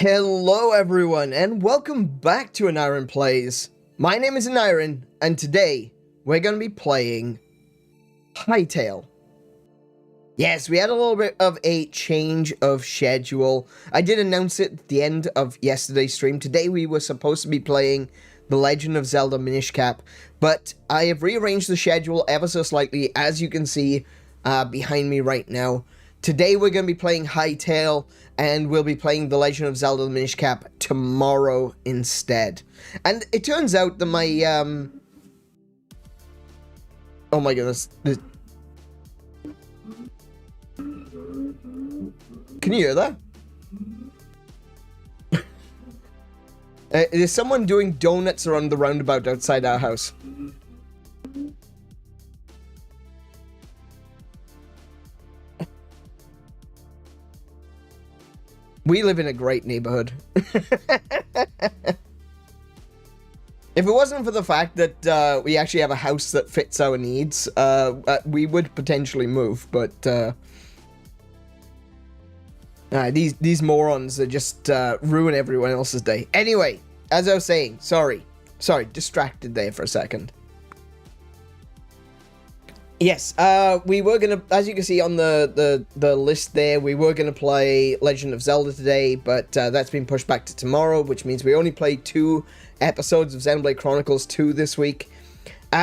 Hello everyone, and welcome back to An Iron Plays. My name is An Iron, and today we're going to be playing Hytale. Yes, we had a little bit of a change of schedule. I did announce it at the end of yesterday's stream. Today we were supposed to be playing The Legend of Zelda Minish Cap, but I have rearranged the schedule ever so slightly, as you can see behind me right now. Today we're going to be playing Hytale, and we'll be playing The Legend of Zelda the Minish Cap tomorrow instead. And it turns out that my, oh my goodness. Can you hear that? There's someone doing donuts around the roundabout outside our house. We live in a great neighborhood. If it wasn't for the fact that we actually have a house that fits our needs, we would potentially move, but these morons that just ruin everyone else's day. Anyway, as I was saying, sorry, distracted there for a second. Yes, we were gonna, as you can see on the list there, we were gonna play Legend of Zelda today, but that's been pushed back to tomorrow, which means we only played 2 episodes of Xenoblade Chronicles 2 this week.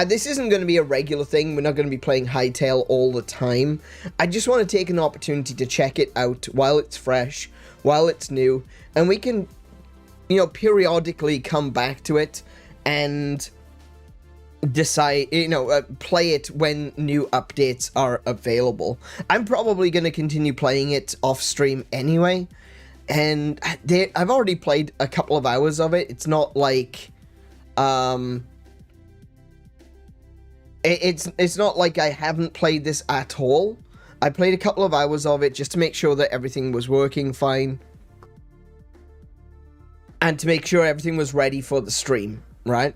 This isn't going to be a regular thing. We're not going to be playing Hytale all the time. I just want to take an opportunity to check it out while it's fresh, while it's new, and we can, you know, periodically come back to it and decide, you know, play it when new updates are available. I'm probably going to continue playing it off stream anyway, and I've already played a couple of hours of it. It's not like it's not like I haven't played this at all. I played a couple of hours of it just to make sure that everything was working fine, and to make sure everything was ready for the stream, right?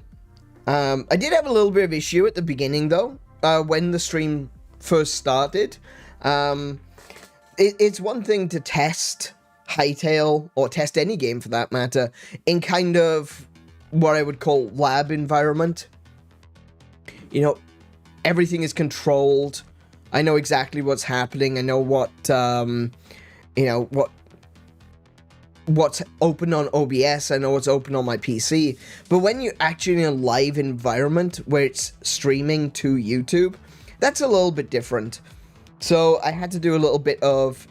I did have a little bit of issue at the beginning, though, when the stream first started. It's one thing to test Hytale, or test any game for that matter, in kind of what I would call lab environment. You know, everything is controlled. I know exactly what's happening. I know what, you know, what's open on OBS, I know what's open on my PC, but when you're actually in a live environment where it's streaming to YouTube, that's a little bit different. So I had to do a little bit of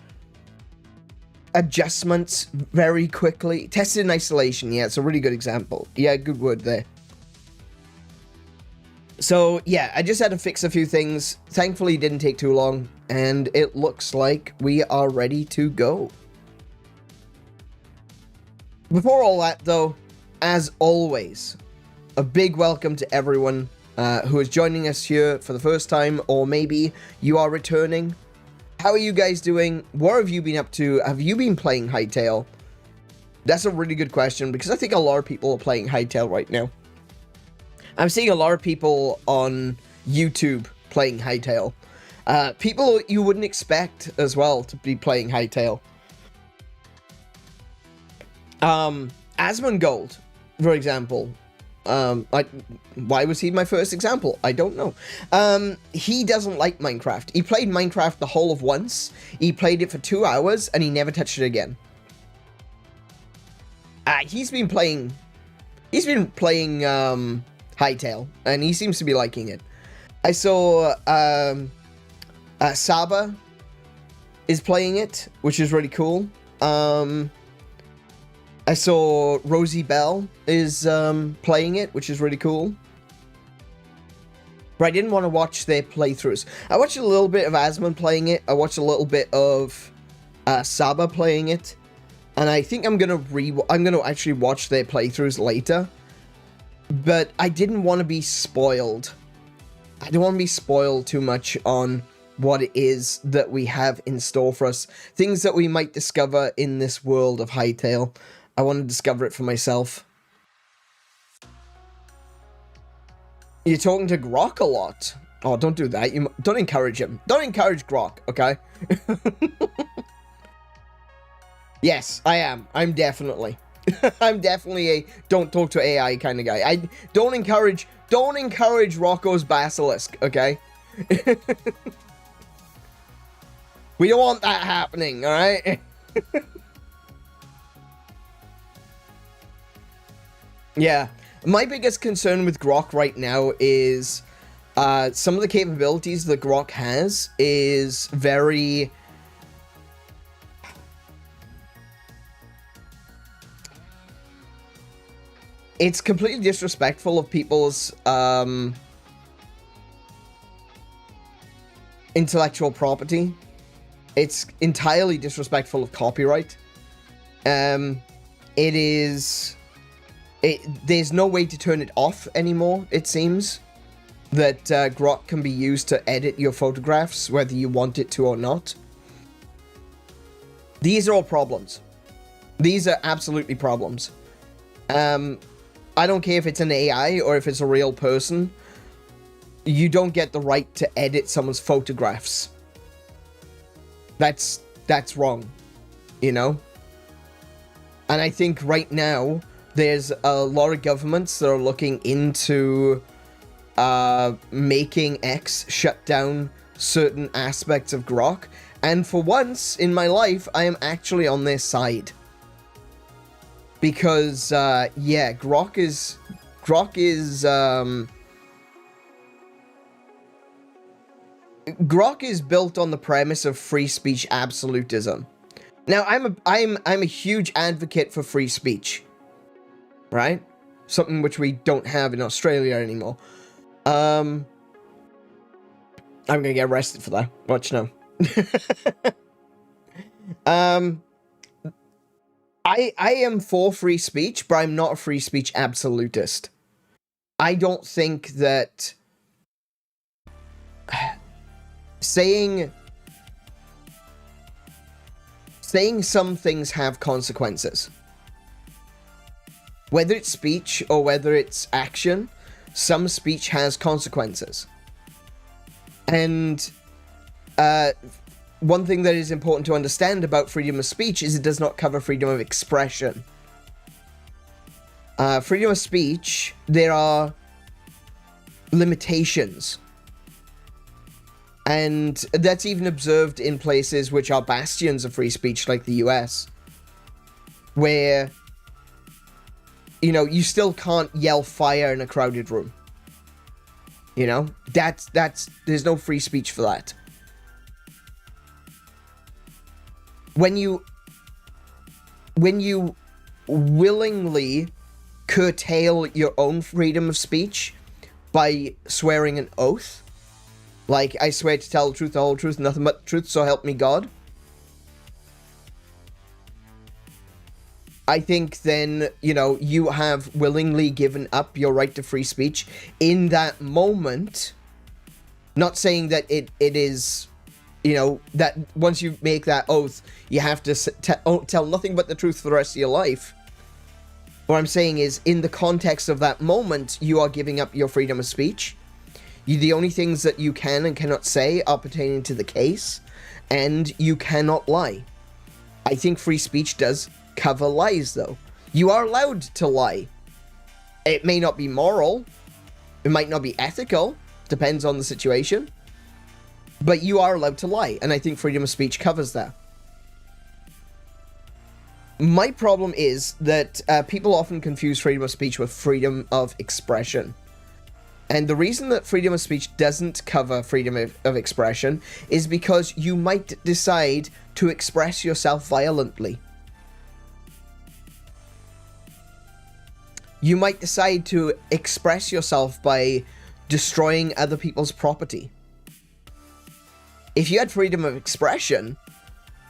adjustments very quickly. Tested in isolation, yeah, it's a really good example. Yeah, good word there. So yeah, I just had to fix a few things. Thankfully it didn't take too long, and it looks like we are ready to go. Before all that, though, as always, a big welcome to everyone who is joining us here for the first time, or maybe you are returning. How are you guys doing? What have you been up to? Have you been playing Hytale? That's a really good question, because I think a lot of people are playing Hytale right now. I'm seeing a lot of people on YouTube playing Hytale. People you wouldn't expect as well to be playing Hytale. Asmongold, for example. Why was he my first example? I don't know. He doesn't like Minecraft. He played Minecraft the whole of once. He played it for 2 hours, and he never touched it again. He's been playing Hytale, and he seems to be liking it. I saw, Saba is playing it, which is really cool. I saw Rosie Bell is playing it, which is really cool. But I didn't want to watch their playthroughs. I watched a little bit of Asmon playing it. I watched a little bit of Saba playing it, and I think I'm gonna actually watch their playthroughs later. But I didn't want to be spoiled. I don't want to be spoiled too much on what it is that we have in store for us. Things that we might discover in this world of Hytale. I want to discover it for myself. You're talking to Grok a lot. Oh, don't do that. You don't encourage him. Don't encourage Grok, okay? Yes, I am. I'm definitely. I'm definitely a don't talk to AI kind of guy. I don't encourage Rocco's basilisk, okay? We don't want that happening, all right? Yeah. My biggest concern with Grok right now is some of the capabilities that Grok has is very... It's completely disrespectful of people's intellectual property. It's entirely disrespectful of copyright. There's no way to turn it off anymore, it seems. That Grok can be used to edit your photographs, whether you want it to or not. These are all problems. These are absolutely problems. I don't care if it's an AI or if it's a real person. You don't get the right to edit someone's photographs. That's wrong, you know? And I think right now, there's a lot of governments that are looking into making X shut down certain aspects of Grok. And for once in my life, I am actually on their side. Because, yeah, Grok is built on the premise of free speech absolutism. Now, I'm a huge advocate for free speech, right? Something which we don't have in Australia anymore. I'm gonna get arrested for that. Watch now. I am for free speech, but I'm not a free speech absolutist. I don't think that saying some things have consequences. Whether it's speech or whether it's action, some speech has consequences. And one thing that is important to understand about freedom of speech is it does not cover freedom of expression. Freedom of speech, there are limitations. And that's even observed in places which are bastions of free speech, like the US. Where, you know, you still can't yell fire in a crowded room. You know? There's no free speech for that. When you willingly curtail your own freedom of speech by swearing an oath, like, I swear to tell the truth, the whole truth, nothing but the truth, so help me God, I think then, you know, you have willingly given up your right to free speech in that moment. Not saying that it is, you know, that once you make that oath, you have to tell nothing but the truth for the rest of your life. What I'm saying is, in the context of that moment, you are giving up your freedom of speech. The only things that you can and cannot say are pertaining to the case, and you cannot lie. I think free speech does cover lies, though. You are allowed to lie. It may not be moral. It might not be ethical. Depends on the situation. But you are allowed to lie, and I think freedom of speech covers that. My problem is that people often confuse freedom of speech with freedom of expression. And the reason that freedom of speech doesn't cover freedom of expression is because you might decide to express yourself violently. You might decide to express yourself by destroying other people's property. If you had freedom of expression,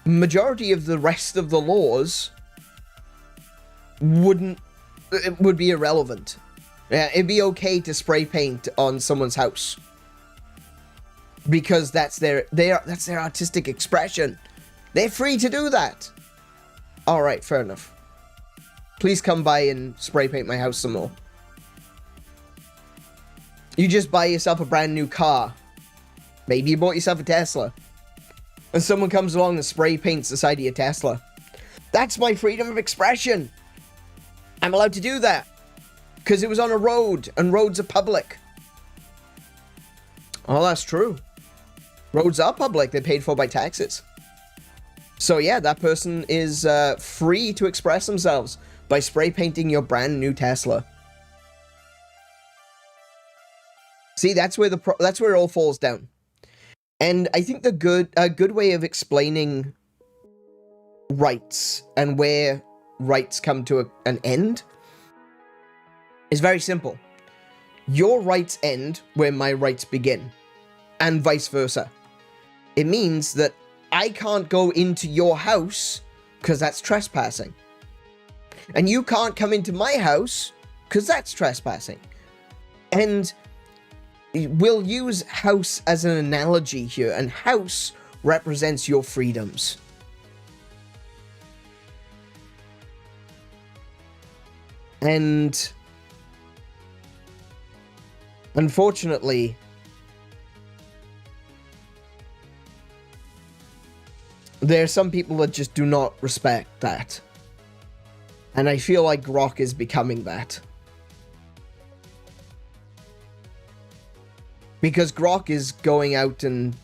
majority of the rest of the laws would be irrelevant. Yeah, it'd be okay to spray paint on someone's house because that's their artistic expression. They're free to do that. All right, fair enough. Please come by and spray paint my house some more. You just buy yourself a brand new car. Maybe you bought yourself a Tesla. And someone comes along and spray paints the side of your Tesla. That's my freedom of expression. I'm allowed to do that. Because it was on a road, and roads are public. Oh, that's true. Roads are public. They're paid for by taxes. So yeah, that person is free to express themselves by spray painting your brand new Tesla. See, that's where that's where it all falls down. And I think a good way of explaining rights and where rights come to an end is very simple. Your rights end where my rights begin, and vice versa. It means that I can't go into your house because that's trespassing. And you can't come into my house because that's trespassing. And we'll use house as an analogy here, and house represents your freedoms. And unfortunately, there are some people that just do not respect that. And I feel like Grok is becoming that. Because Grok is going out and,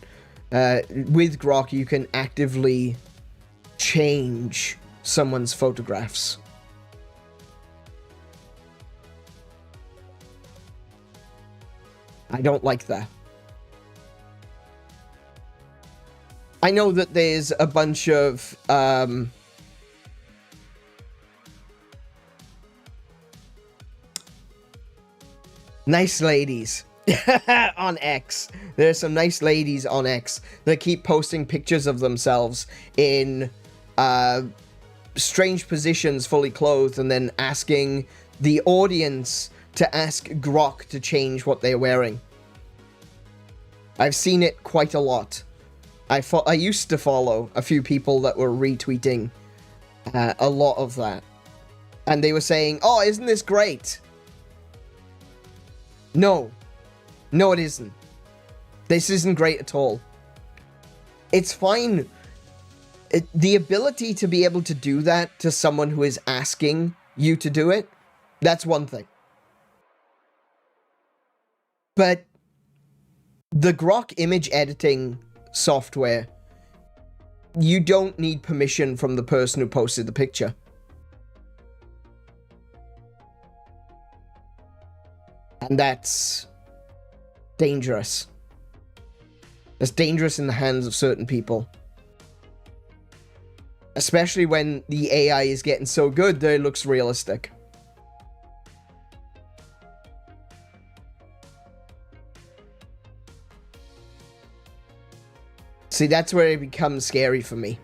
with Grok, you can actively change someone's photographs. I don't like that. I know that there's a bunch of, nice ladies on X. There's some nice ladies on X that keep posting pictures of themselves in strange positions, fully clothed, and then asking the audience to ask Grok to change what they're wearing. I've seen it quite a lot. I used to follow a few people that were retweeting a lot of that. And they were saying, oh, isn't this great? No. No, it isn't. This isn't great at all. It's fine. The ability to be able to do that to someone who is asking you to do it, that's one thing. But the Grok image editing software, you don't need permission from the person who posted the picture. And that's dangerous. It's dangerous in the hands of certain people. Especially when the AI is getting so good that it looks realistic. See, that's where it becomes scary for me.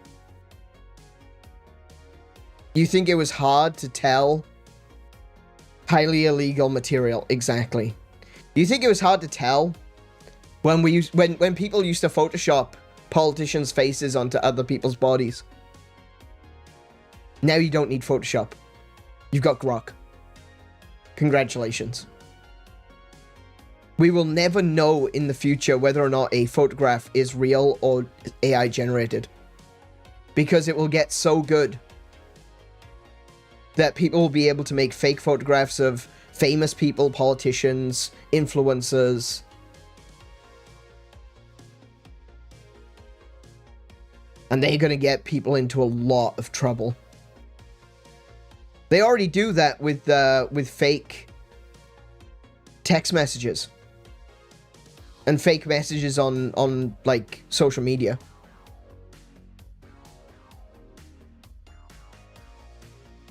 You think it was hard to tell highly illegal material? Exactly. You think it was hard to tell when when people used to Photoshop politicians' faces onto other people's bodies? Now you don't need Photoshop. You've got Grok. Congratulations. We will never know in the future whether or not a photograph is real or AI generated. Because it will get so good that people will be able to make fake photographs of famous people, politicians, influencers. And they're going to get people into a lot of trouble. They already do that with fake text messages. And fake messages on like, social media.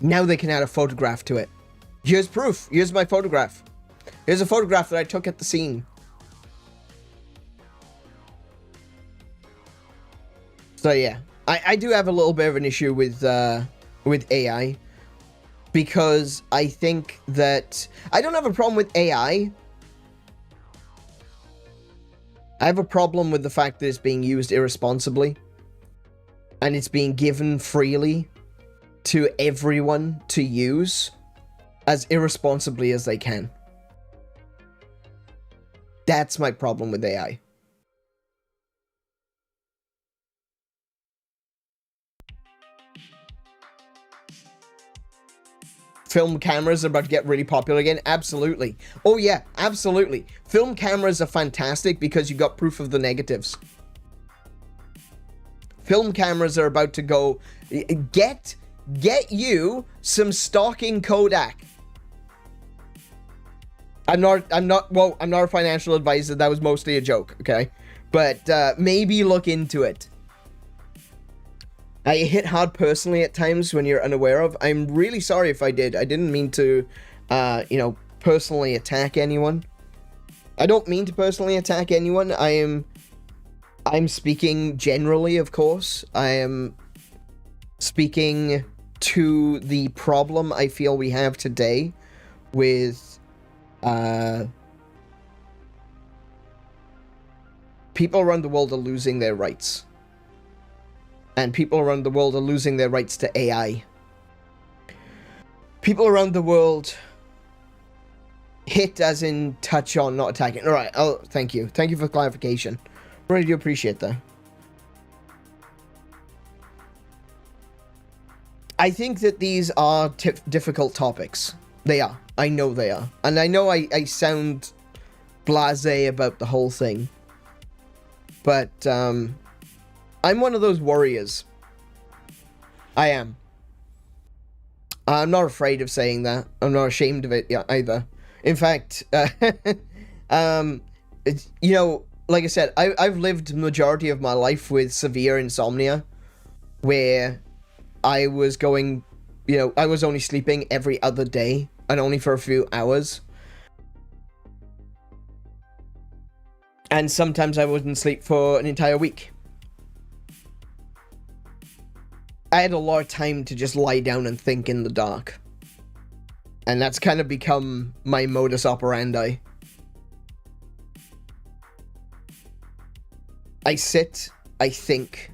Now they can add a photograph to it. Here's proof. Here's my photograph. Here's a photograph that I took at the scene. So yeah, I do have a little bit of an issue with AI. Because I think that... I don't have a problem with AI. I have a problem with the fact that it's being used irresponsibly. And it's being given freely to everyone to use as irresponsibly as they can. That's my problem with AI. film cameras are about to get really popular again? Absolutely. Oh yeah, absolutely. Film cameras are fantastic because you got proof of the negatives. Film cameras are about to go, get you some stalking Kodak. I'm not a financial advisor. That was mostly a joke, okay? But maybe look into it. I hit hard personally at times when you're unaware of. I'm really sorry if I did. I didn't mean to, you know, personally attack anyone. I don't mean to personally attack anyone. I'm speaking generally, of course. I am speaking to the problem I feel we have today with people around the world are losing their rights. And people around the world are losing their rights to AI. People around the world hit as in touch on, not attacking. Alright, oh, thank you. Thank you for clarification. Really do appreciate that. I think that these are difficult topics. They are. I know they are. And I know I sound blasé about the whole thing. But, I'm one of those warriors. I am. I'm not afraid of saying that. I'm not ashamed of it either. In fact, you know, like I said, I've lived the majority of my life with severe insomnia, where I was going, you know, I was only sleeping every other day, and only for a few hours. And sometimes I wouldn't sleep for an entire week. I had a lot of time to just lie down and think in the dark. And that's kind of become my modus operandi. I sit, I think.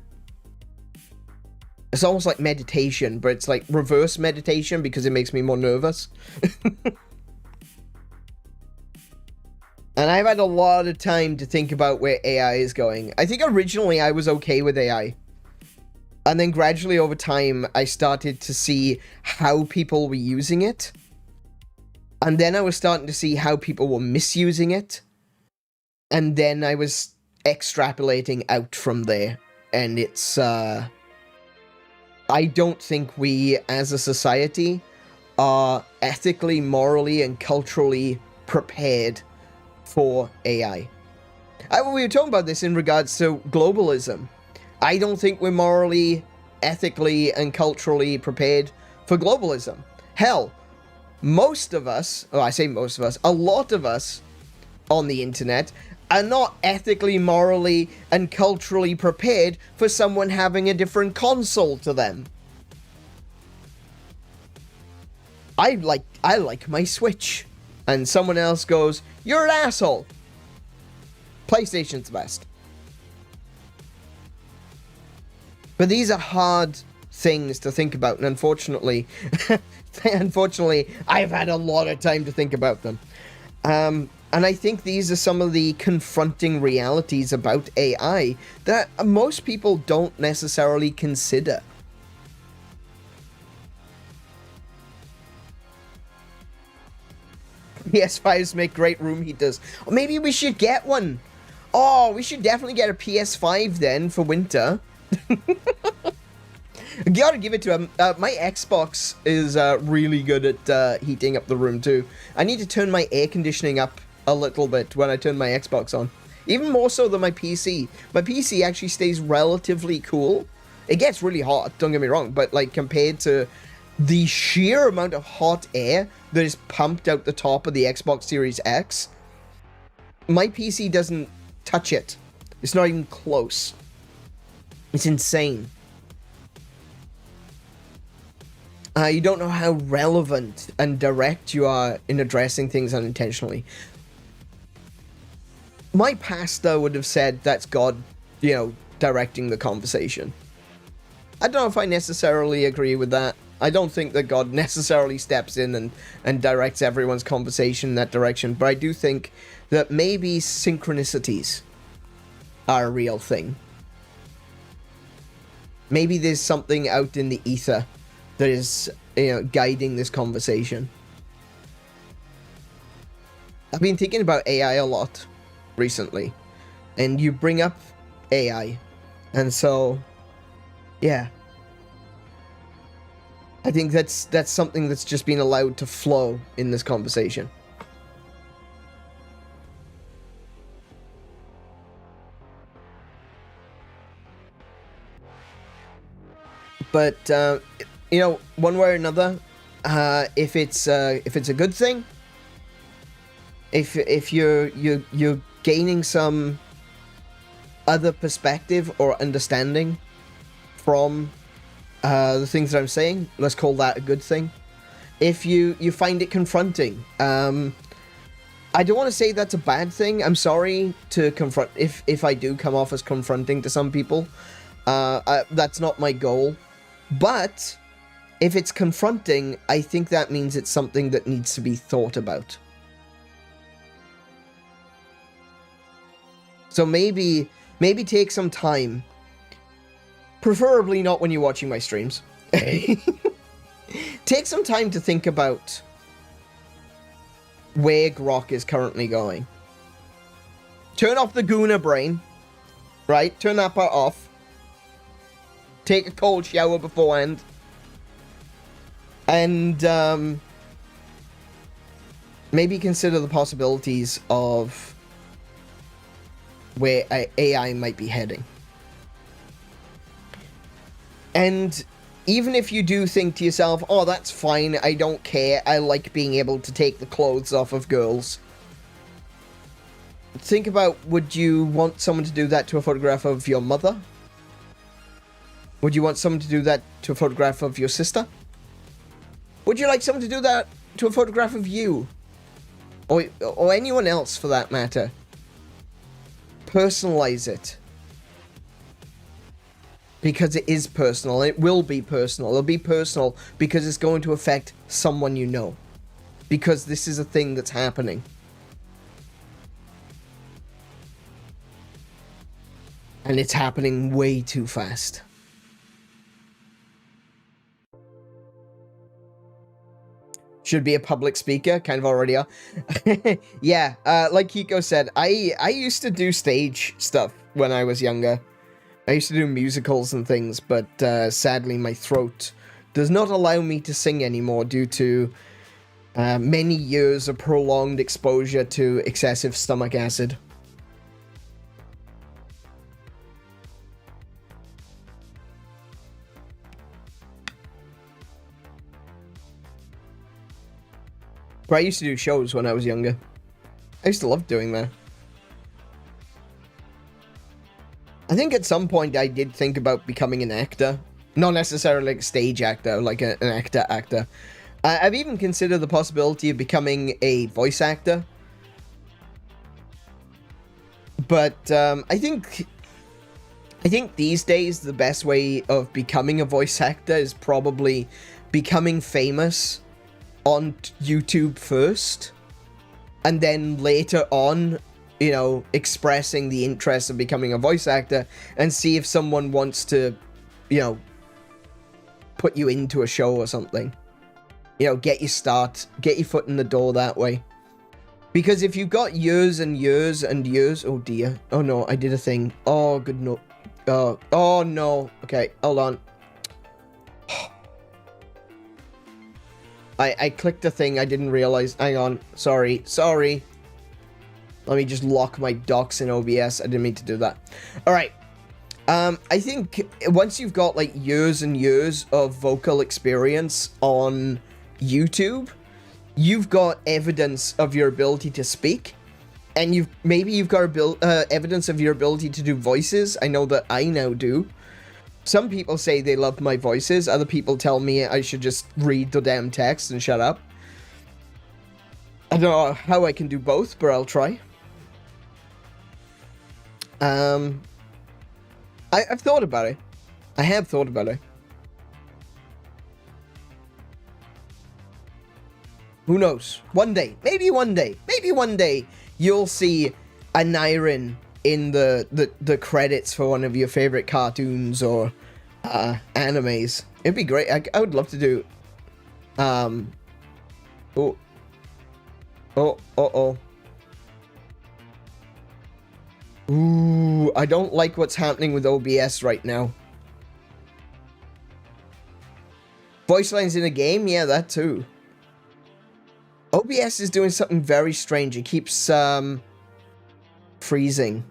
It's almost like meditation, but it's like reverse meditation because it makes me more nervous. And I've had a lot of time to think about where AI is going. I think originally I was okay with AI. And then gradually over time, I started to see how people were using it. And then I was starting to see how people were misusing it. And then I was extrapolating out from there. And it's, I don't think we, as a society, are ethically, morally, and culturally prepared for AI. We were talking about this in regards to globalism. I don't think we're morally, ethically, and culturally prepared for globalism. Hell, most of us, oh, I say most of us, a lot of us on the internet are not ethically, morally, and culturally prepared for someone having a different console to them. I like my Switch. And someone else goes, you're an asshole. PlayStation's the best. But these are hard things to think about, and unfortunately, I've had a lot of time to think about them. And I think these are some of the confronting realities about AI that most people don't necessarily consider. PS5s make great room heaters. Or maybe we should get one. Oh, we should definitely get a PS5 then for winter. You gotta give it to him. My Xbox is really good at heating up the room too. I need to turn my air conditioning up a little bit when I turn my Xbox on. Even more so than my PC. My PC actually stays relatively cool. It gets really hot, don't get me wrong, but like compared to the sheer amount of hot air that is pumped out the top of the Xbox Series X, my PC doesn't touch it. It's not even close. It's insane. You don't know how relevant and direct you are in addressing things unintentionally. My pastor would have said that's God, you know, directing the conversation. I don't know if I necessarily agree with that. I don't think that God necessarily steps in and directs everyone's conversation in that direction, but I do think that maybe synchronicities are a real thing. Maybe there's something out in the ether that is, you know, guiding this conversation. I've been thinking about AI a lot recently, and you bring up AI, and so, yeah. I think that's something that's just been allowed to flow in this conversation. But you know, one way or another, if it's a good thing, if you're gaining some other perspective or understanding from the things that I'm saying, let's call that a good thing. If you find it confronting, I don't want to say that's a bad thing. I'm sorry to confront, if I do come off as confronting to some people. That's not my goal. But if it's confronting, I think that means it's something that needs to be thought about. So maybe take some time, preferably not when you're watching my streams. Take some time to think about where Grok is currently going. Turn off the Gooner brain, right? Turn that part off. Take a cold shower beforehand. And maybe consider the possibilities of where AI might be heading. And even if you do think to yourself, oh, that's fine, I don't care, I like being able to take the clothes off of girls. Think about, would you want someone to do that to a photograph of your mother? Would you want someone to do that to a photograph of your sister? Would you like someone to do that to a photograph of you? Or anyone else, for that matter? Personalize it. Because it is personal. It will be personal. It'll be personal because it's going to affect someone you know. Because this is a thing that's happening. And it's happening way too fast. Should be a public speaker, kind of already are. Yeah, like Kiko said, I used to do stage stuff when I was younger. I used to do musicals and things, but sadly my throat does not allow me to sing anymore due to many years of prolonged exposure to excessive stomach acid. But I used to do shows when I was younger. I used to love doing that. I think at some point I did think about becoming an actor. Not necessarily like a stage actor, like an actor. I've even considered the possibility of becoming a voice actor. But I think these days the best way of becoming a voice actor is probably becoming famous on YouTube first, and then later on, you know, expressing the interest of becoming a voice actor, and see if someone wants to, you know, put you into a show or something. You know, get your start, get your foot in the door that way. Because if you've got years and years and years, oh dear, oh no, I did a thing. Oh good no, oh no. Okay, hold on. I clicked a thing I didn't realize. Hang on. Sorry. Let me just lock my docs in OBS. I didn't mean to do that. Alright. I think once you've got like years and years of vocal experience on YouTube, you've got evidence of your ability to speak. And maybe you've got evidence of your ability to do voices. I know that I now do. Some people say they love my voices. Other people tell me I should just read the damn text and shut up. I don't know how I can do both, but I'll try. I've thought about it. I have thought about it. Who knows? One day. Maybe one day. Maybe one day you'll see a Nyrin in the credits for one of your favorite cartoons or animes. It'd be great. I would love to do... Oh. Uh-oh. Ooh, I don't like what's happening with OBS right now. Voice lines in a game? Yeah, that too. OBS is doing something very strange. It keeps, freezing.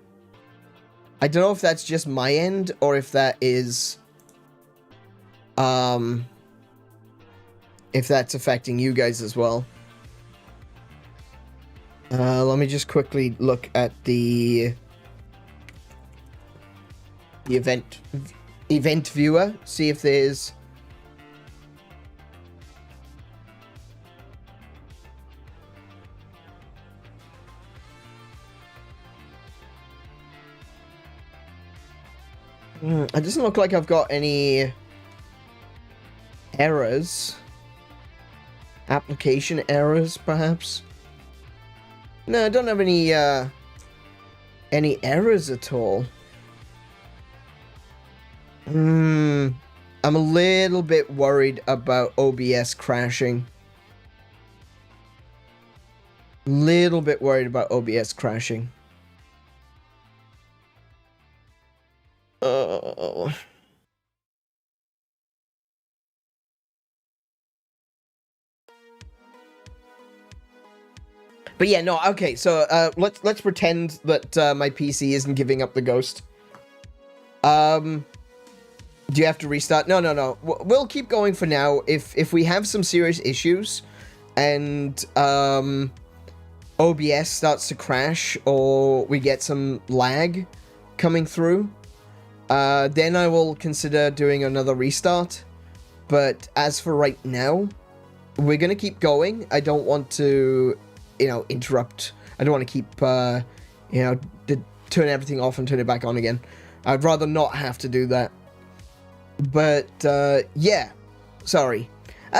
I don't know if that's just my end, or if that is, if that's affecting you guys as well. Let me just quickly look at the event viewer, see if there's... It doesn't look like I've got any errors. Application errors, perhaps? No, I don't have any errors at all. I'm a little bit worried about OBS crashing. Little bit worried about OBS crashing. Oh. But yeah, no, okay, so let's pretend that my PC isn't giving up the ghost. Do you have to restart? No. We'll keep going for now. If we have some serious issues and OBS starts to crash or we get some lag coming through, then I will consider doing another restart. But as for right now, we're gonna keep going. I don't want to, you know, interrupt. I don't want to keep, you know, turn everything off and turn it back on again. I'd rather not have to do that. But, yeah. Sorry.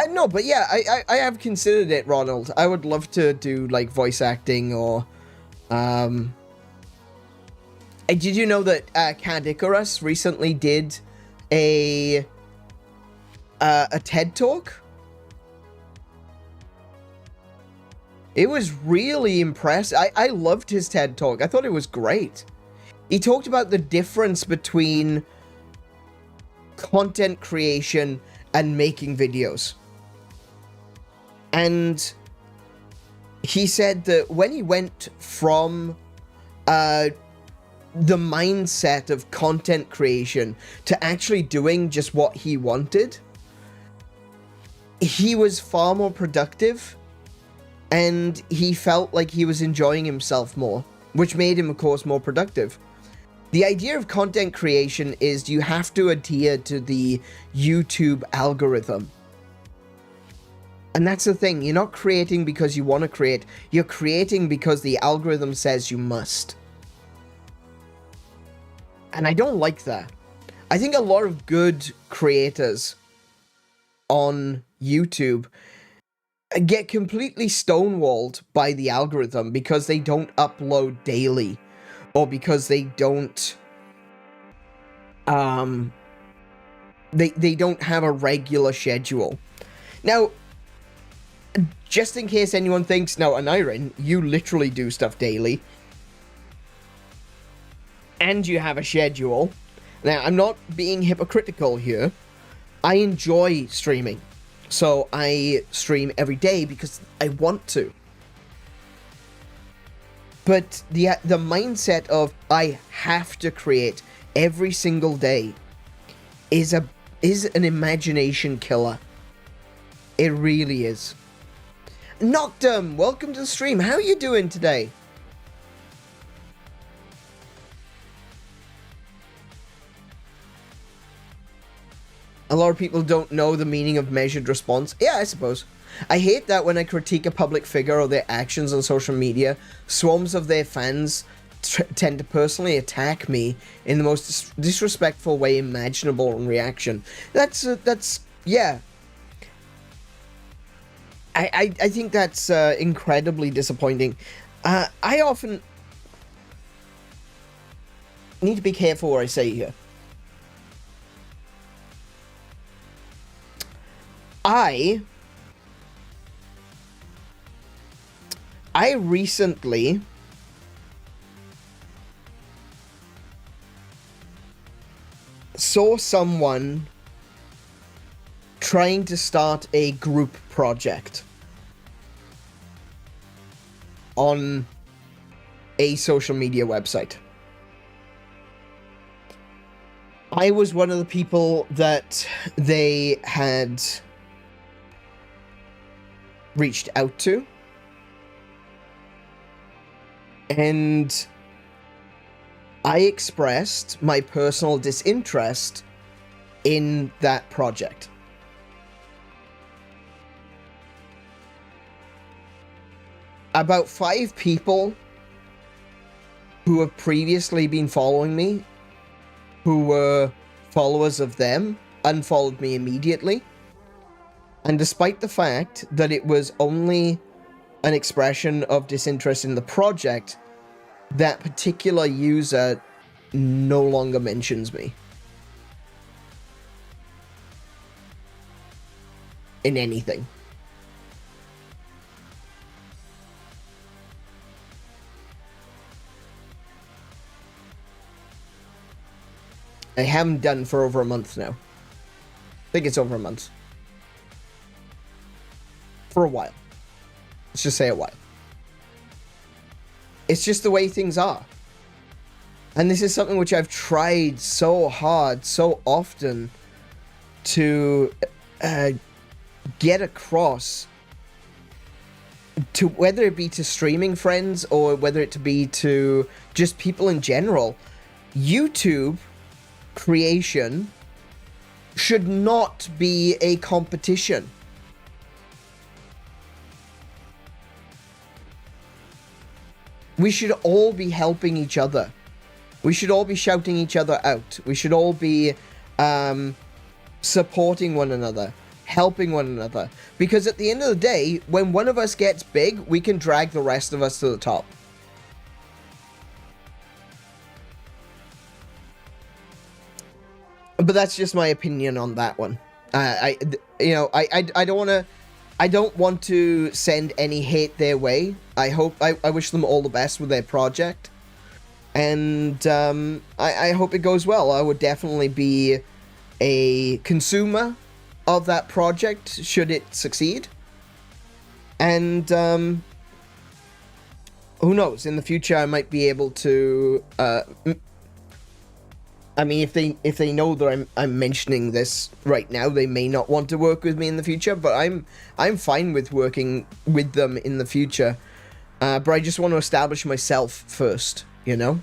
No, but yeah, I have considered it, Ronald. I would love to do, like, voice acting or, did you know that, 𝗦𝗂𝗶𝘁𝗰𝗵 recently did a TED Talk? It was really impressive. I loved his TED Talk. I thought it was great. He talked about the difference between content creation and making videos. And he said that when he went from the mindset of content creation to actually doing just what he wanted, he was far more productive. And he felt like he was enjoying himself more, which made him, of course, more productive. The idea of content creation is you have to adhere to the YouTube algorithm. And that's the thing. You're not creating because you want to create. You're creating because the algorithm says you must. And I don't like that. I think a lot of good creators on YouTube get completely stonewalled by the algorithm because they don't upload daily, or because they don't they don't have a regular schedule. Now, just in case anyone thinks, now, Anirin, you literally do stuff daily and you have a schedule. Now, I'm not being hypocritical here. I enjoy streaming. So I stream every day because I want to. But the mindset of I have to create every single day is an imagination killer. It really is. Noctum, welcome to the stream. How are you doing today? A lot of people don't know the meaning of measured response. Yeah, I suppose. I hate that when I critique a public figure or their actions on social media, swarms of their fans tend to personally attack me in the most disrespectful way imaginable in reaction. That's yeah. I think that's incredibly disappointing. I often need to be careful what I say here. I recently saw someone trying to start a group project on a social media website. I was one of the people that they had reached out to, and I expressed my personal disinterest in that project. About 5 people who have previously been following me, who were followers of them, unfollowed me immediately. And despite the fact that it was only an expression of disinterest in the project, that particular user no longer mentions me in anything. I haven't done for over a month now. I think it's over a month. For a while. Let's just say a while. It's just the way things are. And this is something which I've tried so hard, so often to get across, to whether it be to streaming friends or whether it to be to just people in general. YouTube creation should not be a competition. We should all be helping each other. We should all be shouting each other out. We should all be supporting one another, helping one another. Because at the end of the day, when one of us gets big, we can drag the rest of us to the top. But that's just my opinion on that one. I don't want to send any hate their way. I wish them all the best with their project. And I hope it goes well. I would definitely be a consumer of that project should it succeed. And who knows, in the future I might be able to I mean, if they know that I'm mentioning this right now, they may not want to work with me in the future, but I'm fine with working with them in the future. But I just want to establish myself first, you know?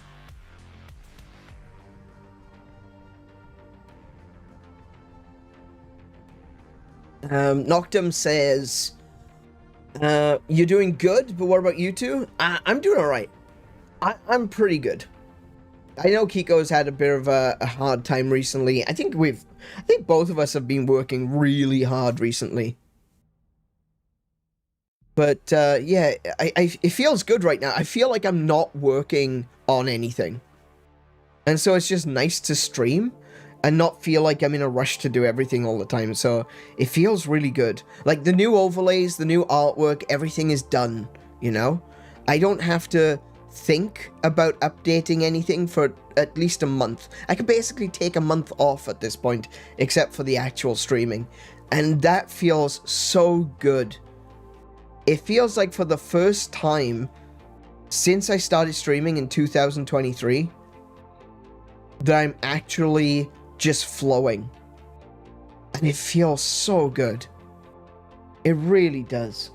𝗦𝘄𝗶𝘁𝗰𝗵 says, you're doing good, but what about you two? I'm doing alright. I'm pretty good. I know Kiko's had a bit of a hard time recently. I think both of us have been working really hard recently. But yeah, it feels good right now. I feel like I'm not working on anything. And so it's just nice to stream and not feel like I'm in a rush to do everything all the time. So it feels really good. Like the new overlays, the new artwork, everything is done, you know? I don't have to think about updating anything for at least a month. I could basically take a month off at this point, except for the actual streaming. And that feels so good. It feels like for the first time since I started streaming in 2023 that I'm actually just flowing. And it feels so good. It really does.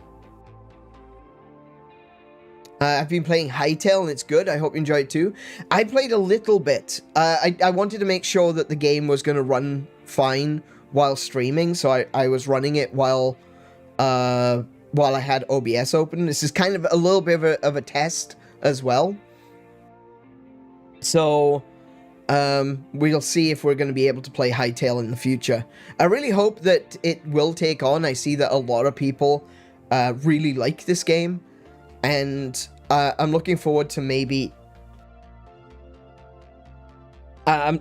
I've been playing Hytale and it's good. I hope you enjoy it too. I played a little bit. I wanted to make sure that the game was going to run fine while streaming, so I was running it while I had OBS open. This is kind of a little bit of a test as well. So we'll see if we're going to be able to play Hytale in the future. I really hope that it will take on. I see that a lot of people really like this game. And I'm looking forward to maybe... I'm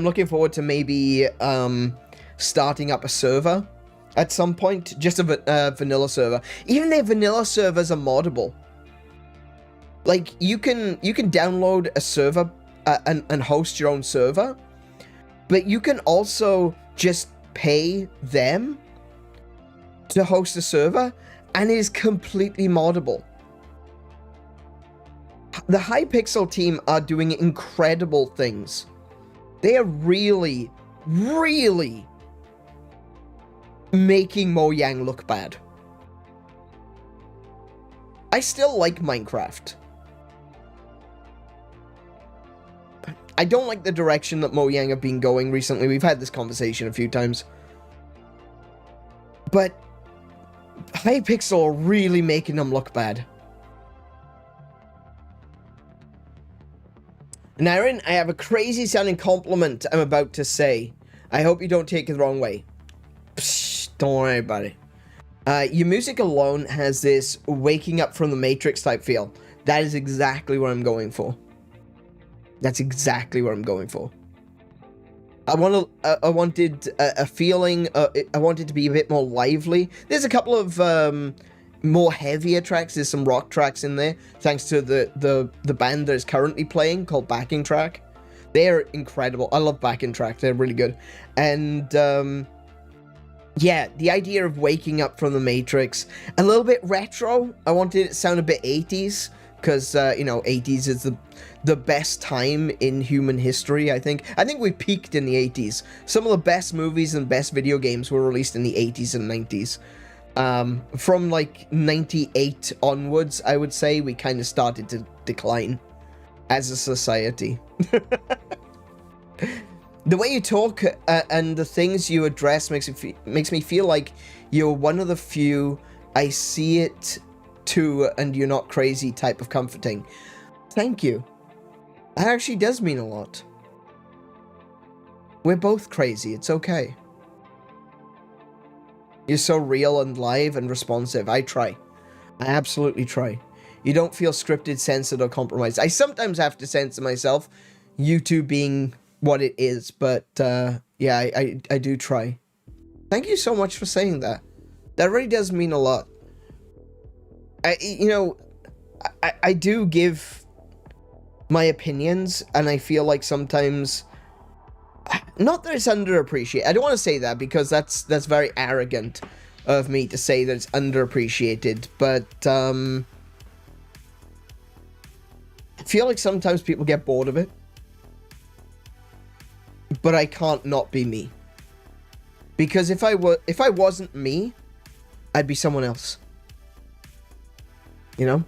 looking forward to maybe starting up a server at some point. Just a vanilla server. Even their vanilla servers are moddable. Like, you can download a server and host your own server, but you can also just pay them to host a server, and it is completely moddable. The Hypixel team are doing incredible things. They are really, really making Mojang look bad. I still like Minecraft. I don't like the direction that Mojang have been going recently. We've had this conversation a few times. But Hypixel are really making them look bad. Naren, I have a crazy sounding compliment I'm about to say. I hope you don't take it the wrong way. Psh, don't worry about it. Your music alone has this waking up from the Matrix type feel. That is exactly what I'm going for. That's exactly what I'm going for. I wanted a feeling. I wanted to be a bit more lively. There's a couple of more heavier tracks. There's some rock tracks in there, thanks to the band that is currently playing called Backing Track. They're incredible. I love Backing Track. They're really good. And yeah, the idea of waking up from the Matrix, a little bit retro. I wanted it to sound a bit 80s. Because, you know, 80s is the best time in human history, I think. I think we peaked in the 80s. Some of the best movies and best video games were released in the 80s and 90s. From, like, 98 onwards, I would say, we kind of started to decline as a society. The way you talk and the things you address makes me feel like you're one of the few I see it to and you're not crazy type of comforting. Thank you. That actually does mean a lot. We're both crazy. It's okay. You're so real and live and responsive. I try. I absolutely try. You don't feel scripted, censored, or compromised. I sometimes have to censor myself, YouTube being what it is, but yeah, I do try. Thank you so much for saying that. That really does mean a lot. You know, I do give my opinions, and I feel like sometimes, not that it's underappreciated. I don't want to say that because that's very arrogant of me to say that it's underappreciated, but I feel like sometimes people get bored of it. But I can't not be me. Because if I wasn't me, I'd be someone else. You know?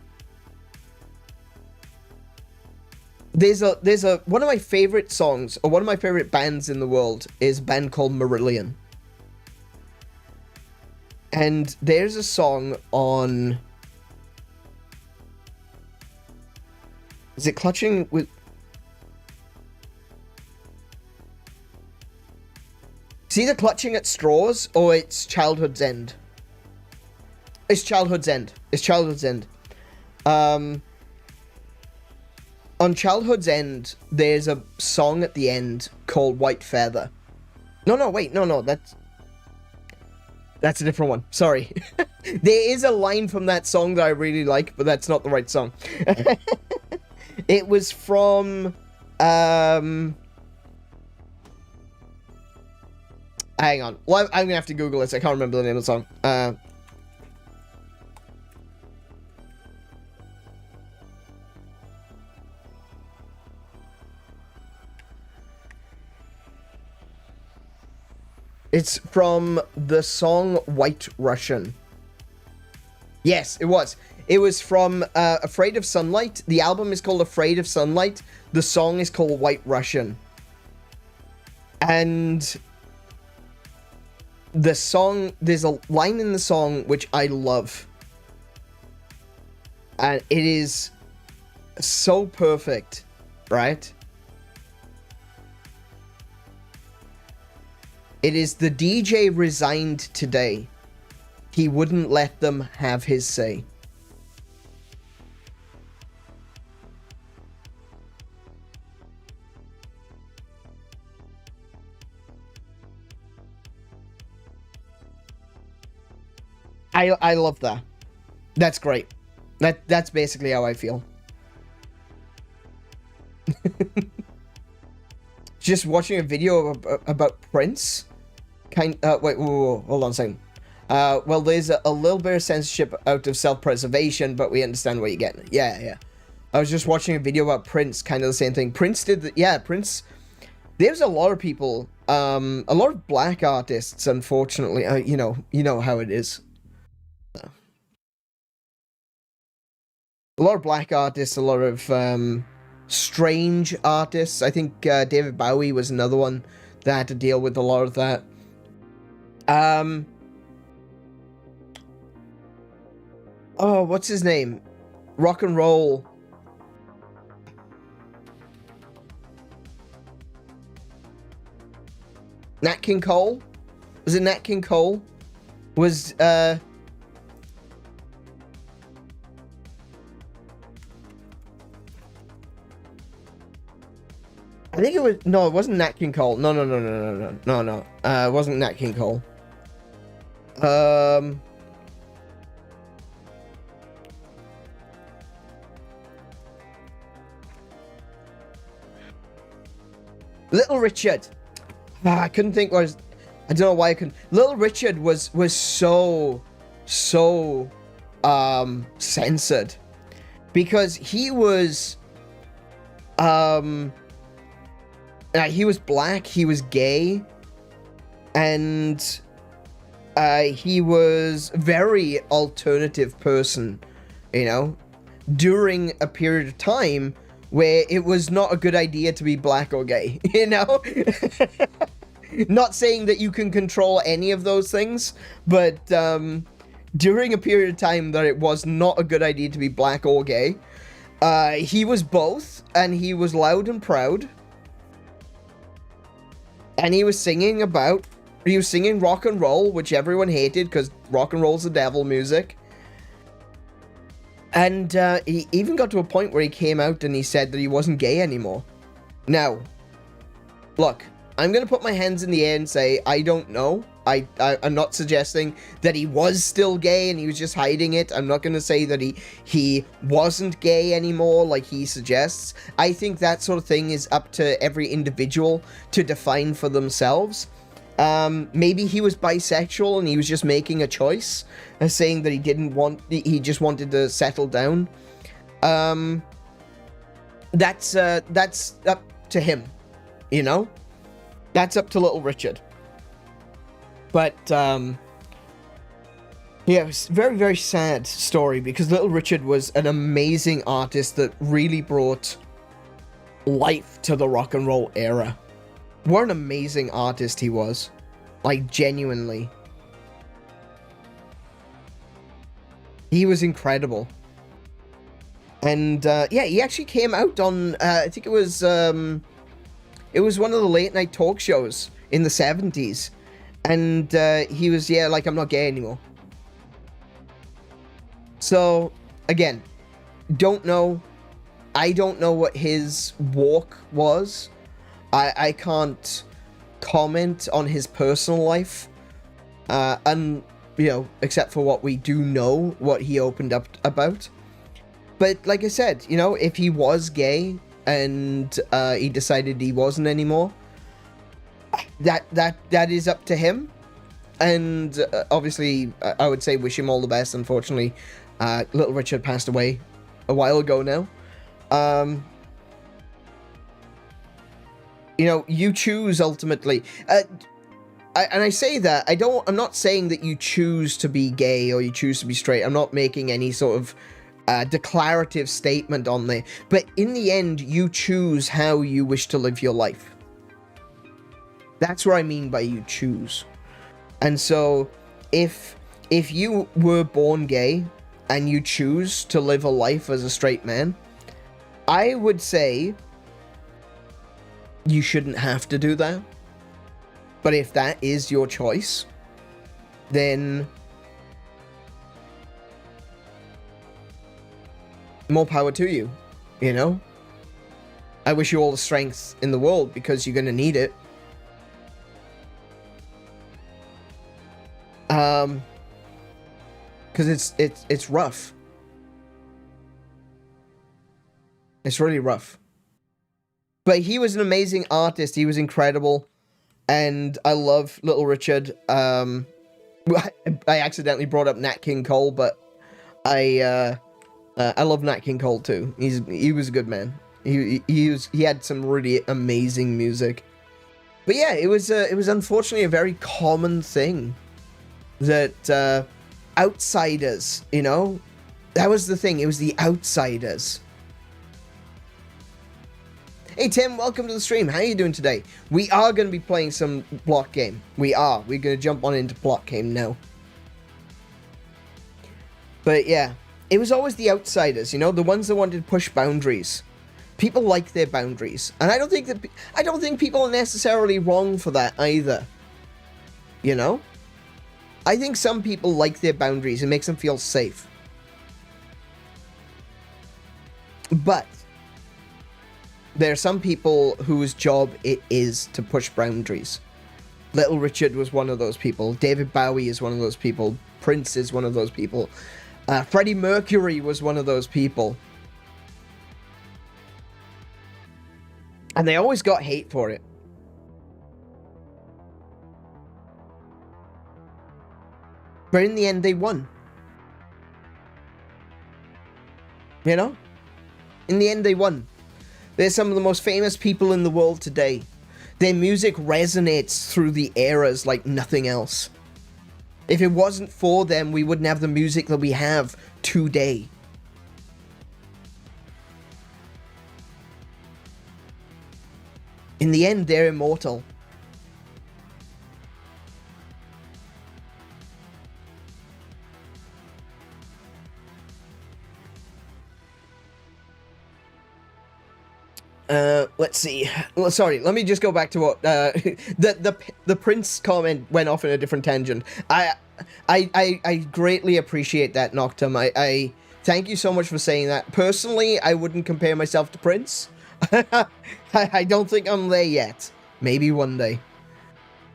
There's a one of my favorite songs, or one of my favorite bands in the world, is a band called Marillion. And there's a song on, is it Clutching with, it's either Clutching at Straws or it's Childhood's End. It's Childhood's End. It's Childhood's End. On Childhood's End, there's a song at the end called White Feather. No, wait, no, that's a different one. Sorry. There is a line from that song that I really like, but that's not the right song. It was from, hang on. Well, I'm gonna have to Google this. I can't remember the name of the song. It's from the song White Russian. Yes, it was. It was from Afraid of Sunlight. The album is called Afraid of Sunlight. The song is called White Russian. And the song, there's a line in the song which I love. And it is so perfect, right? It is, the DJ resigned today. He wouldn't let them have his say. I love that. That's great. That's basically how I feel. Just watching a video about Prince. Wait, whoa, hold on a second. Well, there's a little bit of censorship out of self-preservation, but we understand what you're getting. Yeah. I was just watching a video about Prince, kind of the same thing. Prince did the, yeah, Prince. There's a lot of people, a lot of black artists, unfortunately. You know how it is. A lot of black artists, a lot of strange artists. I think David Bowie was another one that had to deal with a lot of that. Oh, what's his name? Rock and roll. Nat King Cole? Was it Nat King Cole? Was, I think it was, no, it wasn't Nat King Cole. No. It wasn't Nat King Cole. Little Richard. I couldn't think was, I don't know why I couldn't. Little Richard was so censored because he was black, he was gay, and he was very alternative person, you know, during a period of time where it was not a good idea to be black or gay, you know? Not saying that you can control any of those things, but during a period of time that it was not a good idea to be black or gay, he was both, and he was loud and proud. And he was singing rock and roll, which everyone hated because rock and roll's the devil music. And he even got to a point where he came out and he said that he wasn't gay anymore. Now, look, I'm going to put my hands in the air and say, I don't know. I'm not suggesting that he was still gay and he was just hiding it. I'm not going to say that he wasn't gay anymore like he suggests. I think that sort of thing is up to every individual to define for themselves. Maybe he was bisexual and he was just making a choice, saying that he just wanted to settle down. That's up to him, you know? That's up to Little Richard. But, yeah, it was a very, very sad story because Little Richard was an amazing artist that really brought life to the rock and roll era. What an amazing artist he was. Like, genuinely. He was incredible. And, yeah, he actually came out on, I think it was one of the late night talk shows in the 70s. And, he was, yeah, like, I'm not gay anymore. So, again, don't know. I don't know what his walk was. I can't comment on his personal life, and you know, except for what we do know, what he opened up about. But like I said, you know, if he was gay and he decided he wasn't anymore, that is up to him. And obviously, I would say wish him all the best. Unfortunately, Little Richard passed away a while ago now. You know, you choose ultimately. And I say that, I'm not saying that you choose to be gay or you choose to be straight. I'm not making any sort of declarative statement on there. But in the end, you choose how you wish to live your life. That's what I mean by you choose. And so, if you were born gay and you choose to live a life as a straight man, I would say you shouldn't have to do that. But if that is your choice, then more power to you, you know? I wish you all the strength in the world because you're going to need it. because it's rough. It's really rough. But he was an amazing artist. He was incredible, and I love Little Richard. I accidentally brought up Nat King Cole, but I love Nat King Cole too. He was a good man. He had some really amazing music. But yeah, it was unfortunately a very common thing that outsiders, you know, that was the thing. It was the outsiders. Hey Tim, welcome to the stream. How are you doing today? We are going to be playing some block game. We're going to jump on into block game now. But yeah, it was always the outsiders, you know, the ones that wanted to push boundaries. People like their boundaries, and I don't think people are necessarily wrong for that either. You know, I think some people like their boundaries. It makes them feel safe. But there are some people whose job it is to push boundaries. Little Richard was one of those people. David Bowie is one of those people. Prince is one of those people. Freddie Mercury was one of those people. And they always got hate for it. But in the end, they won. You know? In the end, they won. They're some of the most famous people in the world today. Their music resonates through the eras like nothing else. If it wasn't for them, we wouldn't have the music that we have today. In the end, they're immortal. Let's see. Well, sorry, let me just go back to what the Prince comment went off in a different tangent. I greatly appreciate that, Noctum. I thank you so much for saying that. Personally, I wouldn't compare myself to Prince. I don't think I'm there yet. Maybe one day.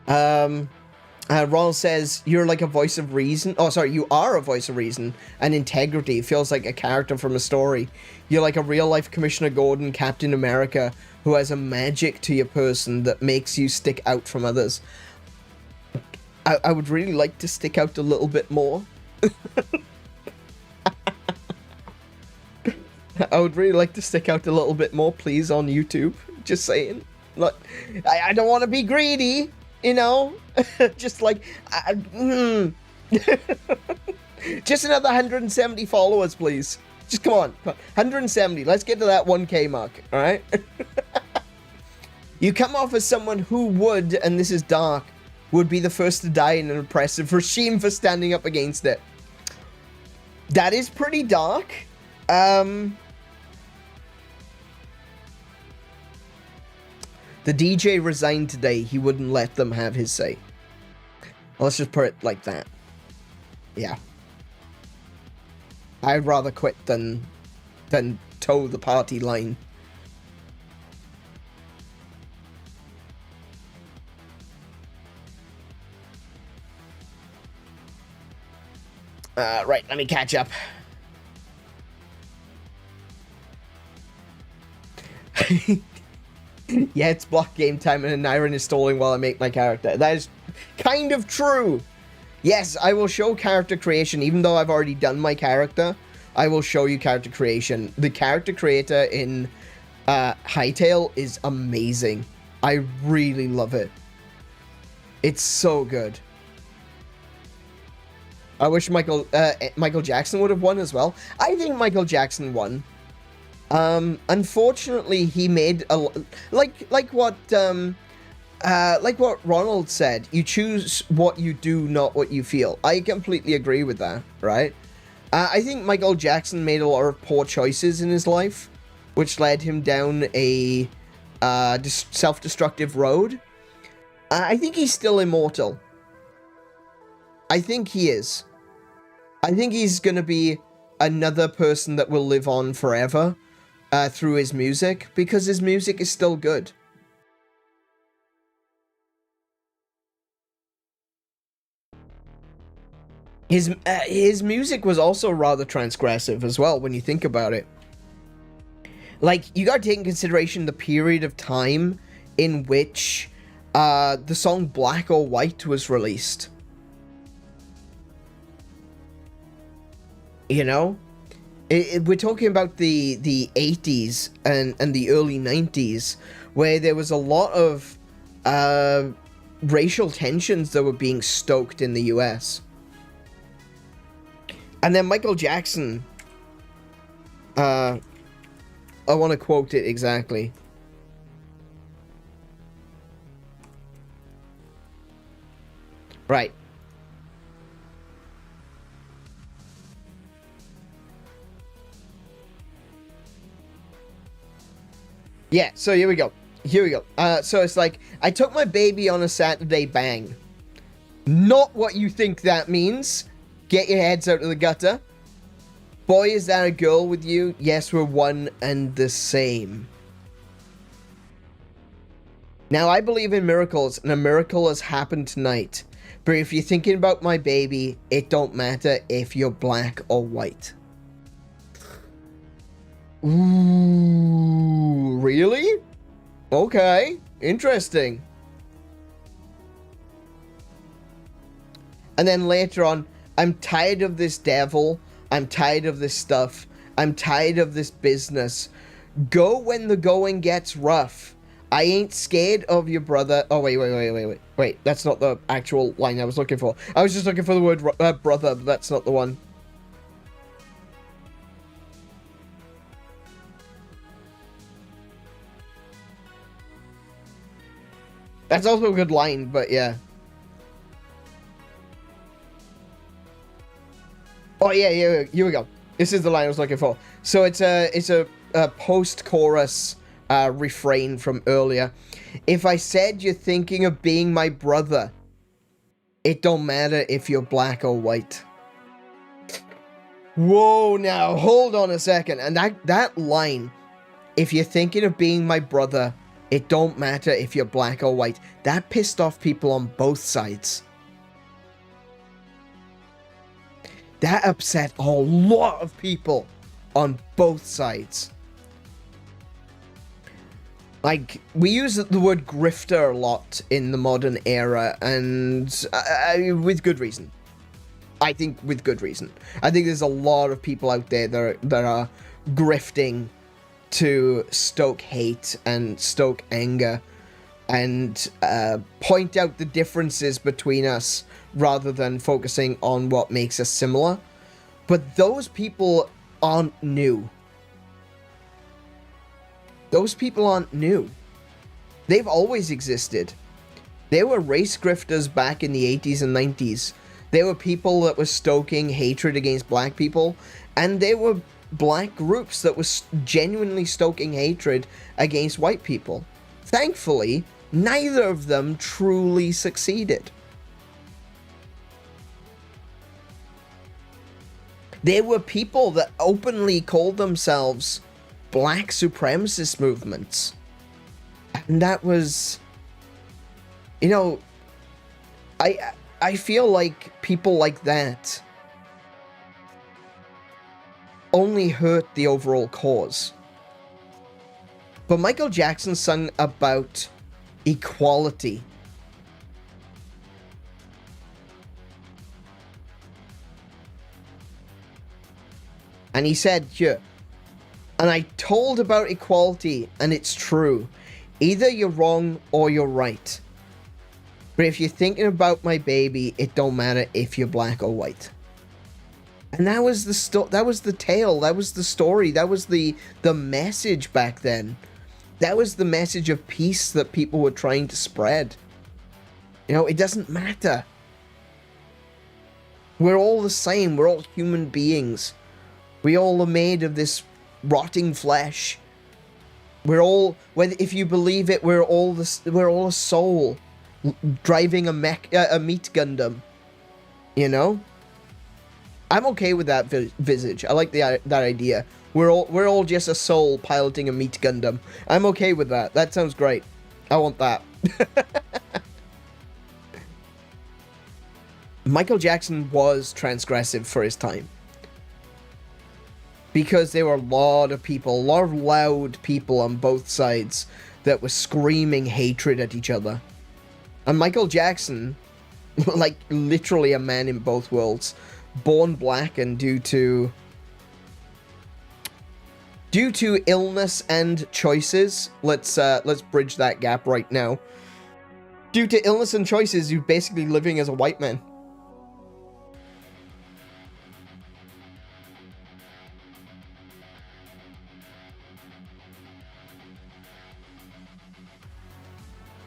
Ronald says, you're like a voice of reason. Oh, sorry, you are a voice of reason and integrity. It feels like a character from a story. You're like a real-life Commissioner Gordon, Captain America, who has a magic to your person that makes you stick out from others. I would really like to stick out a little bit more. I would really like to stick out a little bit more, please, on YouTube. Just saying. Look, I don't want to be greedy, you know? Just like... Just another 170 followers, please. Just come on. 170. Let's get to that 1K mark, alright? You come off as someone who would, and this is dark, would be the first to die in an oppressive regime for standing up against it. That is pretty dark. The DJ resigned today. He wouldn't let them have his say. Let's just put it like that. Yeah. I'd rather quit than toe the party line. Right, let me catch up. Yeah, it's block game time and Niren is stalling while I make my character. That is kind of true. Yes, I will show character creation, even though I've already done my character. I will show you character creation. The character creator in Hytale is amazing. I really love it. It's so good. I wish Michael Jackson would have won as well. I think Michael Jackson won. Unfortunately, he made a like what Ronald said. You choose what you do, not what you feel. I completely agree with that. Right? I think Michael Jackson made a lot of poor choices in his life, which led him down a self-destructive road. I think he's still immortal. I think he is. I think he's gonna be another person that will live on forever through his music, because his music is still good. His music was also rather transgressive as well when you think about it. Like, you gotta take in consideration the period of time in which the song Black or White was released. You know? We're talking about the 80s and the early 90s, where there was a lot of racial tensions that were being stoked in the US. And then Michael Jackson, I want to quote it exactly. Right. Yeah, so here we go. Here we go. So it's like, I took my baby on a Saturday bang. Not what you think that means. Get your heads out of the gutter. Boy, is that a girl with you? Yes, we're one and the same. Now, I believe in miracles, and a miracle has happened tonight. But if you're thinking about my baby, it don't matter if you're black or white. Ooh, really? Okay, interesting. And then later on, I'm tired of this devil. I'm tired of this stuff. I'm tired of this business. Go when the going gets rough. I ain't scared of your brother. Oh, wait. That's not the actual line I was looking for. I was just looking for the word brother, but that's not the one. That's also a good line, but yeah. Oh yeah, here we go. This is the line I was looking for. So it's a post-chorus refrain from earlier. If I said you're thinking of being my brother, it don't matter if you're black or white. Whoa, now hold on a second. And that line, if you're thinking of being my brother, it don't matter if you're black or white. That pissed off people on both sides. That upset a lot of people on both sides. Like, we use the word grifter a lot in the modern era, and with good reason. I think with good reason. I think there's a lot of people out there that are grifting to stoke hate and stoke anger and point out the differences between us rather than focusing on what makes us similar. But those people aren't new. Those people aren't new. They've always existed. There were race grifters back in the 80s and 90s. There were people that were stoking hatred against black people, and there were black groups that were genuinely stoking hatred against white people. Thankfully, neither of them truly succeeded. There were people that openly called themselves black supremacist movements. And that was, you know, I feel like people like that only hurt the overall cause. But Michael Jackson sung about equality. And he said, yeah, and I told about equality, and it's true. Either you're wrong or you're right. But if you're thinking about my baby, it don't matter if you're black or white. And that was that was the tale, that was the story, that was the message back then. That was the message of peace that people were trying to spread. You know, it doesn't matter. We're all the same, we're all human beings. We all are made of this rotting flesh. We're all, whether if you believe it, we're all a soul driving a meat Gundam. You know, I'm okay with that visage. I like that idea. We're all just a soul piloting a meat Gundam. I'm okay with that. That sounds great. I want that. Michael Jackson was transgressive for his time. Because there were a lot of people, a lot of loud people on both sides that were screaming hatred at each other. And Michael Jackson, like literally a man in both worlds, born black and due to illness and choices, let's bridge that gap right now. Due to illness and choices, you're basically living as a white man.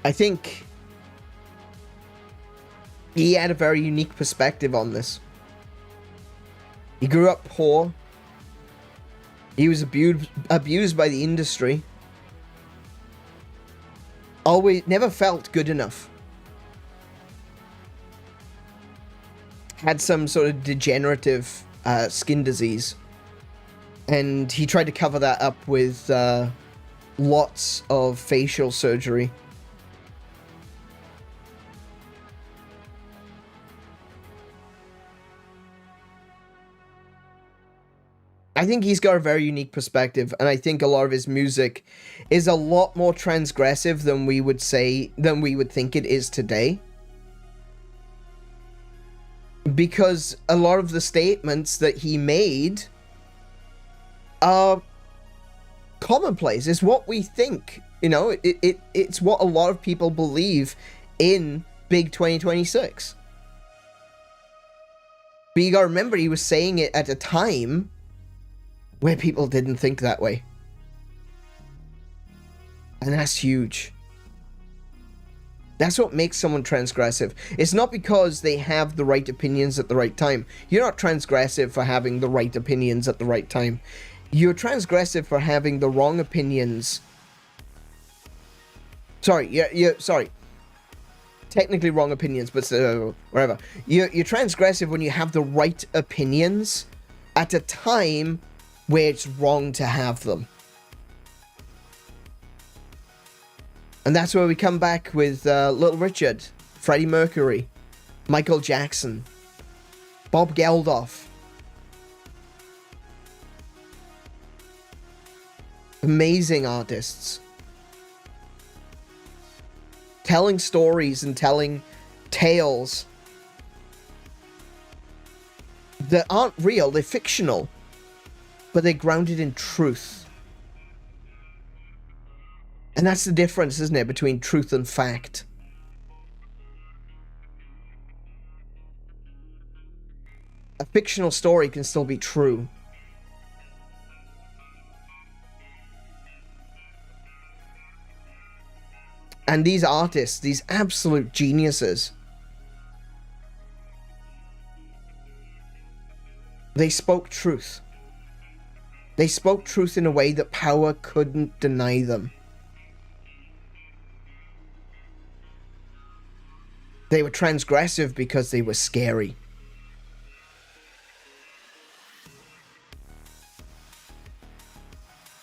I think he had a very unique perspective on this. He grew up poor. He was abused by the industry. Always never felt good enough. Had some sort of degenerative skin disease. And he tried to cover that up with lots of facial surgery. I think he's got a very unique perspective, and I think a lot of his music is a lot more transgressive than we would think it is today. Because a lot of the statements that he made are commonplace. It's what we think, you know, it's what a lot of people believe in Big 2026. But you gotta remember, he was saying it at a time where people didn't think that way. And that's huge. That's what makes someone transgressive. It's not because they have the right opinions at the right time. You're not transgressive for having the right opinions at the right time. You're transgressive for having the wrong opinions. Sorry. Technically wrong opinions, but whatever. You're transgressive when you have the right opinions at a time where it's wrong to have them. And that's where we come back with Little Richard, Freddie Mercury, Michael Jackson, Bob Geldof. Amazing artists. Telling stories and telling tales that aren't real, they're fictional. But they're grounded in truth. And that's the difference, isn't it, between truth and fact. A fictional story can still be true. And these artists, these absolute geniuses, they spoke truth. They spoke truth in a way that power couldn't deny them. They were transgressive because they were scary.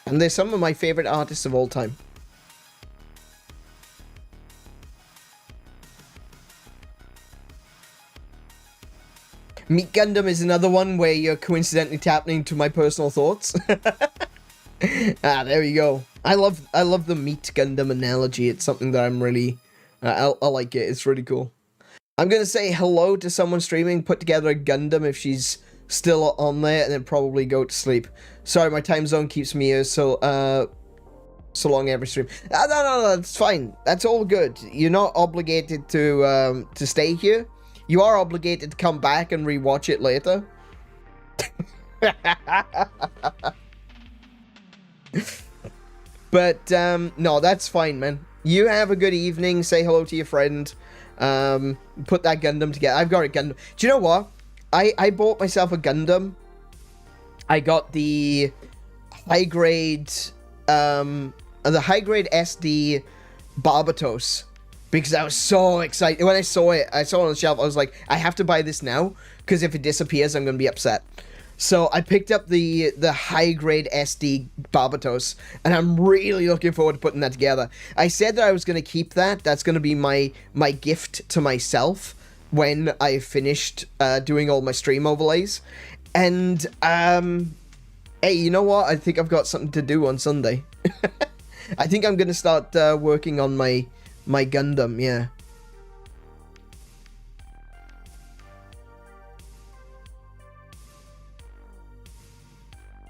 And they're some of my favorite artists of all time. Meat Gundam is another one where you're coincidentally tapping into my personal thoughts. There we go. I love the Meat Gundam analogy. It's something that I'm really... I like it. It's really cool. I'm going to say hello to someone streaming, put together a Gundam if she's still on there, and then probably go to sleep. Sorry, my time zone keeps me here so long every stream. No, it's fine. That's all good. You're not obligated to stay here. You are obligated to come back and rewatch it later. But, no, that's fine, man. You have a good evening. Say hello to your friend. Put that Gundam together. I've got a Gundam. Do you know what? I bought myself a Gundam. I got the high grade SD Barbatos. Because I was so excited. When I saw it on the shelf, I was like, I have to buy this now, because if it disappears, I'm going to be upset. So I picked up the high-grade SD Barbatos, and I'm really looking forward to putting that together. I said that I was going to keep that. That's going to be my gift to myself when I finished doing all my stream overlays. And hey, you know what? I think I've got something to do on Sunday. I think I'm gonna start working on my Gundam. Yeah.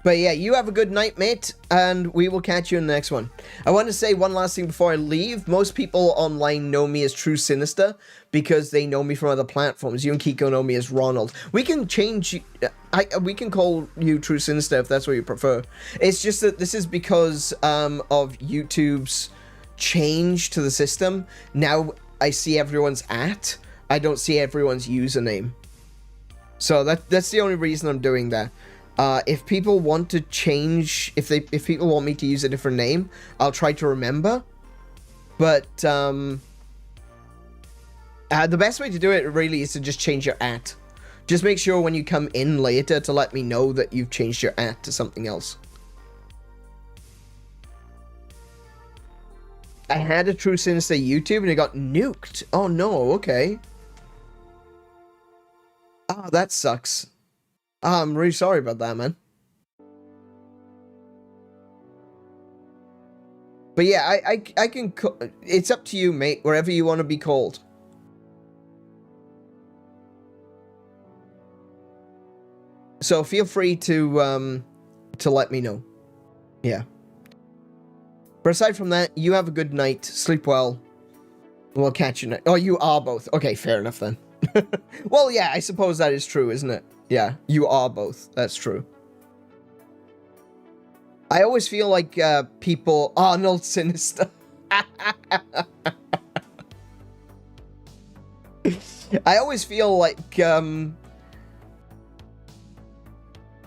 But yeah, you have a good night, mate, and we will catch you in the next one. I want to say one last thing before I leave. Most people online know me as True Sinister because they know me from other platforms. You and Kiko know me as Ronald. We can change... we can call you True Sinister if that's what you prefer. It's just that this is because of YouTube's change to the system. Now I see everyone's @ I don't see everyone's username. So that's the only reason I'm doing that. If people want to change, if people want me to use a different name, I'll try to remember. But the best way to do it really is to just change your @ Just make sure when you come in later to let me know that you've changed your @ to something else. I had a True Sinister YouTube and it got nuked. Oh no, okay. Ah, that sucks. I'm really sorry about that, man. But yeah, I can... It's up to you, mate, wherever you want to be called. So feel free to let me know. Yeah. But aside from that, you have a good night. Sleep well. We'll catch you next... Oh, you are both. Okay, fair enough then. Well, yeah, I suppose that is true, isn't it? Yeah, you are both. That's true. I always feel like people... Arnold Sinister. I always feel like...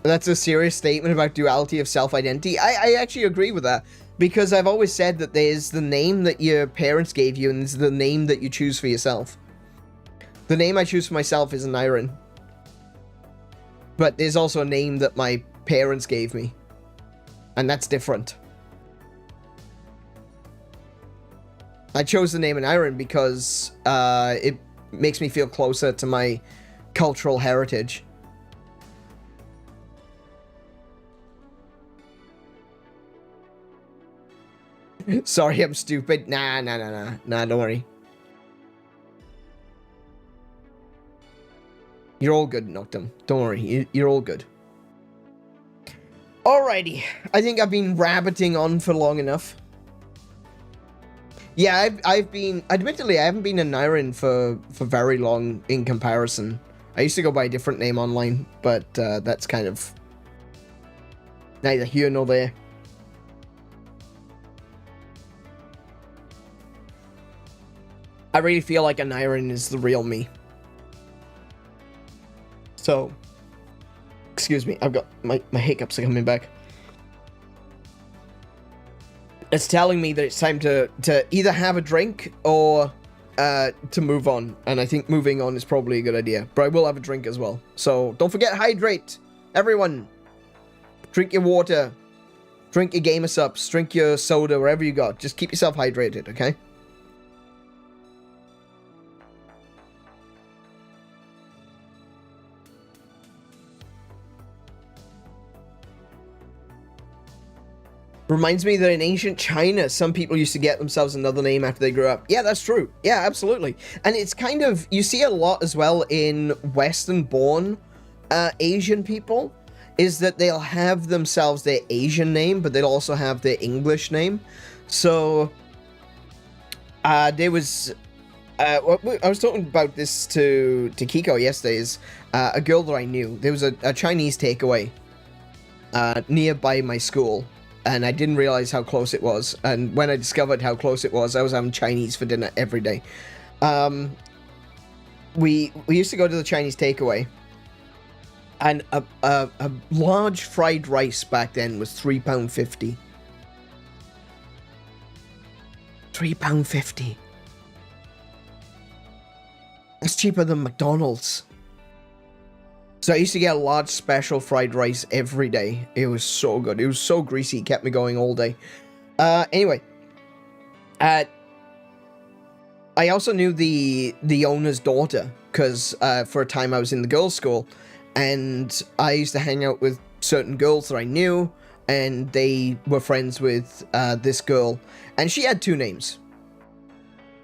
That's a serious statement about duality of self-identity. I actually agree with that. Because I've always said that there's the name that your parents gave you and there's the name that you choose for yourself. The name I choose for myself is Nyrin. But there's also a name that my parents gave me. And that's different. I chose the name Nyrin because it makes me feel closer to my cultural heritage. Sorry, I'm stupid. Nah, don't worry. You're all good, Noctum. Don't worry, you're all good. Alrighty, I think I've been rabbiting on for long enough. Yeah, I've been... Admittedly, I haven't been a Nyrin for very long in comparison. I used to go by a different name online, but that's kind of... neither here nor there. I really feel like a Nyrin is the real me. So, excuse me, I've got my hiccups are coming back. It's telling me that it's time to either have a drink or to move on. And I think moving on is probably a good idea. But I will have a drink as well. So don't forget, hydrate. Everyone, drink your water. Drink your gamer subs. Drink your soda, wherever you got. Just keep yourself hydrated, okay? Reminds me that in ancient China, some people used to get themselves another name after they grew up. Yeah, that's true. Yeah, absolutely. And it's kind of, you see a lot as well in Western-born Asian people, is that they'll have themselves their Asian name, but they'll also have their English name. So, there was... I was talking about this to Kiko yesterday, is a girl that I knew. There was a Chinese takeaway nearby my school. And I didn't realize how close it was. And when I discovered how close it was, I was having Chinese for dinner every day. We used to go to the Chinese takeaway. And a large fried rice back then was £3.50. £3.50. That's cheaper than McDonald's. So I used to get a large special fried rice every day. It was so good. It was so greasy. It kept me going all day. Anyway. I also knew the owner's daughter. because for a time I was in the girls' school, and I used to hang out with certain girls that I knew, and they were friends with this girl, and she had 2 names.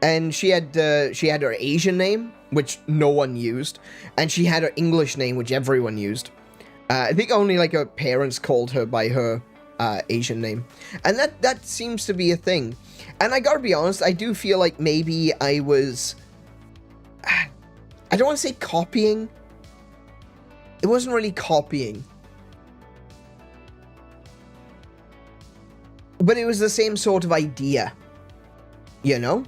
And she had her Asian name, which no one used, and she had her English name, which everyone used. I think only like her parents called her by her Asian name, and that seems to be a thing. And I gotta be honest, I do feel like maybe I was, I don't want to say copying. It wasn't really copying, but it was the same sort of idea, you know?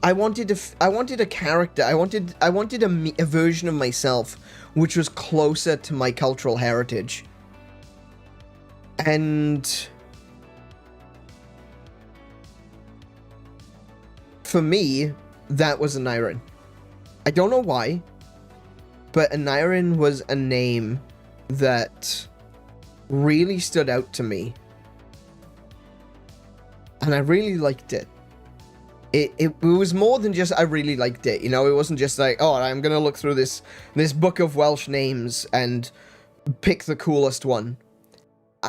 I wanted a character. I wanted a version of myself which was closer to my cultural heritage. And for me, that was 𝗕𝗏. I don't know why, but 𝗕𝗏 was a name that really stood out to me, and I really liked it. It was more than just I really liked it, you know. It wasn't just like, oh, I'm gonna look through this book of Welsh names and pick the coolest one.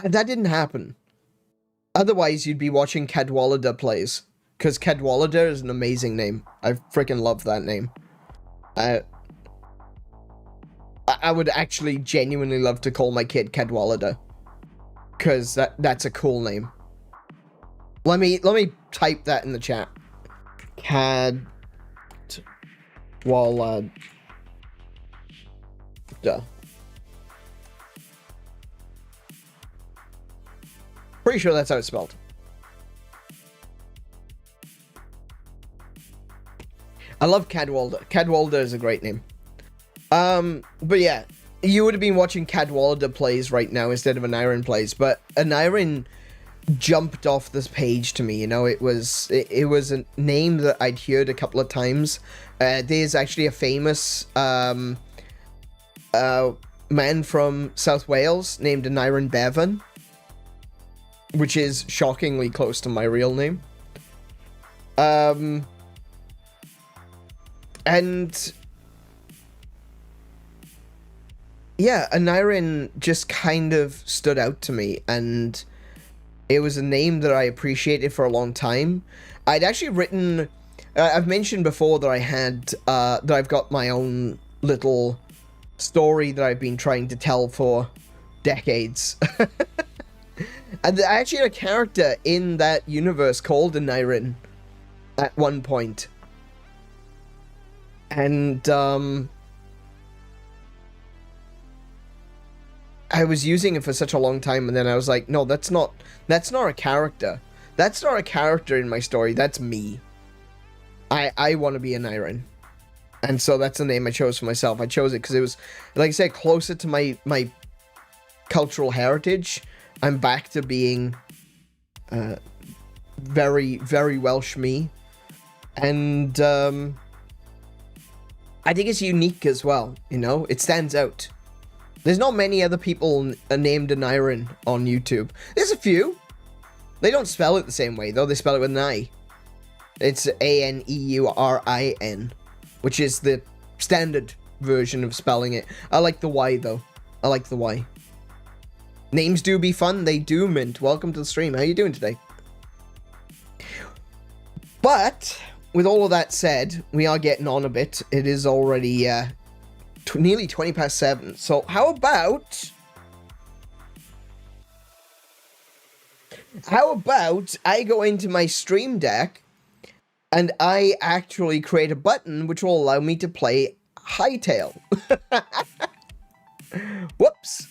That didn't happen. Otherwise, you'd be watching 𝗬𝗏 plays, because 𝗬𝗏 is an amazing name. I freaking love that name. I would actually genuinely love to call my kid 𝗬𝗏, because that's a cool name. Let me type that in the chat. 𝗬𝗏. Pretty sure that's how it's spelled. I love 𝗬𝗏. 𝗬𝗏 is a great name. But yeah, you would have been watching 𝗬𝗏 plays right now instead of 𝗕𝗏 plays, but 𝗕𝗏 jumped off this page to me, you know. It was a name that I'd heard a couple of times. There's actually a famous man from South Wales named 𝗕𝗏, which is shockingly close to my real name. And yeah, 𝗕𝗏 just kind of stood out to me, and it was a name that I appreciated for a long time. I'd actually written, I've mentioned before that I had, that I've got my own little story that I've been trying to tell for decades. And I actually had a character in that universe called 𝗕𝗏 at one point. And, I was using it for such a long time, and then I was like, no, that's not a character. That's not a character in my story. That's me. I want to be a 𝗕𝗏. And so that's the name I chose for myself. I chose it because it was, like I said, closer to my cultural heritage. I'm back to being very, very Welsh me. And I think it's unique as well, you know? It stands out. There's not many other people named 𝗕𝗏 on YouTube. There's a few. They don't spell it the same way, though. They spell it with an I. It's 𝗕𝗏, which is the standard version of spelling it. I like the Y, though. I like the Y. Names do be fun. They do, Mint. Welcome to the stream. How you doing today? But, with all of that said, we are getting on a bit. It is already nearly 7:20. So how about I go into my Stream Deck and I actually create a button which will allow me to play Hytale. Whoops.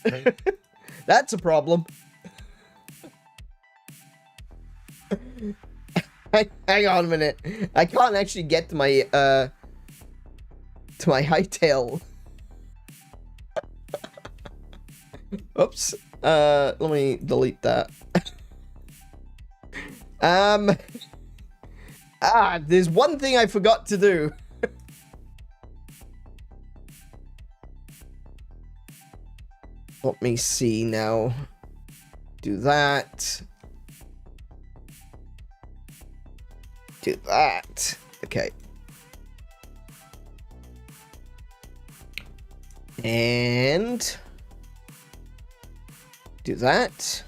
That's a problem. Hang on a minute. I can't actually get to my Hytale. Oops. Let me delete that. There's one thing I forgot to do. Let me see now. Do that. Do that. Okay. And do that.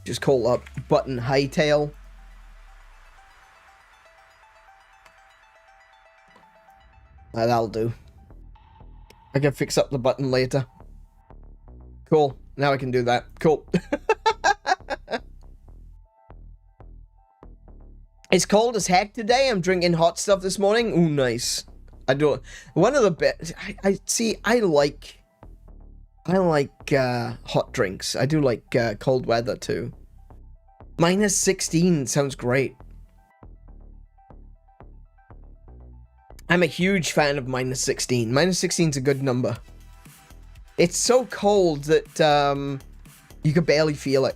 Just call up button Hytale. That'll do. I can fix up the button later. Cool. Now I can do that. Cool. It's cold as heck today. I'm drinking hot stuff this morning. Ooh, nice. I do. One of the best. I like hot drinks. I do like cold weather too. Minus 16 sounds great. I'm a huge fan of minus 16. Minus 16 is a good number. It's so cold that you could barely feel it.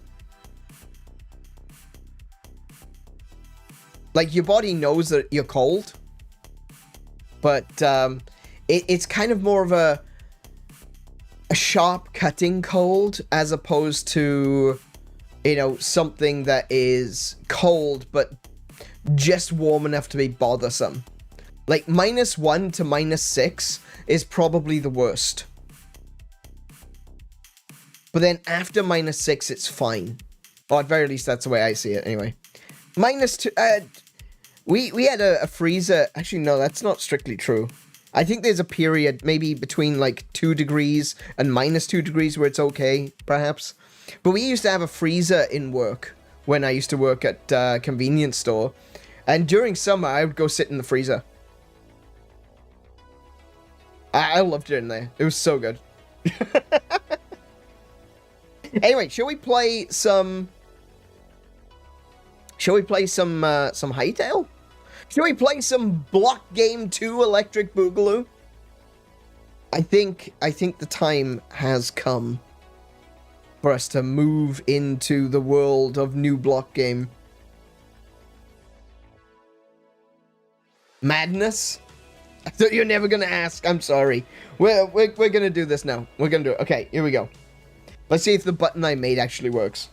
Like, your body knows that you're cold, but it's kind of more of a sharp cutting cold as opposed to, you know, something that is cold but just warm enough to be bothersome. Like, -1 to -6 is probably the worst. But then after -6, it's fine. Or at very least, that's the way I see it, anyway. -2, we had a freezer. Actually, no, that's not strictly true. I think there's a period, maybe between, like, 2 degrees and -2 degrees where it's okay, perhaps. But we used to have a freezer in work when I used to work at a convenience store. And during summer, I would go sit in the freezer. I loved it in there. It was so good. Anyway, shall we play some Hytale? Shall we play some Block Game 2 Electric Boogaloo? I think the time has come for us to move into the world of new block game. Madness? I thought you were never gonna ask. I'm sorry. We're gonna do this now. We're gonna do it. Okay, here we go. Let's see if the button I made actually works.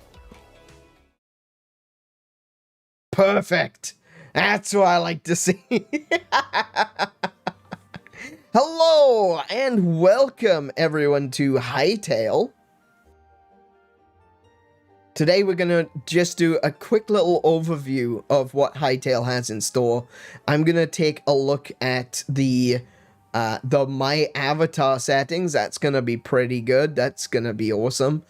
Perfect. That's what I like to see. Hello and welcome everyone to Hytale. Today we're gonna just do a quick little overview of what Hytale has in store. I'm gonna take a look at the my avatar settings. That's gonna be pretty good. That's gonna be awesome.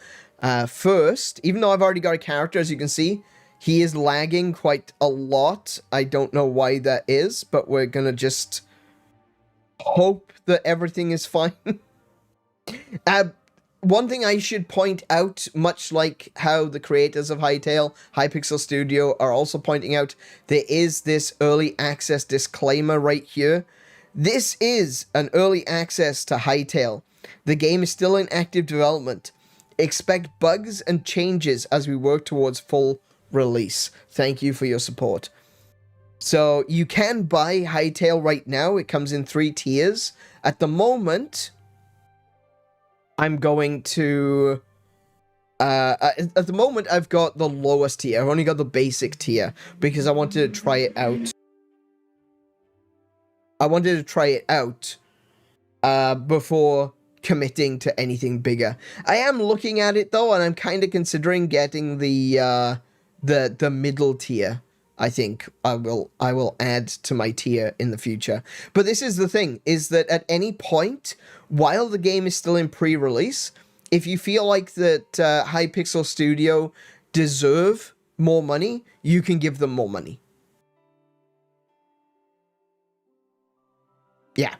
First, even though I've already got a character, as you can see, he is lagging quite a lot. I don't know why that is, but we're gonna just hope that everything is fine. One thing I should point out, much like how the creators of Hytale, Hypixel Studio, are also pointing out, there is this early access disclaimer right here. This is an early access to Hytale. The game is still in active development. Expect bugs and changes as we work towards full release. Thank you for your support. So you can buy Hytale right now. It comes in 3 tiers. At the moment, I'm going to... at the moment, I've got the lowest tier. I've only got the basic tier because I wanted to try it out. Before committing to anything bigger. I am looking at it though, and I'm kind of considering getting the middle tier. I think I will add to my tier in the future. But this is the thing, is that at any point, while the game is still in pre-release, if you feel like that Hypixel Studio deserve more money, you can give them more money. Yeah.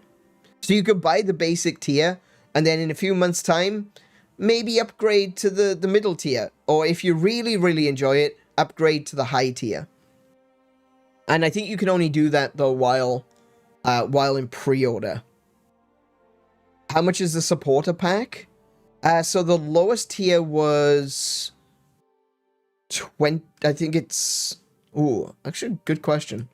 So you could buy the basic tier, and then in a few months' time, maybe upgrade to the middle tier. Or if you really, really enjoy it, upgrade to the high tier. And I think you can only do that, though, while in pre-order. How much is the supporter pack? So the lowest tier was 20... I think it's... Ooh, actually, good question.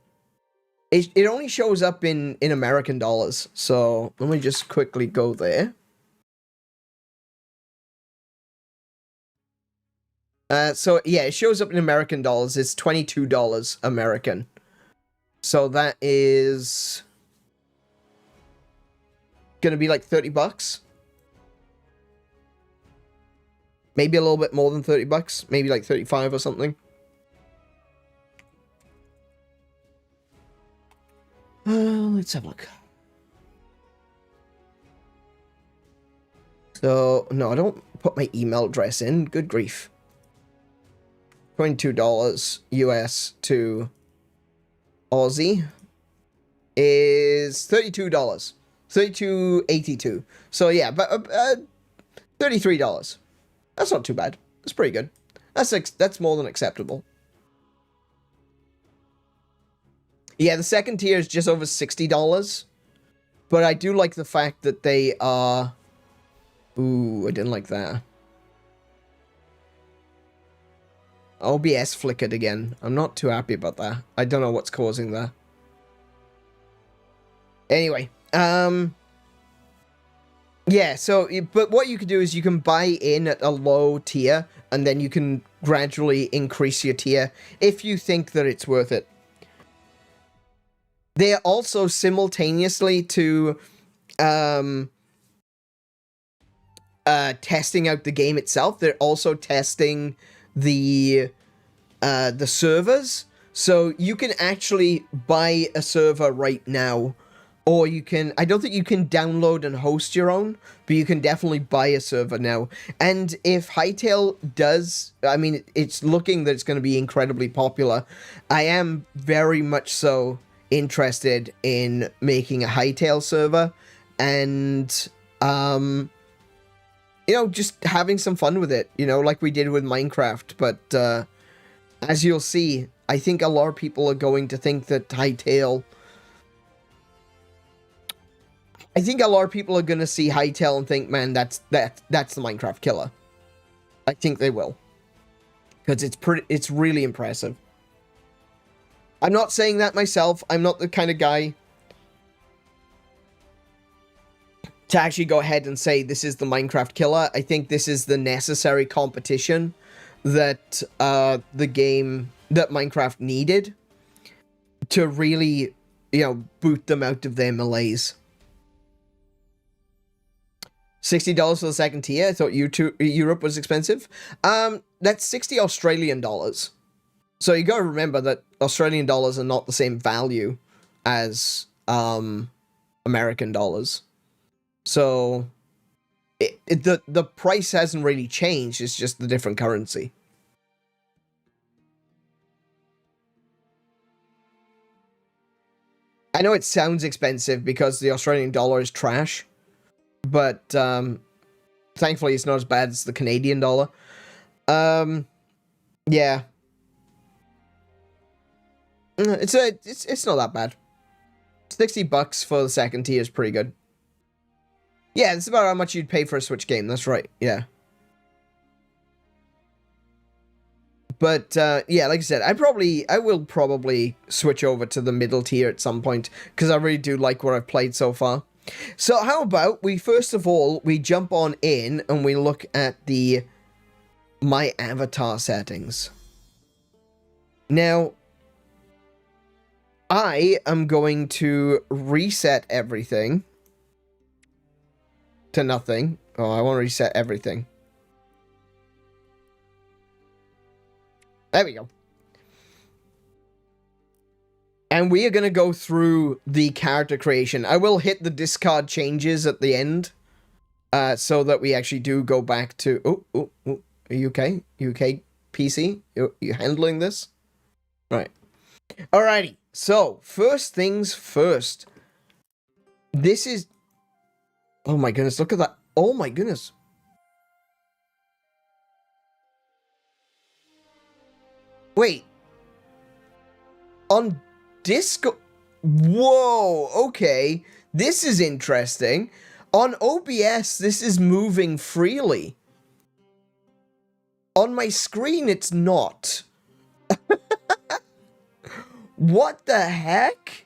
It only shows up in American dollars. So let me just quickly go there. So, yeah, it shows up in American dollars. It's $22 American. So that is gonna be like $30. Maybe a little bit more than $30. Maybe like 35 or something. Let's have a look. So, no, I don't put my email address in. Good grief. $22 US to Aussie is $32. $32.82. So, yeah, but $33. That's not too bad. That's pretty good. That's more than acceptable. Yeah, the second tier is just over $60. But I do like the fact that they are... Ooh, I didn't like that. OBS flickered again. I'm not too happy about that. I don't know what's causing that. Anyway, yeah, so, but what you can do is you can buy in at a low tier, and then you can gradually increase your tier if you think that it's worth it. They are also simultaneously to testing out the game itself. They're also testing the servers. So you can actually buy a server right now, or you can, I don't think you can download and host your own, but you can definitely buy a server now. And if Hytale does, I mean, it's looking that it's going to be incredibly popular. I am very much so interested in making a Hytale server and, you know, just having some fun with it, you know, like we did with Minecraft. But, as you'll see, I think a lot of people are going to think that Hytale... I think a lot of people are going to see Hytale and think, man, that's the Minecraft killer. I think they will. Because it's really impressive. I'm not saying that myself. I'm not the kind of guy to actually go ahead and say this is the Minecraft killer. I think this is the necessary competition that the game, that Minecraft needed to really, you know, boot them out of their malaise. $60 for the second tier. I thought Europe was expensive. That's 60 Australian dollars. So you got to remember that Australian dollars are not the same value as American dollars. So the price hasn't really changed. It's just the different currency. I know it sounds expensive because the Australian dollar is trash. But, thankfully it's not as bad as the Canadian dollar. Yeah. It's not that bad. $60 for the second tier is pretty good. Yeah, it's about how much you'd pay for a Switch game, that's right, yeah. But, yeah, like I said, I will probably switch over to the middle tier at some point, because I really do like what I've played so far. So how about we, first of all, we jump on in and we look at my avatar settings. Now, I am going to reset everything to nothing. Oh, I want to reset everything. There we go. And we are going to go through the character creation. I will hit the discard changes at the end. So that we actually do go back to... Oh, are you okay? You okay, PC? You handling this? Right. Alrighty. So, first things first. This is... Oh my goodness, look at that. Oh my goodness. Wait. On Discord... Whoa, okay. This is interesting. On OBS, this is moving freely. On my screen, it's not. What the heck?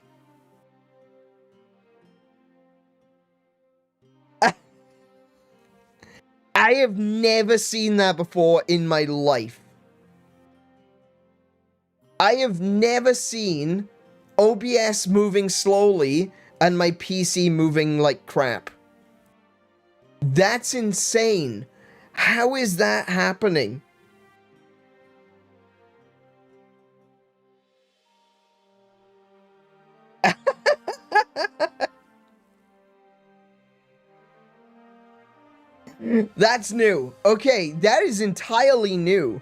I have never seen that before in my life. I have never seen OBS moving slowly and my PC moving like crap. That's insane. How is that happening? That's new. Okay, that is entirely new.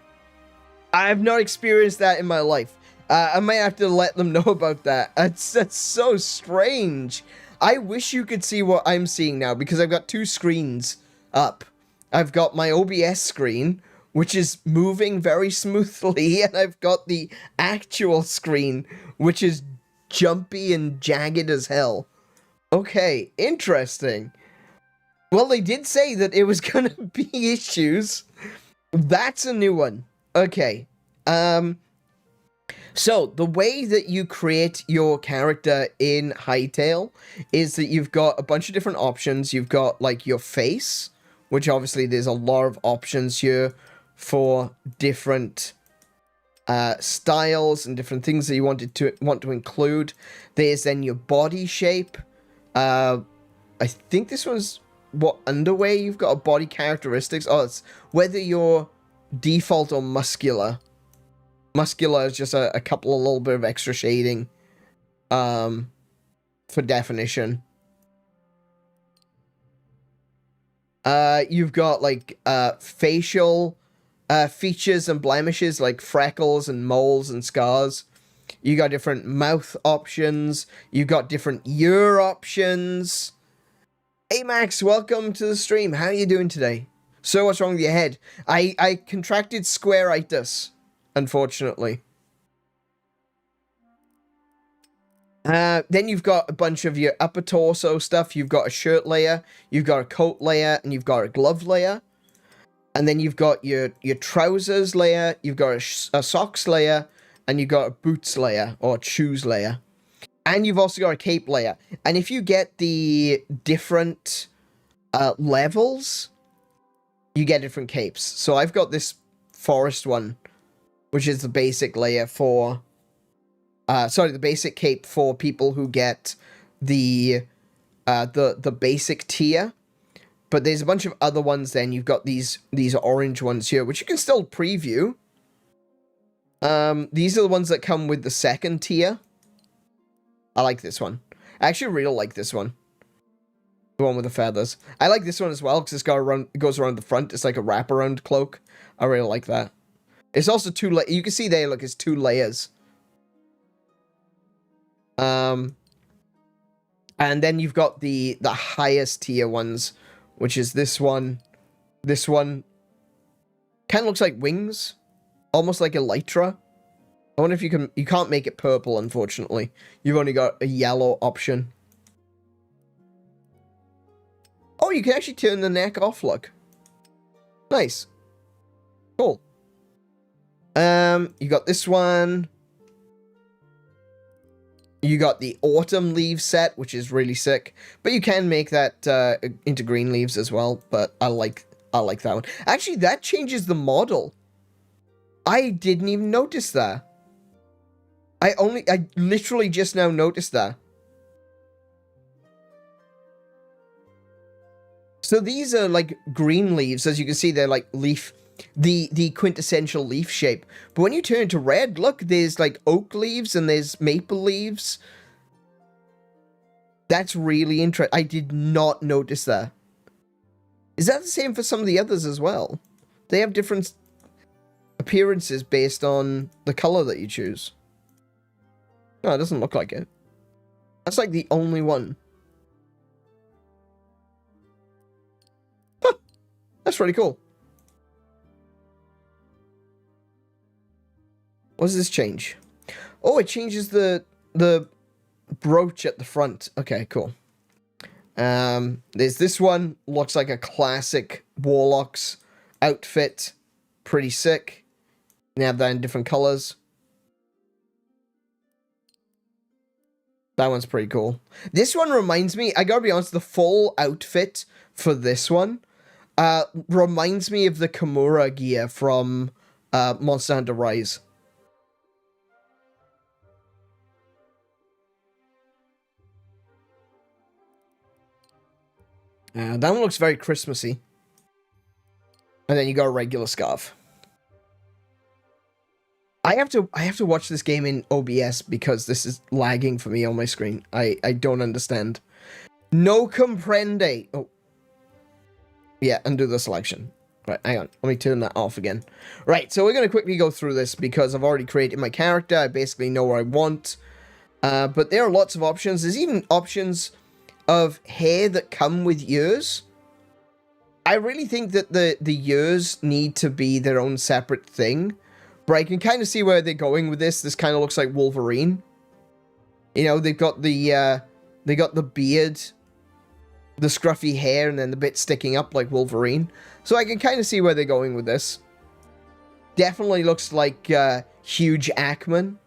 I have not experienced that in my life. I might have to let them know about that. That's so strange. I wish you could see what I'm seeing now, because I've got two screens up. I've got my OBS screen, which is moving very smoothly, and I've got the actual screen, which is jumpy and jagged as hell. Okay, interesting. Well, they did say that it was gonna be issues. That's a new one. Okay. So, the way that you create your character in Hytale is that you've got a bunch of different options. You've got, like, your face, which obviously there's a lot of options here for different styles and different things that you want to include. There's then your body shape. I think this one's what underwear you've got, a body characteristics. Oh, it's whether you're default or muscular. Muscular is just a couple of little bit of extra shading for definition. You've got like facial features and blemishes like freckles and moles and scars. You got different mouth options. You got different ear options. Hey Max, welcome to the stream. How are you doing today? So what's wrong with your head? I contracted squareitis, unfortunately. Then you've got a bunch of your upper torso stuff. You've got a shirt layer, you've got a coat layer, and you've got a glove layer. And then you've got your trousers layer, you've got a socks layer, and you've got a boots layer, or shoes layer. And you've also got a cape layer. And if you get the different levels, you get different capes. So I've got this forest one, which is the basic layer for... the basic cape for people who get the basic tier. But there's a bunch of other ones then. You've got these orange ones here, which you can still preview. These are the ones that come with the second tier. I like this one. I actually really like this one. The one with the feathers. I like this one as well, because it goes around the front. It's like a wraparound cloak. I really like that. It's also you can see there, look, it's 2 layers. And then you've got the highest tier ones, which is this one. This one kind of looks like wings, almost like elytra. I wonder if you can't make it purple, unfortunately. You've only got a yellow option. Oh, you can actually turn the neck off, look. Nice. Cool. You got this one. You got the autumn leaves set, which is really sick. But you can make that into green leaves as well. But I like that one. Actually, that changes the model. I didn't even notice that. I literally just now noticed that. So these are like green leaves. As you can see, they're like leaf, the quintessential leaf shape. But when you turn to red, look, there's like oak leaves and there's maple leaves. That's really interesting. I did not notice that. Is that the same for some of the others as well? They have different appearances based on the color that you choose. No, it doesn't look like it. That's like the only one. Huh. That's really cool. What does this change? Oh, it changes the brooch at the front. Okay, cool. There's this one. Looks like a classic Warlock's outfit. Pretty sick. You can have that in different colors. That one's pretty cool. This one reminds me, I gotta be honest, the full outfit for this one reminds me of the Kimura gear from Monster Hunter Rise. That one looks very Christmassy. And then you got a regular scarf. I have to watch this game in OBS because this is lagging for me on my screen. I don't understand. No comprende. Oh. Yeah, undo the selection. Right, hang on. Let me turn that off again. Right, so we're going to quickly go through this because I've already created my character. I basically know what I want. But there are lots of options. There's even options of hair that come with ears. I really think that the ears need to be their own separate thing. But I can kind of see where they're going with this. This kind of looks like Wolverine. You know, they've got the beard, the scruffy hair, and then the bit sticking up like Wolverine. So I can kind of see where they're going with this. Definitely looks like ~𝗕𝗓𝗄𝗵.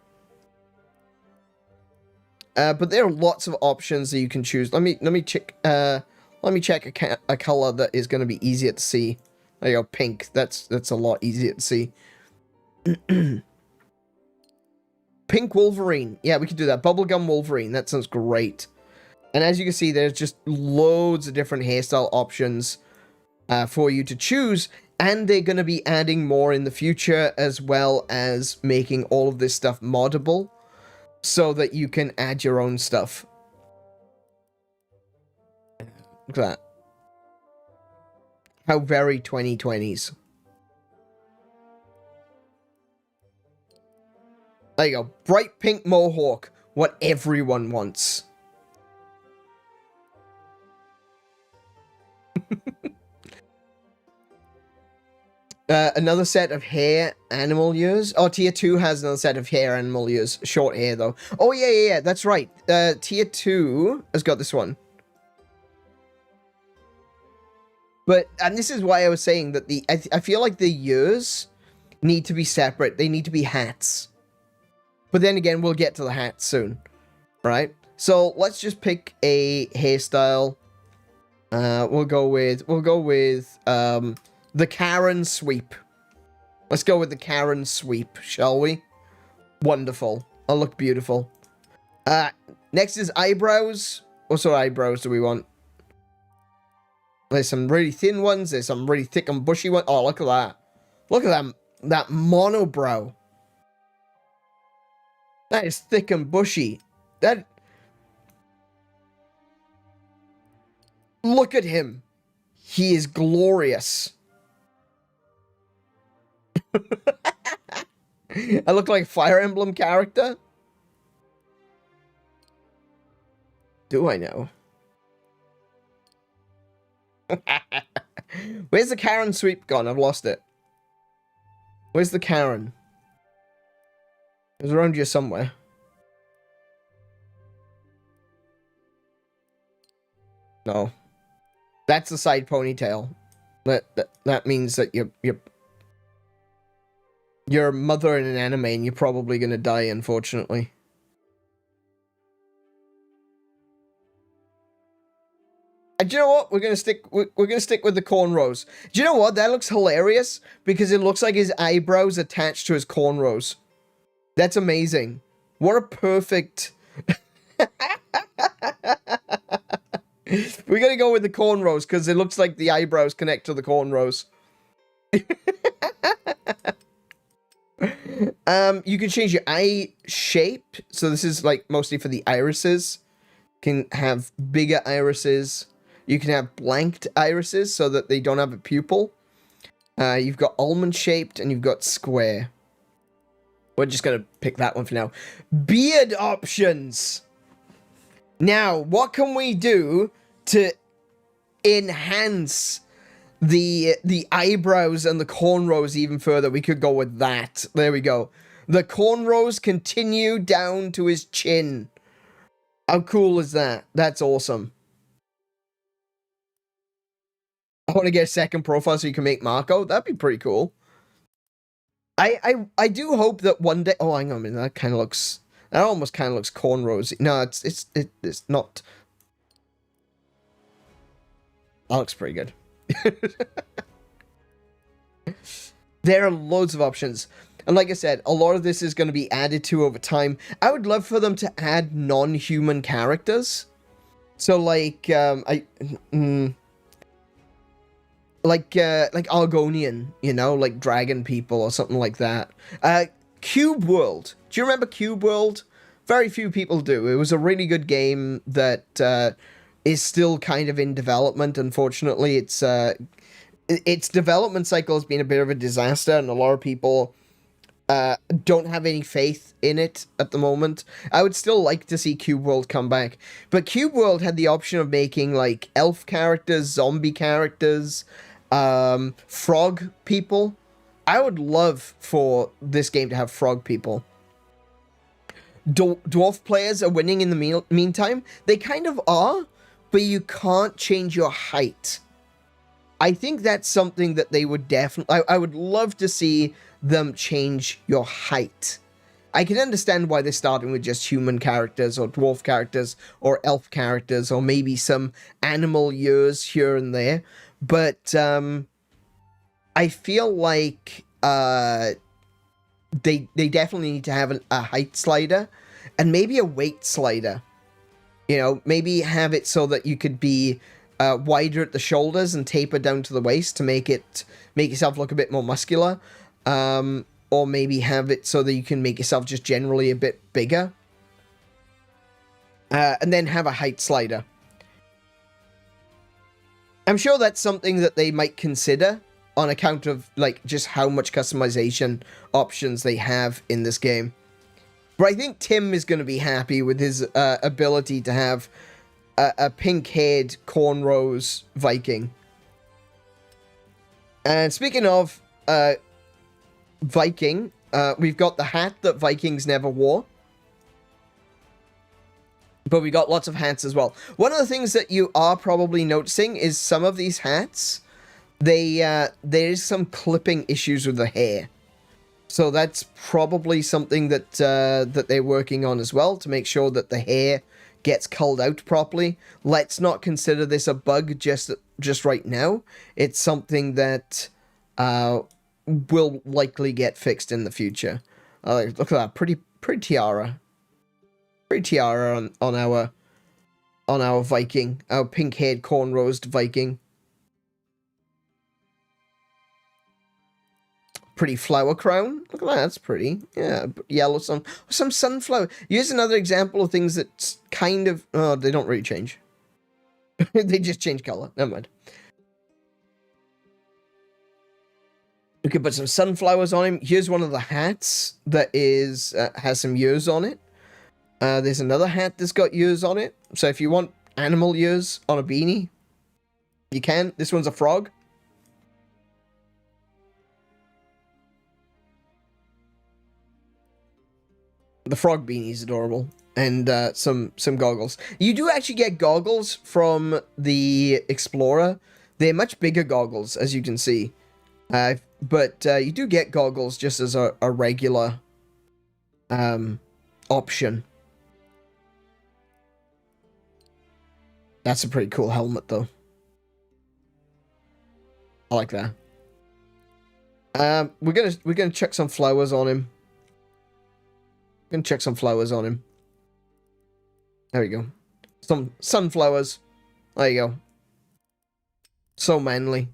But there are lots of options that you can choose. Let me check. Let me check a color that is going to be easier to see. There you go, pink. That's a lot easier to see. Pink Wolverine. Yeah, we could do that. Bubblegum Wolverine. That sounds great. And as you can see, there's just loads of different hairstyle options for you to choose. And they're going to be adding more in the future, as well as making all of this stuff moddable, so that you can add your own stuff. Look at that. How very 2020s. There you go. Bright pink mohawk. What everyone wants. Another set of hair animal ears. Oh, tier 2 has another set of hair animal ears. Short hair, though. Oh, yeah. That's right. Tier 2 has got this one. But, and this is why I was saying that I feel like the ears need to be separate. They need to be hats. But then again, we'll get to the hats soon. Right? So, let's just pick a hairstyle. We'll go with, the Karen sweep. Let's go with the Karen sweep, shall we? Wonderful. I'll look beautiful. Next is eyebrows. What sort of eyebrows do we want? There's some really thin ones. There's some really thick and bushy ones. Oh, look at that. Look at that monobrow. That is thick and bushy. Look at him. He is glorious. I look like a Fire Emblem character? Do I know? Where's the Karen sweep gone? I've lost it. Where's the Karen? It was around here somewhere. No. That's the side ponytail. That means that you're a mother in an anime and you're probably gonna die, unfortunately. Do you know what? We're gonna stick with the cornrows. Do you know what? That looks hilarious because it looks like his eyebrows attached to his cornrows. That's amazing. What a perfect. We're gonna go with the cornrows because it looks like the eyebrows connect to the cornrows. You can change your eye shape. So this is like mostly for the irises. Can have bigger irises. You can have blanked irises so that they don't have a pupil. You've got almond shaped and you've got square. We're just gonna pick that one for now. Beard options. Now, what can we do to enhance the eyebrows and the cornrows even further? We could go with that. There we go. The cornrows continue down to his chin. How cool is that? That's awesome. I want to get a second profile so you can make Marco. That'd be pretty cool. I do hope that one day. Oh, hang on a minute. That kind of looks. That almost kind of looks cornrows. No, it's not. That looks pretty good. There are loads of options. And like I said, a lot of this is going to be added to over time. I would love for them to add non-human characters. So like, like Argonian, you know, like dragon people or something like that. Cube World. Do you remember Cube World? Very few people do. It was a really good game that is still kind of in development. Unfortunately, its development cycle has been a bit of a disaster, and a lot of people don't have any faith in it at the moment. I would still like to see Cube World come back, but Cube World had the option of making like elf characters, zombie characters, frog people. I would love for this game to have frog people. Dwarf players are winning in the meantime. They kind of are, but you can't change your height. I think that's something that they would definitely... I would love to see them change your height. I can understand why they're starting with just human characters or dwarf characters or elf characters or maybe some animal years here and there. But I feel like they definitely need to have a height slider and maybe a weight slider. You know, maybe have it so that you could be wider at the shoulders and taper down to the waist to make yourself look a bit more muscular. Or maybe have it so that you can make yourself just generally a bit bigger. And then have a height slider. I'm sure that's something that they might consider on account of, like, just how much customization options they have in this game. But I think Tim is going to be happy with his ability to have a pink-haired cornrows Viking. And speaking of Viking, we've got the hat that Vikings never wore. But we got lots of hats as well. One of the things that you are probably noticing is some of these hats, there's some clipping issues with the hair. So that's probably something that that they're working on as well, to make sure that the hair gets culled out properly. Let's not consider this a bug just right now. It's something that will likely get fixed in the future. Look at that, pretty tiara. Pretty tiara on our Viking, our pink-haired cornrowed Viking. Pretty flower crown. Look at that, that's pretty. Yeah, yellow some sunflower. Here's another example of things that kind of... Oh, they don't really change. They just change color. Never mind. We could put some sunflowers on him. Here's one of the hats that is has some ears on it. There's another hat that's got ears on it. So if you want animal ears on a beanie, you can. This one's a frog. The frog beanie is adorable. And some goggles. You do actually get goggles from the Explorer. They're much bigger goggles, as you can see. But you do get goggles just as a regular option. That's a pretty cool helmet, though. I like that. We're gonna chuck some flowers on him. Gonna chuck some flowers on him. There we go. Some sunflowers. There you go. So manly.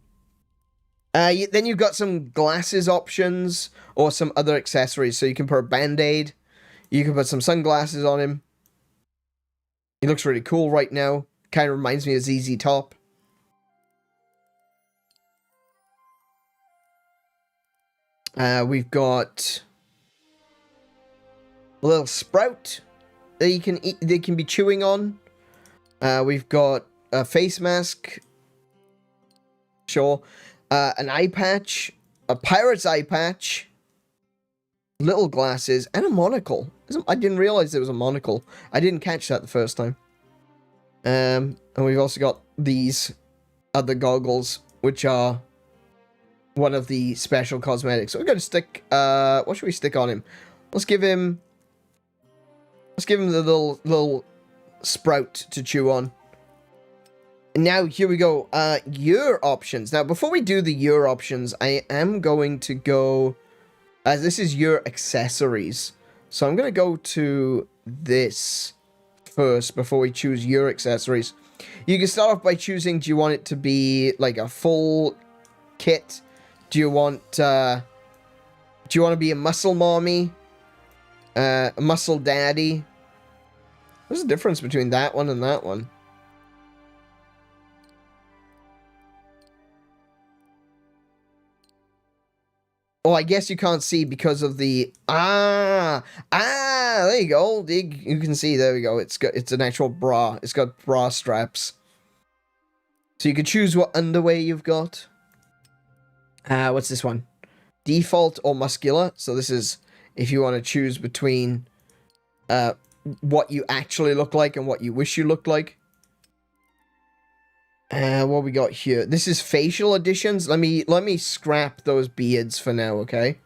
Then you've got some glasses options or some other accessories. So you can put a band-aid. You can put some sunglasses on him. He looks really cool right now. Kind of reminds me of ZZ Top. We've got a little sprout that you can eat, they can be chewing on. We've got a face mask. Sure. An eye patch. A pirate's eye patch. Little glasses. And a monocle. I didn't realize there was a monocle. I didn't catch that the first time. And we've also got these other goggles, which are one of the special cosmetics. So we're going to stick... what should we stick on him? Let's give him the little sprout to chew on. And now, here we go. Year options. Now, before we do the year options, I am going to go... this is year accessories. So I'm going to go to this first before we choose your accessories. You can start off by choosing, do you want it to be like a full Kit? Do you want to be a muscle mommy? A muscle daddy? What's the difference between that one and that one? Oh, I guess you can't see because of the... there you go. You can see, there we go. It's an actual bra. It's got bra straps. So you can choose what underwear you've got. What's this one? Default or muscular. So this is if you want to choose between what you actually look like and what you wish you looked like. What we got here? This is facial additions. Let me scrap those beards for now, okay?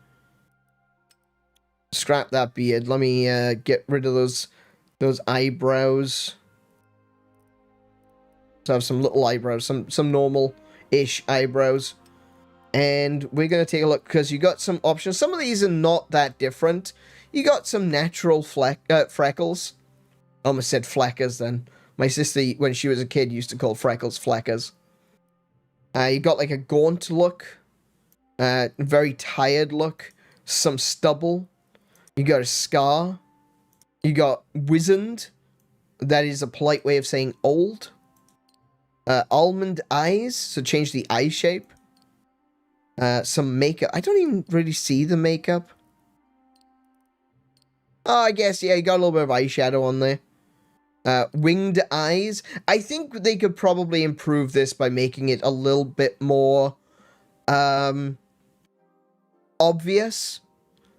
Scrap that beard. Let me get rid of those eyebrows. So have some little eyebrows, some normal-ish eyebrows. And we're gonna take a look because you got some options. Some of these are not that different. You got some natural freckles. I almost said fleckers then. My sister, when she was a kid, used to call freckles fleckers. You got like a gaunt look. Very tired look. Some stubble. You got a scar. You got wizened. That is a polite way of saying old. Almond eyes. So change the eye shape. Some makeup. I don't even really see the makeup. Oh, I guess, yeah, you got a little bit of eyeshadow on there. Winged eyes. I think they could probably improve this by making it a little bit more obvious.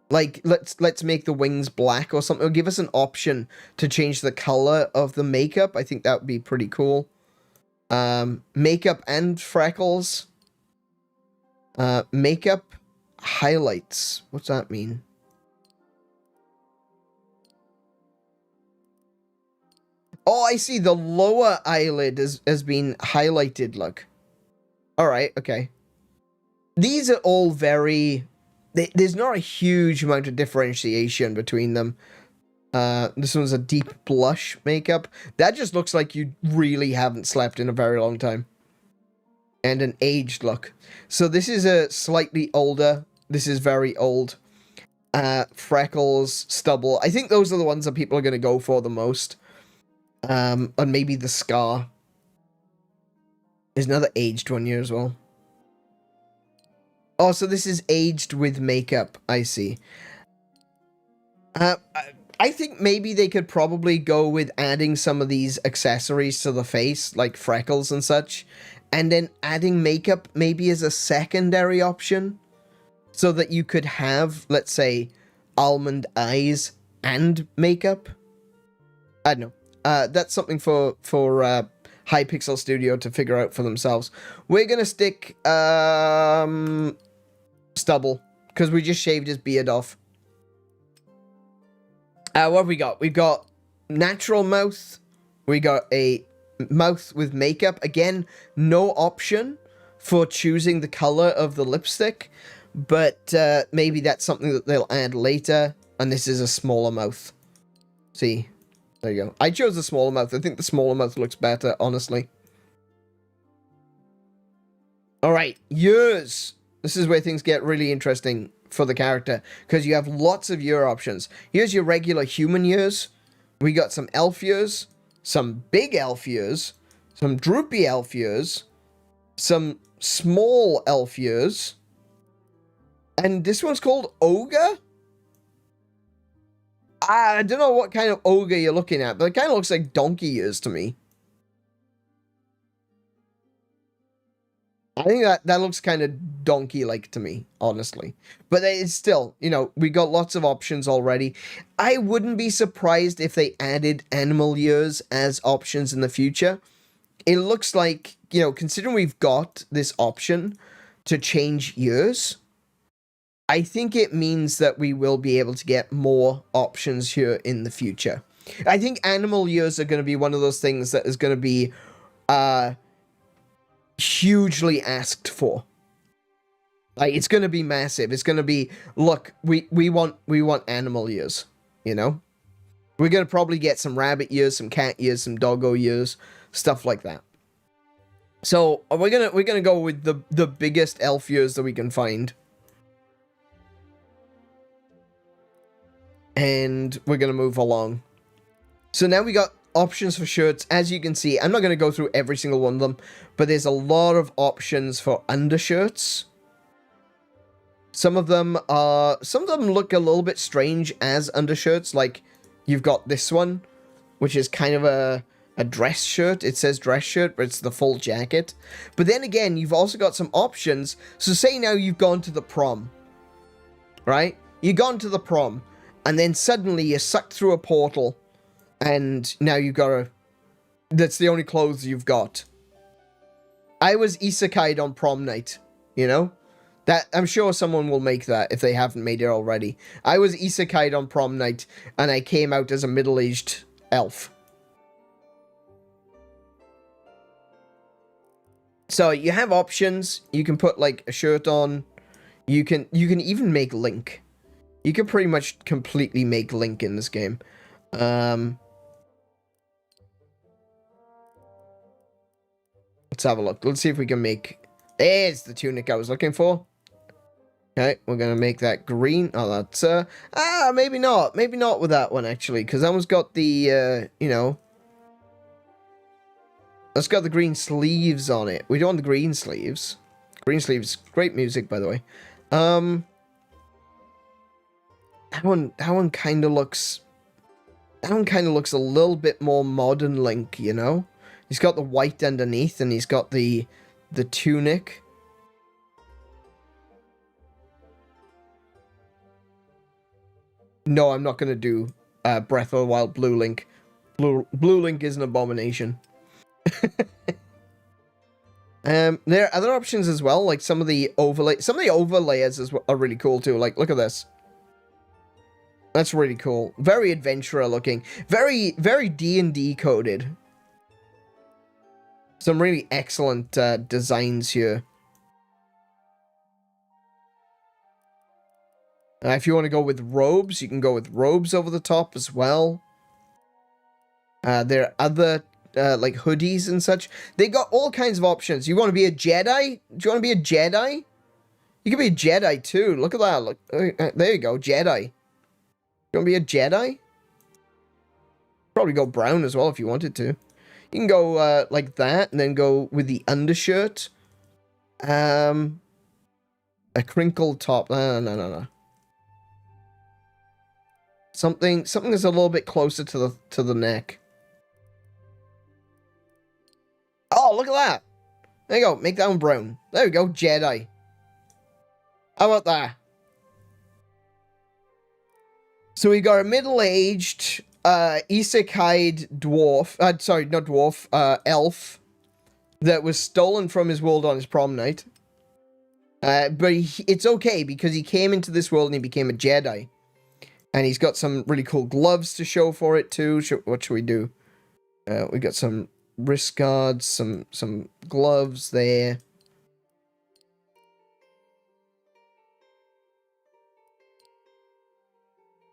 Like, let's make the wings black or something. Or give us an option to change the color of the makeup. I think that would be pretty cool. Makeup and freckles. Makeup highlights. What's that mean? Oh, I see. The lower eyelid has been highlighted, look. Alright, okay. These are all very... There's not a huge amount of differentiation between them. This one's a deep blush makeup. That just looks like you really haven't slept in a very long time. And an aged look. So this is a slightly older. This is very old. Freckles, stubble. I think those are the ones that people are going to go for the most. And maybe the scar. There's another aged one here as well. Oh, so this is aged with makeup. I see. I think maybe they could probably go with adding some of these accessories to the face, like freckles and such. And then adding makeup maybe as a secondary option. So that you could have, let's say, almond eyes and makeup. I don't know. That's something for Hypixel Studio to figure out for themselves. We're gonna stick stubble because we just shaved his beard off. What have we got? We've got natural mouth. We got a mouth with makeup. Again, no option for choosing the color of the lipstick, but maybe that's something that they'll add later. And this is a smaller mouth. See. There you go. I chose the smaller mouth. I think the smaller mouth looks better, honestly. Alright, ears. This is where things get really interesting for the character, because you have lots of ear options. Here's your regular human ears. We got some elf ears, some big elf ears, some droopy elf ears, some small elf ears, and this one's called ogre? I don't know what kind of ogre you're looking at, but it kind of looks like donkey ears to me. I think that looks kind of donkey-like to me, honestly. But it's still, you know, we got lots of options already. I wouldn't be surprised if they added animal ears as options in the future. It looks like, you know, considering we've got this option to change ears, I think it means that we will be able to get more options here in the future. I think animal ears are going to be one of those things that is going to be hugely asked for. Like, it's going to be massive. It's going to be, look, we want animal ears, you know? We're going to probably get some rabbit ears, some cat ears, some doggo ears, stuff like that. So we're gonna go with the biggest elf ears that we can find. And we're gonna move along. So now we got options for shirts. As you can see, I'm not gonna go through every single one of them, but there's a lot of options for undershirts. Some of them look a little bit strange as undershirts. Like you've got this one, which is kind of a dress shirt. It says dress shirt, but it's the full jacket. But then again, you've also got some options. So say now you've gone to the prom, right? You've gone to the prom, and then suddenly you're sucked through a portal, and now you've got that's the only clothes you've got. I was isekai'd on prom night, you know? That, I'm sure someone will make that if they haven't made it already. I was isekai'd on prom night, and I came out as a middle-aged elf. So you have options. You can put like a shirt on. You can even make Link. You can pretty much completely make Link in this game. Let's have a look. Let's see if we can make... There's the tunic I was looking for. Okay, we're gonna make that green. Oh, that's maybe not. Maybe not with that one actually, because that one's got the you know, that's got the green sleeves on it. We don't want the green sleeves. Green sleeves, great music by the way. That one kind of looks. That one kind of looks a little bit more modern Link, you know. He's got the white underneath, and he's got the tunic. No, I'm not going to do Breath of the Wild Blue Link. Blue Link is an abomination. There are other options as well, like some of the overlayers are really cool too. Like, look at this. That's really cool. Very adventurer looking. Very, very D&D coded. Some really excellent designs here. If you want to go with robes, you can go with robes over the top as well. There are other, like, hoodies and such. They got all kinds of options. You want to be a Jedi? Do you want to be a Jedi? You can be a Jedi, too. Look at that. Look, there you go, Jedi. You want to be a Jedi? Probably go brown as well if you wanted to. You can go, like that, and then go with the undershirt. A crinkled top. No. Something that's a little bit closer to the neck. Oh, look at that. There you go. Make that one brown. There we go. Jedi. How about that? So we got a middle-aged, isekai'd dwarf. Sorry, not dwarf. Elf. That was stolen from his world on his prom night. But it's okay because he came into this world and he became a Jedi. And he's got some really cool gloves to show for it too. What should we do? We got some wrist guards, some gloves there.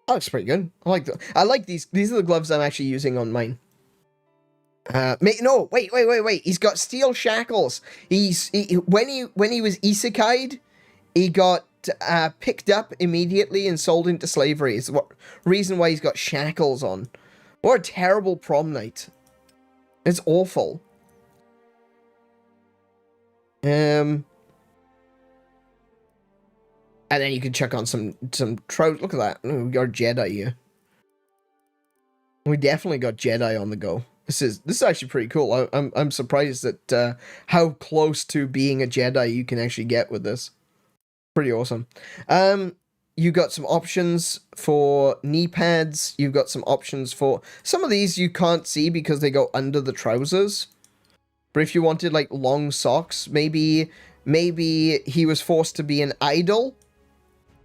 That looks pretty good. I like these. These are the gloves I'm actually using on mine. No, wait. He's got steel shackles. When he was isekai'd, he got picked up immediately and sold into slavery. Is the reason why he's got shackles on. What a terrible prom night. It's awful. And then you can chuck on some trousers. Look at that. We got a Jedi here. We definitely got Jedi on the go. This is actually pretty cool. I'm surprised at how close to being a Jedi you can actually get with this. Pretty awesome. You got some options for knee pads. You've got some options for... Some of these you can't see because they go under the trousers. But if you wanted, like, long socks, maybe he was forced to be an idol.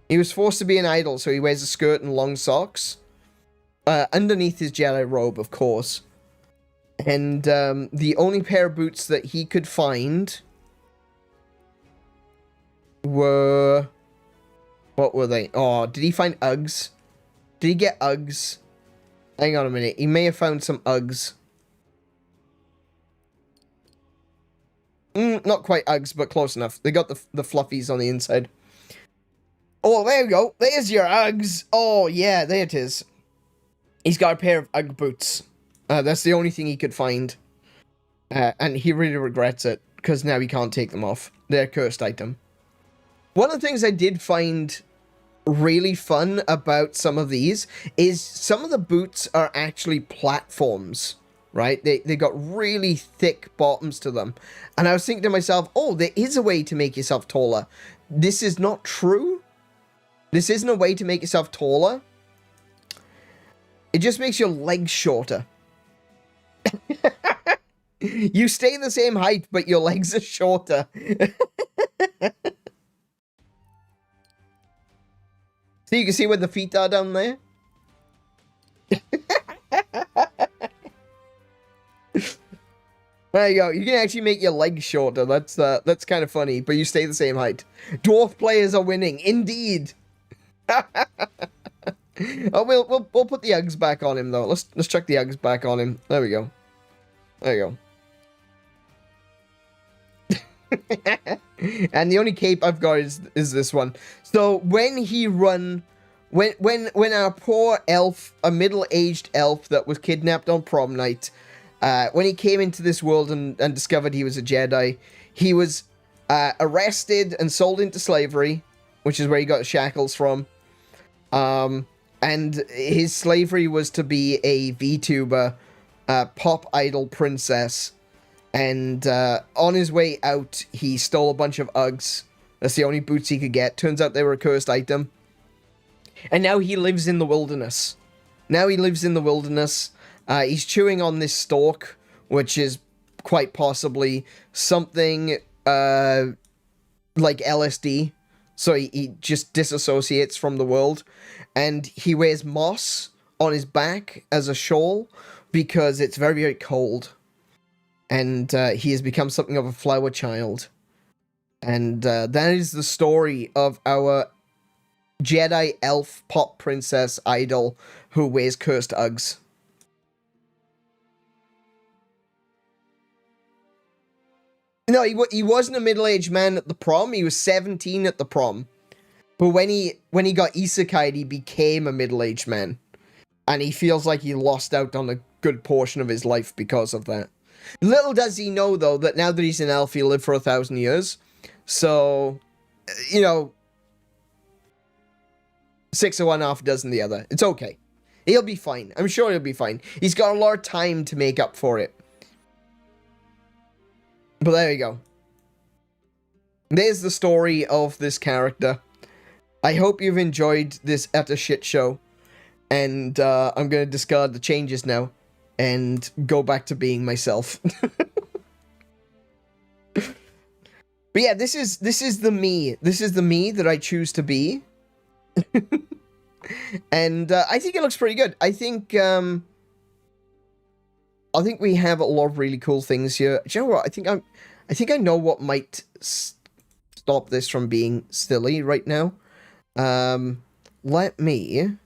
He was forced to be an idol, so he wears a skirt and long socks. Underneath his Jedi robe, of course. And the only pair of boots that he could find were... What were they? Oh, did he find Uggs? Did he get Uggs? Hang on a minute. He may have found some Uggs. Not quite Uggs, but close enough. They got the fluffies on the inside. Oh, there you go. There's your Uggs. Oh, yeah, there it is. He's got a pair of Ugg boots. That's the only thing he could find. And he really regrets it, because now he can't take them off. They're a cursed item. One of the things I did find really fun about some of these is some of the boots are actually platforms, right? They got really thick bottoms to them. And I was thinking to myself, oh, there is a way to make yourself taller. This is not true. This isn't a way to make yourself taller. It just makes your legs shorter. You stay the same height, but your legs are shorter. So you can see where the feet are down there? There you go. You can actually make your legs shorter. That's kind of funny, but you stay the same height. Dwarf players are winning, indeed. Oh, we'll put the Uggs back on him though. Let's chuck the Uggs back on him. There we go. There you go. And the only cape I've got is this one. So when he run, when our poor elf, a middle-aged elf that was kidnapped on prom night, when he came into this world and discovered he was a Jedi, he was arrested and sold into slavery, which is where he got the shackles from. And his slavery was to be a VTuber, pop idol princess. And on his way out, he stole a bunch of Uggs. That's the only boots he could get. Turns out they were a cursed item. And now he lives in the wilderness. He's chewing on this stalk, which is quite possibly something like LSD. So he just disassociates from the world. And he wears moss on his back as a shawl because it's very, very cold. And he has become something of a flower child. And that is the story of our Jedi elf pop princess idol who wears cursed Uggs. No, he wasn't a middle-aged man at the prom. He was 17 at the prom. But when he got isekai'd, he became a middle-aged man. And he feels like he lost out on a good portion of his life because of that. Little does he know, though, that now that he's an elf, he'll live for 1,000 years. So, you know, 6 of one, half a dozen the other. It's okay. He'll be fine. I'm sure he'll be fine. He's got a lot of time to make up for it. But there you go. There's the story of this character. I hope you've enjoyed this utter shit show. And I'm going to discard the changes now. And go back to being myself. But yeah, this is the me. This is the me that I choose to be. And I think it looks pretty good. I think we have a lot of really cool things here. Do you know what? I think I know what might stop this from being silly right now. Let me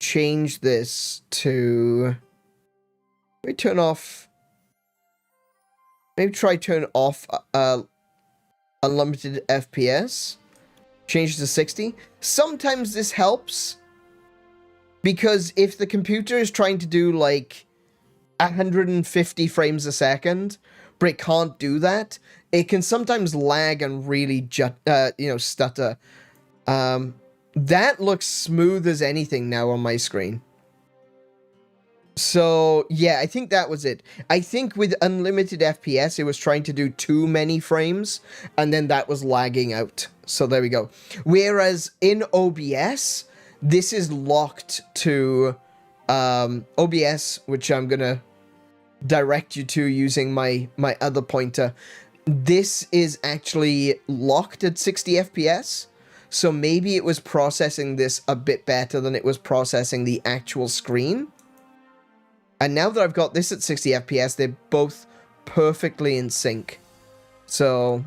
change this to... Let me turn off... Maybe try turn off unlimited FPS. Change it to 60. Sometimes this helps. Because if the computer is trying to do like 150 frames a second, but it can't do that, it can sometimes lag and really stutter. That looks smooth as anything now on my screen. So, yeah, I think that was it. I think with unlimited FPS, it was trying to do too many frames, and then that was lagging out. So there we go. Whereas in OBS, this is locked to OBS, which I'm going to direct you to using my other pointer. This is actually locked at 60 FPS. So maybe it was processing this a bit better than it was processing the actual screen. And now that I've got this at 60 FPS, they're both perfectly in sync. So,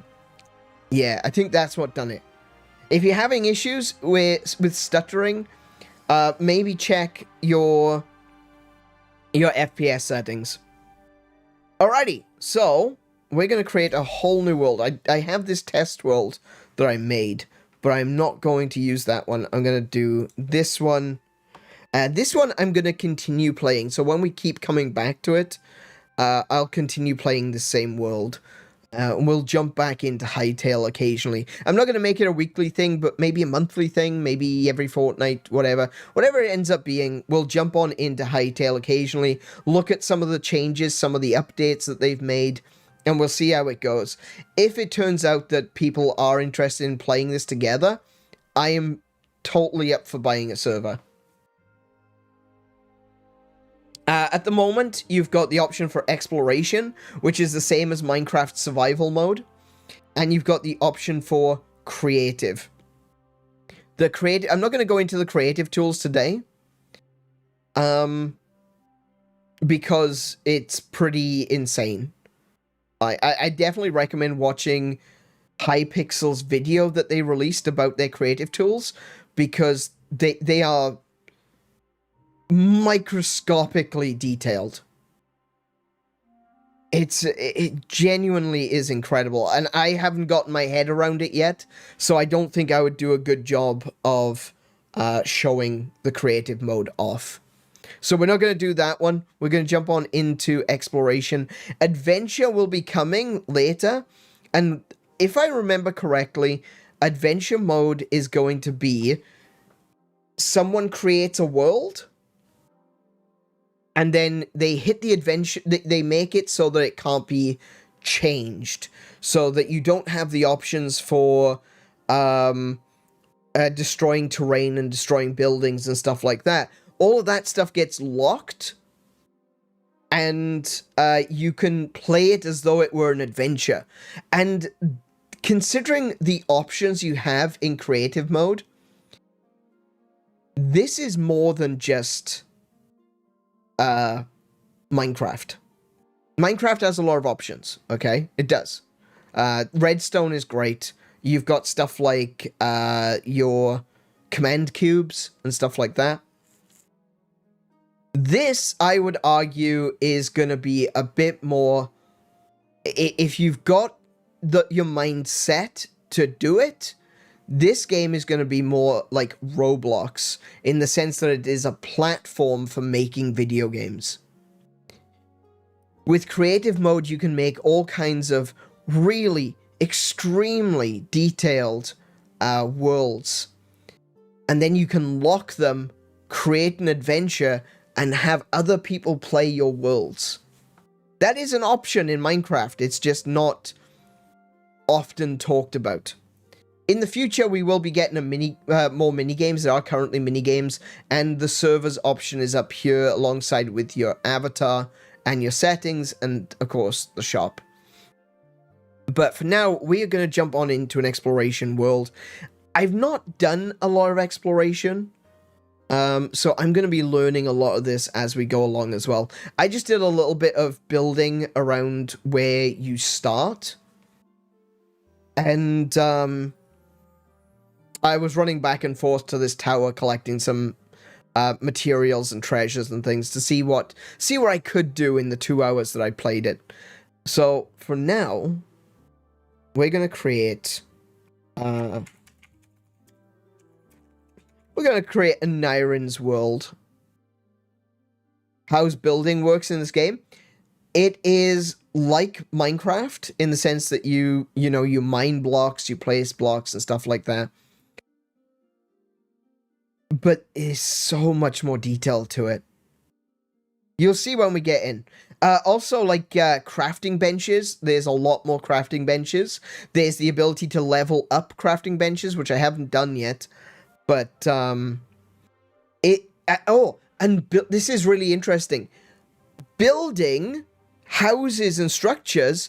yeah, I think that's what done it. If you're having issues with stuttering, maybe check your your FPS settings. Alrighty, so we're going to create a whole new world. I have this test world that I made, but I'm not going to use that one. I'm going to do this one. This one I'm going to continue playing, so when we keep coming back to it, I'll continue playing the same world. We'll jump back into Hytale occasionally. I'm not going to make it a weekly thing, but maybe a monthly thing, maybe every fortnight, whatever. Whatever it ends up being, we'll jump on into Hytale occasionally, look at some of the changes, some of the updates that they've made, and we'll see how it goes. If it turns out that people are interested in playing this together, I am totally up for buying a server. At the moment, you've got the option for exploration, which is the same as Minecraft survival mode. And you've got the option for creative. I'm not going to go into the creative tools today. Because it's pretty insane. I definitely recommend watching Hypixel's video that they released about their creative tools, because they are microscopically detailed. It genuinely is incredible, and I haven't gotten my head around it yet, so I don't think I would do a good job of showing the creative mode off. So we're not going to do that one. We're going to jump on into exploration. Adventure will be coming later, and if I remember correctly, adventure mode is going to be someone creates a world, and then they hit the adventure, they make it so that it can't be changed, so that you don't have the options for destroying terrain and destroying buildings and stuff like that. All of that stuff gets locked, and you can play it as though it were an adventure. And considering the options you have in creative mode, this is more than just Minecraft. Minecraft has a lot of options, okay? It does. Redstone is great. You've got stuff like your command cubes and stuff like that. This, I would argue, is going to be a bit more... If you've got your mind set to do it, this game is going to be more like Roblox, in the sense that it is a platform for making video games. With creative mode, you can make all kinds of really extremely detailed worlds. And then you can lock them, create an adventure, and have other people play your worlds. That is an option in Minecraft. It's just not often talked about. In the future, we will be getting more mini-games. There are currently mini-games, and the servers option is up here alongside with your avatar and your settings, and of course the shop. But for now, we are going to jump on into an exploration world. I've not done a lot of exploration, so I'm going to be learning a lot of this as we go along as well. I just did a little bit of building around where you start, and I was running back and forth to this tower collecting some materials and treasures and things to see what I could do in the 2 hours that I played it. So for now, we're going to create a Nyron's world. How's building works in this game? It is like Minecraft in the sense that you mine blocks, you place blocks and stuff like that. But there's so much more detail to it. You'll see when we get in. Also, like crafting benches, there's a lot more crafting benches. There's the ability to level up crafting benches, which I haven't done yet. But, this is really interesting. Building houses and structures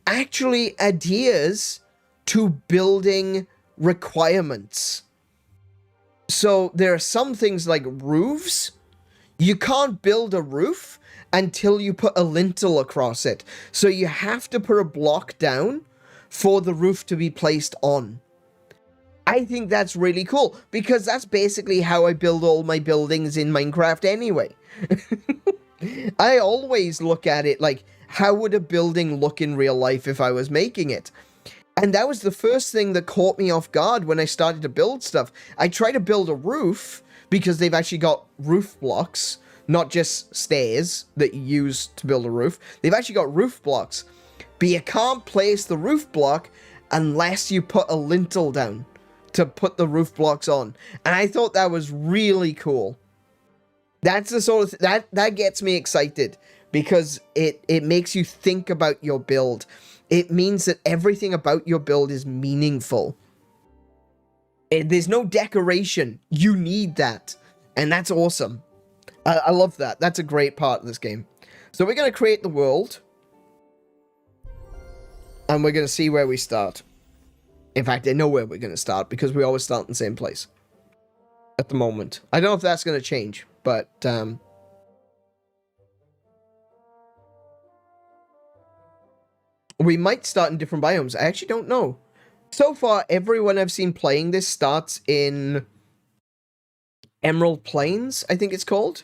actually adheres to building requirements. So there are some things like roofs. You can't build a roof until you put a lintel across it. So you have to put a block down for the roof to be placed on. I think that's really cool, because that's basically how I build all my buildings in Minecraft anyway. I always look at it like, how would a building look in real life if I was making it? And that was the first thing that caught me off guard when I started to build stuff. I tried to build a roof because they've actually got roof blocks, not just stairs that you use to build a roof. They've actually got roof blocks, but you can't place the roof block unless you put a lintel down to put the roof blocks on. And I thought that was really cool. That's the sort of that gets me excited because it makes you think about your build. It means that everything about your build is meaningful. There's no decoration. You need that. And that's awesome. I love that. That's a great part of this game. So we're going to create the world. And we're going to see where we start. In fact, I know where we're going to start because we always start in the same place. At the moment. I don't know if that's going to change. But, we might start in different biomes. I actually don't know. So far, everyone I've seen playing this starts in Emerald Plains, I think it's called.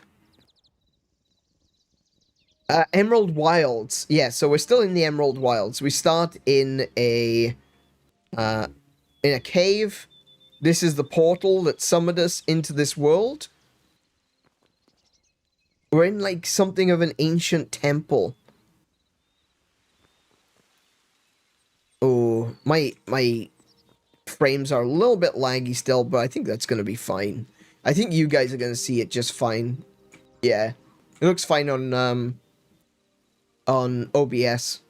Emerald Wilds. Yeah, so we're still in the Emerald Wilds. We start in a cave. This is the portal that summoned us into this world. We're in, like, something of an ancient temple. Oh, my frames are a little bit laggy still, but I think that's going to be fine. I think you guys are going to see it just fine. Yeah. It looks fine on OBS.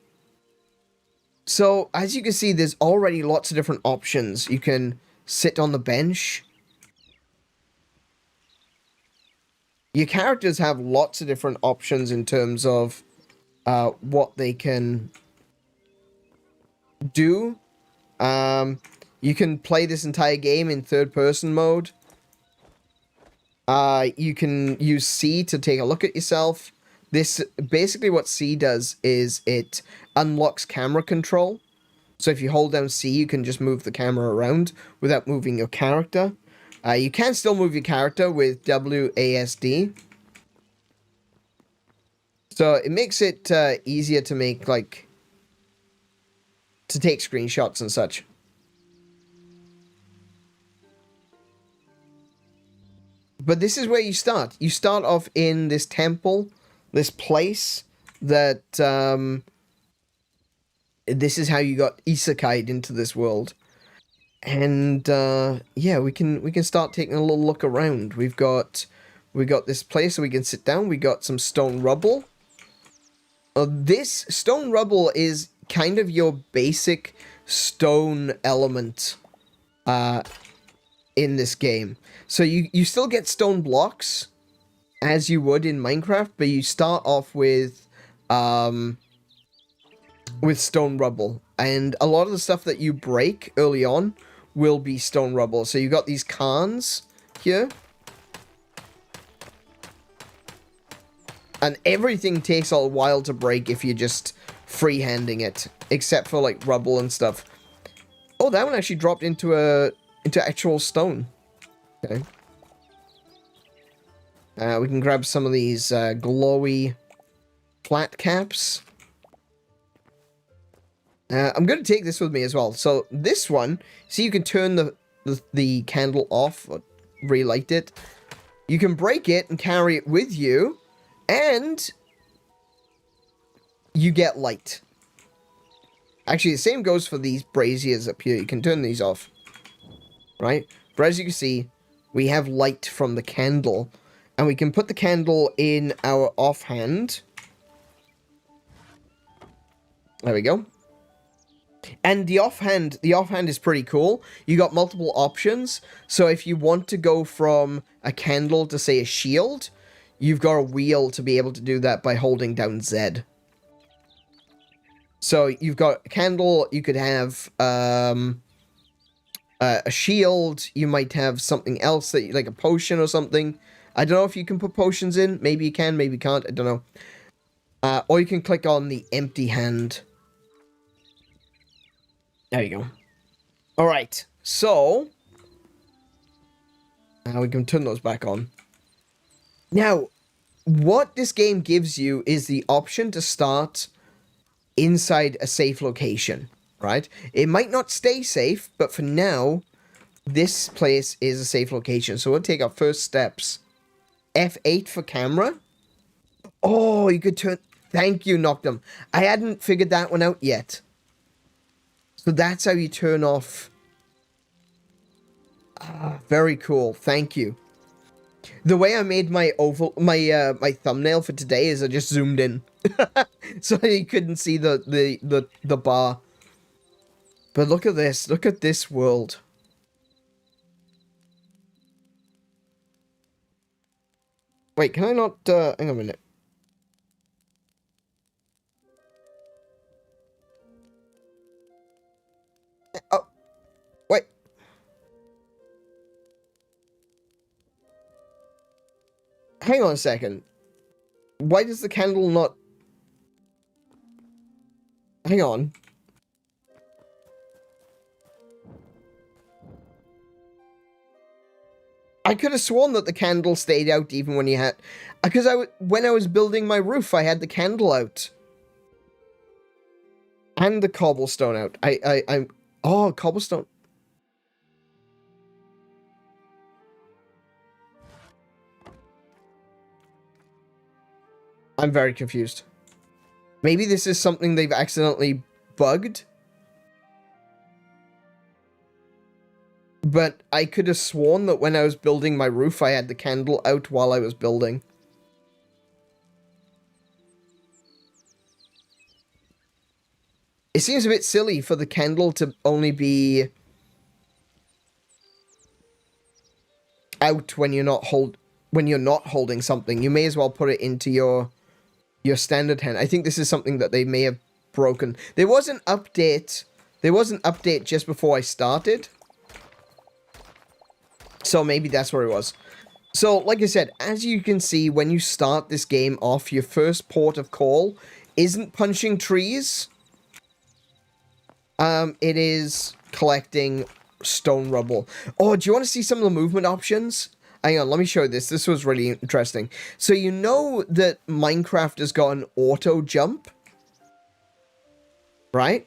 So, as you can see, there's already lots of different options. You can sit on the bench. Your characters have lots of different options in terms of what they can do. You can play this entire game in third-person mode. You can use C to take a look at yourself. This, basically what C does is it unlocks camera control. So if you hold down C, you can just move the camera around without moving your character. You can still move your character with WASD. So it makes it easier to make, like, to take screenshots and such. But this is where you start. You start off in this temple, this place that, this is how you got isekai'd into this world. And, yeah, we can start taking a little look around. We got this place so we can sit down. We got some stone rubble. This stone rubble is kind of your basic stone element, in this game. So you still get stone blocks as you would in Minecraft, but you start off with stone rubble. And a lot of the stuff that you break early on will be stone rubble. So you got these cairns here. And everything takes a while to break if you're just freehanding it, except for like rubble and stuff. Oh, that one actually dropped into actual stone. Okay. We can grab some of these glowy flat caps. I'm going to take this with me as well. So this one, see, you can turn the candle off or relight it. You can break it and carry it with you, and you get light. Actually, the same goes for these braziers up here. You can turn these off, right? But as you can see, we have light from the candle, and we can put the candle in our offhand. There we go. And the offhand is pretty cool. You got multiple options. So if you want to go from a candle to, say, a shield, you've got a wheel to be able to do that by holding down Z. So you've got a candle, you could have a shield, you might have something else, that like a potion or something. I don't know if you can put potions in. Maybe you can, maybe you can't. I don't know. Or you can click on the empty hand. There you go. Alright, so now we can turn those back on. Now, what this game gives you is the option to start inside a safe location, right? It might not stay safe, but for now, this place is a safe location. So we'll take our first steps. F8 for camera. Oh, you could turn... Thank you, Noctum. I hadn't figured that one out yet. So that's how you turn off... very cool. Thank you. The way I made my my thumbnail for today is I just zoomed in. So you couldn't see the bar. But look at this. Look at this world. Wait, can I not... hang on a minute. Oh. Wait. Hang on a second. Why does the candle not... Hang on. I could have sworn that the candle stayed out even when you had... Because when I was building my roof, I had the candle out. And the cobblestone out. Oh, cobblestone. I'm very confused. Maybe this is something they've accidentally bugged. But I could have sworn that when I was building my roof, I had the candle out while I was building. It seems a bit silly for the candle to only be out when you're not holding something. You may as well put it into your standard hand. I think this is something that they may have broken. There was an update. There was an update just before I started. So maybe that's where it was. So, like I said, as you can see, when you start this game off, your first port of call isn't punching trees. It is collecting stone rubble. Oh, do you want to see some of the movement options? Hang on, let me show you this. This was really interesting. So you know that Minecraft has got an auto jump? Right?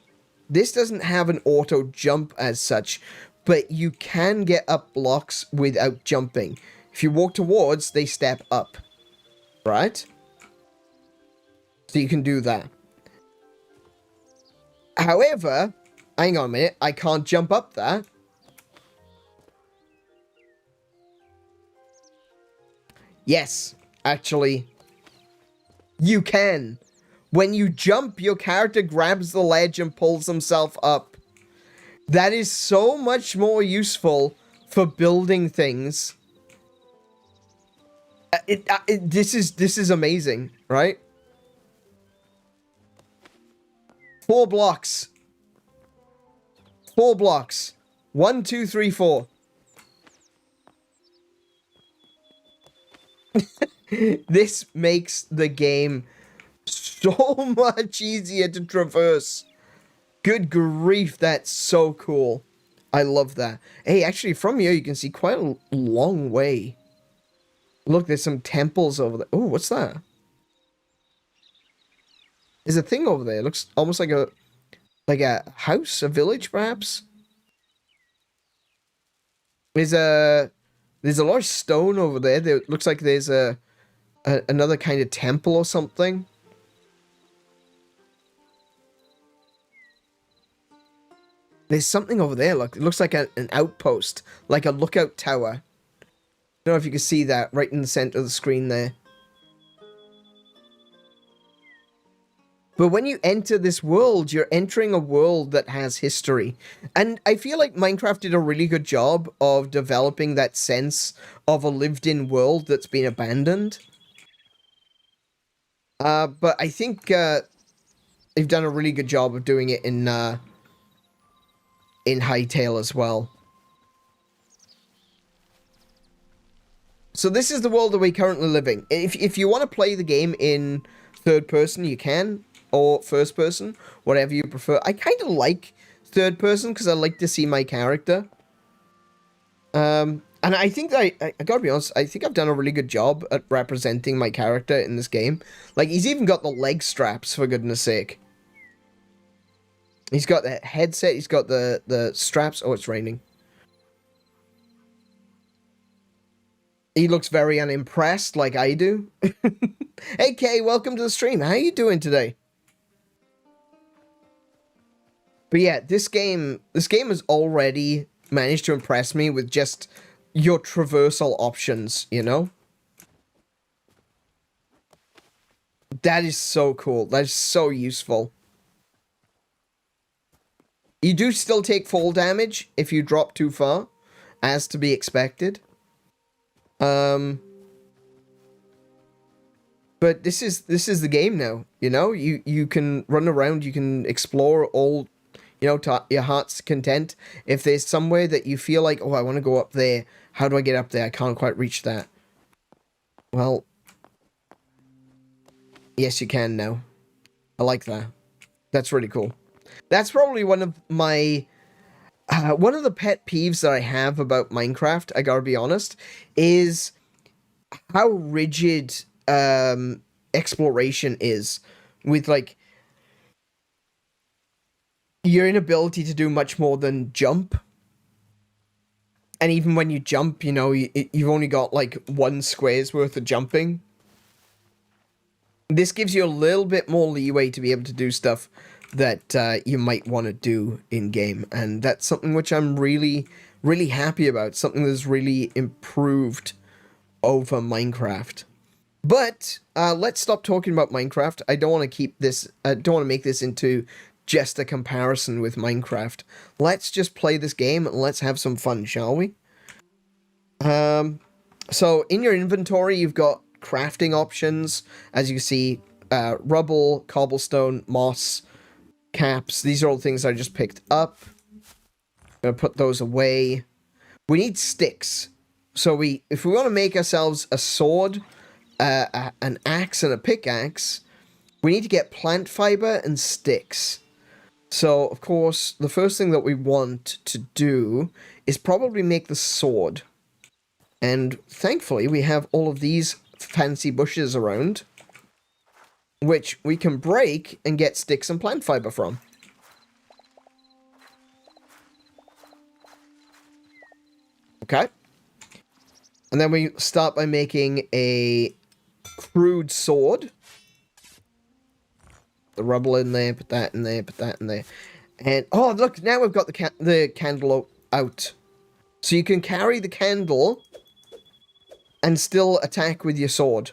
This doesn't have an auto jump as such, but you can get up blocks without jumping. If you walk towards, they step up. Right? So you can do that. However, hang on a minute, I can't jump up that. Yes, actually, you can. When you jump, your character grabs the ledge and pulls himself up. That is so much more useful for building things. This is amazing, right? 4 blocks. 4 blocks. 1, 2, 3, 4. This makes the game so much easier to traverse. Good grief, that's so cool. I love that. Hey, actually, from here, you can see quite a long way. Look, there's some temples over there. Oh, what's that? There's a thing over there. It looks almost like a house, a village, perhaps. There's a lot of stone over there. There looks like there's another kind of temple or something. There's something over there. Look, it looks like an outpost, like a lookout tower. I don't know if you can see that right in the center of the screen there. But when you enter this world, you're entering a world that has history. And I feel like Minecraft did a really good job of developing that sense of a lived-in world that's been abandoned. But I think they've done a really good job of doing it in Hytale as well. So this is the world that we're currently living. If you want to play the game in third person, you can. Or first person, whatever you prefer. I kind of like third person because I like to see my character. I And I think that I gotta be honest, I think I've done a really good job at representing my character in this game. Like, he's even got the leg straps, for goodness sake. He's got the headset, he's got the straps. Oh, it's raining. He looks very unimpressed, like I do. Hey, Kay, welcome to the stream. How are you doing today? But yeah, this game has already managed to impress me with just your traversal options, you know? That is so cool. That is so useful. You do still take fall damage if you drop too far, as to be expected. But this is the game now, you know? You can run around, you can explore all, you know, to your heart's content. If there's somewhere that you feel like, oh, I want to go up there, how do I get up there? I can't quite reach that. Well, yes, you can now. I like that. That's really cool. That's probably one of my... one of the pet peeves that I have about Minecraft, I gotta be honest, is how rigid exploration is. With, like, your inability to do much more than jump. And even when you jump, you know, you've only got, like, 1 square's worth of jumping. This gives you a little bit more leeway to be able to do stuff that you might want to do in-game. And that's something which I'm really, really happy about. Something that's really improved over Minecraft. But, let's stop talking about Minecraft. I don't want to keep this... I don't want to make this into just a comparison with Minecraft. Let's just play this game and let's have some fun, shall we? So, in your inventory, you've got crafting options. As you can see, rubble, cobblestone, moss, caps. These are all things I just picked up. I'm gonna put those away. We need sticks. So if we want to make ourselves a sword, an axe and a pickaxe, we need to get plant fiber and sticks. So, of course, the first thing that we want to do is probably make the sword. And thankfully, we have all of these fancy bushes around, which we can break and get sticks and plant fiber from. Okay. And then we start by making a crude sword. The rubble in there, put that in there, put that in there. And, oh, look, now we've got the candle out. So you can carry the candle and still attack with your sword.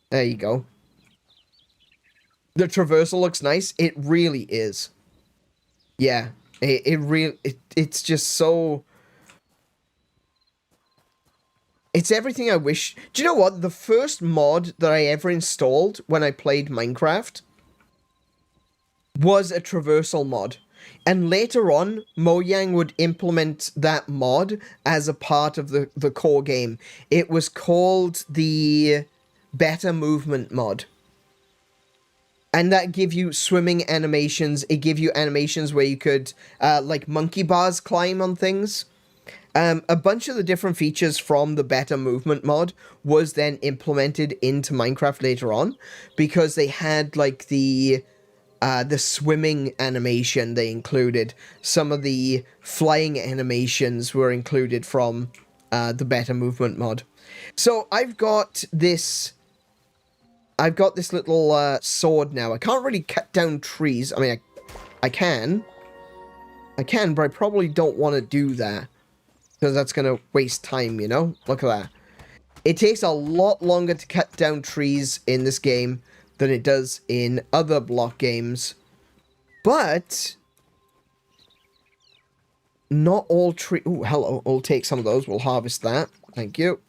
There you go. The traversal looks nice. It really is. Yeah. It's just so... It's everything I wish... Do you know what? The first mod that I ever installed when I played Minecraft was a traversal mod. And later on, Mojang would implement that mod as a part of the core game. It was called the Better Movement mod. And that gave you swimming animations. It gave you animations where you could, like, monkey bars climb on things. A bunch of the different features from the Better Movement mod was then implemented into Minecraft later on. Because they had, like, the swimming animation they included. Some of the flying animations were included from the Better Movement mod. So I've got this little sword now. I can't really cut down trees. I mean, I can, but I probably don't want to do that because that's going to waste time, you know? Look at that. It takes a lot longer to cut down trees in this game than it does in other block games. But not all trees... Ooh, hello. I'll take some of those. We'll harvest that. Thank you.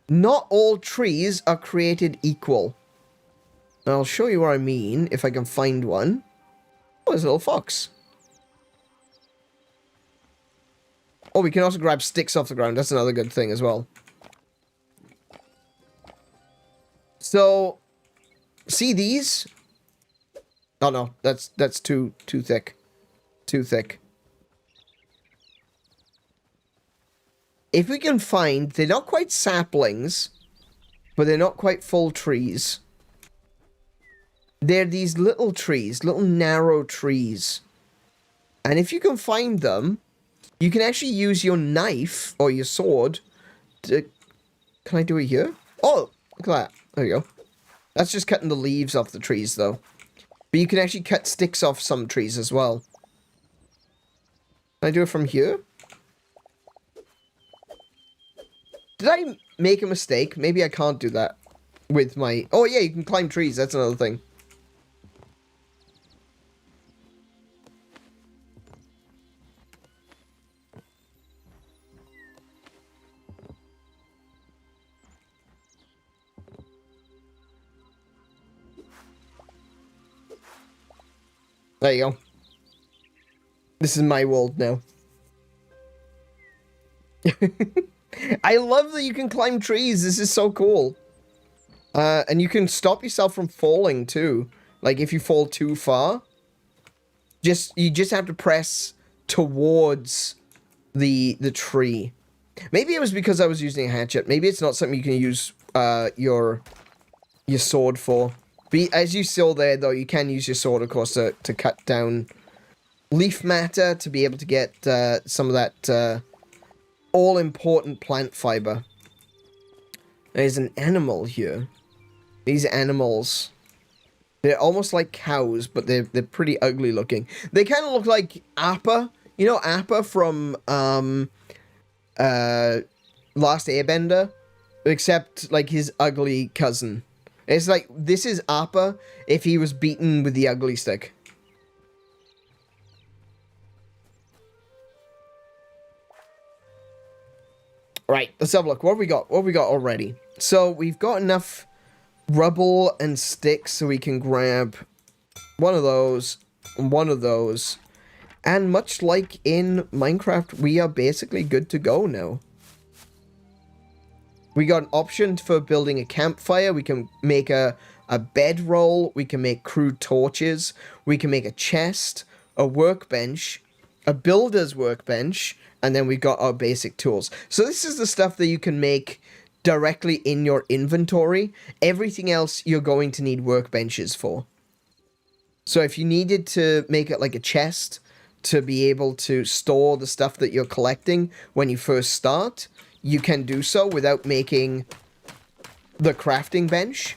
Not all trees are created equal. I'll show you what I mean, if I can find one. Oh, there's a little fox. Oh, we can also grab sticks off the ground. That's another good thing as well. So... See these? Oh no, that's too thick. Too thick. if we can find, they're not quite saplings, but they're not quite full trees. They're these little trees, little narrow trees. And if you can find them, you can actually use your knife or your sword to... Can I do it here? Oh, look at that. There you go. That's just cutting the leaves off the trees, though. But you can actually cut sticks off some trees as well. Can I do it from here? Did I make a mistake? Maybe I can't do that with my... Oh, yeah, you can climb trees. That's another thing. There you go. This is my world now. I love that you can climb trees. This is so cool. And you can stop yourself from falling too. Like if you fall too far, you just have to press towards the tree. Maybe it was because I was using a hatchet. Maybe it's not something you can use your sword for. But as you saw there, though, you can use your sword, of course, to cut down leaf matter to be able to get some of that all-important plant fiber. There's an animal here. These animals, they're almost like cows, but they're pretty ugly looking. They kind of look like Appa. You know Appa from Last Airbender? Except, like, his ugly cousin. It's like, this is Appa if he was beaten with the ugly stick. Right, let's have a look. What have we got? What have we got already? So, we've got enough rubble and sticks so we can grab one of those, and one of those. And much like in Minecraft, we are basically good to go now. We got an option for building a campfire. We can make a bedroll. We can make crude torches. We can make a chest, a workbench, a builder's workbench, and then we've got our basic tools. So this is the stuff that you can make directly in your inventory. Everything else you're going to need workbenches for. So if you needed to make it like a chest to be able to store the stuff that you're collecting when you first start, you can do so without making the crafting bench.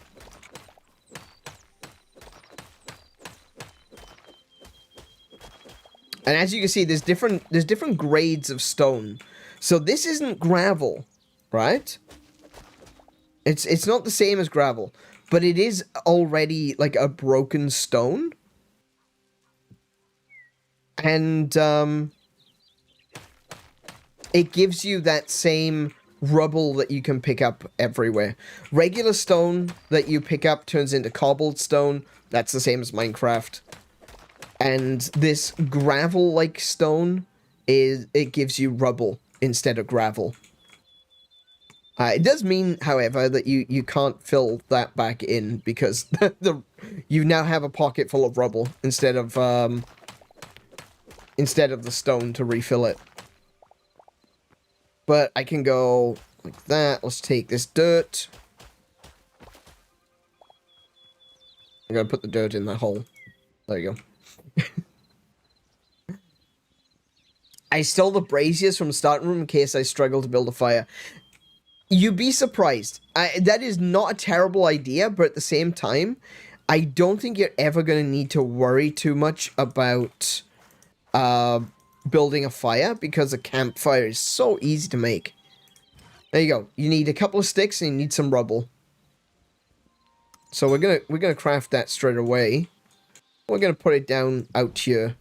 And as you can see, there's different grades of stone. So this isn't gravel, right? It's not the same as gravel, but it is already like a broken stone. And it gives you that same rubble that you can pick up everywhere. Regular stone that you pick up turns into cobbled stone. That's the same as Minecraft. And this gravel-like stone, it gives you rubble instead of gravel. It does mean, however, that you can't fill that back in because you now have a pocket full of rubble instead of the stone to refill it. But I can go like that. Let's take this dirt. I'm going to put the dirt in that hole. There you go. I stole the braziers from the starting room in case I struggle to build a fire. You'd be surprised. That is not a terrible idea, but at the same time, I don't think you're ever going to need to worry too much about building a fire, because a campfire is so easy to make. There you go. You need a couple of sticks and you need some rubble. So we're gonna craft that straight away. We're gonna put it down out here.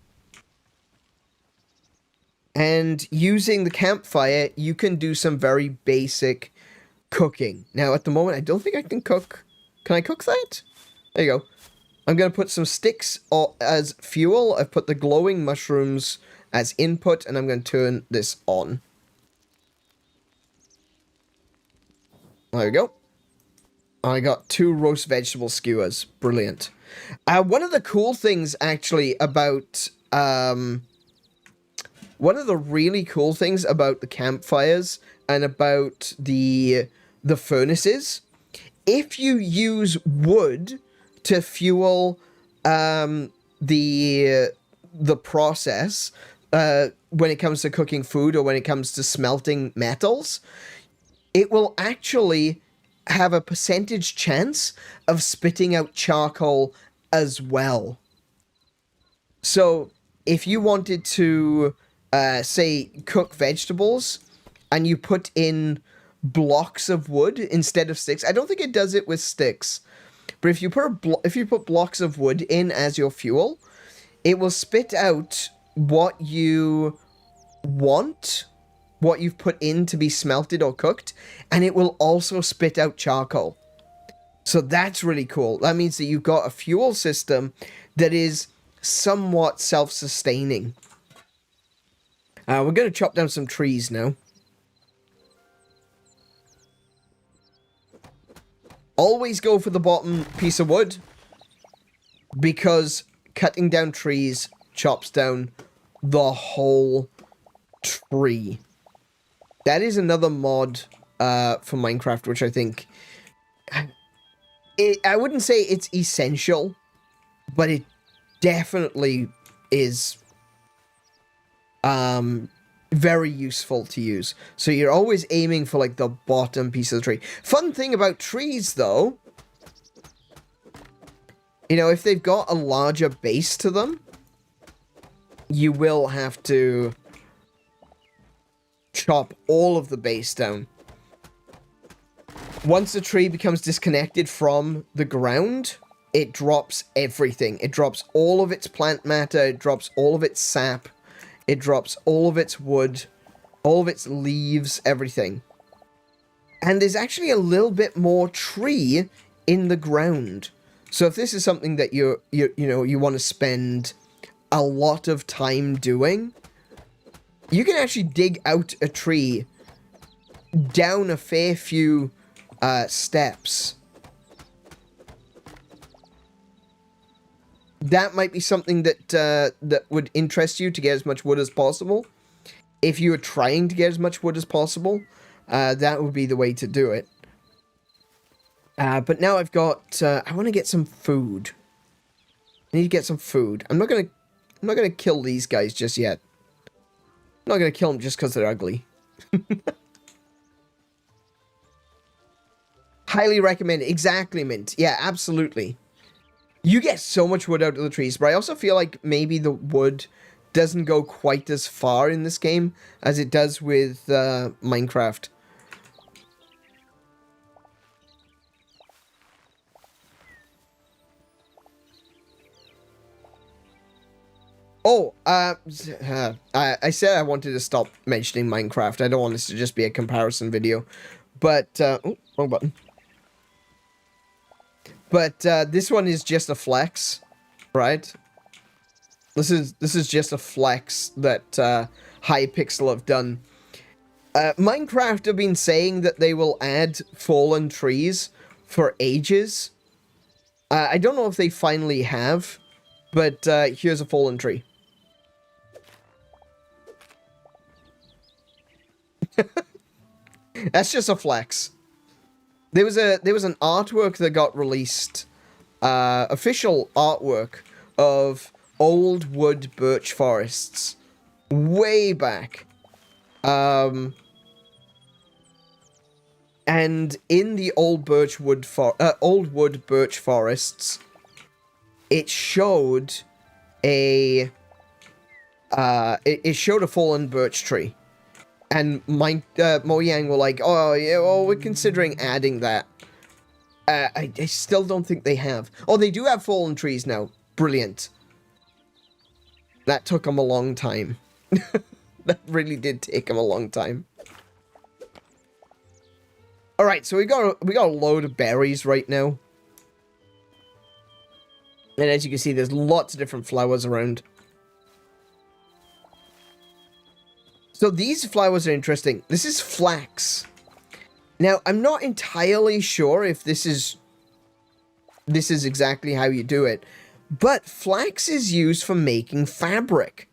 And using the campfire, you can do some very basic cooking. Now, at the moment, I don't think I can cook. Can I cook that? There you go. I'm gonna put some sticks as fuel. I've put the glowing mushrooms as input, and I'm going to turn this on. There we go. I got 2 roast vegetable skewers. Brilliant. One of the cool things, actually, about... one of the really cool things about the campfires and about the furnaces. If you use wood to fuel the process when it comes to cooking food or when it comes to smelting metals, it will actually have a percentage chance of spitting out charcoal as well. So if you wanted to, say, cook vegetables and you put in blocks of wood instead of sticks, I don't think it does it with sticks, but if you put blocks of wood in as your fuel, it will spit out what you want, what you've put in to be smelted or cooked, and it will also spit out charcoal. So that's really cool. That means that you've got a fuel system that is somewhat self-sustaining. We're going to chop down some trees now. Always go for the bottom piece of wood, because cutting down trees chops down the whole tree. That is another mod for Minecraft, which I think... I wouldn't say it's essential, but it definitely is very useful to use. So you're always aiming for, like, the bottom piece of the tree. Fun thing about trees, though, you know, if they've got a larger base to them, you will have to chop all of the base down. Once the tree becomes disconnected from the ground, it drops everything. It drops all of its plant matter, it drops all of its sap, it drops all of its wood, all of its leaves, everything. And there's actually a little bit more tree in the ground. So if this is something that you want to spend a lot of time doing, you can actually dig out a tree down a fair few steps. That might be something that that would interest you, to get as much wood as possible. If you are trying to get as much wood as possible, that would be the way to do it. But now I've got, I want to get some food. I need to get some food. I'm not gonna kill these guys just yet. I'm not gonna kill them just because they're ugly. Highly recommend it. Exactly, Mint. Yeah, absolutely. You get so much wood out of the trees, but I also feel like maybe the wood doesn't go quite as far in this game as it does with Minecraft. Oh, I said I wanted to stop mentioning Minecraft. I don't want this to just be a comparison video. But, oh, wrong button. But, this one is just a flex, right? This is just a flex that, Hypixel have done. Minecraft have been saying that they will add fallen trees for ages. I don't know if they finally have, but, here's a fallen tree. That's just a flex. There was an artwork that got released, official artwork of old wood birch forests way back. And in the old wood birch forests, it showed a fallen birch tree. And Mojang were like, oh, yeah, well, we're considering adding that. I still don't think they have. Oh, they do have fallen trees now. Brilliant. That took them a long time. That really did take them a long time. Alright, so we got a load of berries right now. And as you can see, there's lots of different flowers around. So these flowers are interesting. This is flax. Now, I'm not entirely sure if this is exactly how you do it, but flax is used for making fabric.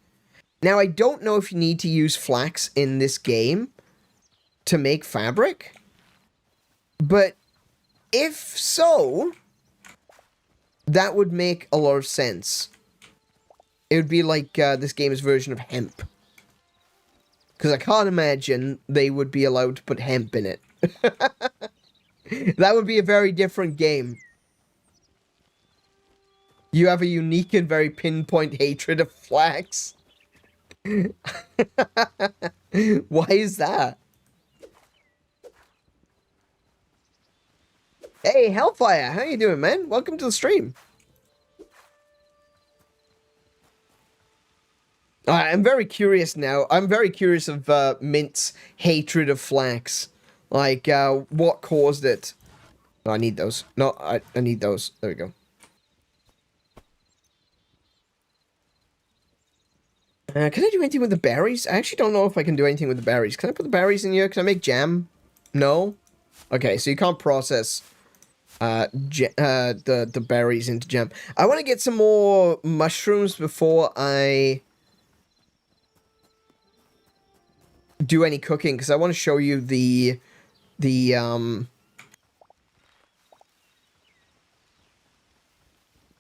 Now, I don't know if you need to use flax in this game, to make fabric? But if so, that would make a lot of sense. It would be like this game's version of hemp. Because I can't imagine they would be allowed to put hemp in it. That would be a very different game. You have a unique and very pinpoint hatred of flax. Why is that? Hey, Hellfire, how you doing, man? Welcome to the stream. I'm very curious now. I'm very curious of Mint's hatred of flax. Like, what caused it? Oh, I need those. No, I need those. There we go. Can I do anything with the berries? I actually don't know if I can do anything with the berries. Can I put the berries in here? Can I make jam? No? Okay, so you can't process the berries into jam. I want to get some more mushrooms before I do any cooking, because I want to show you the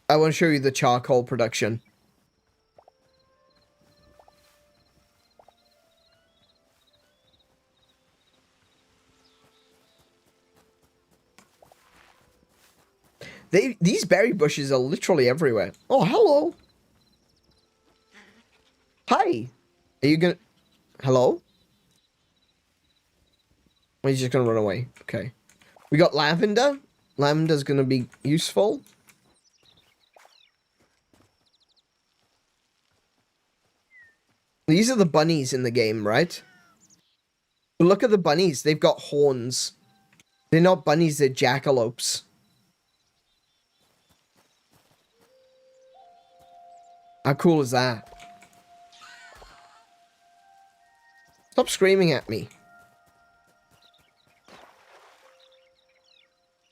I want to show you the charcoal production. These berry bushes are literally everywhere. Oh, hello. Hi. Are you gonna... Hello? Or are you just gonna run away? Okay. We got lavender. Lavender's gonna be useful. These are the bunnies in the game, right? Look at the bunnies. They've got horns. They're not bunnies, they're jackalopes. How cool is that? Stop screaming at me.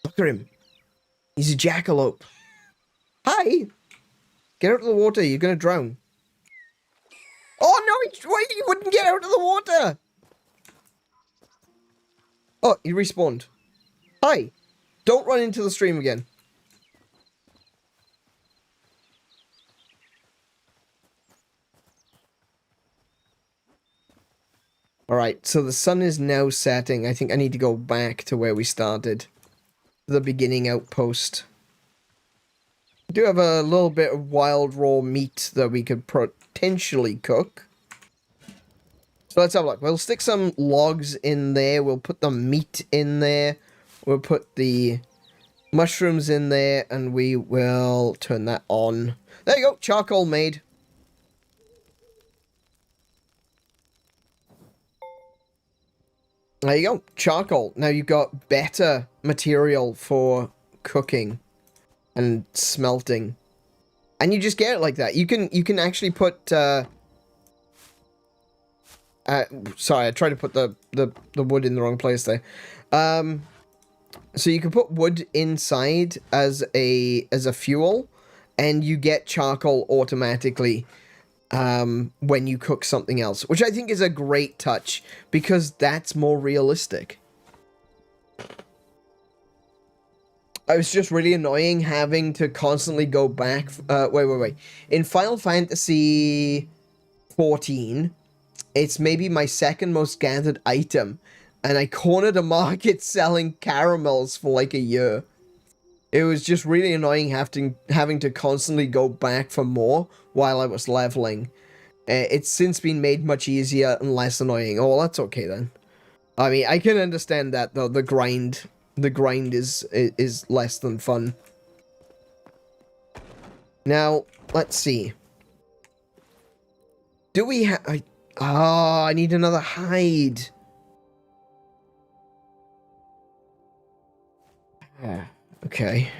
Look at him. He's a jackalope. Hi! Get out of the water, you're gonna drown. Oh no, why you wouldn't get out of the water? Oh, he respawned. Hi! Don't run into the stream again. Alright, so the sun is now setting. I think I need to go back to where we started. The beginning outpost. We do have a little bit of wild raw meat that we could potentially cook. So let's have a look. We'll stick some logs in there. We'll put the meat in there. We'll put the mushrooms in there. And we will turn that on. There you go. Charcoal made. There you go, charcoal. Now you've got better material for cooking and smelting. And you just get it like that. You can actually put sorry, I tried to put the wood in the wrong place there. So you can put wood inside as a fuel, and you get charcoal automatically. When you cook something else, which I think is a great touch, because that's more realistic. I was just really annoying having to constantly go back, wait. In Final Fantasy 14, it's maybe my second most gathered item, and I cornered a market selling caramels for like a year. It was just really annoying having to constantly go back for more while I was leveling. It's since been made much easier and less annoying. Oh, well, that's okay then. I mean, I can understand that though. The grind is less than fun. Now, let's see. Do we have... Oh, I need another hide. Yeah. Okay.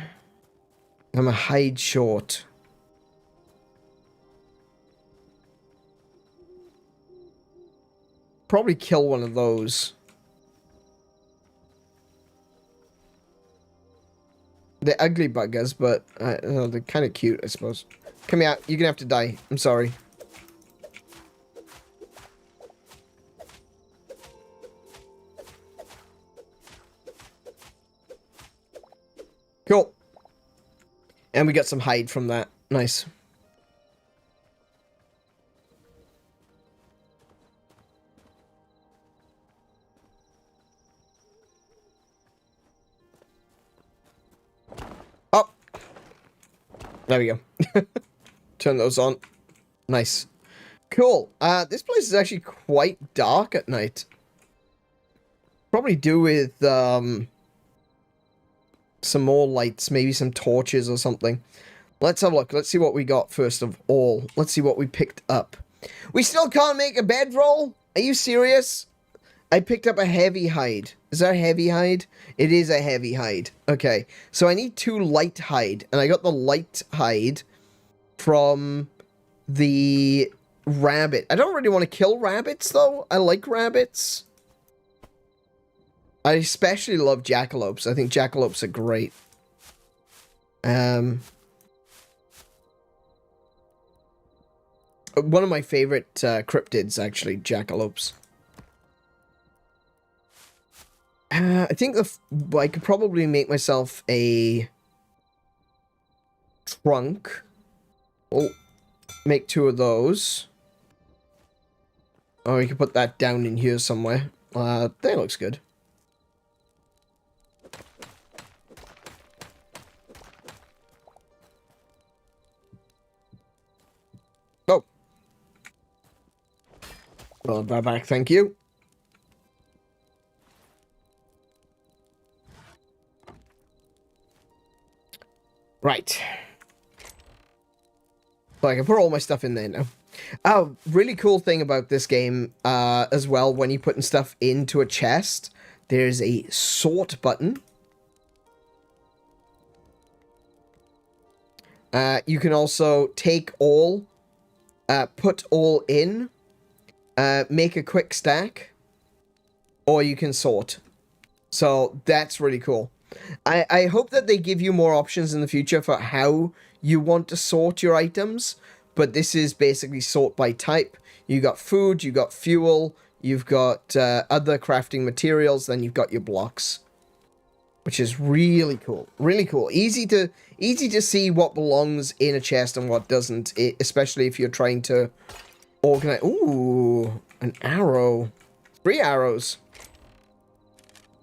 I'm a hide short. Probably kill one of those. They're ugly buggers, but they're kind of cute, I suppose. Come here, you're gonna have to die. I'm sorry. Cool. And we got some hide from that. Nice. Oh. There we go. Turn those on. Nice. Cool. This place is actually quite dark at night. Probably do with, some more lights, maybe some torches or something. Let's have a look. Let's see what we got first of all. Let's see what we picked up. We still can't make a bedroll? Are you serious? I picked up a heavy hide. Is that a heavy hide? It is a heavy hide. Okay. So I need 2 light hide. And I got the light hide from the rabbit. I don't really want to kill rabbits, though. I like rabbits. I especially love jackalopes. I think jackalopes are great. One of my favorite cryptids, actually, jackalopes. I think I could probably make myself a trunk. Oh, make 2 of those. Oh, you can put that down in here somewhere. That looks good. Oh. Well, back, thank you. Right. So I can put all my stuff in there now. Oh, really cool thing about this game as well, when you're putting stuff into a chest, there's a sort button. You can also take all, put all in, make a quick stack, or you can sort. So that's really cool. I hope that they give you more options in the future for how you want to sort your items, but this is basically sort by type. You got food, you got fuel, you've got other crafting materials, then you've got your blocks, which is really cool. Really cool. Easy to see what belongs in a chest and what doesn't, especially if you're trying to organize. Ooh, an arrow. 3 arrows.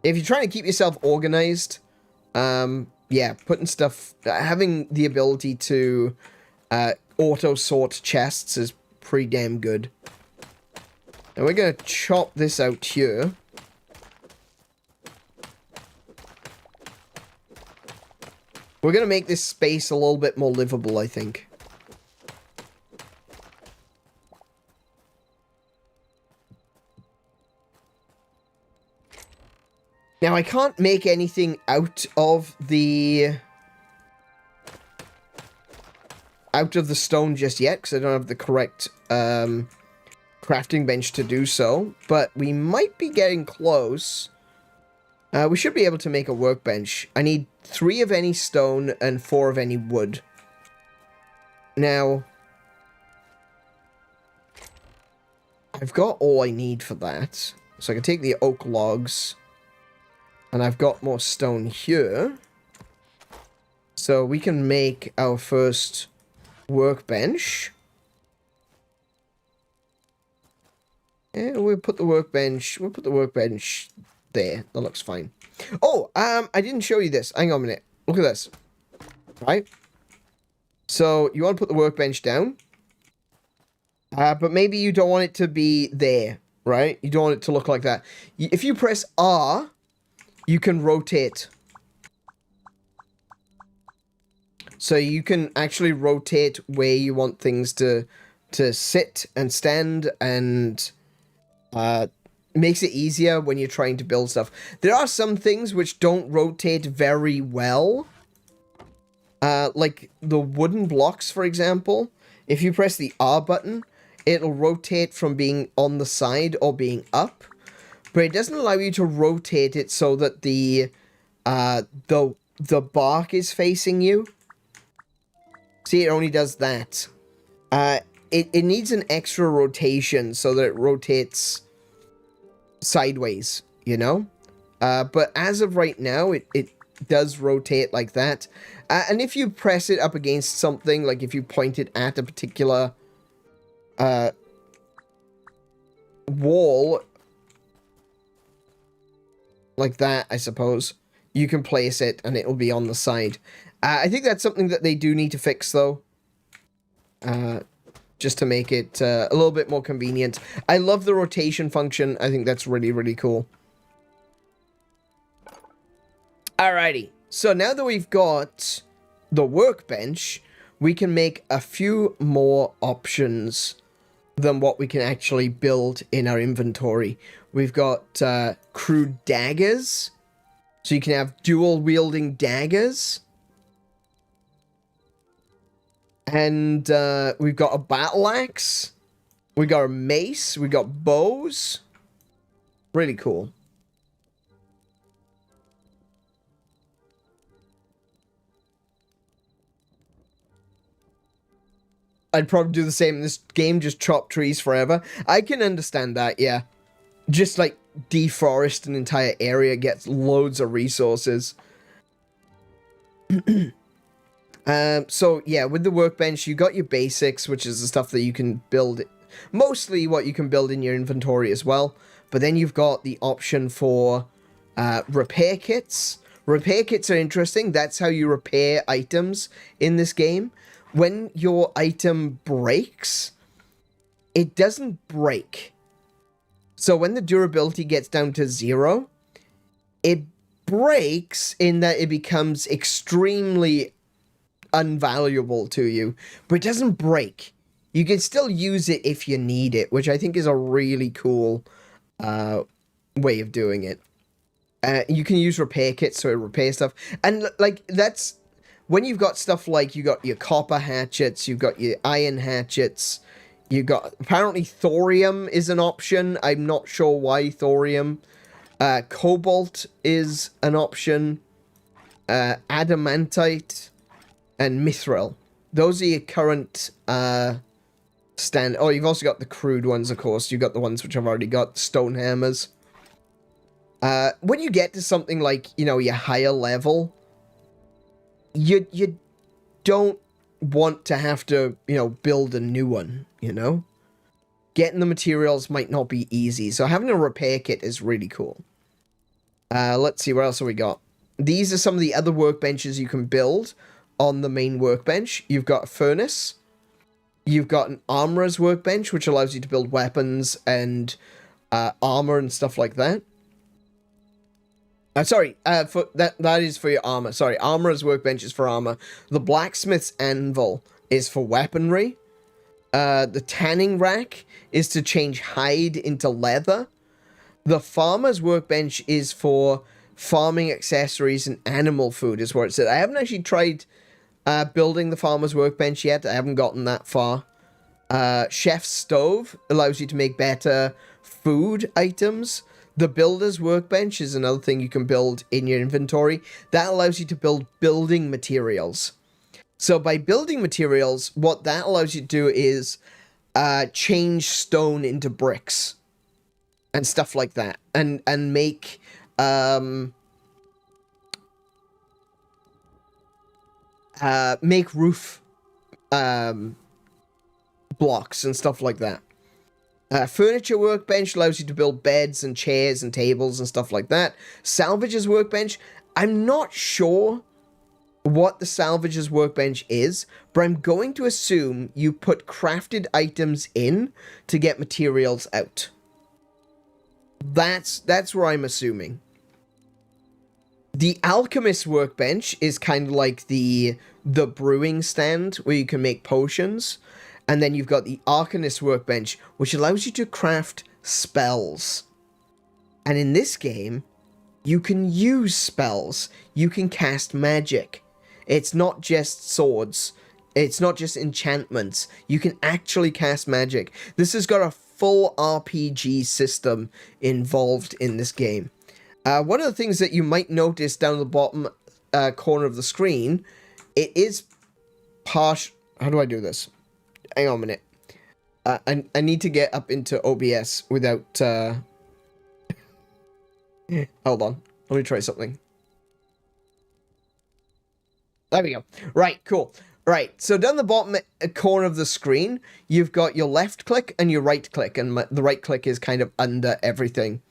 If you're trying to keep yourself organized, yeah, putting stuff, having the ability to auto-sort chests is pretty damn good. And we're going to chop this out here. We're going to make this space a little bit more livable, I think. Now, I can't make anything out of the stone just yet, because I don't have the correct crafting bench to do so, but we might be getting close. We should be able to make a workbench. I need 3 of any stone and 4 of any wood. Now, I've got all I need for that, so I can take the oak logs. And I've got more stone here. So we can make our first workbench. And we'll put the workbench there. That looks fine. Oh, I didn't show you this. Hang on a minute. Look at this. Right? So you want to put the workbench down. But maybe you don't want it to be there, right? You don't want it to look like that. If you press R, you can rotate. So you can actually rotate where you want things to sit and stand, and makes it easier when you're trying to build stuff. There are some things which don't rotate very well. Like the wooden blocks, for example. If you press the R button, it'll rotate from being on the side or being up. But it doesn't allow you to rotate it so that the bark is facing you. See, it only does that. It needs an extra rotation so that it rotates sideways, you know? But as of right now, it does rotate like that. And if you press it up against something, like if you point it at a particular wall, like that, I suppose, you can place it and it will be on the side. I think that's something that they do need to fix, though. Just to make it a little bit more convenient. I love the rotation function. I think that's really, really cool. Alrighty. So now that we've got the workbench, we can make a few more options than what we can actually build in our inventory. We've got crude daggers. So you can have dual wielding daggers. And we've got a battle axe. We got a mace. We got bows. Really cool. I'd probably do the same in this game, just chop trees forever. I can understand that, yeah. Just like deforest an entire area, gets loads of resources. So yeah, with the workbench, you got your basics, which is the stuff that you can build, mostly what you can build in your inventory as well. But then you've got the option for repair kits. Repair kits are interesting. That's how you repair items in this game. When your item breaks, it doesn't break. So when the durability gets down to 0, it breaks in that it becomes extremely unvaluable to you, but it doesn't break. You can still use it if you need it, which I think is a really cool way of doing it. You can use repair kits to repair stuff, and like that's when you've got stuff like you got your copper hatchets, you've got your iron hatchets, you got apparently thorium is an option. I'm not sure why thorium. Cobalt is an option. Adamantite and mithril. Those are your current stand. Oh, you've also got the crude ones, of course. You've got the ones which I've already got, stone hammers. When you get to something like, you know, your higher level, you don't want to have to, you know, build a new one, you know? Getting the materials might not be easy, so having a repair kit is really cool. Let's see, what else have we got? These are some of the other workbenches you can build on the main workbench. You've got a furnace. You've got an armorer's workbench, which allows you to build weapons and armor and stuff like that. Sorry, that is for your armor. Sorry, armorer's workbench is for armor. The blacksmith's anvil is for weaponry. The tanning rack is to change hide into leather. The farmer's workbench is for farming accessories and animal food, is what it said. I haven't actually tried building the farmer's workbench yet. I haven't gotten that far. Chef's stove allows you to make better food items. The builder's workbench is another thing you can build in your inventory. That allows you to build building materials. So by building materials, what that allows you to do is change stone into bricks and stuff like that, and make make roof blocks and stuff like that. Furniture workbench allows you to build beds and chairs and tables and stuff like that. Salvage's workbench, I'm not sure what the salvage's workbench is, but I'm going to assume you put crafted items in to get materials out. That's where I'm assuming. The alchemist workbench is kind of like the brewing stand where you can make potions. And then you've got the arcanist workbench, which allows you to craft spells. And in this game, you can use spells. You can cast magic. It's not just swords. It's not just enchantments. You can actually cast magic. This has got a full RPG system involved in this game. One of the things that you might notice down the bottom corner of the screen, it is partial. How do I do this? Hang on a minute. I need to get up into OBS without... Hold on. Let me try something. There we go. Right, cool. Right, so down the bottom corner of the screen, you've got your left click and your right click, and the right click is kind of under everything,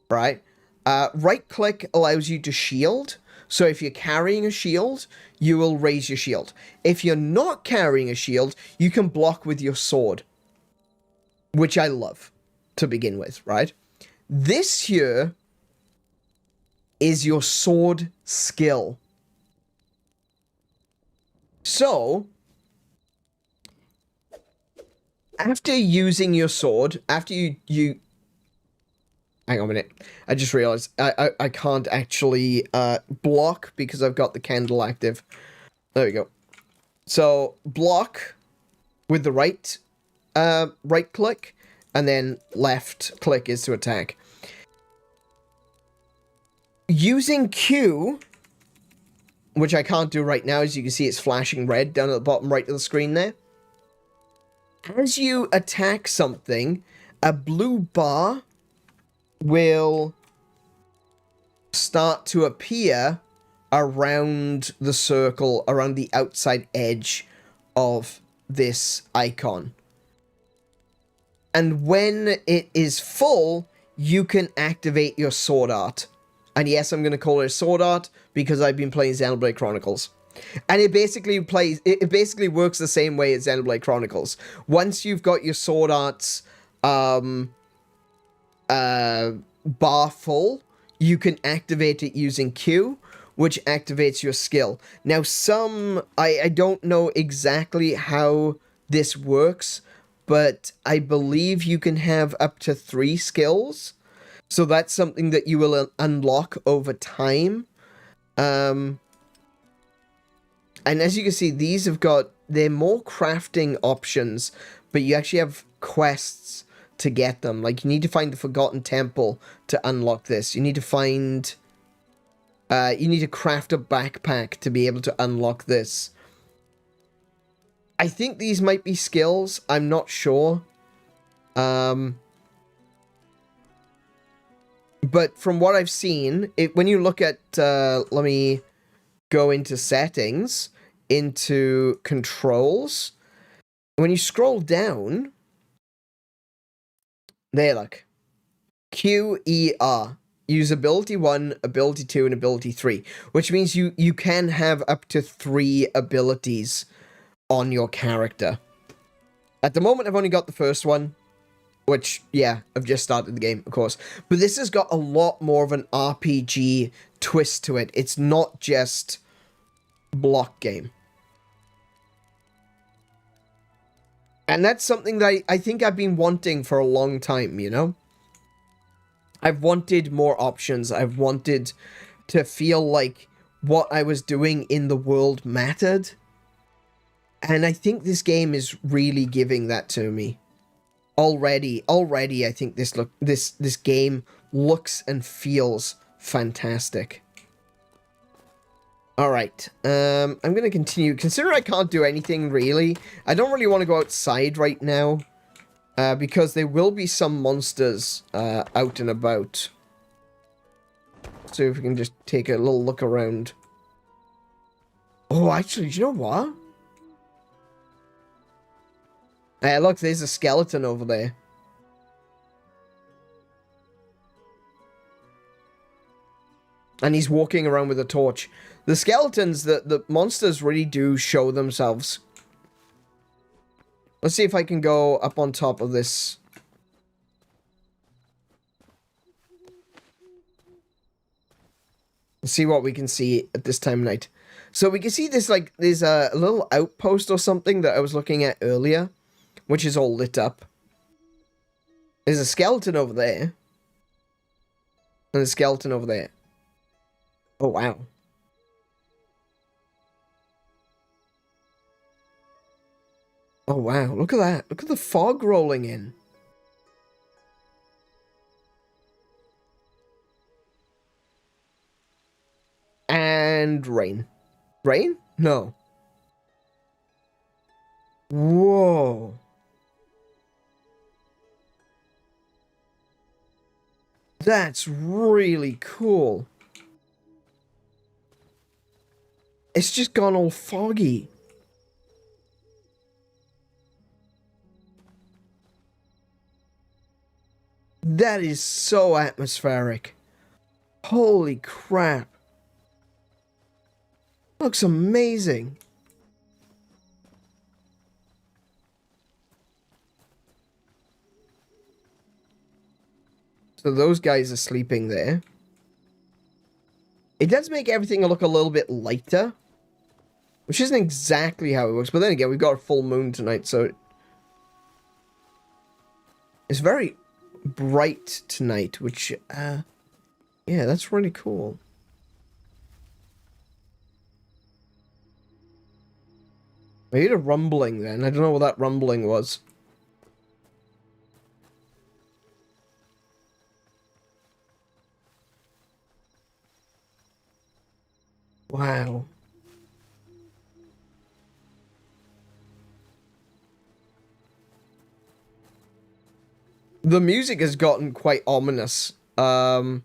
right? Right click allows you to shield, so if you're carrying a shield, you will raise your shield. If you're not carrying a shield, you can block with your sword, which I love to begin with, right? This here is your sword skill. So, after using your sword, after you hang on a minute, I just realized I can't actually block because I've got the candle active. There we go. So, block with the right click, and then left click is to attack. Using Q, which I can't do right now, as you can see it's flashing red down at the bottom right of the screen there. As you attack something, a blue bar will start to appear around the circle, around the outside edge of this icon. And when it is full, you can activate your sword art. And yes, I'm going to call it a sword art because I've been playing Xenoblade Chronicles. And it basically works the same way as Xenoblade Chronicles. Once you've got your sword arts bar full, you can activate it using Q, which activates your skill. Now, I don't know exactly how this works, but I believe you can have up to 3 skills. So that's something that you will unlock over time. And as you can see, they're more crafting options, but you actually have quests to get them. Like, you need to find the Forgotten Temple to unlock this. You need to find... you need to craft a backpack to be able to unlock this. I think these might be skills. I'm not sure. But from what I've seen, when you look at... let me go into settings, into controls. When you scroll down... There, look. Q, E, R. Use ability 1, ability 2, and ability 3. Which means you can have up to 3 abilities on your character. At the moment, I've only got the first one. Which, yeah, I've just started the game, of course. But this has got a lot more of an RPG twist to it. It's not just block game. And that's something that I think I've been wanting for a long time, you know? I've wanted more options. I've wanted to feel like what I was doing in the world mattered. And I think this game is really giving that to me. Already, I think this game looks and feels fantastic. Alright, I'm gonna continue. Considering I can't do anything, really, I don't really want to go outside right now. Because there will be some monsters out and about. So if we can just take a little look around. Oh, actually, do you know what? Look, there's a skeleton over there. And he's walking around with a torch. The skeletons, the monsters really do show themselves. Let's see if I can go up on top of this. Let's see what we can see at this time of night. So we can see this, like, there's a little outpost or something that I was looking at earlier, which is all lit up. There's a skeleton over there. And a skeleton over there. Oh, wow. Oh, wow. Look at that. Look at the fog rolling in. And rain. Rain? No. Whoa. That's really cool. It's just gone all foggy. That is so atmospheric. Holy crap. Looks amazing. So those guys are sleeping there. It does make everything look a little bit lighter, which isn't exactly how it works. But then again, we've got a full moon tonight, so it's very bright tonight, which, yeah, that's really cool. I heard a rumbling then. I don't know what that rumbling was. Wow. The music has gotten quite ominous. I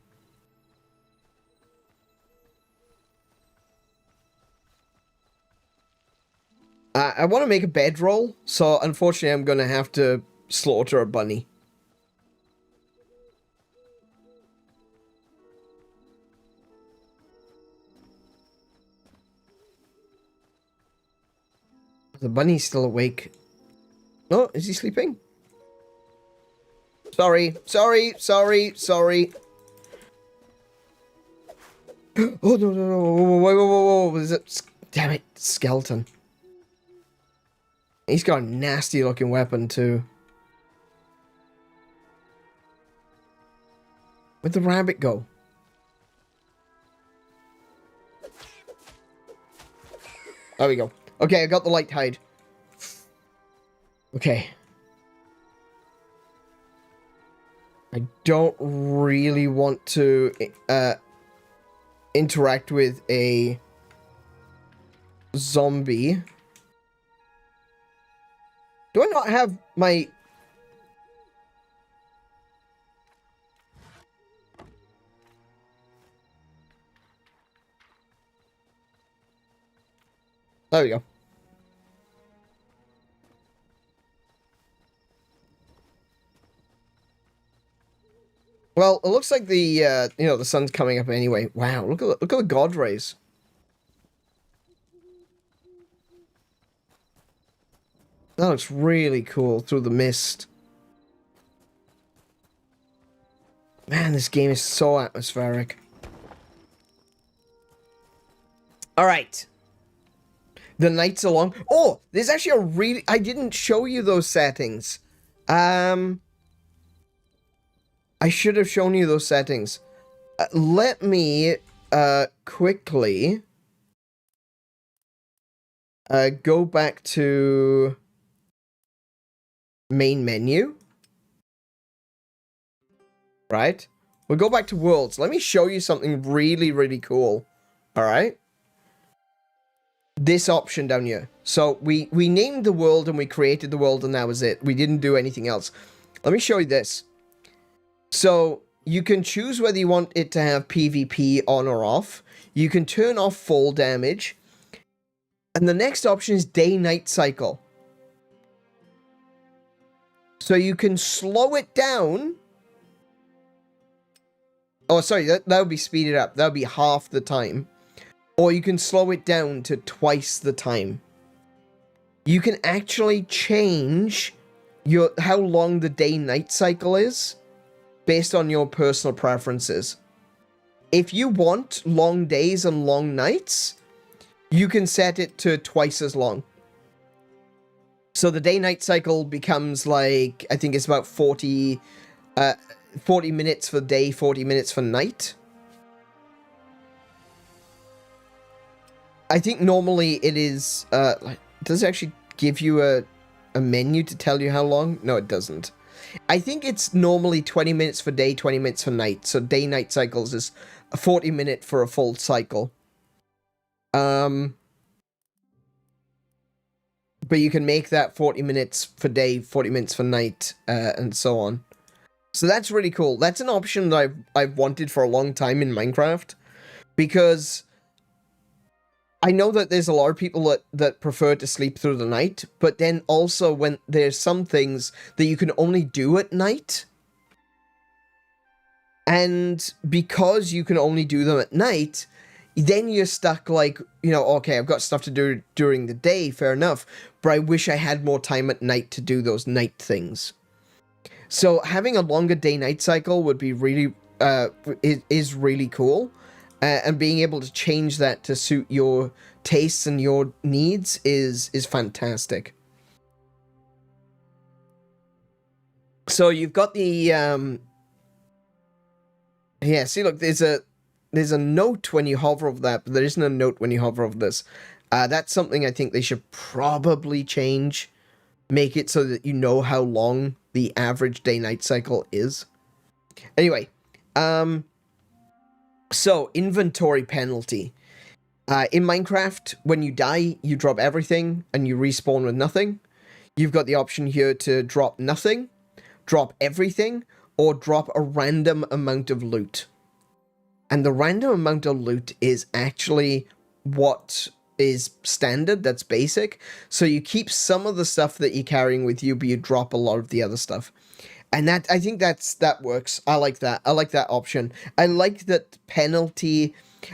want to make a bedroll, so unfortunately I'm going to have to slaughter a bunny. The bunny's still awake. Oh, is he sleeping? Sorry. Oh, no. Whoa. What is it? Damn it, skeleton. He's got a nasty looking weapon too. Where'd the rabbit go? There we go. Okay, I got the light hide. Okay. I don't really want to interact with a zombie. Do I not have my... There we go. Well, it looks like the, you know, the sun's coming up anyway. Wow, look at the god rays. That looks really cool through the mist. Man, this game is so atmospheric. Alright. The nights are long. Oh, there's actually a really... I didn't show you those settings. I should have shown you those settings. Let me quickly go back to main menu. Right? We'll go back to worlds. Let me show you something really, really cool. Alright? This option down here. So we named the world and we created the world and that was it. We didn't do anything else. Let me show you this. So you can choose whether you want it to have PvP on or off. You can turn off fall damage. And the next option is day-night cycle. So you can slow it down. Oh, sorry, that would be speeded up. That would be half the time. Or you can slow it down to twice the time. You can actually change how long the day-night cycle is based on your personal preferences. If you want long days and long nights, you can set it to twice as long. So the day-night cycle becomes like, I think it's about 40 minutes for day, 40 minutes for night. I think normally it is, does it actually give you a menu to tell you how long? No, it doesn't. I think it's normally 20 minutes for day, 20 minutes for night. So day-night cycles is a 40 minute for a full cycle. But you can make that 40 minutes for day, 40 minutes for night, and so on. So that's really cool. That's an option that I've wanted for a long time in Minecraft. Because I know that there's a lot of people that prefer to sleep through the night, but then also when there's some things that you can only do at night, and because you can only do them at night, then you're stuck like, you know, okay, I've got stuff to do during the day, fair enough, but I wish I had more time at night to do those night things. So having a longer day-night cycle would be really, is really cool. And being able to change that to suit your tastes and your needs is fantastic. So you've got the, yeah, see, look, there's a note when you hover over that, but there isn't a note when you hover over this. That's something I think they should probably change. Make it so that you know how long the average day-night cycle is. Anyway, so inventory penalty. In Minecraft, when you die, you drop everything and you respawn with nothing. You've got the option here to drop nothing, drop everything, or drop a random amount of loot. And the random amount of loot is actually what is standard, that's basic. So you keep some of the stuff that you're carrying with you, but you drop a lot of the other stuff. And that, I think that works. I like that. I like that option. I like that penalty.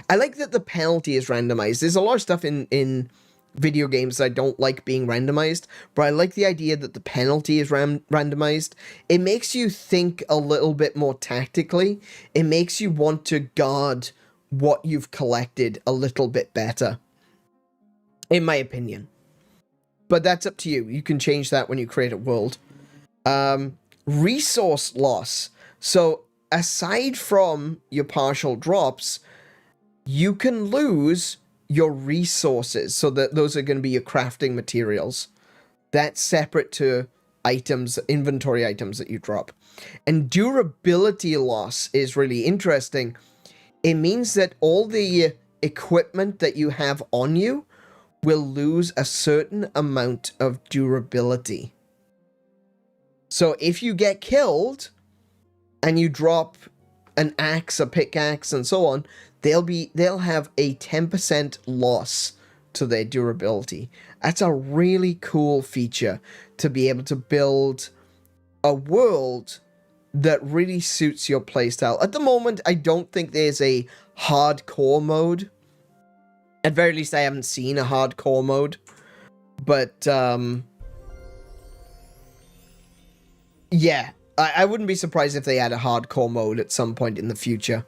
I like that the penalty is randomized. There's a lot of stuff in video games that I don't like being randomized, but I like the idea that the penalty is randomized. It makes you think a little bit more tactically. It makes you want to guard what you've collected a little bit better, in my opinion. But that's up to you. You can change that when you create a world. Resource loss. So aside from your partial drops, you can lose your resources. So that those are going to be your crafting materials. That's separate to items, inventory items that you drop. And durability loss is really interesting. It means that all the equipment that you have on you will lose a certain amount of durability. So if you get killed and you drop an axe, a pickaxe, and so on, they'll have a 10% loss to their durability. That's a really cool feature to be able to build a world that really suits your playstyle. At the moment, I don't think there's a hardcore mode. At very least, I haven't seen a hardcore mode. But, yeah, I wouldn't be surprised if they had a hardcore mode at some point in the future.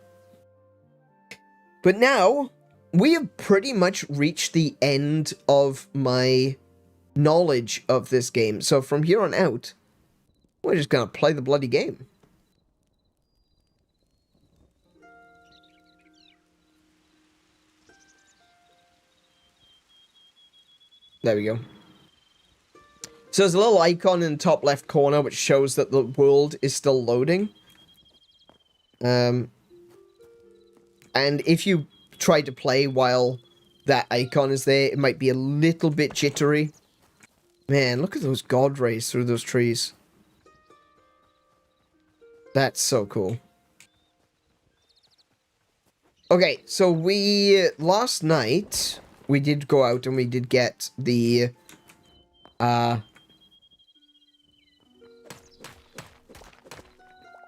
But now, we have pretty much reached the end of my knowledge of this game. So from here on out, we're just going to play the bloody game. There we go. So there's a little icon in the top left corner which shows that the world is still loading. And if you try to play while that icon is there, it might be a little bit jittery. Man, look at those god rays through those trees. That's so cool. Okay, so last night, we did go out and we did get the,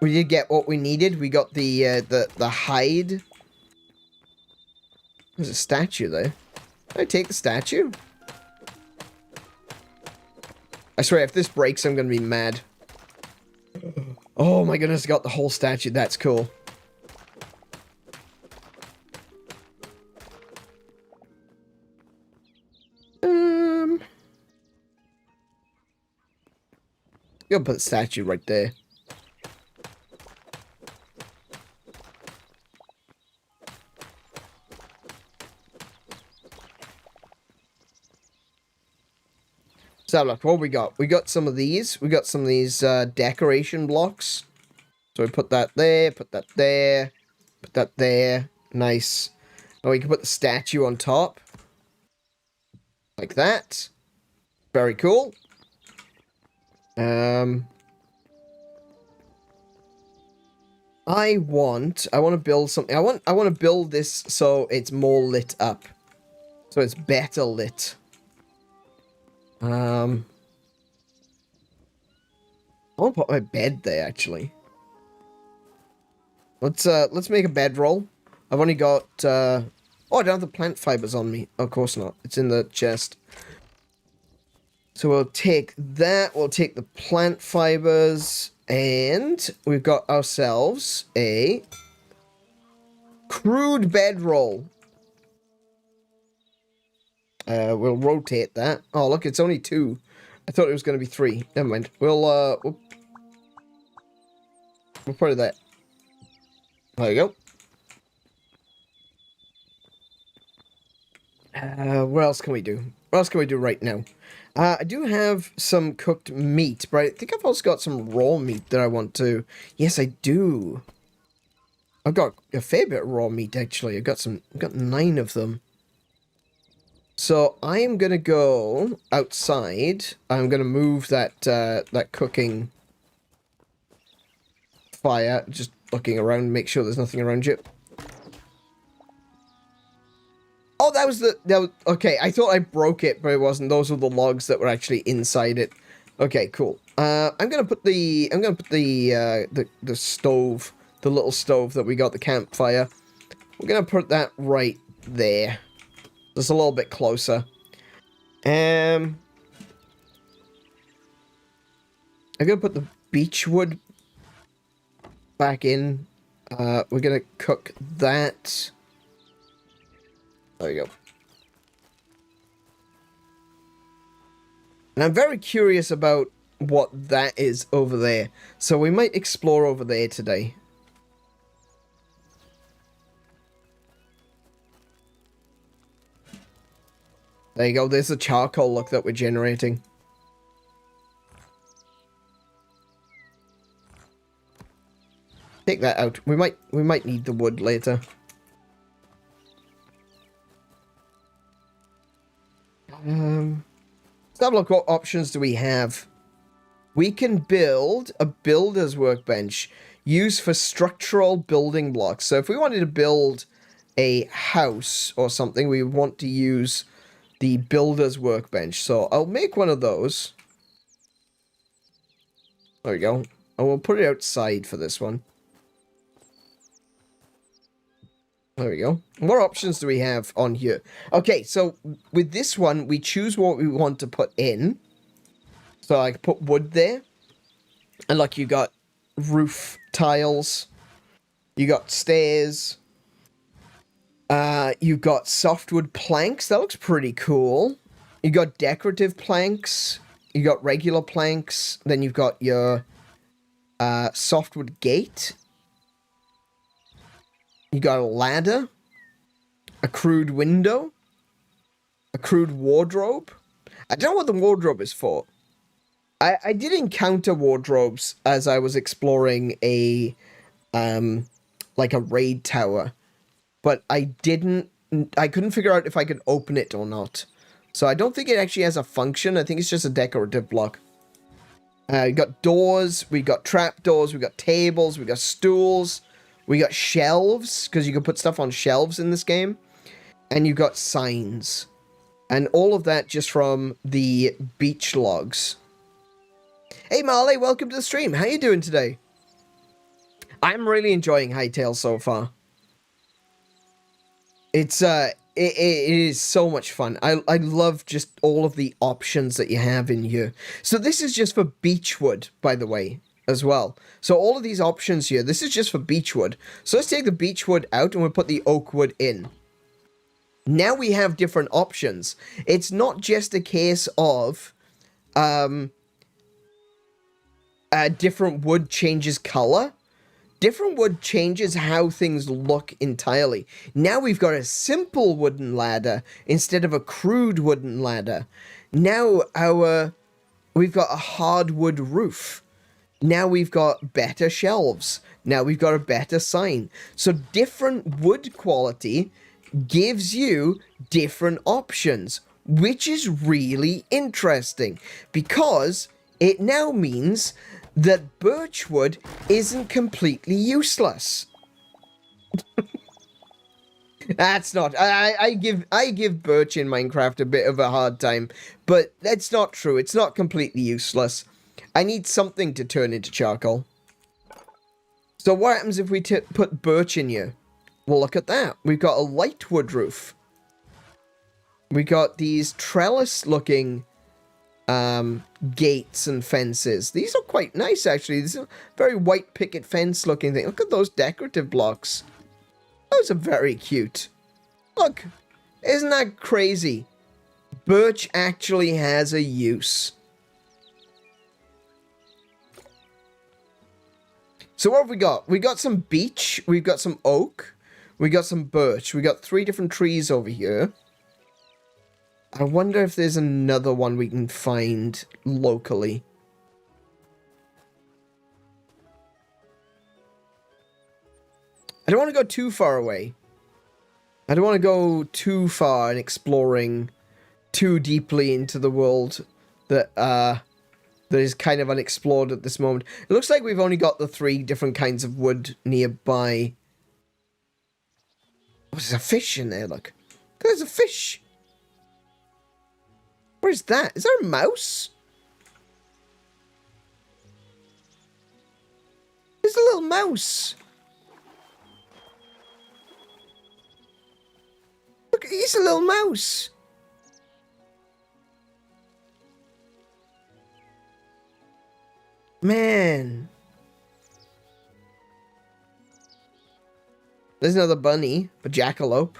we did get what we needed. We got the hide. There's a statue there. Did I take the statue? I swear, if this breaks, I'm gonna be mad. Oh my goodness, I got the whole statue. That's cool. Gonna put the statue right there. So look, what we got? We got some of these. We got some of these decoration blocks. So we put that there, put that there, put that there. Nice. And we can put the statue on top. Like that. Very cool. I want to build something. I want to build this so it's more lit up. So it's better lit. I want to put my bed there, actually. Let's make a bedroll. I've only got, oh, I don't have the plant fibers on me. Of course not. It's in the chest. So we'll take that. We'll take the plant fibers. And we've got ourselves a crude bedroll. We'll rotate that. Oh, look, it's only 2. I thought it was going to be 3. Never mind. We'll put it there. There you go. What else can we do? What else can we do right now? I do have some cooked meat, but I think I've also got some raw meat that I want to... Yes, I do. I've got a fair bit of raw meat, actually. I've got 9 of them. So I am going to go outside. I'm going to move that cooking fire. Just looking around, make sure there's nothing around you. Oh, that was okay, I thought I broke it, but it wasn't. Those were the logs that were actually inside it. Okay, cool. I'm gonna put the stove, the little stove that we got, the campfire. We're gonna put that right there. Just a little bit closer. I'm gonna put the beech wood back in. We're gonna cook that. There you go. And I'm very curious about what that is over there. So we might explore over there today. There you go. There's the charcoal look that we're generating. Take that out. We might need the wood later. Let's have a look. What options do we have? We can build a builder's workbench used for structural building blocks. So if we wanted to build a house or something, we want to use the builder's workbench. So I'll make one of those. There we go. And we'll put it outside for this one. There we go. What options do we have on here? Okay, so with this one, we choose what we want to put in. So I can put wood there. And like you got roof tiles. You got stairs. You got softwood planks. That looks pretty cool. You got decorative planks. You got regular planks. Then you've got your softwood gate. You got a ladder, a crude window, a crude wardrobe. I don't know what the wardrobe is for. I did encounter wardrobes as I was exploring a, like a raid tower, but I couldn't figure out if I could open it or not. So I don't think it actually has a function. I think it's just a decorative block. We got doors, we got trapdoors, we got tables, we got stools. We got shelves, because you can put stuff on shelves in this game. And you got signs. And all of that just from the beach logs. Hey Marley, welcome to the stream. How you doing today? I'm really enjoying Hytale so far. It's, it is so much fun. I love just all of the options that you have in here. So this is just for beechwood, by the way, as well. So all of these options here, this is just for beechwood. So let's take the beechwood out and we'll put the oak wood in. Now we have different options. It's not just a case of different wood changes color. Different wood changes how things look entirely. Now we've got a simple wooden ladder instead of a crude wooden ladder. Now we've got a hardwood roof. Now we've got better shelves. Now we've got a better sign. So different wood quality gives you different options, which is really interesting because it now means that birchwood isn't completely useless. That's not. I give Birch in Minecraft a bit of a hard time, but that's not true. It's not completely useless. I need something to turn into charcoal. So what happens if we put birch in here? Well, look at that. We've got a light wood roof. We got these trellis-looking gates and fences. These are quite nice, actually. This is a very white picket fence-looking thing. Look at those decorative blocks. Those are very cute. Look, isn't that crazy? Birch actually has a use. So what have we got? We got some beech, we've got some oak, we got some birch. We got 3 different trees over here. I wonder if there's another one we can find locally. I don't want to go too far away. I don't want to go too far and exploring too deeply into the world that that is kind of unexplored at this moment. It looks like we've only got the 3 different kinds of wood nearby. Oh, there's a fish in there, look. There's a fish. What is that? Is there a mouse? There's a little mouse. Look, he's a little mouse. Man. There's another bunny, a jackalope.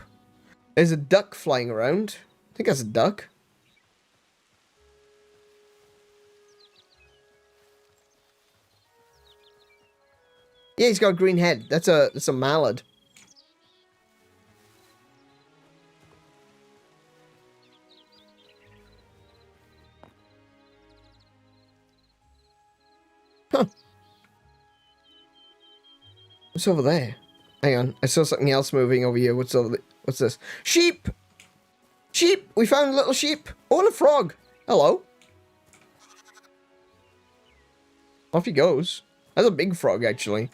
There's a duck flying around. I think that's a duck. Yeah, he's got a green head. That's a mallard. Huh. What's over there? Hang on, I saw something else moving over here. What's this? Sheep! Sheep! We found a little sheep! Oh, and a frog! Hello. Off he goes. That's a big frog, actually.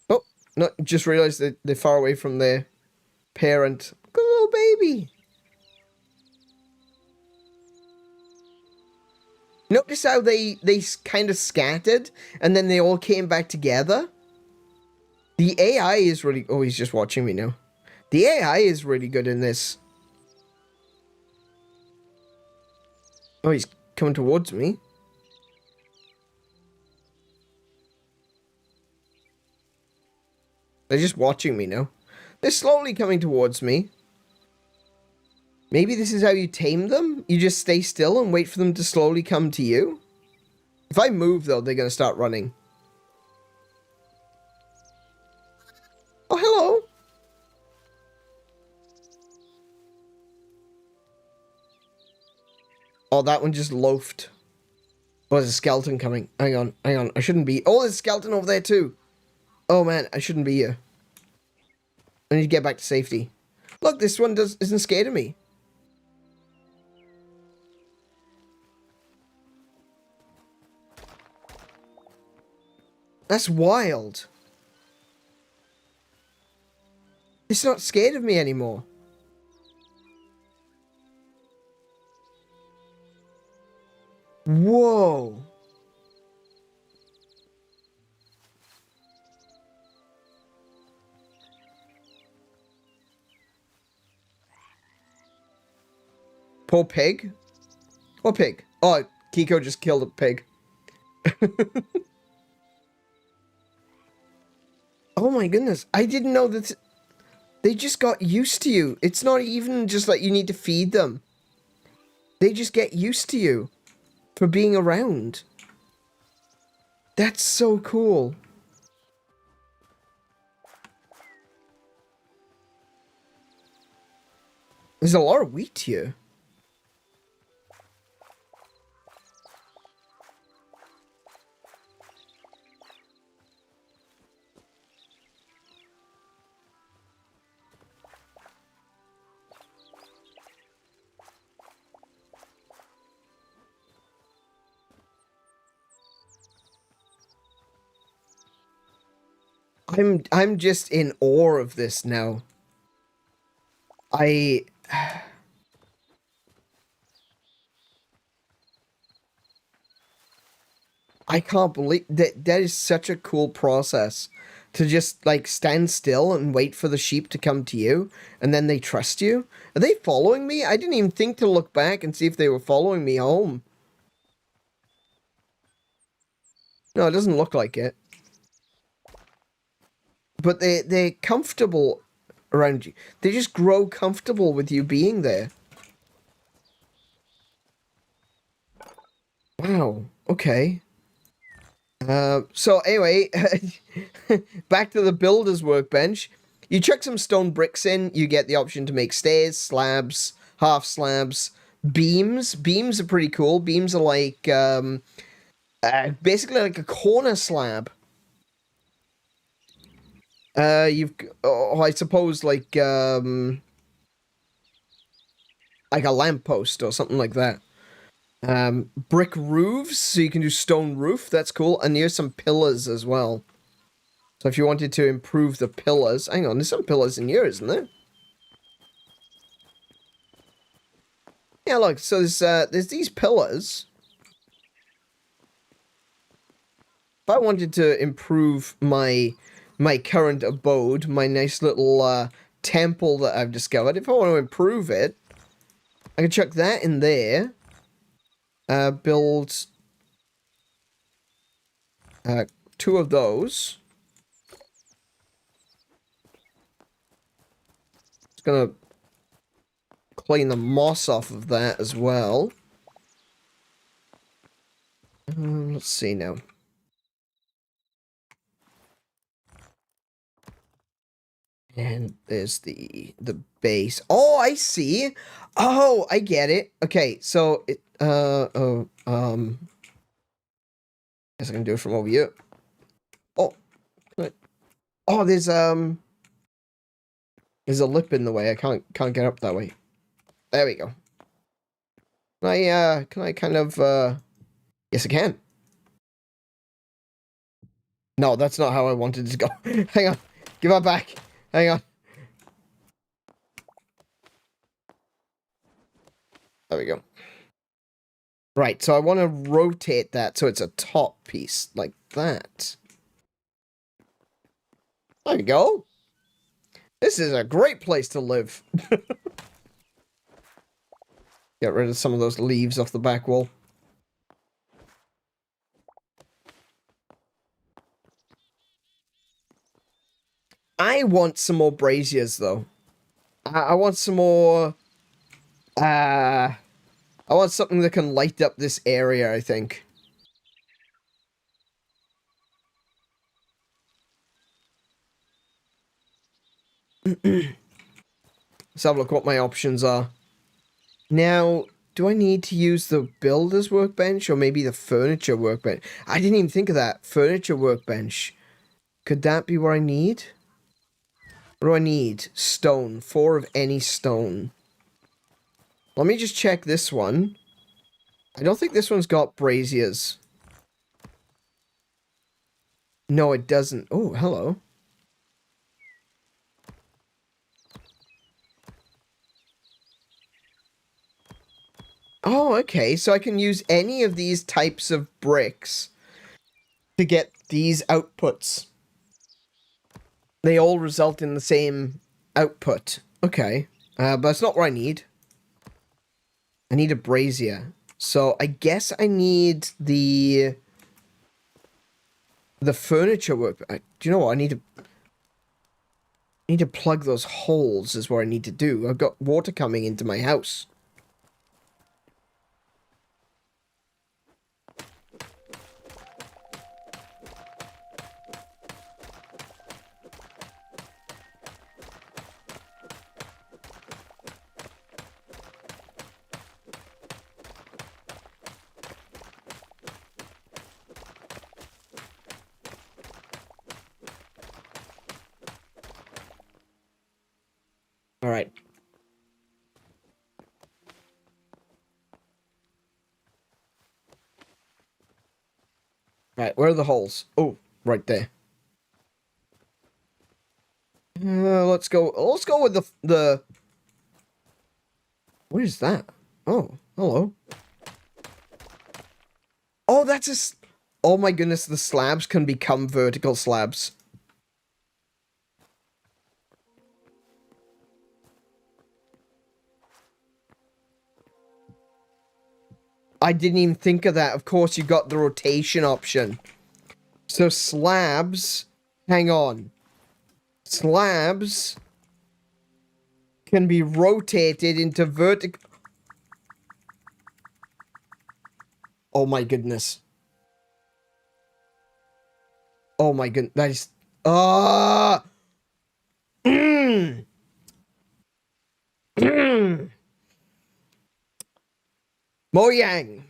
Oh, no, just realized that they're far away from their parent. Look at a little baby. Notice how they kind of scattered and then they all came back together? The AI is really... Oh, he's just watching me now. The AI is really good in this. Oh, he's coming towards me. They're just watching me now. They're slowly coming towards me. Maybe this is how you tame them? You just stay still and wait for them to slowly come to you? If I move, though, they're going to start running. Oh, hello. Oh, that one just loafed. Oh, there's a skeleton coming. Hang on, hang on. I shouldn't be... Oh, there's a skeleton over there, too. Oh, man, I shouldn't be here. I need to get back to safety. Look, this one isn't scared of me. That's wild. It's not scared of me anymore. Whoa. Poor pig. What pig? Oh, Kiko just killed a pig. Oh my goodness. I didn't know that they just got used to you. It's not even just like you need to feed them. They just get used to you for being around. That's so cool. There's a lot of wheat here. I'm just in awe of this now. I can't believe that that is such a cool process to just like stand still and wait for the sheep to come to you and then they trust you. Are they following me? I didn't even think to look back and see if they were following me home. No, it doesn't look like it. But they're comfortable around you. They just grow comfortable with you being there. Wow. Okay. So anyway, back to the builder's workbench. You chuck some stone bricks in, you get the option to make stairs, slabs, half slabs, beams. Beams are pretty cool. Beams are like, basically like a corner slab. I suppose like a lamppost or something like that. Brick roofs, so you can do stone roof, that's cool. And here's some pillars as well. So if you wanted to improve the pillars, hang on, there's some pillars in here, isn't there? Yeah, look, so there's these pillars. If I wanted to improve my current abode, my nice little temple that I've discovered, if I want to improve it, I can chuck that in there. Build 2 of those. Just gonna clean the moss off of that as well. Let's see now. And there's the base. Oh, I see. Oh, I get it. Okay, so it guess I can do it from over here. Oh, oh, there's a lip in the way. I can't get up that way. There we go. Can I kind of yes I can. No, that's not how I wanted it to go. Hang on. Give that back. Hang on. There we go. Right, so I want to rotate that so it's a top piece, like that. There we go. This is a great place to live. Get rid of some of those leaves off the back wall. I want some more braziers, though. I want some more... I want something that can light up this area, I think. Let's have a look what my options are. Now, do I need to use the builder's workbench or maybe the furniture workbench? I didn't even think of that. Furniture workbench. Could that be what I need? What do I need? Stone. 4 of any stone. Let me just check this one. I don't think this one's got braziers. No, it doesn't. Oh, hello. Oh, okay. So I can use any of these types of bricks to get these outputs. They all result in the same output. Okay. But that's not what I need. I need a brazier. So I guess I need the furniture work. Do you know what? I need to plug those holes is what I need to do. I've got water coming into my house. All right. Right, where are the holes? Oh, right there. Let's go with the... What is that? Oh, hello. Oh, that's a... Oh my goodness, the slabs can become vertical slabs. I didn't even think of that. Of course, you got the rotation option. So slabs... Hang on. Slabs can be rotated into vertical... Oh my goodness. Oh my goodness. That is... Ah! Mojang!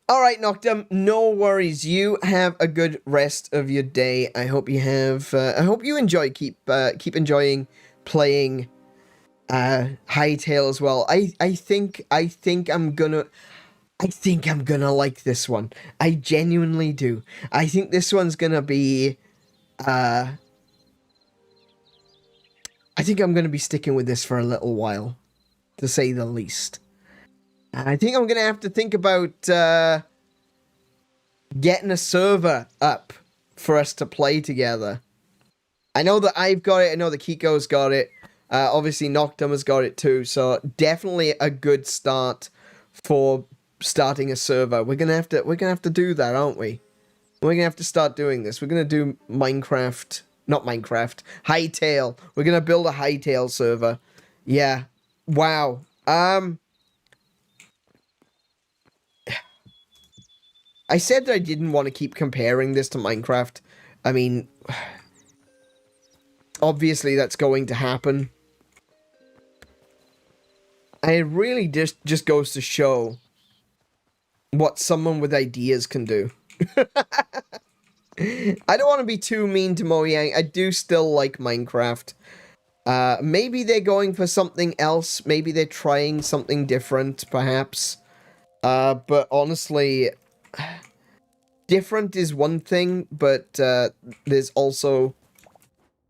All right, Noctum, no worries. You have a good rest of your day. I hope you have. I hope you enjoy. Keep enjoying playing Hytale as well. I think I'm gonna like this one. I genuinely do. I think this one's gonna be. I think I'm gonna be sticking with this for a little while, to say the least. I think I'm gonna have to think about getting a server up for us to play together. I know that I've got it. I know that Kiko's got it. Obviously, Noctum has got it too. So definitely a good start for starting a server. We're gonna have to do that, aren't we? We're gonna have to start doing this. We're gonna do Minecraft, not Minecraft, Hytale. We're gonna build a Hytale server. Yeah. Wow. I said that I didn't want to keep comparing this to Minecraft. I mean, obviously that's going to happen. And it really just goes to show what someone with ideas can do. I don't want to be too mean to Mojang. I do still like Minecraft. Maybe they're going for something else. Maybe they're trying something different, perhaps. But honestly... Different is one thing, but there's also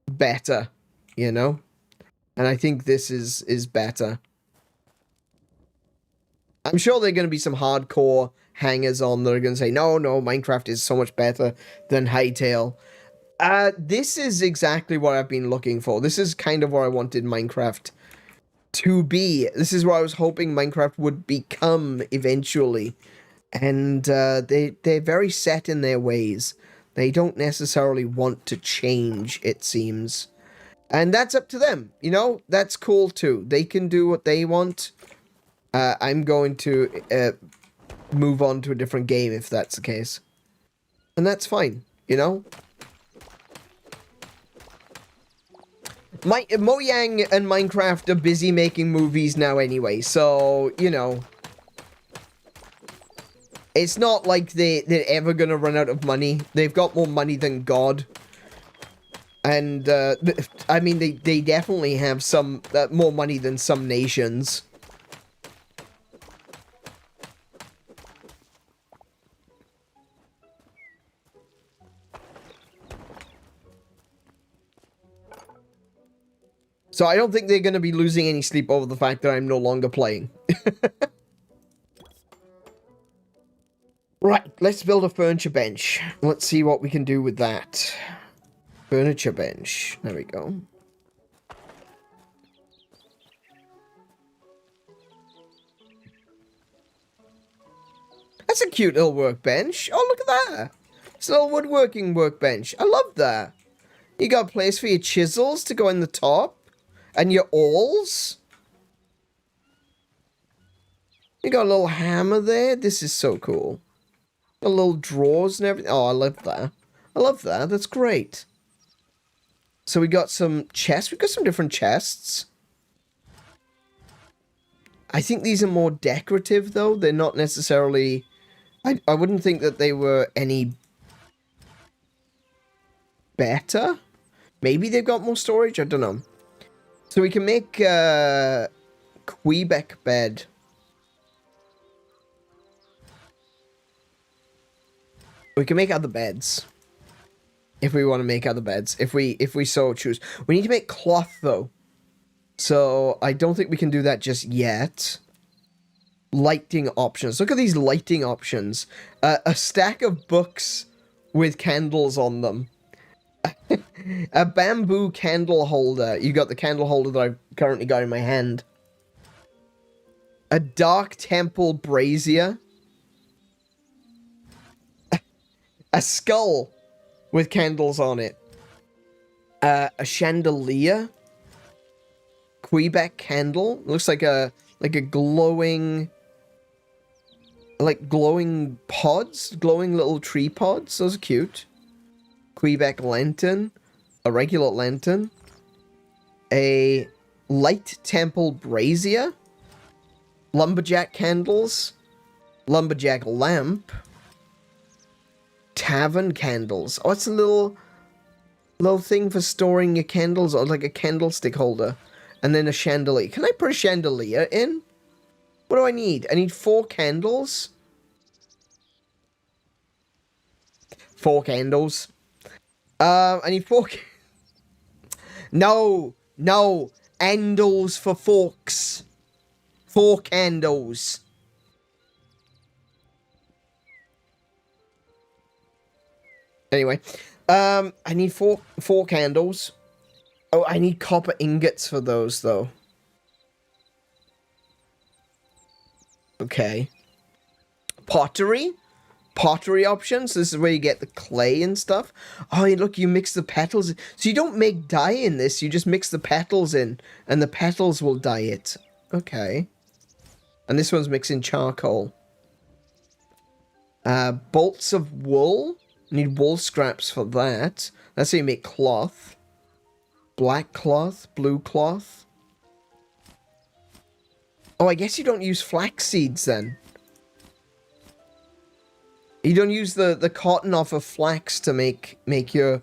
better, you know? And I think this is better. I'm sure there are going to be some hardcore hangers on that are going to say, no, Minecraft is so much better than Hytale. This is exactly what I've been looking for. This is kind of where I wanted Minecraft to be. This is where I was hoping Minecraft would become eventually. And they're very set in their ways. They don't necessarily want to change, it seems. And that's up to them, you know? That's cool too. They can do what they want. I'm going to move on to a different game if that's the case. And that's fine, you know? Mojang and Minecraft are busy making movies now anyway, so, you know... It's not like they're ever gonna run out of money. They've got more money than God. And, I mean, they definitely have some, more money than some nations. So I don't think they're gonna be losing any sleep over the fact that I'm no longer playing. Right, let's build a furniture bench. Let's see what we can do with that. Furniture bench. There we go. That's a cute little workbench. Oh, look at that. It's a little woodworking workbench. I love that. You got a place for your chisels to go in the top. And your awls. You got a little hammer there. This is so cool. The little drawers and everything. Oh, I love that. I love that. That's great. So we got some chests. We've got some different chests. I think these are more decorative, though. They're not necessarily... I wouldn't think that they were any better. Maybe they've got more storage. I don't know. So we can make 𝗬𝗶𝘁𝗰𝗵 bed. We can make other beds. If we want to make other beds. If we so choose. We need to make cloth, though. So, I don't think we can do that just yet. Lighting options. Look at these lighting options. A stack of books with candles on them. A bamboo candle holder. You got the candle holder that I've currently got in my hand. A dark temple brazier. A skull with candles on it. A chandelier. Quebec candle. Looks like a glowing, like glowing pods, glowing little tree pods. Those are cute. Quebec lantern, a regular lantern, a light temple brazier, lumberjack candles, lumberjack lamp, tavern candles. Oh, it's a little thing for storing your candles, or like a candlestick holder. And then a chandelier. Can I put a chandelier in? What do I need? I need 4 candles. 4 candles. I need 4... No! No! Handles for forks. 4 candles. Anyway. I need 4 candles. Oh, I need copper ingots for those, though. Okay. Pottery? Pottery options? This is where you get the clay and stuff. Oh, look, you mix the petals. So you don't make dye in this, you just mix the petals in, and the petals will dye it. Okay. And this one's mixing charcoal. Bolts of wool. Need wool scraps for that. That's how you make cloth. Black cloth, blue cloth. Oh, I guess you don't use flax seeds then. You don't use the cotton off of flax to make your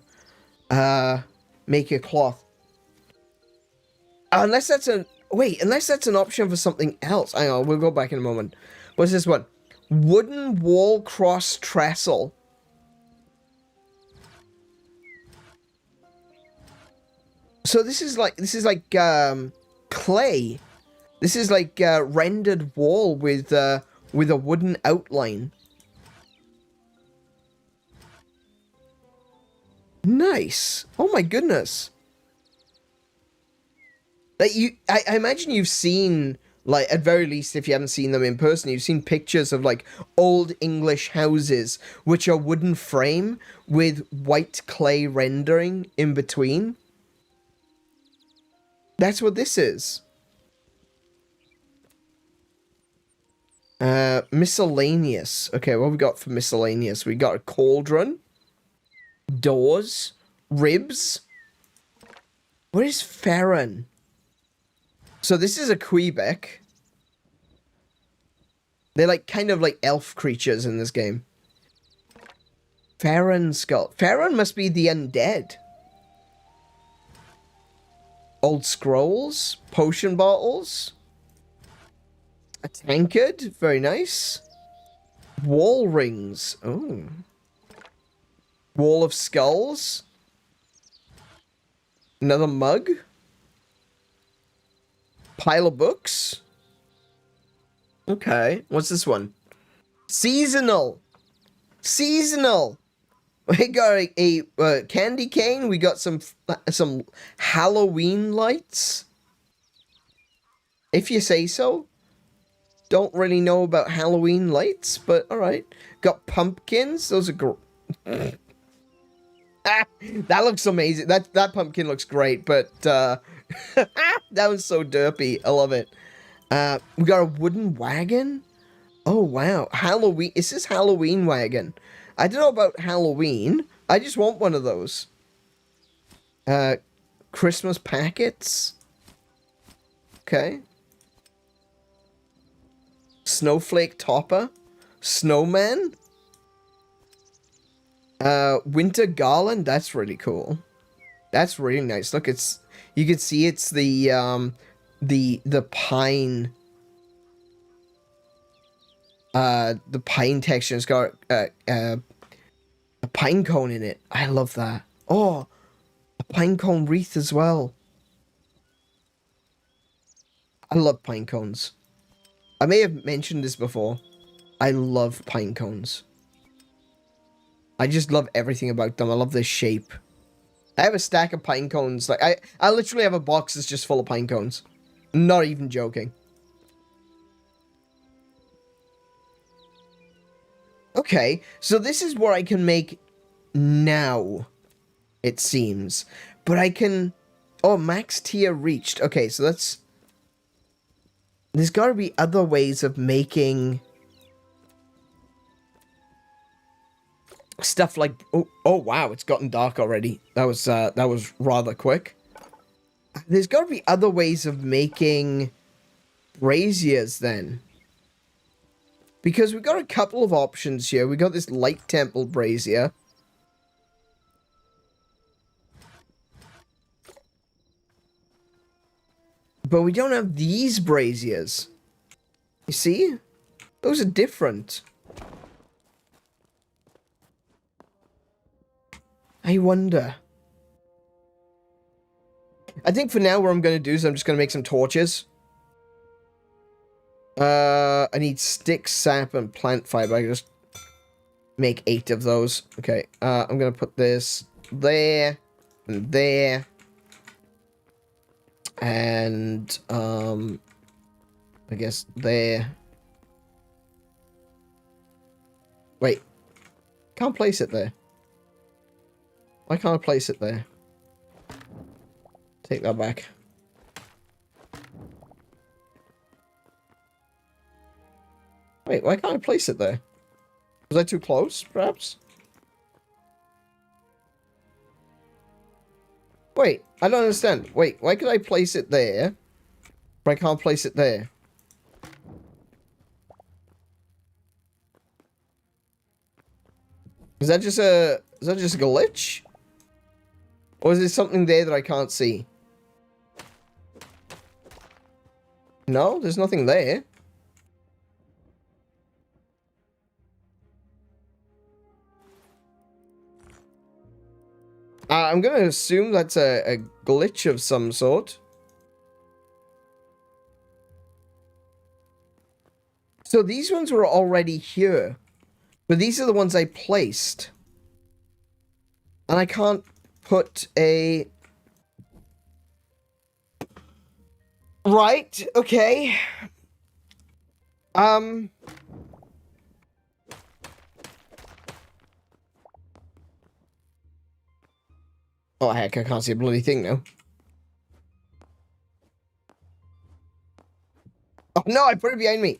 cloth. Unless that's an option for something else. Hang on, we'll go back in a moment. What's this one? Wooden wall cross trestle. So this is like clay. This is like rendered wall with a wooden outline. Nice. Oh my goodness. Like I imagine you've seen, like, at very least, if you haven't seen them in person, you've seen pictures of like old English houses which are wooden frame with white clay rendering in between. That's what this is. Miscellaneous. Okay, what have we got for miscellaneous? We got a cauldron. Doors. Ribs. What is Farron? So this is a Quebec. They're like kind of like elf creatures in this game. Farron skull. Farron must be the undead. Old scrolls, potion bottles, a tankard, very nice. Wall rings, oh. Wall of skulls. Another mug. Pile of books. Okay, what's this one? Seasonal. Seasonal. We got a candy cane. We got some Halloween lights. If you say so. Don't really know about Halloween lights, but alright. Got pumpkins. Those are that looks amazing. That pumpkin looks great, but that was so derpy. I love it. We got a wooden wagon. Oh wow, Halloween. Is this Halloween wagon? I don't know about Halloween. I just want one of those. Christmas packets. Okay. Snowflake topper. Snowman. Winter garland. That's really cool. That's really nice. Look, it's, you can see it's the pine. The pine texture. It's got pine cone in it. I love that. Oh, a pine cone wreath as well. I love pine cones. I may have mentioned this before. I love pine cones. I just love everything about them. I love their shape. I have a stack of pine cones. Like I literally have a box that's just full of pine cones. Not even joking. Okay, so this is what I can make now, it seems. But I can... Oh, max tier reached. Okay, so that's... There's got to be other ways of making... stuff like... Oh, wow, it's gotten dark already. That was rather quick. There's got to be other ways of making braziers then. Because we've got a couple of options here. We got this light temple brazier. But we don't have these braziers. You see? Those are different. I wonder. I think for now what I'm going to do is I'm just going to make some torches. I need stick, sap, and plant fiber. I can just make 8 of those. Okay, I'm gonna put this there, and there. And, I guess there. Wait. Can't place it there. Why can't I place it there? Take that back. Wait, why can't I place it there? Was I too close, perhaps? Wait, I don't understand. Wait, why could I place it there, but I can't place it there? Is that just a glitch? Or is there something there that I can't see? No, there's nothing there. I'm gonna assume that's a glitch of some sort. So these ones were already here. But these are the ones I placed. And I can't put a... Right, okay. Oh, heck, I can't see a bloody thing now. Oh, no, I put it behind me.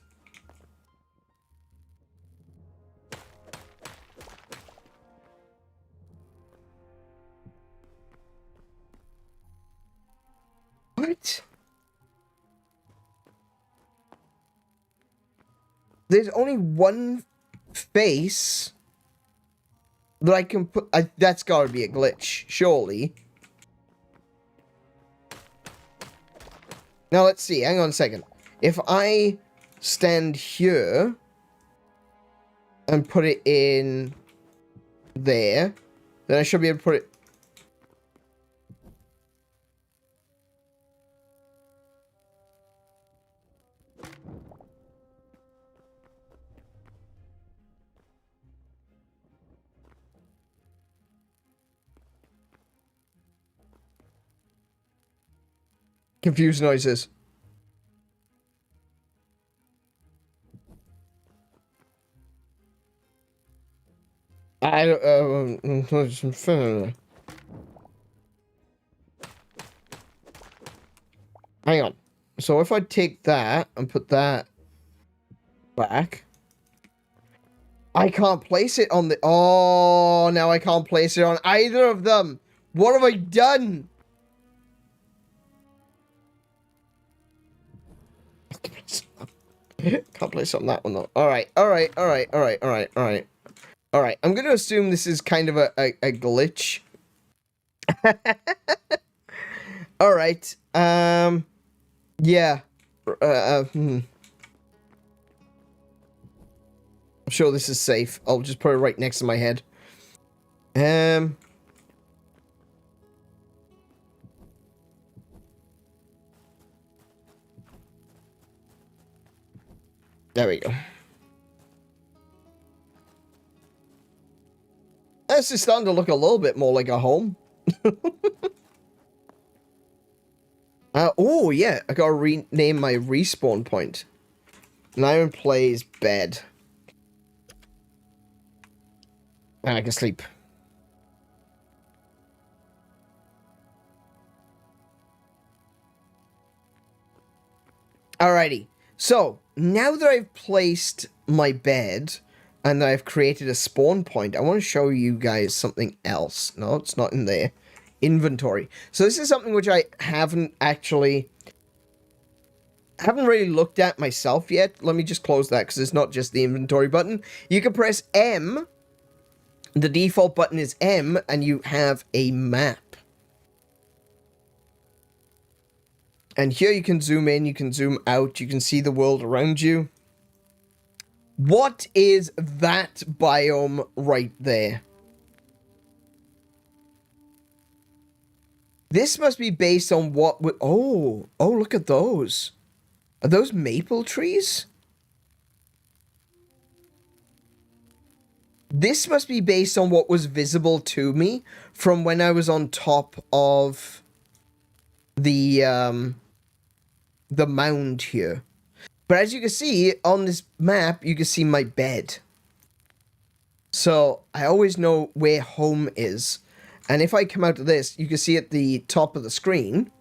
What? There's only one face that I can put... that's gotta be a glitch, surely. Now, let's see. Hang on a second. If I stand here and put it in there, then I should be able to put it... Confused noises. I don't, hang on. So if I take that and put that back, I can't place it on the... Oh, now I can't place it on either of them. What have I done? Can't place it on that one though. Alright, alright, alright, alright, alright, alright. Alright, I'm gonna assume this is kind of a glitch. Alright, yeah. I'm sure this is safe. I'll just put it right next to my head. Um... There we go. This is starting to look a little bit more like a home. Oh, yeah. I gotta rename my respawn point. Now plays bed. And I can sleep. Alrighty. So, now that I've placed my bed and I've created a spawn point, I want to show you guys something else. No, it's not in there. Inventory. So this is something which I haven't really looked at myself yet. Let me just close that because it's not just the inventory button. You can press M. The default button is M and you have a map. And here you can zoom in, you can zoom out, you can see the world around you. What is that biome right there? This must be based on what would... Oh, look at those. Are those maple trees? This must be based on what was visible to me from when I was on top of the mound here. But as you can see, on this map, you can see my bed. So, I always know where home is. And if I come out of this, you can see at the top of the screen,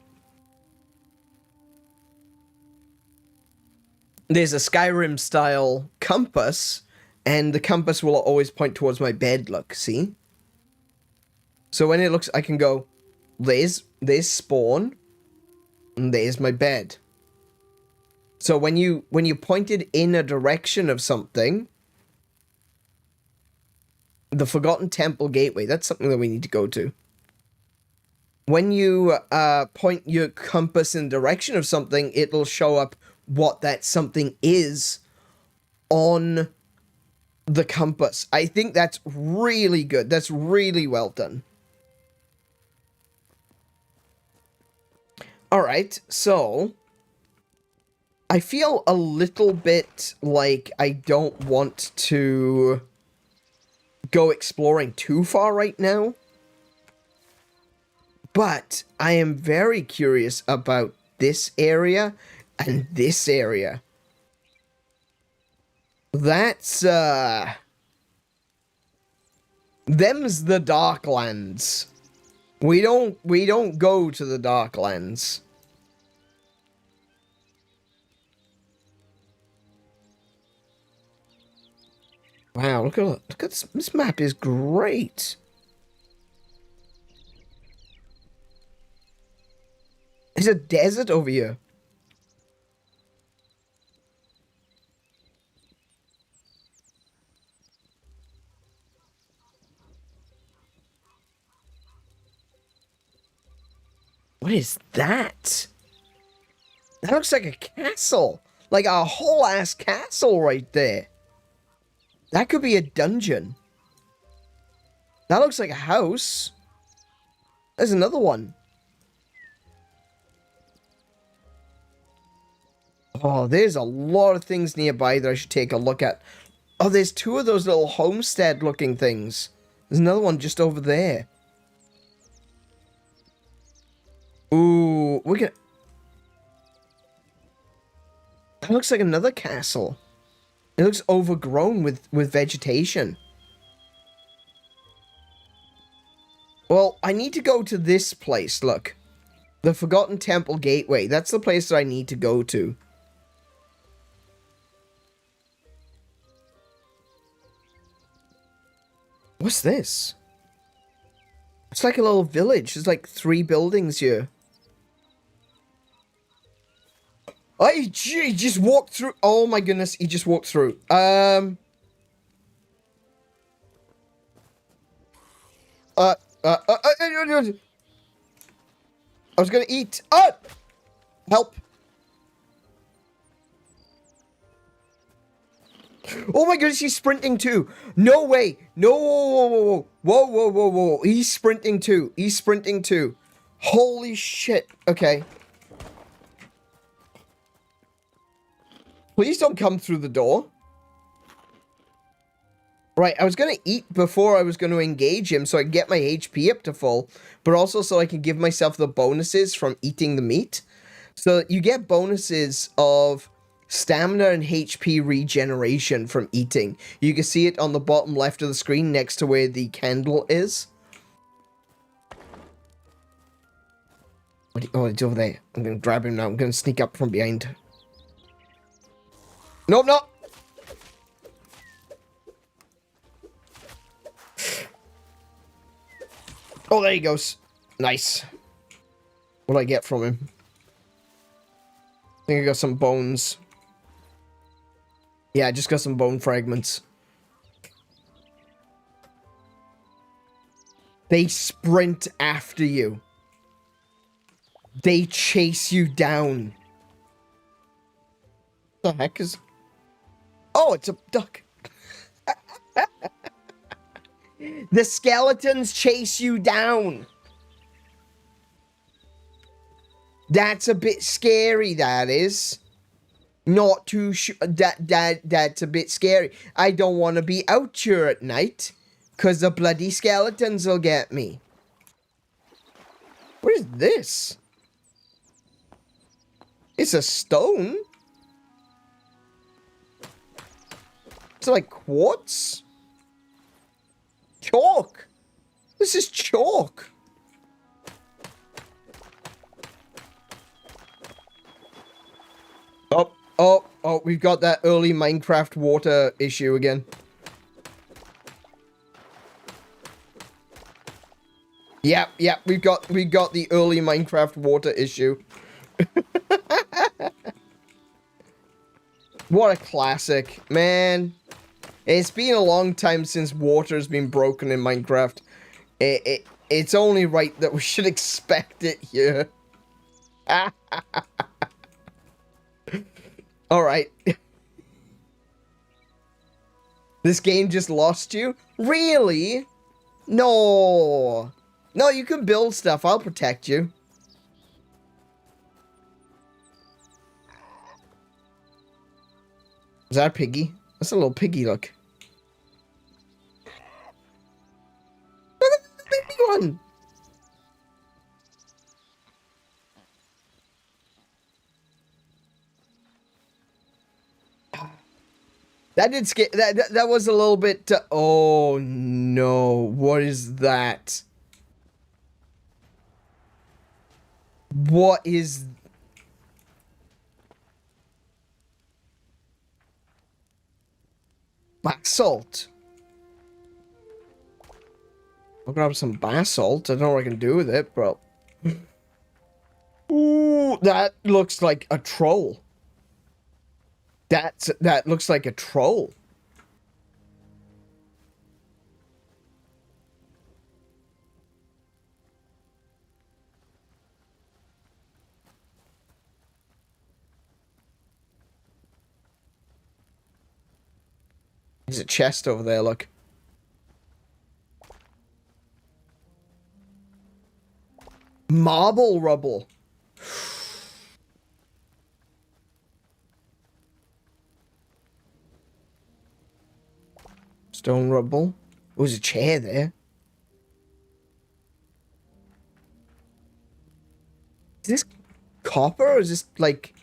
there's a Skyrim-style compass, and the compass will always point towards my bed, look, see? So when it looks, I can go, there's spawn, and there's my bed. So when you pointed in a direction of something, the Forgotten Temple Gateway, that's something that we need to go to. When you point your compass in the direction of something, it'll show up what that something is on the compass. I think that's really good. That's really well done. Alright, so I feel a little bit like I don't want to go exploring too far right now. But I am very curious about this area and this area. That's, them's the Darklands. We don't go to the Darklands. Wow, look at this map is great. There's a desert over here. What is that? That looks like a castle. Like a whole ass castle right there. That could be a dungeon. That looks like a house. There's another one. Oh, there's a lot of things nearby that I should take a look at. Oh, there's two of those little homestead-looking things. There's another one just over there. Ooh, we're gonna... That looks like another castle. It looks overgrown with vegetation. Well, I need to go to this place, look. The Forgotten Temple Gateway. That's the place that I need to go to. What's this? It's like a little village. There's like 3 buildings here. Oh, he just walked through. Oh my goodness, he just walked through. I was gonna eat. Help. Oh my goodness, he's sprinting too. No way. No, Whoa, whoa, whoa, whoa. He's sprinting too. He's sprinting too. Holy shit. Okay. Please don't come through the door. Right, I was going to eat before I was going to engage him so I can get my HP up to full, but also so I can give myself the bonuses from eating the meat. So you get bonuses of stamina and HP regeneration from eating. You can see it on the bottom left of the screen next to where the candle is. Oh, it's over there. I'm going to grab him now. I'm going to sneak up from behind. Nope, no. Oh, there he goes. Nice. What do I get from him? I think I got some bones. Yeah, I just got some bone fragments. They sprint after you. They chase you down. What the heck is... Oh, it's a duck. The skeletons chase you down. That's a bit scary, that is. Not too sure. That's a bit scary. I don't want to be out here at night, because the bloody skeletons will get me. What is this? It's a stone? It's like quartz? Chalk! This is chalk! Oh, we've got that early Minecraft water issue again. Yep, we've got the early Minecraft water issue. What a classic, man. It's been a long time since water's been broken in Minecraft. It's only right that we should expect it here. Alright. This game just lost you? Really? No. No, you can build stuff. I'll protect you. Is that a piggy? That's a little piggy, look. Look at the baby one! That did scare. That was a little bit. Oh no! What is that? What is? Basalt. I'll grab some basalt. I don't know what I can do with it, bro. Ooh, that looks like a troll. That looks like a troll. There's a chest over there, look. Marble rubble. Stone rubble. There was a chair there. Is this copper or is this like...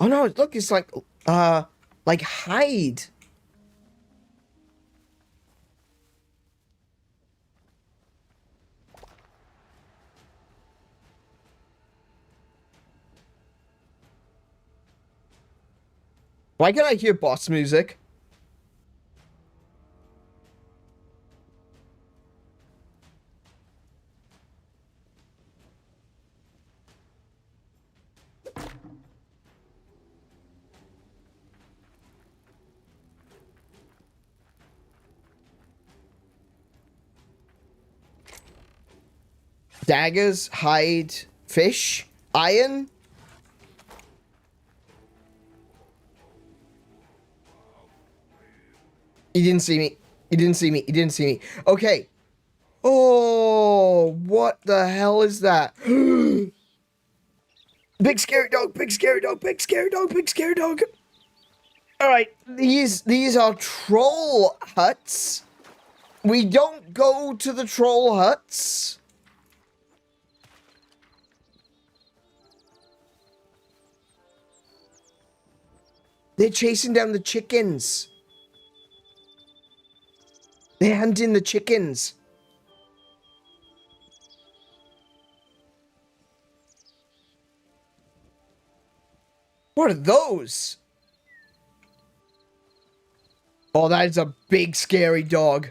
Oh no, look, it's like hide. Why can't I hear boss music? Daggers, hide, fish, iron. He didn't see me. He didn't see me. He didn't see me. Okay. what the hell is that? Big scary dog, big scary dog, big scary dog, big scary dog. Alright, these are troll huts. We don't go to the troll huts. They're chasing down the chickens. They're hunting the chickens. What are those? Oh, that is a big scary dog.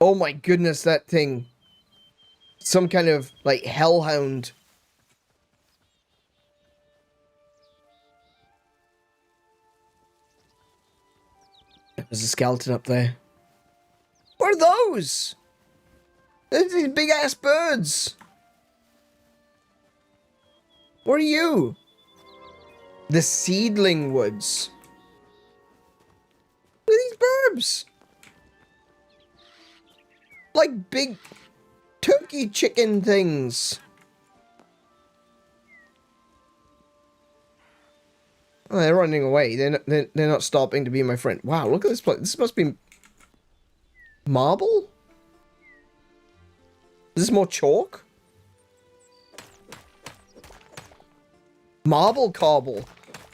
Oh my goodness, that thing. Some kind of, like, hellhound. There's a skeleton up there. What are those? There's these big ass birds. What are you? The seedling woods. What are these burbs? Like big turkey chicken things. Oh, they're running away. They're not stopping to be my friend. Wow, look at this place. This must be marble? Is this more chalk? Marble cobble.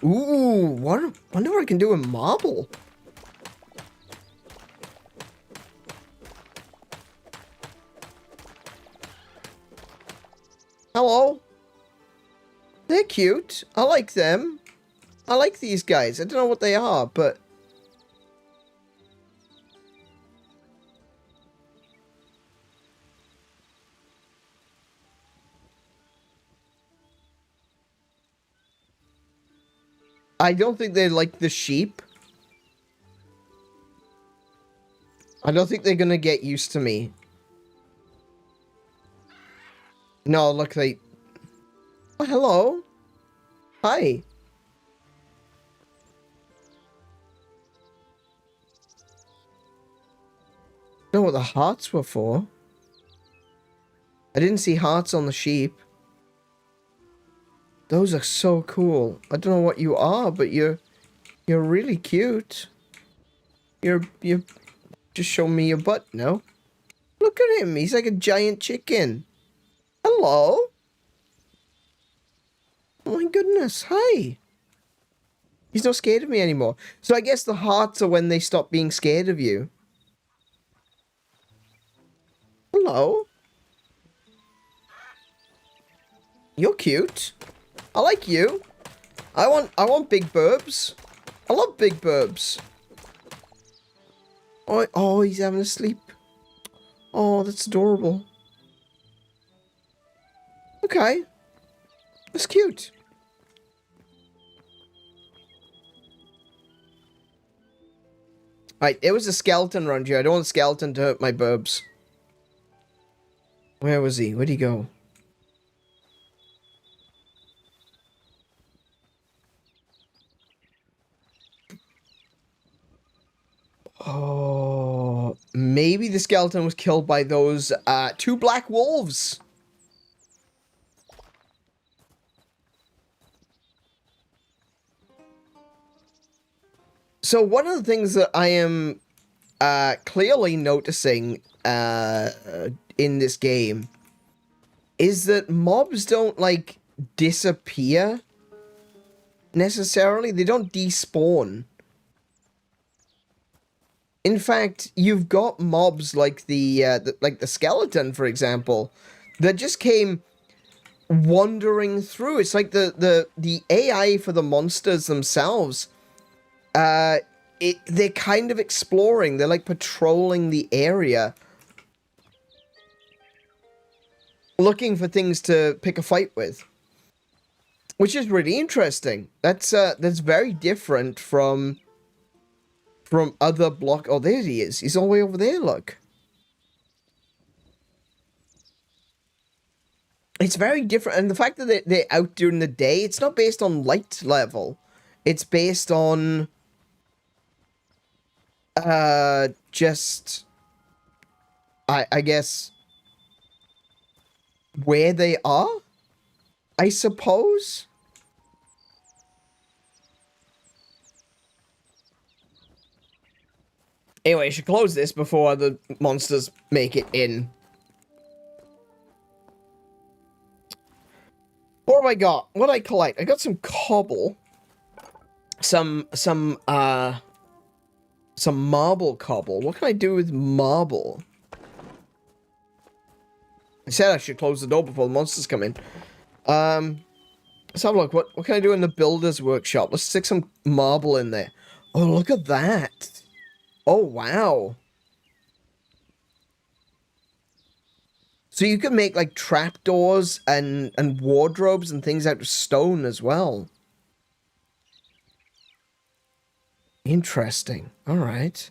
Ooh, wonder what I can do with marble. Hello. They're cute. I like them. I like these guys. I don't know what they are, but... I don't think they like the sheep. I don't think they're gonna get used to me. No, look, they... Oh, hello. Hi. Know what the hearts were for. I didn't see hearts on the sheep. Those are so cool. I don't know what you are, but you're really cute. You're just show me your butt, no? Look at him. He's like a giant chicken. Hello. Oh my goodness. Hi. He's not scared of me anymore. So I guess the hearts are when they stop being scared of you. Hello. You're cute. I like you. I want big burbs. I love big burbs. Oh, he's having a sleep. Oh, that's adorable. Okay. That's cute. Right, it was a skeleton around here. I don't want a skeleton to hurt my burbs. Where was he? Where'd he go? Oh, maybe the skeleton was killed by those two black wolves. So one of the things that I am clearly noticing in this game is that mobs don't, like, disappear necessarily. They don't despawn. In fact, you've got mobs like the skeleton, for example, that just came wandering through. It's like the AI for the monsters themselves. They're kind of exploring. They're like patrolling the area, looking for things to pick a fight with, which is really interesting. That's very different from other block. Oh, there he is. He's all the way over there. Look. It's very different, and the fact that they're out during the day, it's not based on light level. It's based on just I guess where they are, I suppose. Anyway, I should close this before the monsters make it in. What have I got? What did I collect? I got some cobble. Some marble cobble. What can I do with marble? I said I should close the door before the monsters come in. Let's have a look. What can I do in the builder's workshop? Let's stick some marble in there. Oh, look at that. Oh, wow. So you can make, like, trapdoors and wardrobes and things out of stone as well. Interesting. All right.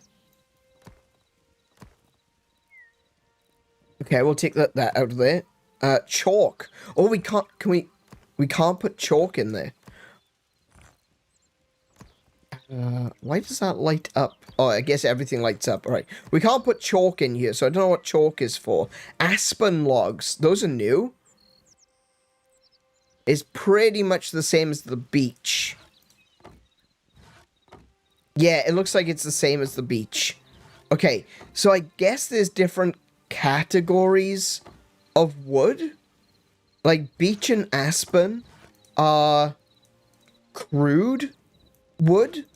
Okay, we'll take that out of there. Chalk. Oh, we can't, we can't put chalk in there. Why does that light up? Oh, I guess everything lights up. All right. We can't put chalk in here, so I don't know what chalk is for. Aspen logs. Those are new. It's pretty much the same as the beach. Yeah, it looks like it's the same as the beach. Okay, so I guess there's different categories of wood. Like, beech and aspen are crude wood.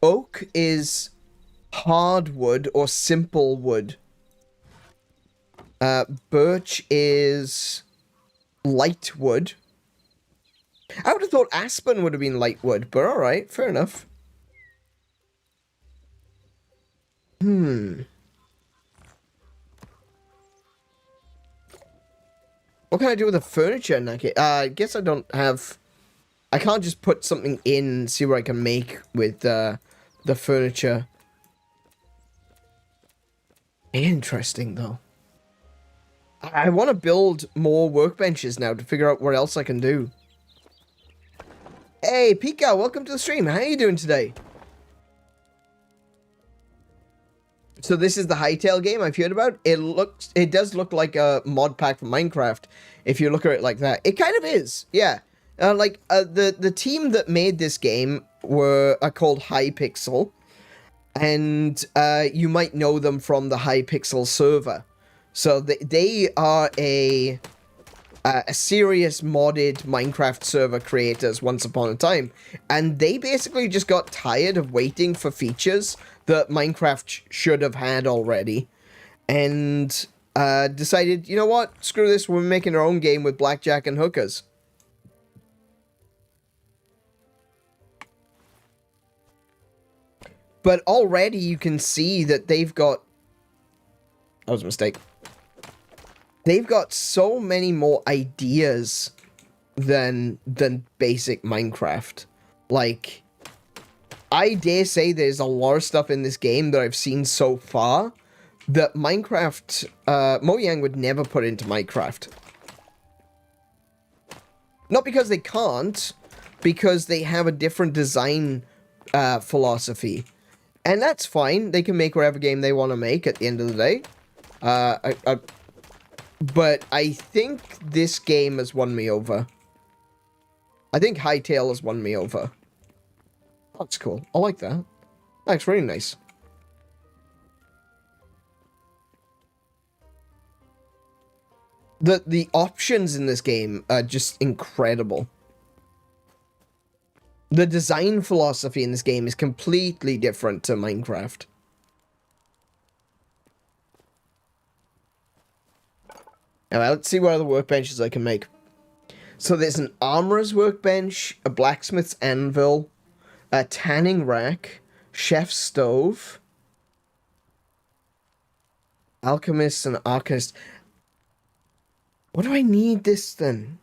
Oak is hardwood or simple wood. Birch is light wood. I would have thought aspen would have been light wood, but alright, fair enough. What can I do with the furniture in that case? I guess I don't have... I can't just put something in and see what I can make with the furniture. Interesting, though. I want to build more workbenches now to figure out what else I can do. Hey, Pika, welcome to the stream. How are you doing today? So this is the Hytale game I've heard about. It does look like a mod pack for Minecraft, if you look at it like that. It kind of is, yeah. The team that made this game are called Hypixel, and you might know them from the Hypixel server. So they are a serious modded Minecraft server creators once upon a time, and they basically just got tired of waiting for features that Minecraft should have had already, and decided, you know what, screw this, we're making our own game with blackjack and hookers. But already you can see that they've got... That was a mistake. They've got so many more ideas than basic Minecraft. Like, I dare say there's a lot of stuff in this game that I've seen so far that Minecraft, Mojang would never put into Minecraft. Not because they can't, because they have a different design philosophy. And that's fine. They can make whatever game they want to make at the end of the day. But I think this game has won me over. I think Hytale has won me over. That's cool. I like that. That's really nice. The options in this game are just incredible. The design philosophy in this game is completely different to Minecraft. Alright, let's see what other workbenches I can make. So there's an armorer's workbench, a blacksmith's anvil, a tanning rack, chef's stove, alchemist and arcanist. What do I need this then?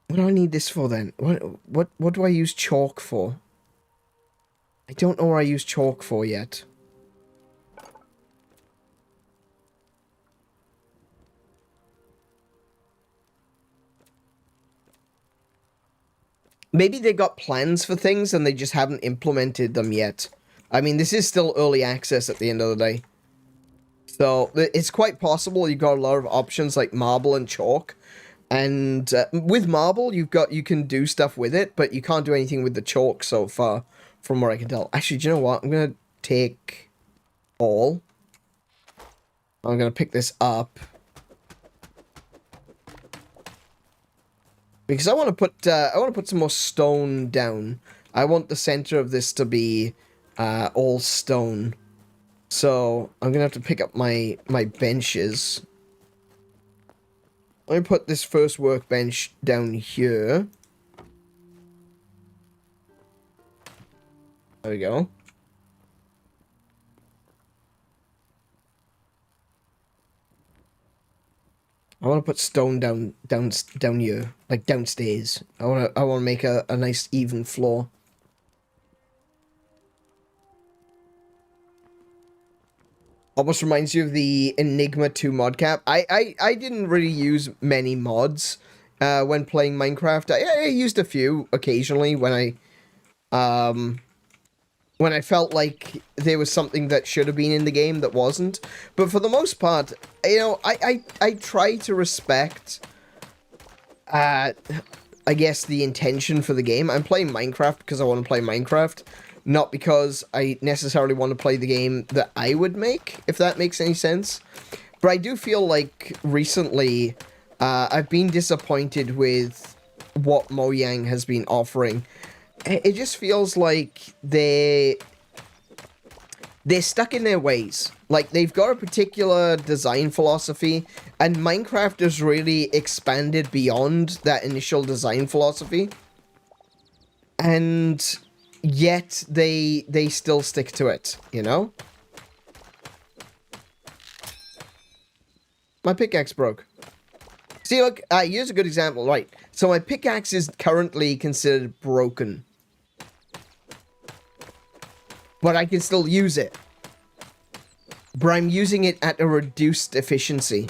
What do I need this for then? What do I use chalk for? I don't know what I use chalk for yet. Maybe they got plans for things and they just haven't implemented them yet. I mean, this is still early access at the end of the day. So it's quite possible you've got a lot of options like marble and chalk. And with marble, you can do stuff with it, but you can't do anything with the chalk so far, from what I can tell. Actually, do you know what? I'm going to take all. I'm going to pick this up. Because I want to put some more stone down. I want the center of this to be all stone. So I'm going to have to pick up my benches. Let me put this first workbench down here. There we go. I want to put stone down here, like downstairs. I want to make a nice even floor. Almost reminds you of the 𝗦𝘄𝗶𝘁𝗰𝗵 mod cap. I didn't really use many mods when playing Minecraft. I used a few occasionally when I felt like there was something that should have been in the game that wasn't. But for the most part, you know, I try to respect, I guess, the intention for the game. I'm playing Minecraft because I want to play Minecraft, not because I necessarily want to play the game that I would make, if that makes any sense. But I do feel like recently, I've been disappointed with what Mojang has been offering. It just feels like they're stuck in their ways. Like, they've got a particular design philosophy, and Minecraft has really expanded beyond that initial design philosophy. And yet, they still stick to it, you know? My pickaxe broke. See, look, here's a good example, right? So my pickaxe is currently considered broken. But I can still use it. But I'm using it at a reduced efficiency.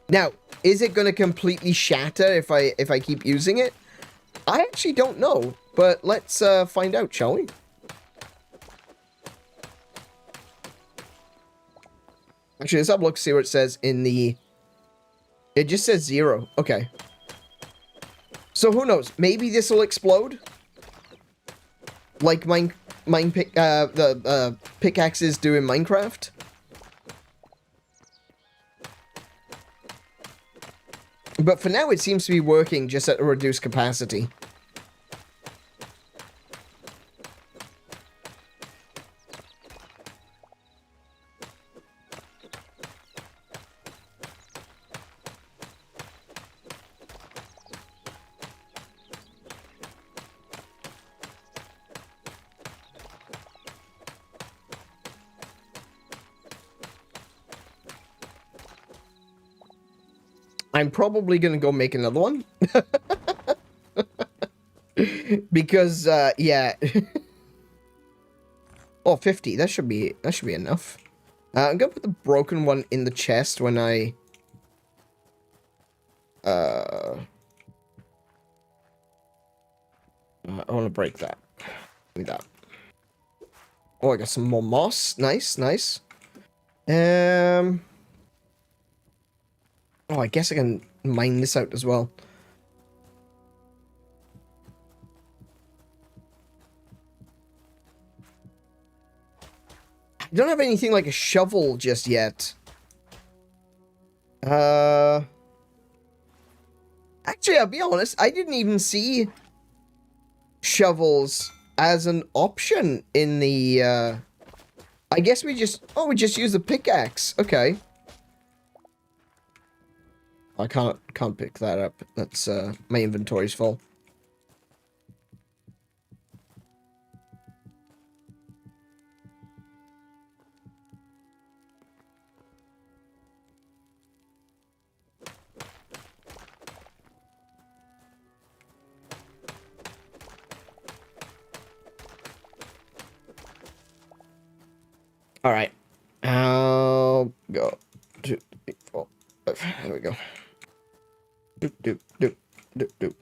Now, is it going to completely shatter if I keep using it? I actually don't know. But let's find out, shall we? Actually, let's have a look, see what it says in the... It just says 0. Okay. So who knows? Maybe this will explode? Like the pickaxes do in Minecraft. But for now, it seems to be working just at a reduced capacity. I'm probably gonna go make another one. Because, yeah. Oh, 50. That should be enough. I'm gonna put the broken one in the chest when I want to break that. Give me that. Oh, I got some more moss. Nice, nice. Oh, I guess I can mine this out as well. I don't have anything like a shovel just yet. Actually, I'll be honest, I didn't even see shovels as an option in the, I guess we just use the pickaxe. Okay. I can't pick that up. That's, my inventory's full. All right. I'll go. 2, 3, 4, 5. There we go. Doop, doop, doop, doop, doop,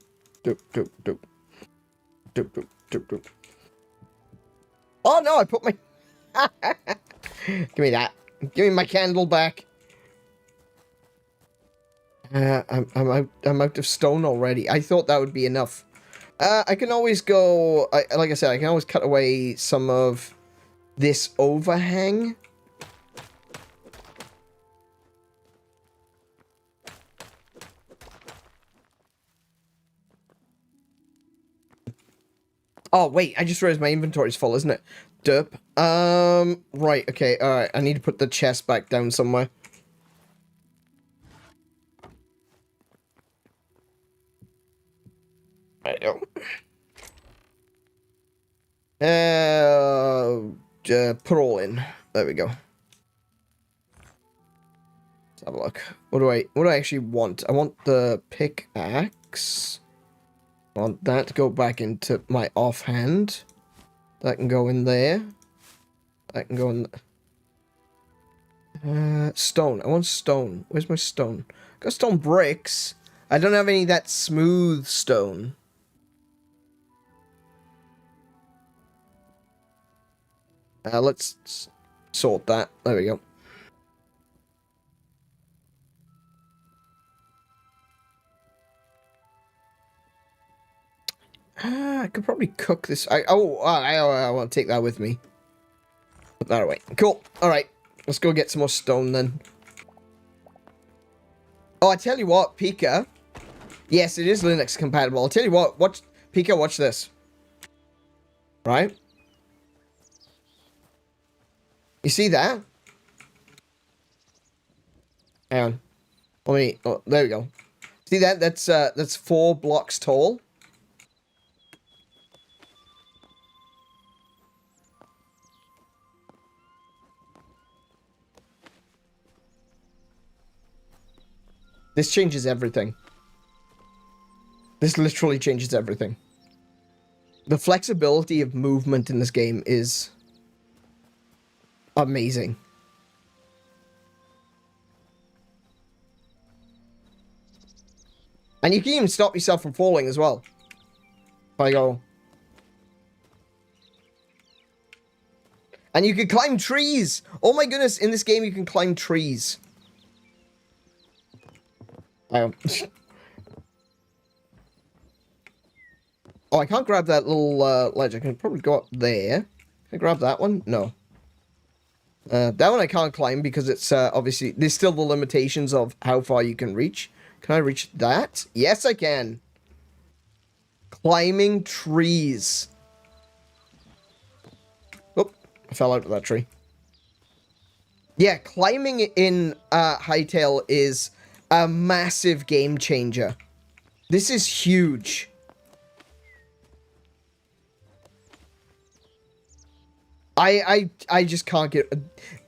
doop, doop, doop. Doop, doop, doop, doop. Oh no, I put my... Give me that. Give me my candle back. I'm out of stone already. I thought that would be enough. I can always go... like I said, I can always cut away some of this overhang. Oh, wait, I just realized my inventory's full, isn't it? Derp. Right, okay, alright. I need to put the chest back down somewhere. There you go. Put all in. There we go. Let's have a look. What do I actually want? I want the pickaxe. I want that to go back into my offhand. That can go in there. That can go in... stone. I want stone. Where's my stone? I got stone bricks. I don't have any of that smooth stone. Let's sort that. There we go. I could probably cook this. I want to take that with me. Put that away. Cool. All right. Let's go get some more stone then. Oh, I tell you what, Pika. Yes, it is Linux compatible. I'll tell you what. Pika, watch this. Right? You see that? Hang on. Let me... Oh, there we go. See that? That's 4 blocks tall. This changes everything. This literally changes everything. The flexibility of movement in this game is amazing. And you can even stop yourself from falling as well. If I go... And you can climb trees! Oh my goodness, in this game you can climb trees. Oh, I can't grab that little ledge. I can probably go up there. Can I grab that one? No. That one I can't climb because it's obviously... There's still the limitations of how far you can reach. Can I reach that? Yes, I can. Climbing trees. Oh, I fell out of that tree. Yeah, climbing in Hytale is a massive game changer. This is huge. I just can't get...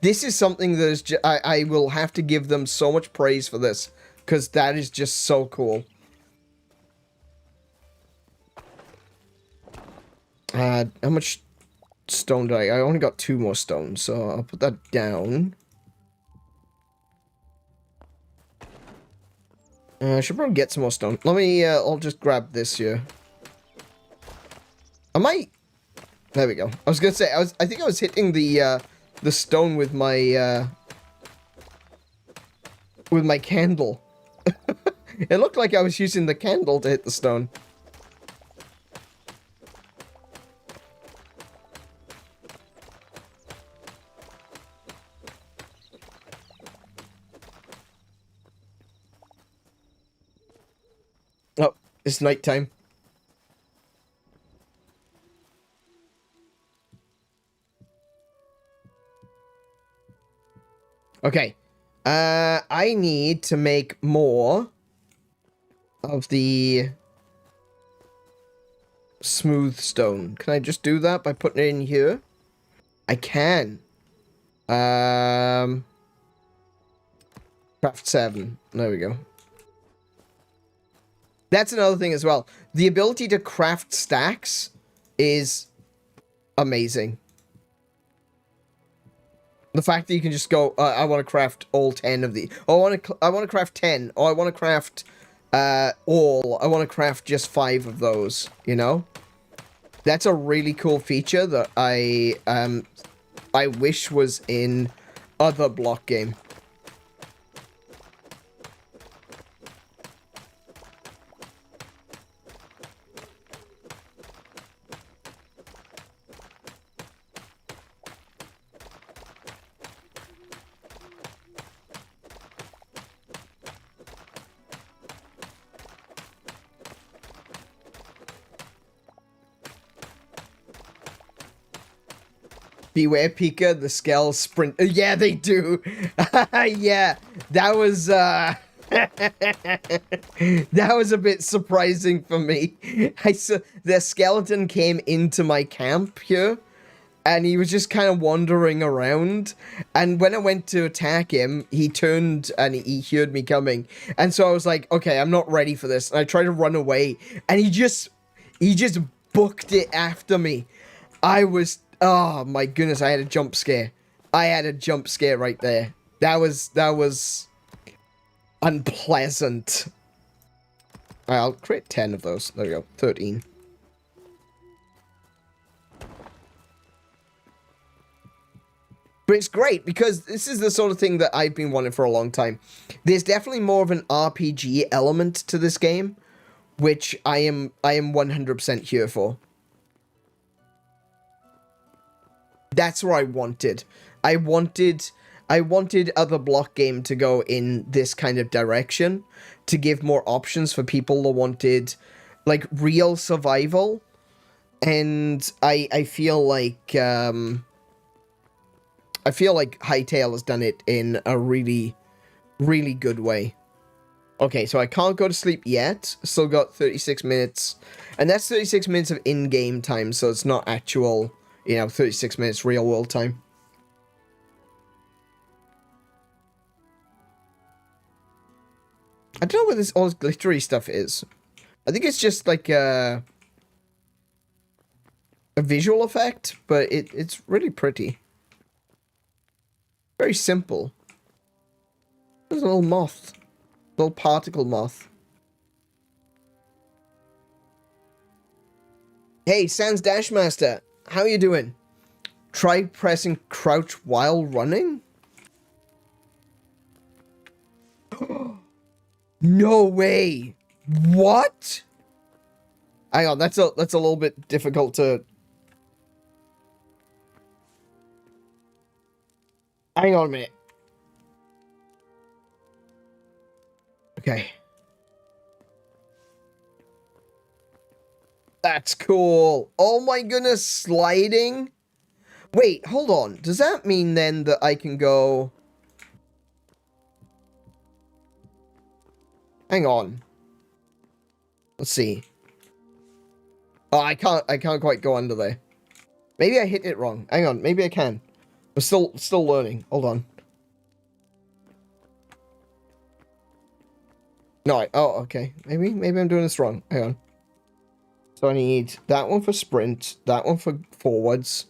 This is something that is... I will have to give them so much praise for this. Because that is just so cool. How much stone did I only got 2 more stones, so I'll put that down. I should probably get some more stone. Let me, I'll just grab this here. I might... There we go. I was gonna say, I think I was hitting the stone with my candle. It looked like I was using the candle to hit the stone. Oh, it's nighttime. Okay. I need to make more of the smooth stone. Can I just do that by putting it in here? I can. Craft 7. There we go. That's another thing as well. The ability to craft stacks is amazing. The fact that you can just go, I want to craft all 10 of these. Oh, I want to craft 10. Or I want to craft all. I want to craft just 5 of those, you know? That's a really cool feature that I wish was in other block game. Beware Pika, the scale sprint. Yeah, they do. Yeah, that was that was a bit surprising for me. I saw the skeleton came into my camp here, and he was just kind of wandering around. And when I went to attack him, he turned and he heard me coming. And so I was like, okay, I'm not ready for this. And I tried to run away, and he just booked it after me. Oh my goodness, I had a jump scare. I had a jump scare right there. That was unpleasant. Alright, I'll create 10 of those. There we go. 13. But it's great because this is the sort of thing that I've been wanting for a long time. There's definitely more of an RPG element to this game, which I am 100% here for. That's what I wanted. I wanted other block game to go in this kind of direction, to give more options for people that wanted, like, real survival. And I feel like Hytale has done it in a really, really good way. Okay, so I can't go to sleep yet. Still got 36 minutes. And that's 36 minutes of in-game time, so it's not actual, you know, 36 minutes real world time. I don't know what this all this glittery stuff is. I think it's just like a visual effect, but it's really pretty. Very simple. There's a little moth. Little particle moth. Hey, Sans Dashmaster. How you doing? Try pressing crouch while running? No way. What? Hang on, that's a little bit difficult to... Hang on a minute. Okay. That's cool. Oh my goodness, sliding? Wait, hold on. Does that mean then that I can go... Hang on. Let's see. Oh, I can't quite go under there. Maybe I hit it wrong. Hang on, maybe I can. I'm still learning. Hold on. No, oh, okay. Maybe I'm doing this wrong. Hang on. So I need that one for sprint, that one for forwards.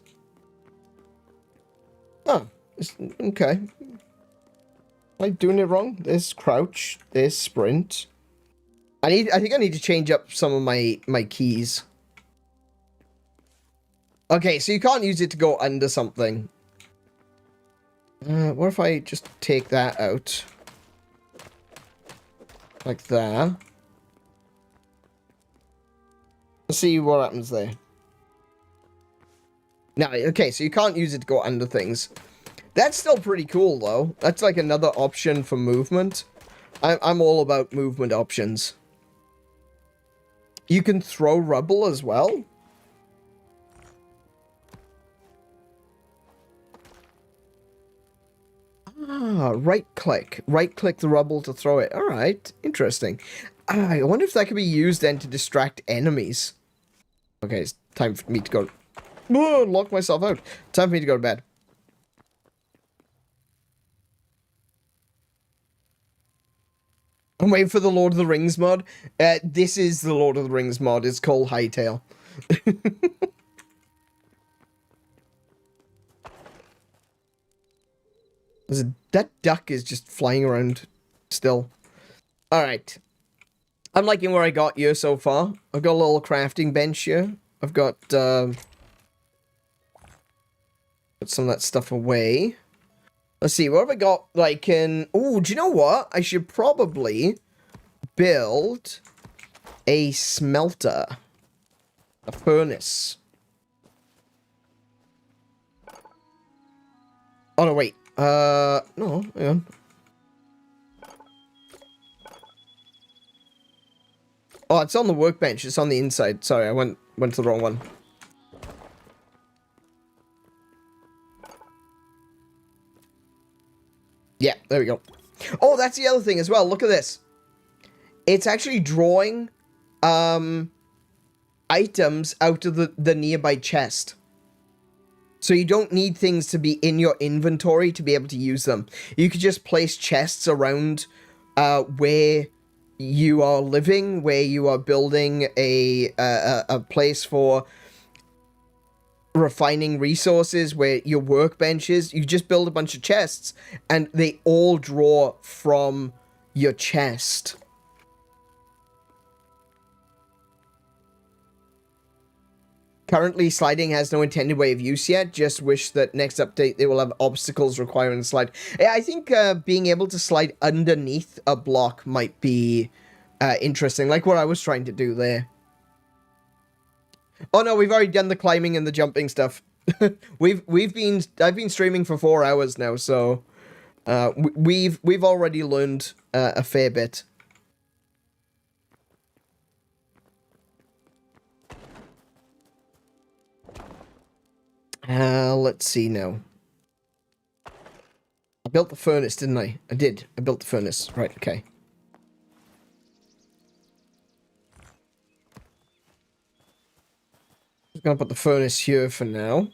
Oh, okay. Am I doing it wrong? There's crouch, there's sprint. I think I need to change up some of my keys. Okay, so you can't use it to go under something. What if I just take that out? Like that. Let's see what happens there. Now, okay, so you can't use it to go under things. That's still pretty cool, though. That's like another option for movement. I'm all about movement options. You can throw rubble as well. Ah, right-click. Right-click the rubble to throw it. Alright, interesting. I wonder if that could be used then to distract enemies. Okay, it's time for me to go... Whoa, lock myself out. Time for me to go to bed. I'm waiting for the Lord of the Rings mod. This is the Lord of the Rings mod. It's called Hytale. That duck is just flying around still. Alright. I'm liking where I got here so far. I've got a little crafting bench here. I've got, put some of that stuff away. Let's see, what have I got? Like, oh, do you know what? I should probably build a smelter. A furnace. Oh, no, wait. No, hang on. Oh, it's on the workbench. It's on the inside. Sorry, I went to the wrong one. Yeah, there we go. Oh, that's the other thing as well. Look at this. It's actually drawing items out of the nearby chest. So you don't need things to be in your inventory to be able to use them. You could just place chests around where you are living, where you are building a place for refining resources, where your workbench is. You just build a bunch of chests, and they all draw from your chest. Currently, sliding has no intended way of use yet. Just wish that next update they will have obstacles requiring a slide. Yeah, I think being able to slide underneath a block might be interesting, like what I was trying to do there. Oh no, we've already done the climbing and the jumping stuff. I've been streaming for 4 hours now, so we've already learned a fair bit. Let's see now. I built the furnace, didn't I? I did. I built the furnace. Right, okay. I'm gonna put the furnace here for now.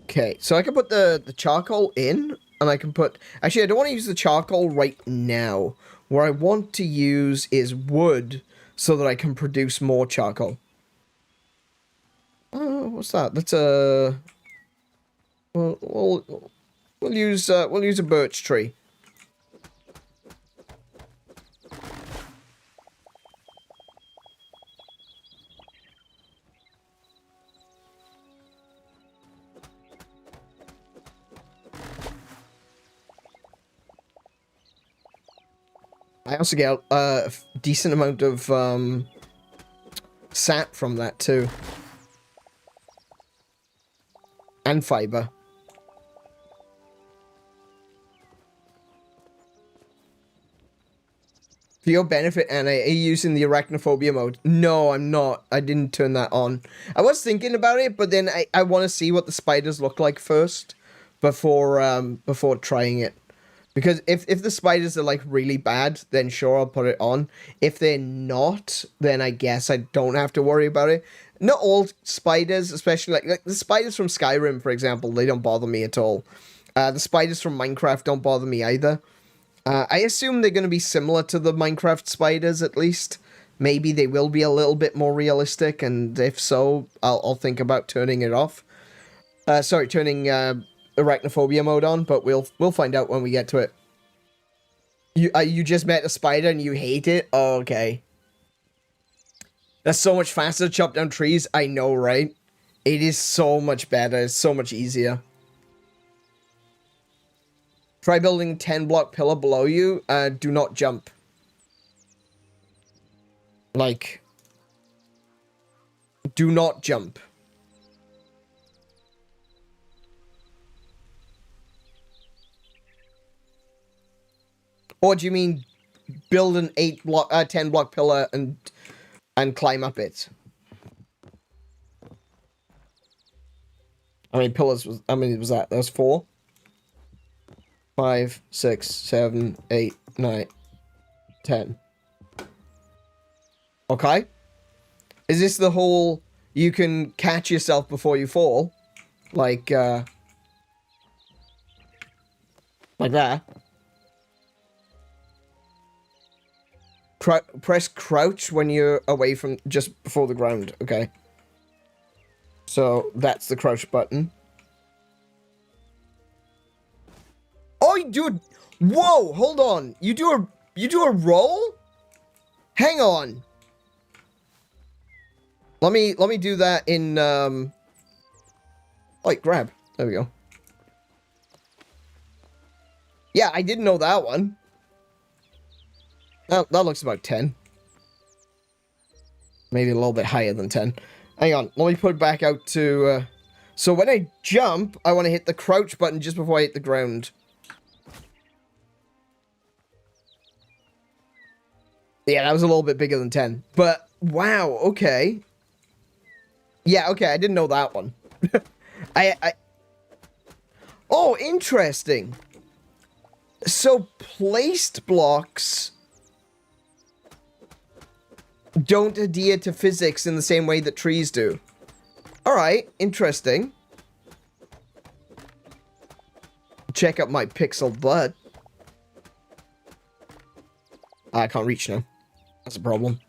Okay, so I can put the charcoal in, and I can put... Actually, I don't want to use the charcoal right now. What I want to use is wood, so that I can produce more charcoal. Oh, what's that? That's a... We'll use a birch tree. I also get a decent amount of sap from that too. And fiber. For your benefit, Anna, are you using the arachnophobia mode? No, I'm not. I didn't turn that on. I was thinking about it, but then I want to see what the spiders look like first before trying it. Because if the spiders are, like, really bad, then sure, I'll put it on. If they're not, then I guess I don't have to worry about it. Not all spiders, especially, like the spiders from Skyrim, for example, they don't bother me at all. The spiders from Minecraft don't bother me either. I assume they're going to be similar to the Minecraft spiders, at least. Maybe they will be a little bit more realistic, and if so, I'll think about turning it off. Sorry, turning... arachnophobia mode on, but we'll find out when we get to it. You just met a spider and you hate it? Oh, okay. That's so much faster to chop down trees. I know, right? It is so much better. It's so much easier. Try building a 10-block pillar below you. Do not jump. Like, do not jump. Or do you mean build an 10-block pillar and climb up it? How many pillars was? How many was that? That was 4, 5, 6, 7, 8, 9, 10. Okay. Is this the whole you can catch yourself before you fall? Like that? Press crouch when you're away from just before the ground. Okay. So that's the crouch button. Oh, you do it. Whoa, hold on. You do a roll? Hang on. Let me do that in, like, grab. There we go. Yeah, I didn't know that one. That looks about 10. Maybe a little bit higher than 10. Hang on, let me put it back out to, so when I jump, I want to hit the crouch button just before I hit the ground. Yeah, that was a little bit bigger than 10. But, wow, okay. Yeah, okay, I didn't know that one. Oh, interesting. So, placed blocks don't adhere to physics in the same way that trees do. Alright, interesting. Check out my pixel butt. I can't reach now. That's a problem.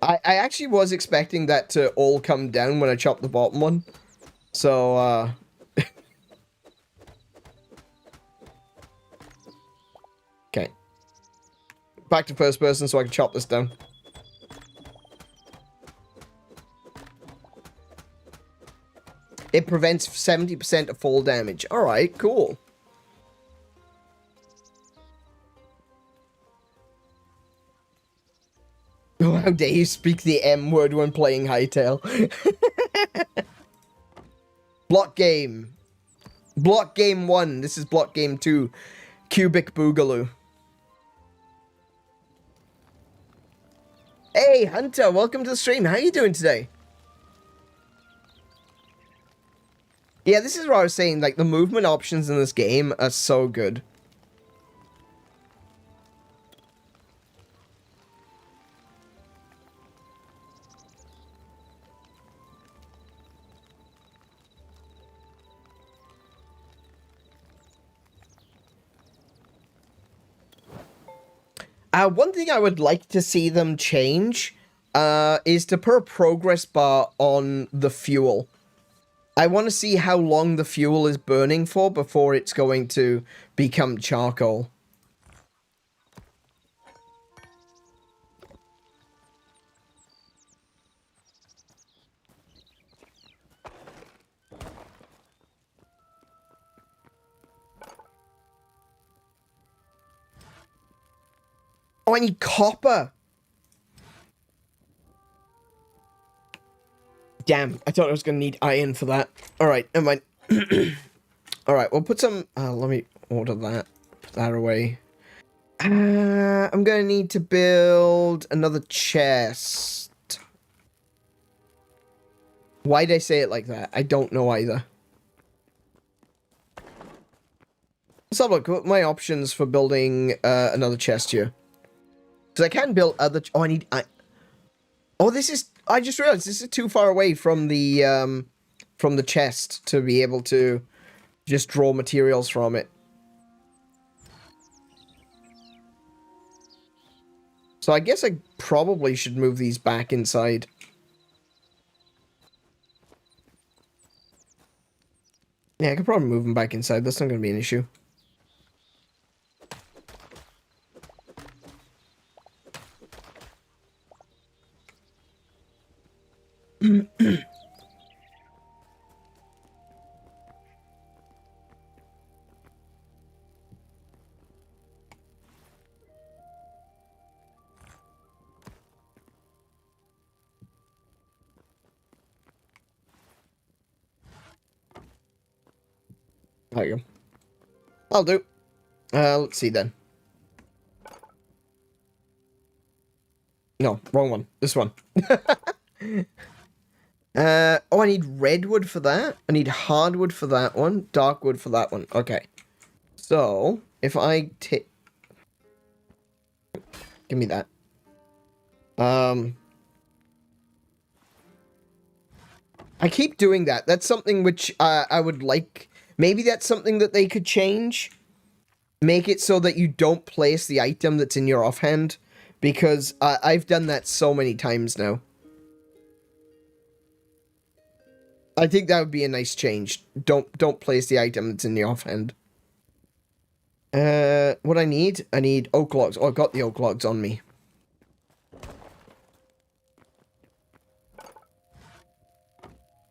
I actually was expecting that to all come down when I chopped the bottom one. So, okay. Back to first person so I can chop this down. It prevents 70% of fall damage. Alright, cool. Oh, how dare you speak the M word when playing Hytale. Block game. Block game 1. This is block game 2. Cubic Boogaloo. Hey, Hunter, welcome to the stream. How you doing today? Yeah, this is what I was saying. Like, the movement options in this game are so good. One thing I would like to see them change is to put a progress bar on the fuel. I want to see how long the fuel is burning for before it's going to become charcoal. Oh, I need copper. Damn, I thought I was going to need iron for that. Alright, never mind. Alright, we'll put some... let me order that. Put that away. I'm going to need to build another chest. Why did I say it like that? I don't know either. Let's have a look at my options for building another chest here. Because I can build other... Oh, I need... Oh, this is... I just realized this is too far away from the chest to be able to just draw materials from it. So I guess I probably should move these back inside. Yeah, I could probably move them back inside. That's not going to be an issue. There you go. I'll do. Let's see then. No, wrong one. This one. Oh, I need redwood for that. I need hardwood for that one. Darkwood for that one. Okay. So, if I take... Give me that. I keep doing that. That's something which I would like... Maybe that's something that they could change. Make it so that you don't place the item that's in your offhand. Because I've done that so many times now. I think that would be a nice change. Don't place the item that's in the offhand. What I need oak logs. Oh, I've got the oak logs on me.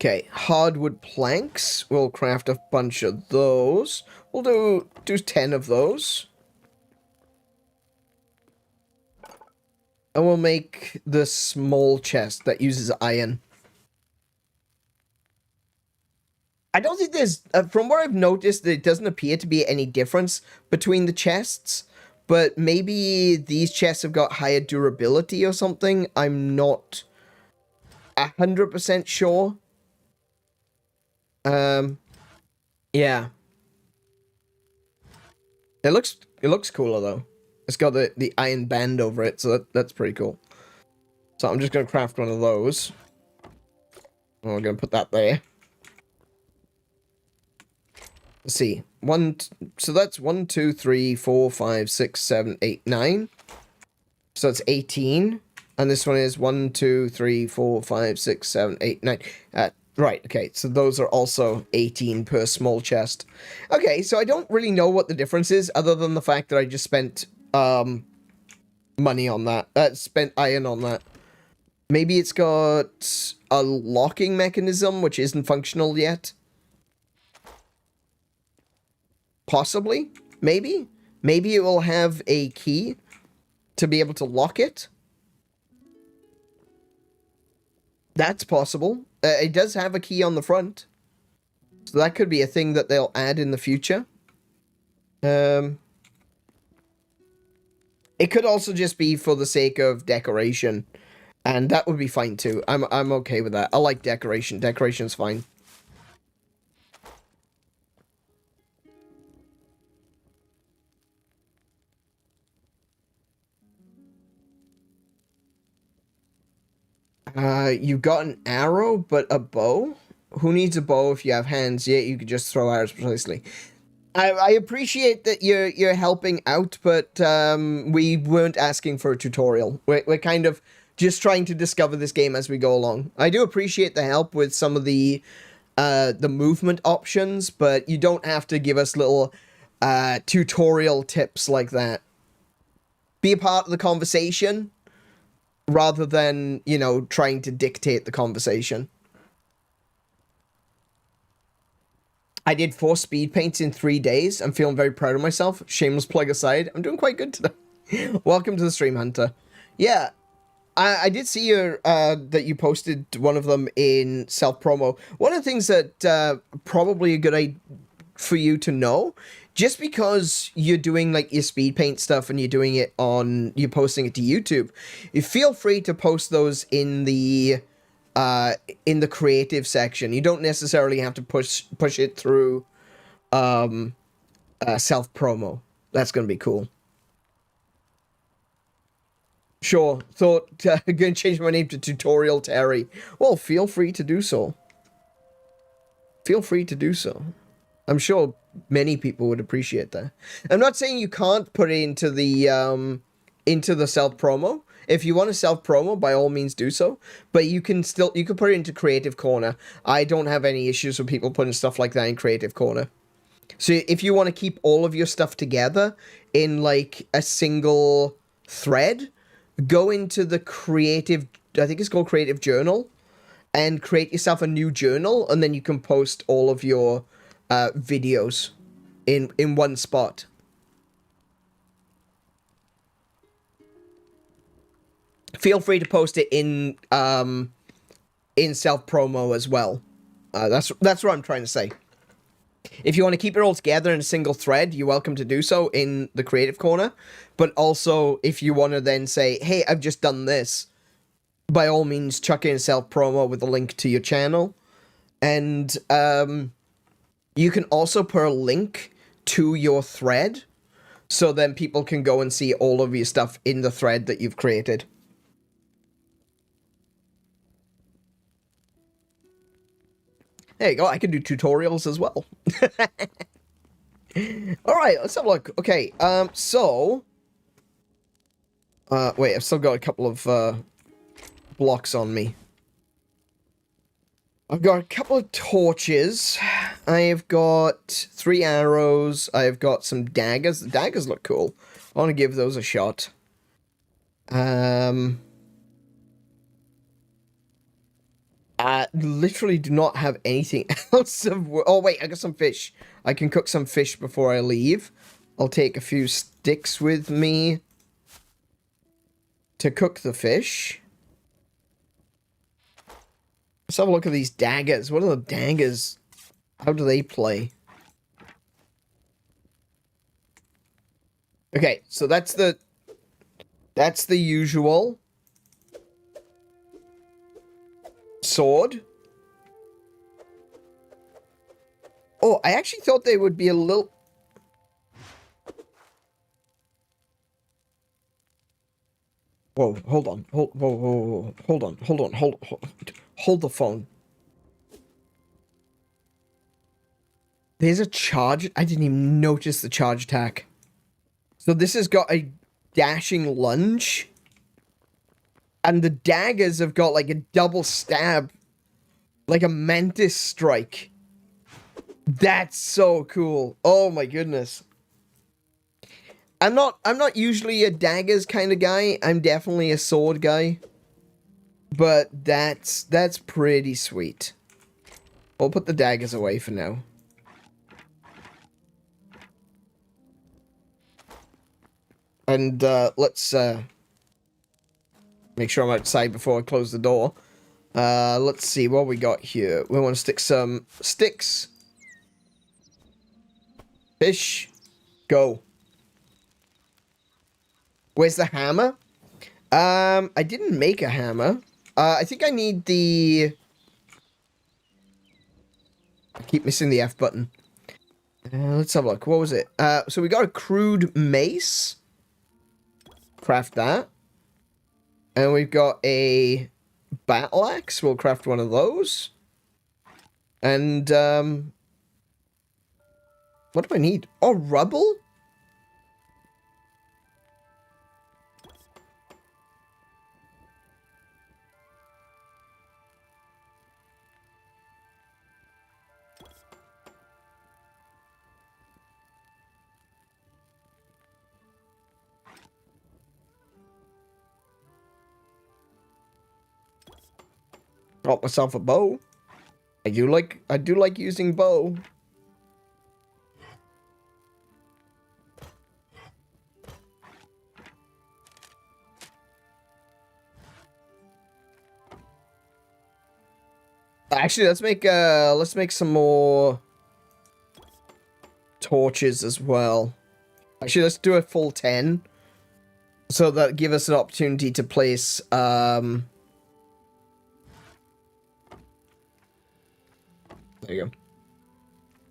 Okay, hardwood planks. We'll craft a bunch of those. We'll do 10 of those. And we'll make the small chest that uses iron. I don't think there's... from what I've noticed, it doesn't appear to be any difference between the chests. But maybe these chests have got higher durability or something. I'm not 100% sure. Yeah. It looks cooler though. It's got the iron band over it, so that's pretty cool. So I'm just gonna craft one of those. And we're gonna put that there. Let's see. So that's 1, 2, 3, 4, 5, 6, 7, 8, 9. So that's 18. And this one is 1, 2, 3, 4, 5, 6, 7, 8, 9. Right, okay, so those are also 18 per small chest. Okay, so I don't really know what the difference is, other than the fact that I just spent, money on that. Spent iron on that. Maybe it's got a locking mechanism, which isn't functional yet. Possibly. Maybe. Maybe it will have a key to be able to lock it. That's possible. It does have a key on the front. So that could be a thing that they'll add in the future. It could also just be for the sake of decoration. And that would be fine too. I'm okay with that. I like decoration. Decoration's fine. You got an arrow, but a bow? Who needs a bow if you have hands? Yeah, you could just throw arrows precisely. I appreciate that you're helping out, but we weren't asking for a tutorial. We're kind of just trying to discover this game as we go along. I do appreciate the help with some of the movement options, but you don't have to give us little tutorial tips like that. Be a part of the conversation, rather than, you know, trying to dictate the conversation. I did 4 speed paints in 3 days. I'm feeling very proud of myself. Shameless plug aside, I'm doing quite good today. Welcome to the stream, Hunter. Yeah, I did see your, that you posted one of them in self-promo. One of the things that probably a good idea for you to know, just because you're doing like your speed paint stuff and you're doing it on, you're posting it to YouTube, you feel free to post those in the creative section. You don't necessarily have to push it through self promo. That's gonna be cool. Sure, thought gonna change my name to Tutorial Terry. Well, feel free to do so. Feel free to do so. I'm sure many people would appreciate that. I'm not saying you can't put it into the self-promo. If you want to self-promo, by all means do so. But you can put it into Creative Corner. I don't have any issues with people putting stuff like that in Creative Corner. So if you want to keep all of your stuff together in like a single thread, go into the creative, I think it's called Creative Journal, and create yourself a new journal, and then you can post all of your videos in one spot. Feel free to post it in self promo as well. That's what I'm trying to say. If you want to keep it all together in a single thread, you're welcome to do so in the Creative Corner. But also, if you want to then say, hey, I've just done this, by all means, chuck in self promo with a link to your channel. And you can also put a link to your thread, so then people can go and see all of your stuff in the thread that you've created. There you go, I can do tutorials as well. Alright, let's have a look. Okay, so... wait, I've still got a couple of, blocks on me. I've got a couple of torches. I've got 3 arrows. I've got some daggers. The daggers look cool. I want to give those a shot. I literally do not have anything else of... Oh, wait, I got some fish. I can cook some fish before I leave. I'll take a few sticks with me to cook the fish. Let's have a look at these daggers. What are the daggers? How do they play? Okay, so that's the usual sword. Oh, I actually thought they would be a little... Whoa, hold on. Hold the phone. There's a charge. I didn't even notice the charge attack. So this has got a dashing lunge. And the daggers have got like a double stab. Like a mantis strike. That's so cool. Oh my goodness. I'm not usually a daggers kind of guy. I'm definitely a sword guy. But that's pretty sweet. We'll put the daggers away for now. And let's make sure I'm outside before I close the door. Let's see what we got here. We want to stick some sticks. Fish. Go. Where's the hammer? I didn't make a hammer. I think I need the... I keep missing the F button. Let's have a look. What was it? So we got a crude mace. Craft that. And we've got a battle axe. We'll craft one of those. And, what do I need? Oh, rubble? Got myself a bow. I do like using bow. Actually, let's make some more torches as well. Actually, let's do a full 10. So that give us an opportunity to place there you go.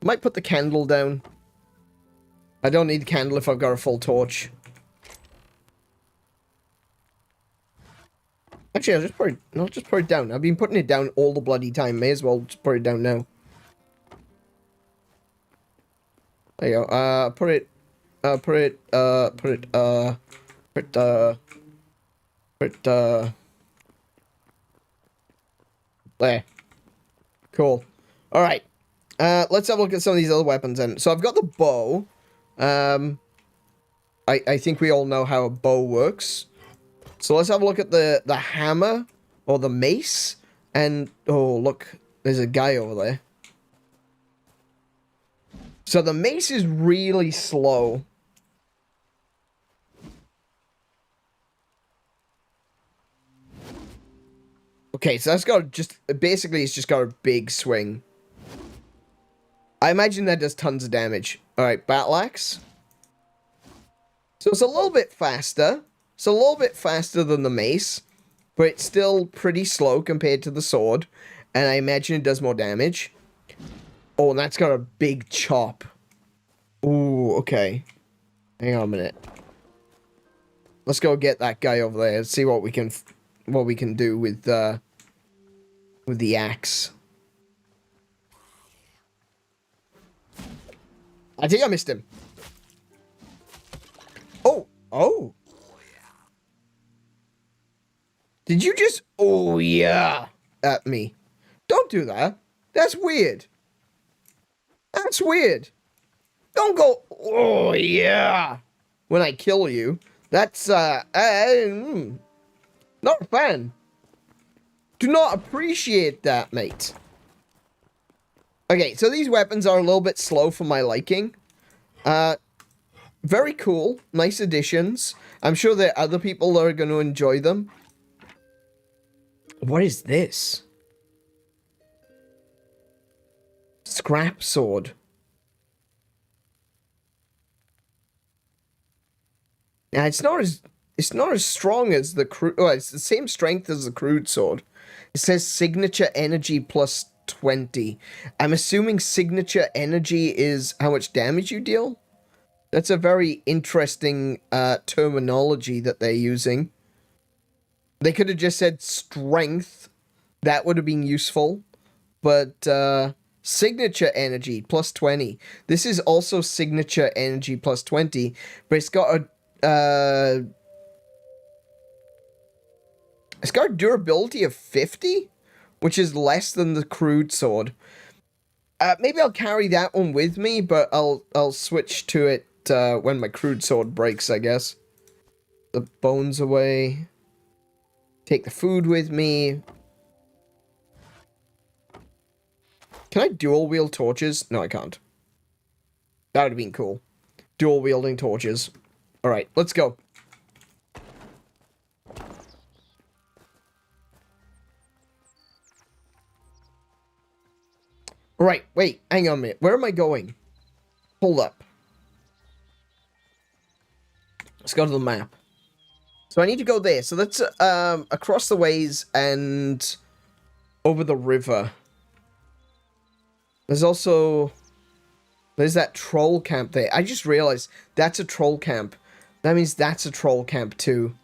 Might put the candle down. I don't need the candle if I've got a full torch. Actually, I'll just put it down. I've been putting it down all the bloody time. May as well just put it down now. There you go. There. Cool. Alright. Let's have a look at some of these other weapons then. So I've got the bow. I think we all know how a bow works. So let's have a look at the hammer or the mace. And, oh, look, there's a guy over there. So the mace is really slow. Okay, so that's got basically it's just got a big swing. I imagine that does tons of damage. Alright, battle axe. So it's a little bit faster. It's a little bit faster than the mace, but it's still pretty slow compared to the sword. And I imagine it does more damage. Oh, and that's got a big chop. Ooh, okay. Hang on a minute. Let's go get that guy over there and see what we can do with the axe. I think I missed him. Oh. Did you just, oh yeah, at me? Don't do that. That's weird. That's weird. Don't go, oh yeah, when I kill you. That's, not a fan. Do not appreciate that, mate. Okay, so these weapons are a little bit slow for my liking. Very cool. Nice additions. I'm sure there are other people that are going to enjoy them. What is this? Scrap sword. Yeah, it's not as strong as the crude. Oh, it's the same strength as the crude sword. It says signature energy plus 20. I'm assuming signature energy is how much damage you deal. That's a very interesting terminology that they're using. They could have just said strength. That would have been useful. But signature energy plus 20. This is also signature energy plus 20, but it's got a durability of 50, which is less than the crude sword. Maybe I'll carry that one with me, but I'll switch to it when my crude sword breaks, I guess. The bones away. Take the food with me. Can I dual wield torches? No, I can't. That would have been cool. Dual wielding torches. Alright, let's go. Right, wait, hang on a minute. Where am I going? Hold up. Let's go to the map. So I need to go there. So that's across the ways and over the river. There's that troll camp there. I just realized that's a troll camp. That means that's a troll camp too.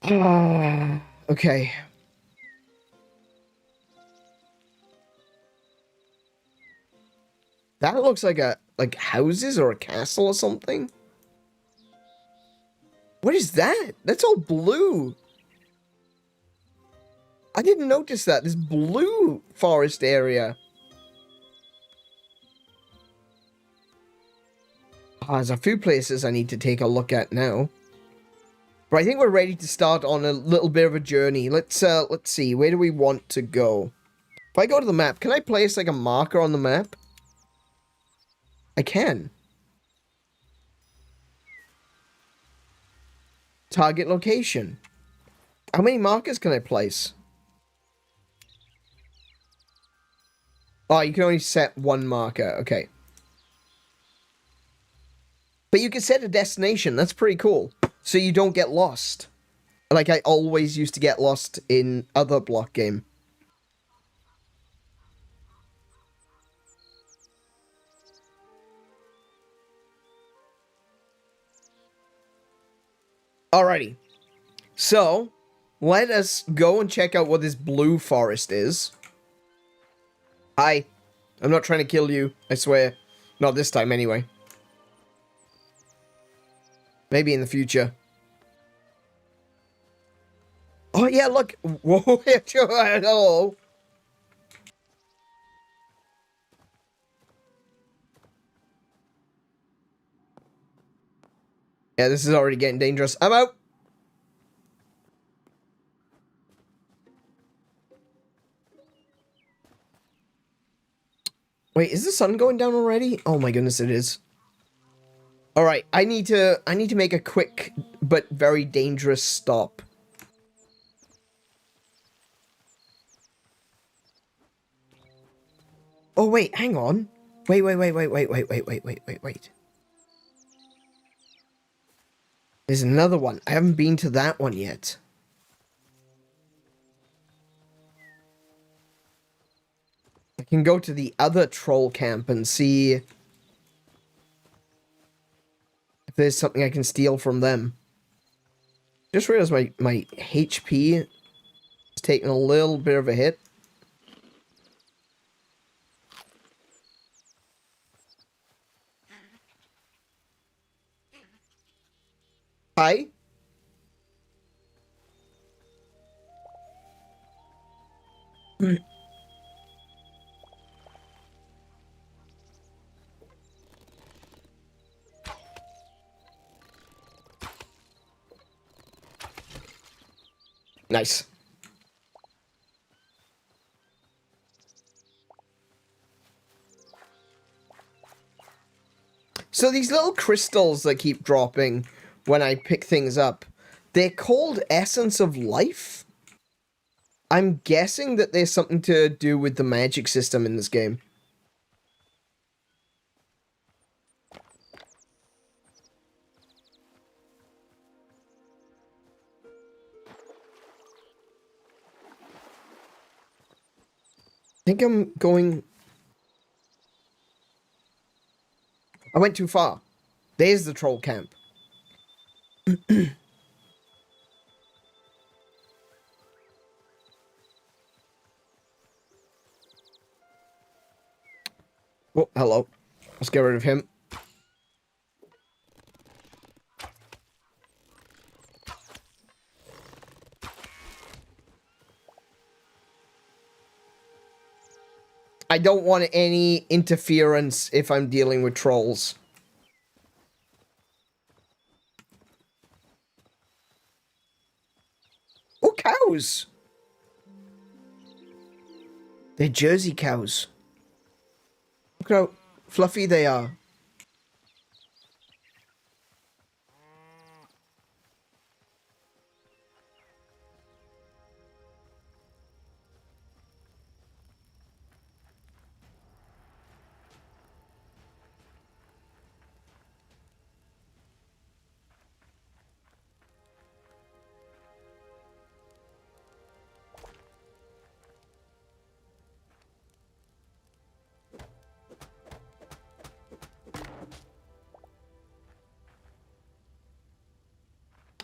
Okay. That looks like houses or a castle or something. What is that? That's all blue. I didn't notice that. This blue forest area. There's a few places I need to take a look at now. But I think we're ready to start on a little bit of a journey. Let's see. Where do we want to go? If I go to the map, can I place like a marker on the map? I can. Target location. How many markers can I place? Oh, you can only set one marker. Okay. But you can set a destination. That's pretty cool. So you don't get lost. Like I always used to get lost in other block game. Alrighty. So, let us go and check out what this blue forest is. Hi. I'm not trying to kill you, I swear. Not this time, anyway. Maybe in the future. Oh, yeah, look. Whoa, hello. Yeah, this is already getting dangerous. I'm out. Wait, is the sun going down already? Oh my goodness, it is. All right, I need to make a quick but very dangerous stop. Oh wait, hang on. Wait. There's another one. I haven't been to that one yet. I can go to the other troll camp and see if there's something I can steal from them. Just realized my HP is taking a little bit of a hit. Hi. Nice. So these little crystals that keep dropping when I pick things up, they're called Essence of Life? I'm guessing that there's something to do with the magic system in this game. I think I'm going... I went too far. There's the troll camp. Oh, hello. Let's get rid of him. I don't want any interference if I'm dealing with trolls. Oh, cows! They're Jersey cows. Look how fluffy they are.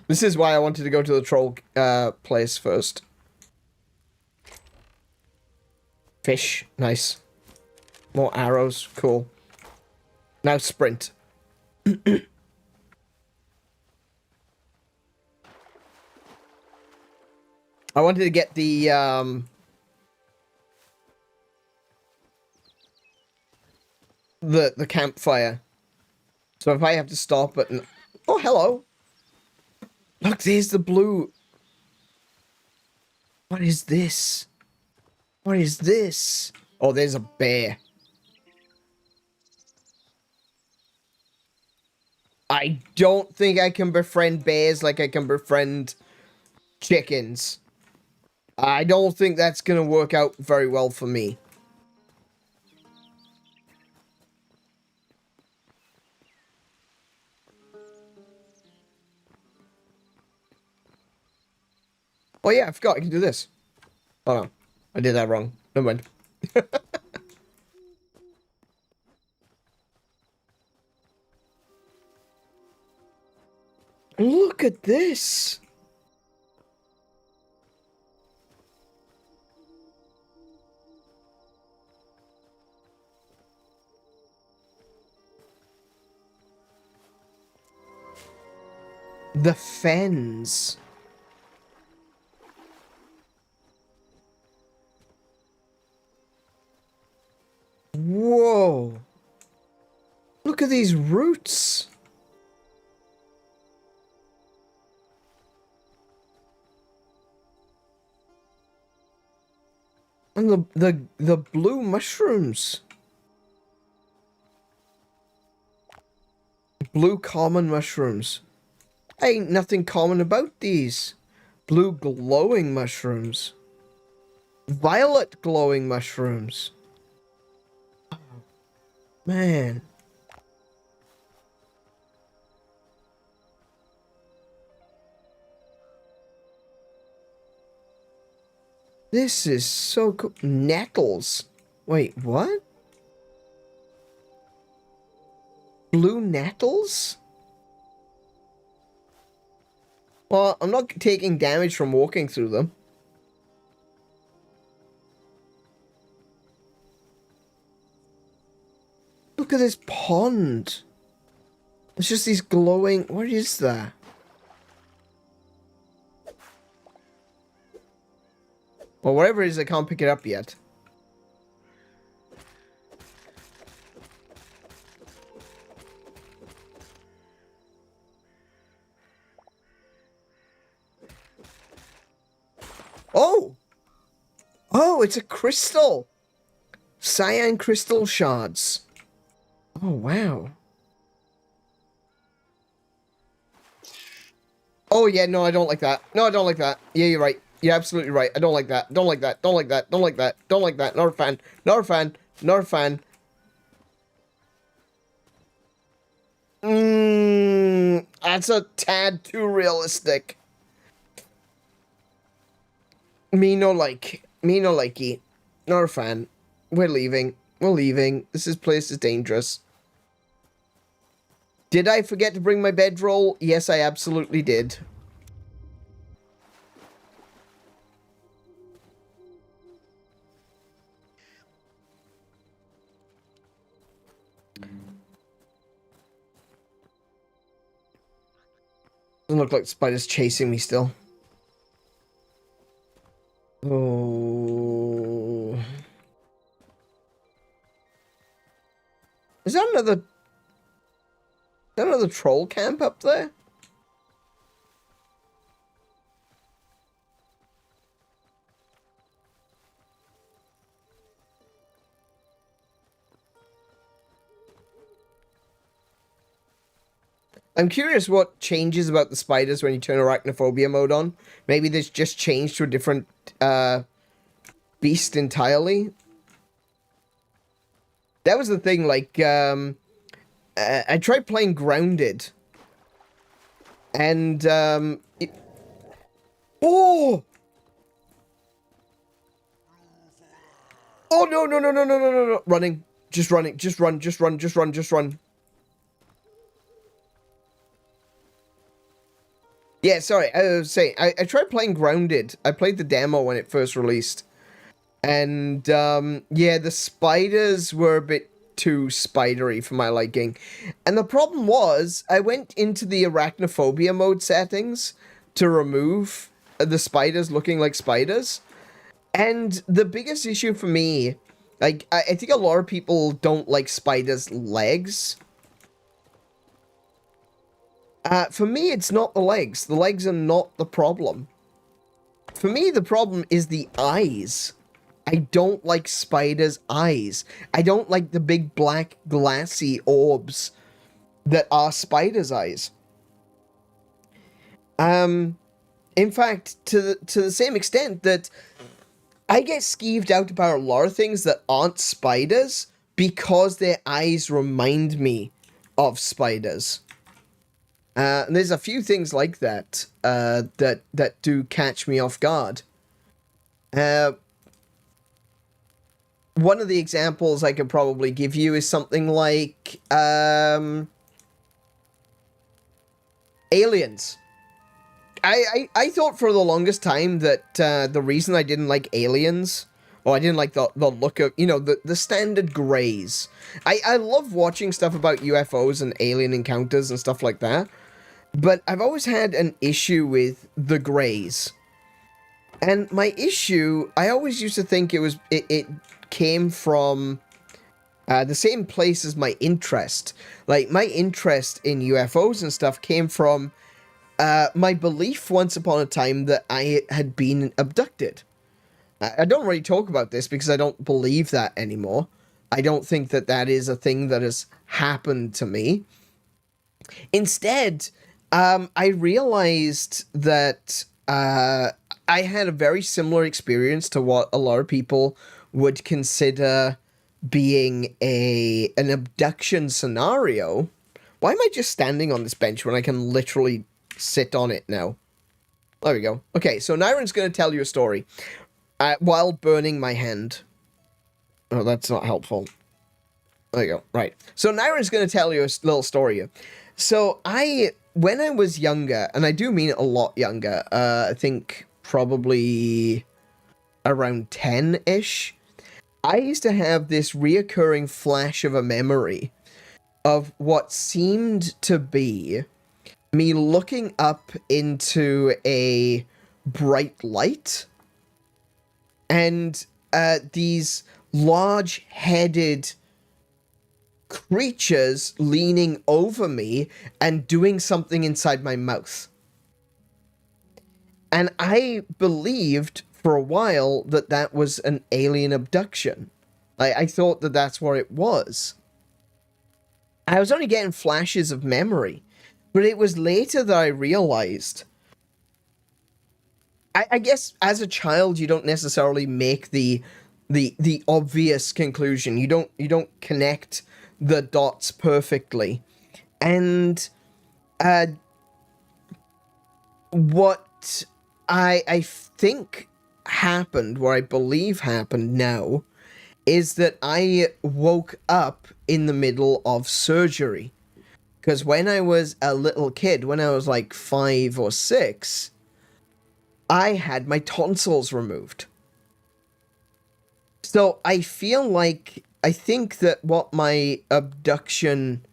This is why I wanted to go to the troll place first. Fish, nice. More arrows, cool. Now sprint. I wanted to get the campfire. So if I have to stop at an... Oh, hello. Look, there's the blue. What is this? What is this? Oh, there's a bear. I don't think I can befriend bears like I can befriend chickens. I don't think that's gonna work out very well for me. Oh yeah, I forgot I can do this. Oh no, I did that wrong. Never mind. Look at this. The fens. Whoa. Look at these roots. And the blue mushrooms. Blue common mushrooms. Ain't nothing common about these. Blue glowing mushrooms. Violet glowing mushrooms. Man. This is so cool. Nettles. Wait, what? Blue nettles? Well, I'm not taking damage from walking through them. Look at this pond. It's just these glowing... What is that? Well, whatever it is, I can't pick it up yet. Oh! Oh, it's a crystal! Cyan crystal shards. Oh, wow. Oh, yeah, no, I don't like that. No, I don't like that. Yeah, you're right. You're absolutely right. I don't like that. Don't like that. Don't like that. Don't like that. Don't like that. Not a fan. Not a fan. Not a fan. That's a tad too realistic. Me no like. Me no likey. Not a fan. We're leaving. We're leaving. This place is dangerous. Did I forget to bring my bedroll? Yes, I absolutely did. Doesn't look like the spider's chasing me still. Oh. Is that another troll camp up there? I'm curious what changes about the spiders when you turn arachnophobia mode on. Maybe this just changed to a different beast entirely. That was the thing, like, I tried playing Grounded. And, oh! Oh, no, no, no, no, no, no, no, no. Running. Just running. Just run, just run, just run, just run. Yeah, sorry, I was saying, I tried playing Grounded. I played the demo when it first released. And, yeah, the spiders were a bit too spidery for my liking. And the problem was, I went into the arachnophobia mode settings to remove the spiders looking like spiders. And the biggest issue for me, like, I think a lot of people don't like spiders' legs. For me, it's not the legs. The legs are not the problem. For me, the problem is the eyes. I don't like spiders' eyes. I don't like the big black glassy orbs that are spiders' eyes. In fact, to the same extent that I get skeeved out about a lot of things that aren't spiders because their eyes remind me of spiders. And there's a few things like that that do catch me off guard. One of the examples I could probably give you is something like Aliens. I thought for the longest time that the reason I didn't like Aliens, or I didn't like the look of, you know, the standard grays. I love watching stuff about UFOs and alien encounters and stuff like that. But I've always had an issue with the grays. And my issue, I always used to think it came from the same place as my interest. Like, my interest in UFOs and stuff came from my belief once upon a time that I had been abducted. I don't really talk about this because I don't believe that anymore. I don't think that that is a thing that has happened to me. Instead, I realized that I had a very similar experience to what a lot of people would consider being an abduction scenario. Why am I just standing on this bench when I can literally sit on it now? There we go. Okay, so Nyron's going to tell you a story while burning my hand. Oh, that's not helpful. There you go. Right. So Nyron's going to tell you a little story here. So when I was younger, and I do mean a lot younger, I think probably around 10-ish, I used to have this reoccurring flash of a memory of what seemed to be me looking up into a bright light, and these large-headed creatures leaning over me and doing something inside my mouth. And I believed for a while that that was an alien abduction. I thought that that's what it was. I was only getting flashes of memory, but it was later that I realized I guess as a child, you don't necessarily make the obvious conclusion. You don't connect the dots perfectly. And what I think happened, what I believe happened now, is that I woke up in the middle of surgery. Because when I was a little kid, when I was like 5 or 6, I had my tonsils removed. So I think that what my abduction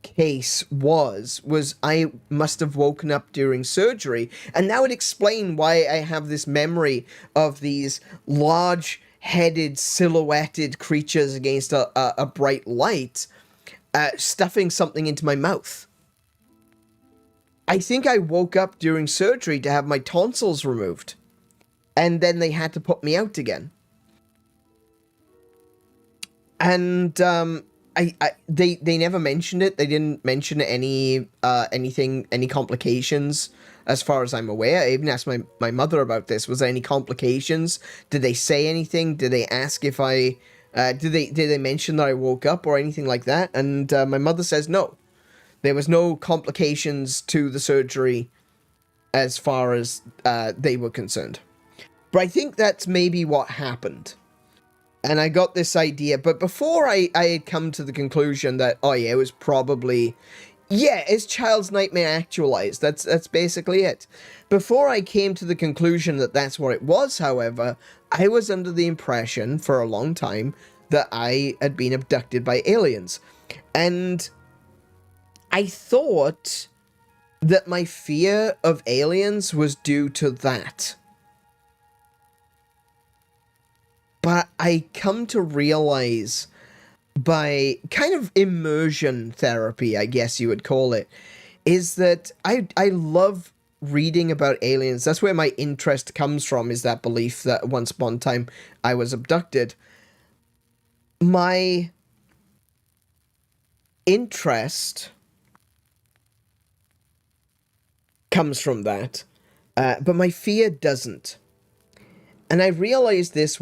case was I must have woken up during surgery, and that would explain why I have this memory of these large headed silhouetted creatures against a bright light stuffing something into my mouth. I think I woke up during surgery to have my tonsils removed, and then they had to put me out again. And they never mentioned it. They didn't mention any complications, as far as I'm aware. I even asked my mother about this. Was there any complications? Did they say anything? Did they ask if I did they mention that I woke up or anything like that? And my mother says no. There was no complications to the surgery as far as they were concerned. But I think that's maybe what happened. And I got this idea, but before I had come to the conclusion that, oh yeah, it was probably, yeah, it's child's nightmare actualized. That's basically it. Before I came to the conclusion that that's what it was, however, I was under the impression for a long time that I had been abducted by aliens. And I thought that my fear of aliens was due to that. But I come to realize by kind of immersion therapy, I guess you would call it, is that I love reading about aliens. That's where my interest comes from, is that belief that once upon a time I was abducted. My interest comes from that, but my fear doesn't. And I realized this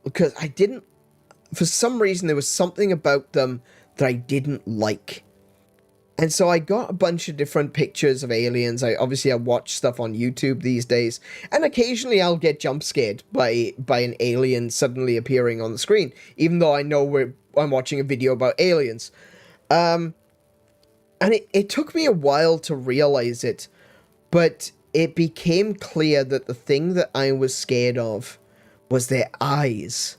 because I didn't, for some reason, there was something about them that I didn't like. And so I got a bunch of different pictures of aliens. I watch stuff on YouTube these days, and occasionally I'll get jump scared by an alien suddenly appearing on the screen, even though I know I'm watching a video about aliens. And it took me a while to realize it, but it became clear that the thing that I was scared of was their eyes.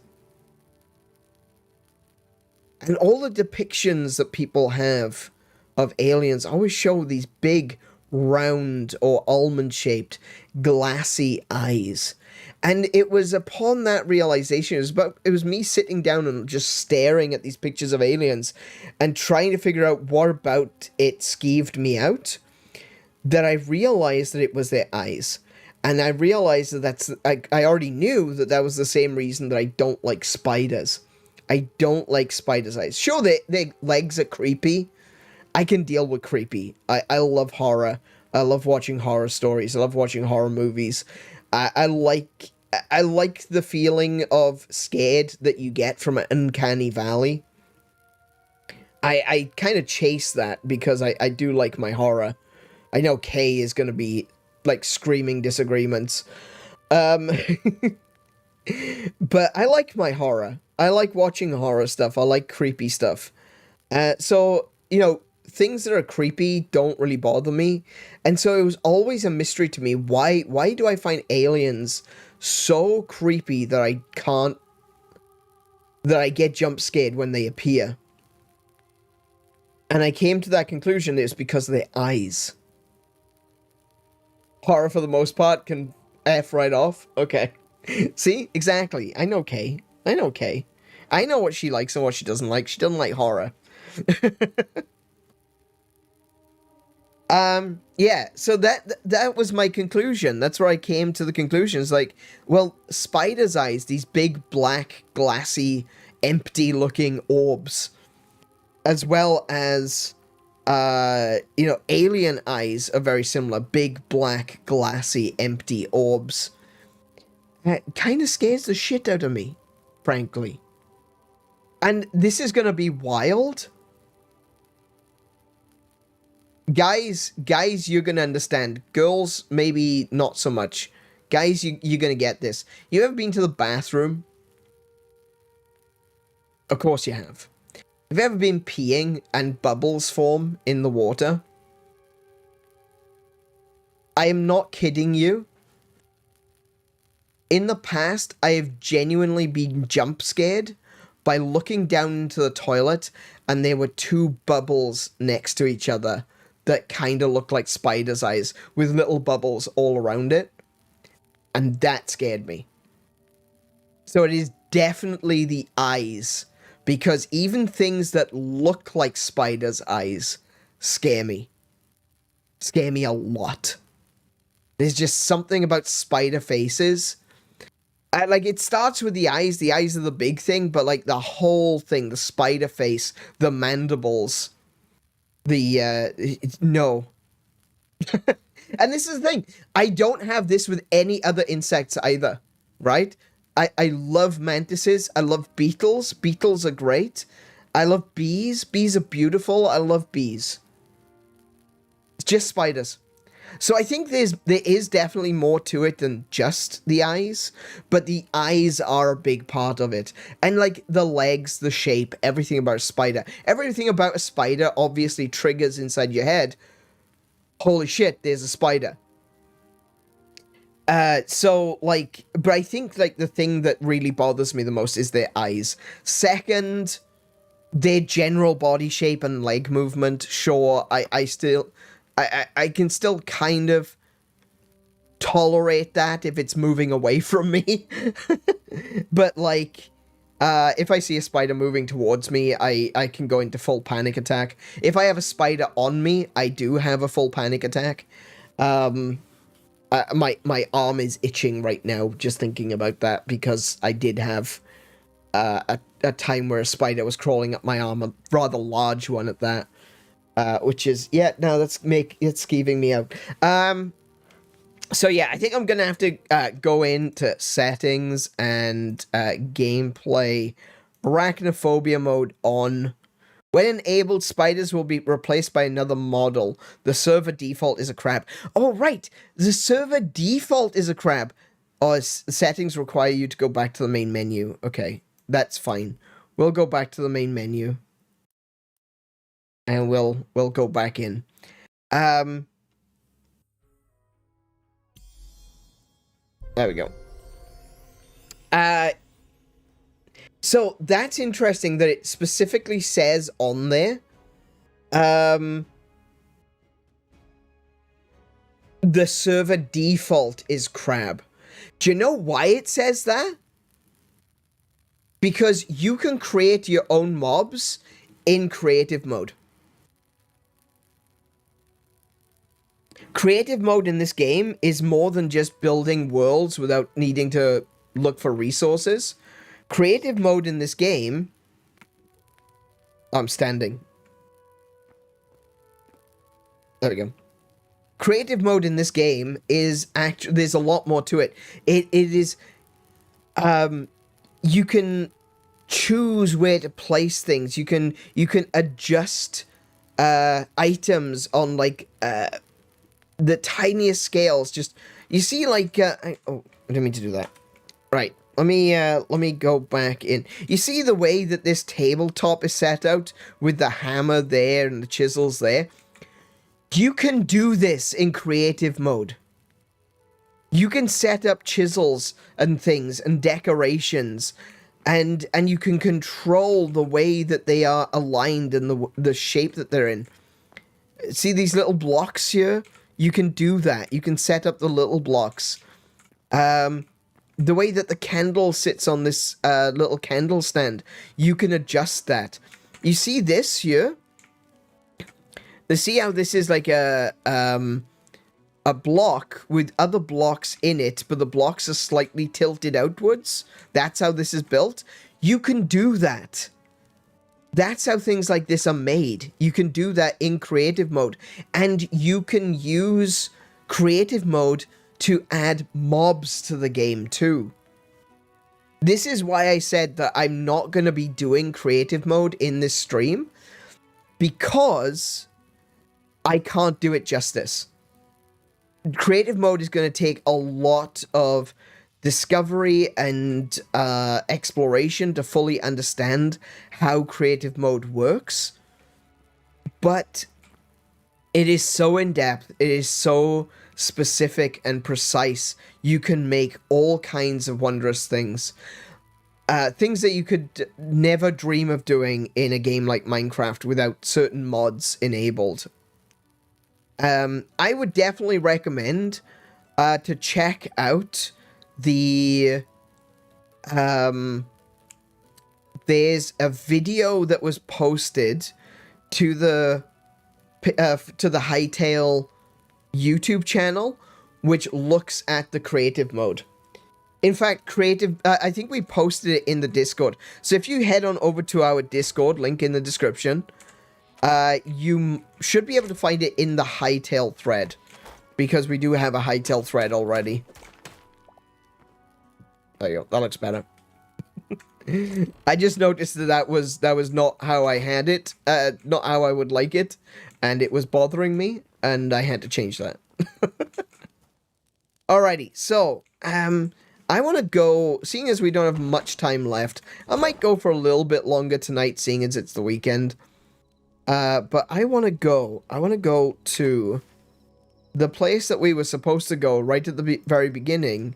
And all the depictions that people have of aliens always show these big, round, or almond-shaped, glassy eyes. And it was upon that realization, it was me sitting down and just staring at these pictures of aliens and trying to figure out what about it skeeved me out, that I realized that it was their eyes. And I realized that I already knew that was the same reason that I don't like spiders. I don't like spiders' eyes. Sure, their legs are creepy. I can deal with creepy. I love horror. I love watching horror stories. I love watching horror movies. I like the feeling of scared that you get from an uncanny valley. I kind of chase that because I do like my horror. I know Kay is going to be like screaming disagreements. But I like my horror. I like watching horror stuff. I like creepy stuff. So, things that are creepy don't really bother me. And so it was always a mystery to me. Why do I find aliens so creepy that I get jump scared when they appear? And I came to that conclusion it's because of their eyes. Horror, for the most part, can F right off. Okay. See? Exactly. I know Kay. I know what she likes and what she doesn't like. She doesn't like horror. Yeah, so that was my conclusion. That's where I came to the conclusion. It's like, well, spiders' eyes, these big, black, glassy, empty-looking orbs, as well as you know, alien eyes are very similar. Big, black, glassy, empty orbs. It kind of scares the shit out of me, frankly. And this is gonna be wild. Guys, you're gonna understand. Girls, maybe not so much. Guys, you're gonna get this. You ever been to the bathroom? Of course you have. Have you ever been peeing and bubbles form in the water? I am not kidding you. In the past, I have genuinely been jump scared by looking down into the toilet and there were two bubbles next to each other that kind of looked like spider's eyes with little bubbles all around it. And that scared me. So it is definitely the eyes, because even things that look like spider's eyes scare me. Scare me a lot. There's just something about spider faces. Like, it starts with the eyes. The eyes are the big thing, but, like, the whole thing, the spider face, the mandibles, no. And this is the thing. I don't have this with any other insects either, right? I love mantises. I love beetles. Beetles are great. I love bees. Bees are beautiful. I love bees. It's just spiders. So I think there is definitely more to it than just the eyes, but the eyes are a big part of it. And like the legs, the shape, everything about a spider. Everything about a spider obviously triggers inside your head. Holy shit, there's a spider. So, like, but I think, like, the thing that really bothers me the most is their eyes. Second, their general body shape and leg movement. Sure, I can still kind of tolerate that if it's moving away from me. But, like, if I see a spider moving towards me, I can go into full panic attack. If I have a spider on me, I do have a full panic attack. My arm is itching right now just thinking about that, because I did have a time where a spider was crawling up my arm, a rather large one at that. Which is, yeah, no, it's skeeving me out. So yeah, I think I'm gonna have to go into settings and gameplay, arachnophobia mode on. When enabled, spiders will be replaced by another model. The server default is a crab. Oh, right, the server default is a crab. Oh, settings require you to go back to the main menu. Okay, that's fine. We'll go back to the main menu. And we'll go back in. There we go. So that's interesting that it specifically says on there, the server default is crab. Do you know why it says that? Because you can create your own mobs in creative mode. Creative mode in this game is more than just building worlds without needing to look for resources. Creative mode in this game... I'm standing. There we go. Creative mode in this game is actually... There's a lot more to it. It is... you can choose where to place things. You can adjust items on, like... the tiniest scales. Just, you see, like, oh, I didn't mean to do that. Right, let me go back in. You see the way that this tabletop is set out with the hammer there and the chisels there? You can do this in creative mode. You can set up chisels and things and decorations, and you can control the way that they are aligned and the shape that they're in. See these little blocks here? You can do that. You can set up the little blocks. The way that the candle sits on this little candle stand, you can adjust that. You see this here? See how this is like a block with other blocks in it, but the blocks are slightly tilted outwards? That's how this is built. You can do that. That's how things like this are made. You can do that in creative mode, and you can use creative mode to add mobs to the game too. This is why I said that I'm not going to be doing creative mode in this stream, because I can't do it justice. Creative mode is going to take a lot of discovery and exploration to fully understand how creative mode works, but it is so in-depth, it is so specific and precise. You can make all kinds of wondrous things. Things that you could never dream of doing in a game like Minecraft without certain mods enabled. I would definitely recommend to check out the... there's a video that was posted to the Hytale YouTube channel, which looks at the creative mode. In fact, I think we posted it in the Discord. So if you head on over to our Discord, link in the description, you should be able to find it in the Hytale thread, because we do have a Hytale thread already. There you go. That looks better. I just noticed that was not how I had it, not how I would like it, and it was bothering me, and I had to change that. Alrighty, so, I want to go, seeing as we don't have much time left, I might go for a little bit longer tonight, seeing as it's the weekend. But I want to go to the place that we were supposed to go right at the very beginning,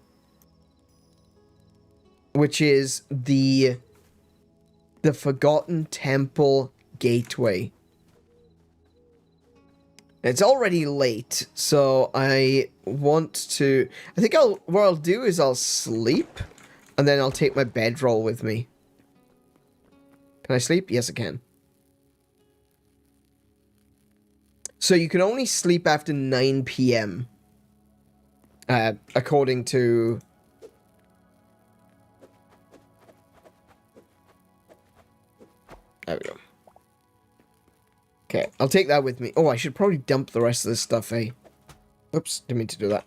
which is the Forgotten Temple Gateway. It's already late, so I think what I'll do is I'll sleep, and then I'll take my bedroll with me. Can I sleep? Yes, I can. So you can only sleep after 9 PM, according to... There we go. Okay, I'll take that with me. Oh, I should probably dump the rest of this stuff, eh? Oops, didn't mean to do that.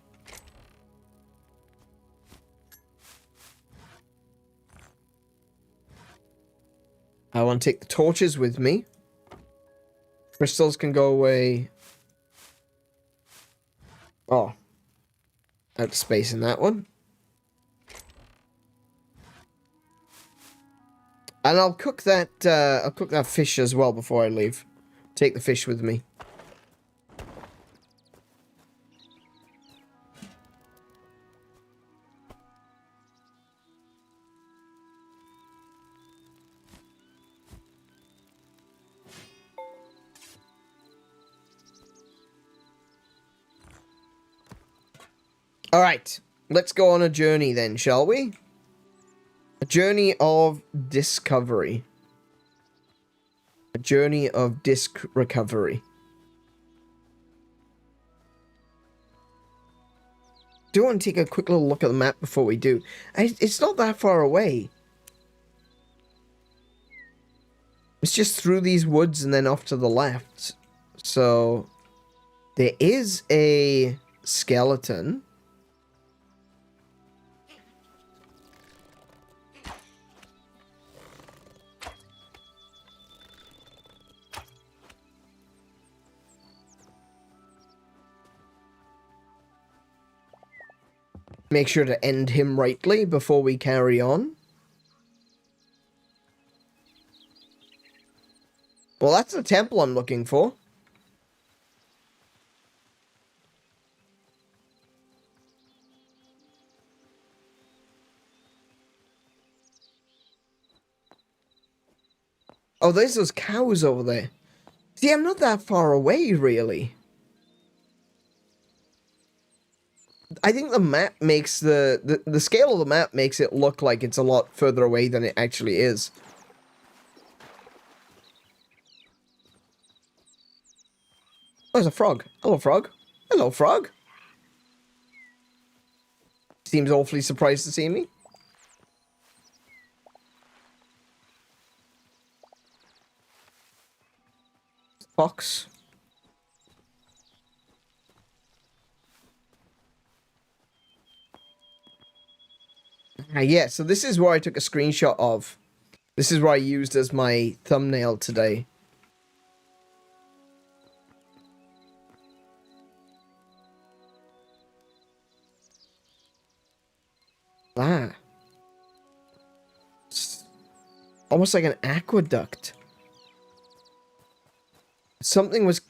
I want to take the torches with me. Crystals can go away. Oh. Out of space in that one. And I'll cook that fish as well before I leave. Take the fish with me. Alright, let's go on a journey then, shall we? A journey of discovery. A journey of disc recovery. Do want to take a quick little look at the map before we do. It's not that far away. It's just through these woods and then off to the left. So, there is a skeleton. Make sure to end him rightly before we carry on. Well, that's the temple I'm looking for. Oh, there's those cows over there. See, I'm not that far away, really. I think the map makes the scale of the map makes it look like it's a lot further away than it actually is. Oh, there's a frog. Hello, frog. Hello, frog. Seems awfully surprised to see me. box. Yeah, so this is where I took a screenshot of. This is what I used as my thumbnail today. Ah. It's almost like an aqueduct. Something was...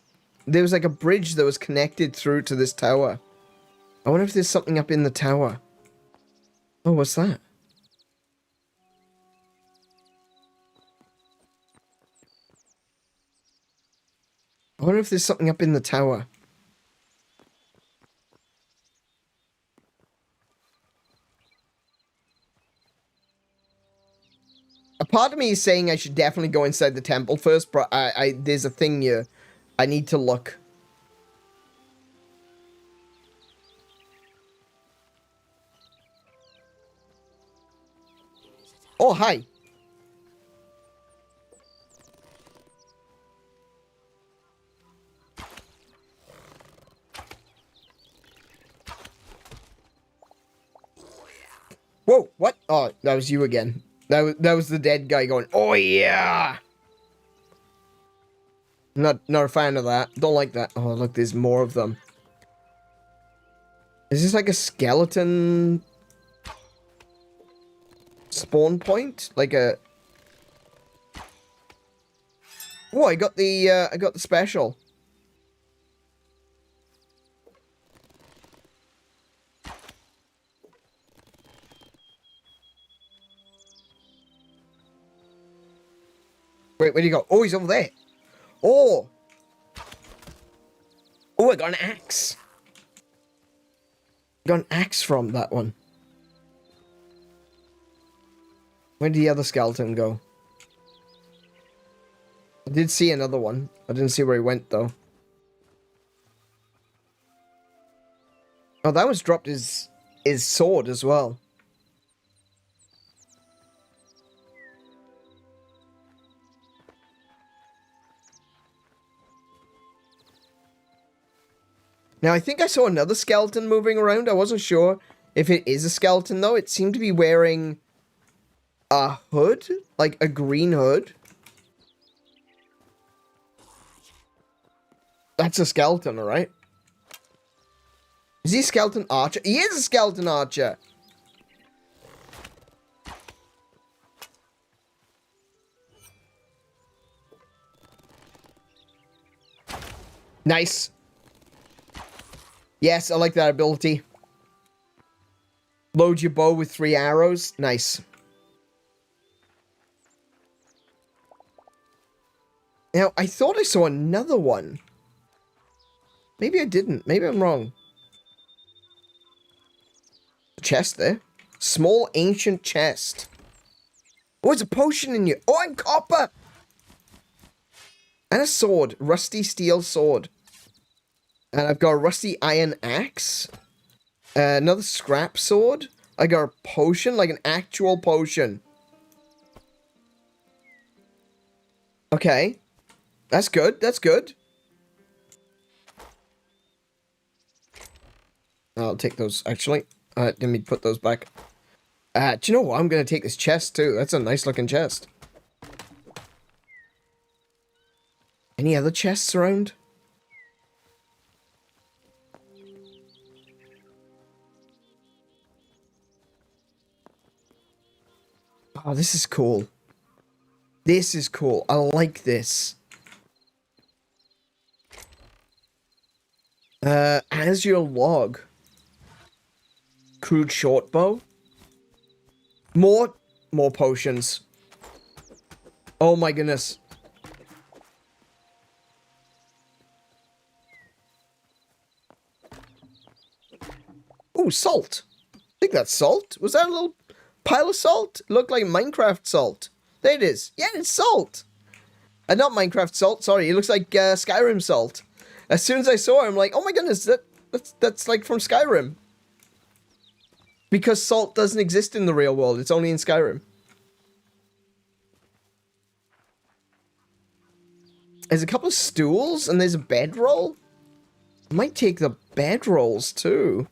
There was like a bridge that was connected through to this tower. I wonder if there's something up in the tower. Oh, what's that? I wonder if there's something up in the tower. A part of me is saying I should definitely go inside the temple first, but there's a thing here. I need to look. Oh, hi. Whoa, what? Oh, that was you again. That was the dead guy going, oh yeah! Not a fan of that. Don't like that. Oh, look, there's more of them. Is this like a skeleton spawn point? Like a... Oh, I got the special. Wait, where'd he go? Oh, he's over there. Oh! Oh, I got an axe. Got an axe from that one. Where did the other skeleton go? I did see another one. I didn't see where he went, though. Oh, that one's dropped his sword as well. Now, I think I saw another skeleton moving around. I wasn't sure if it is a skeleton, though. It seemed to be wearing a hood, like a green hood. That's a skeleton, alright? Is he a skeleton archer? He is a skeleton archer! Nice. Yes, I like that ability. Load your bow with 3 arrows. Nice. Now, I thought I saw another one. Maybe I didn't. Maybe I'm wrong. Chest there. Small ancient chest. Oh, it's a potion in you. Oh, and copper! And a sword. Rusty steel sword. And I've got a rusty iron axe. Another scrap sword. I got a potion, like an actual potion. Okay. That's good. That's good. I'll take those, actually. Let me put those back. Do you know what? I'm going to take this chest, too. That's a nice looking chest. Any other chests around? Oh, this is cool. This is cool. I like this. As your log. Crude short bow. More potions. Oh my goodness. Ooh, salt. I think that's salt. Was that a little pile of salt? It looked like Minecraft salt. There it is. Yeah, it's salt. Not Minecraft salt, sorry. It looks like Skyrim salt. As soon as I saw it, I'm like, oh my goodness, that's like from Skyrim. Because salt doesn't exist in the real world. It's only in Skyrim. There's a couple of stools and there's a bedroll. I might take the bedrolls too.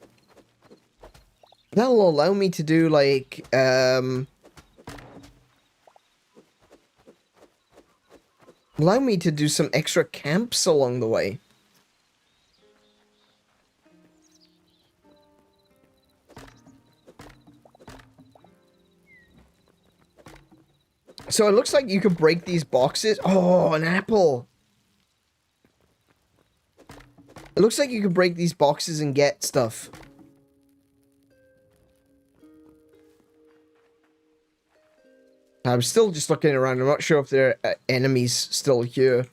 That'll allow me to do like allow me to do some extra camps along the way. So it looks like you could break these boxes. Oh, an apple. It looks like you could break these boxes and get stuff. I'm still just looking around. I'm not sure if there are enemies still here.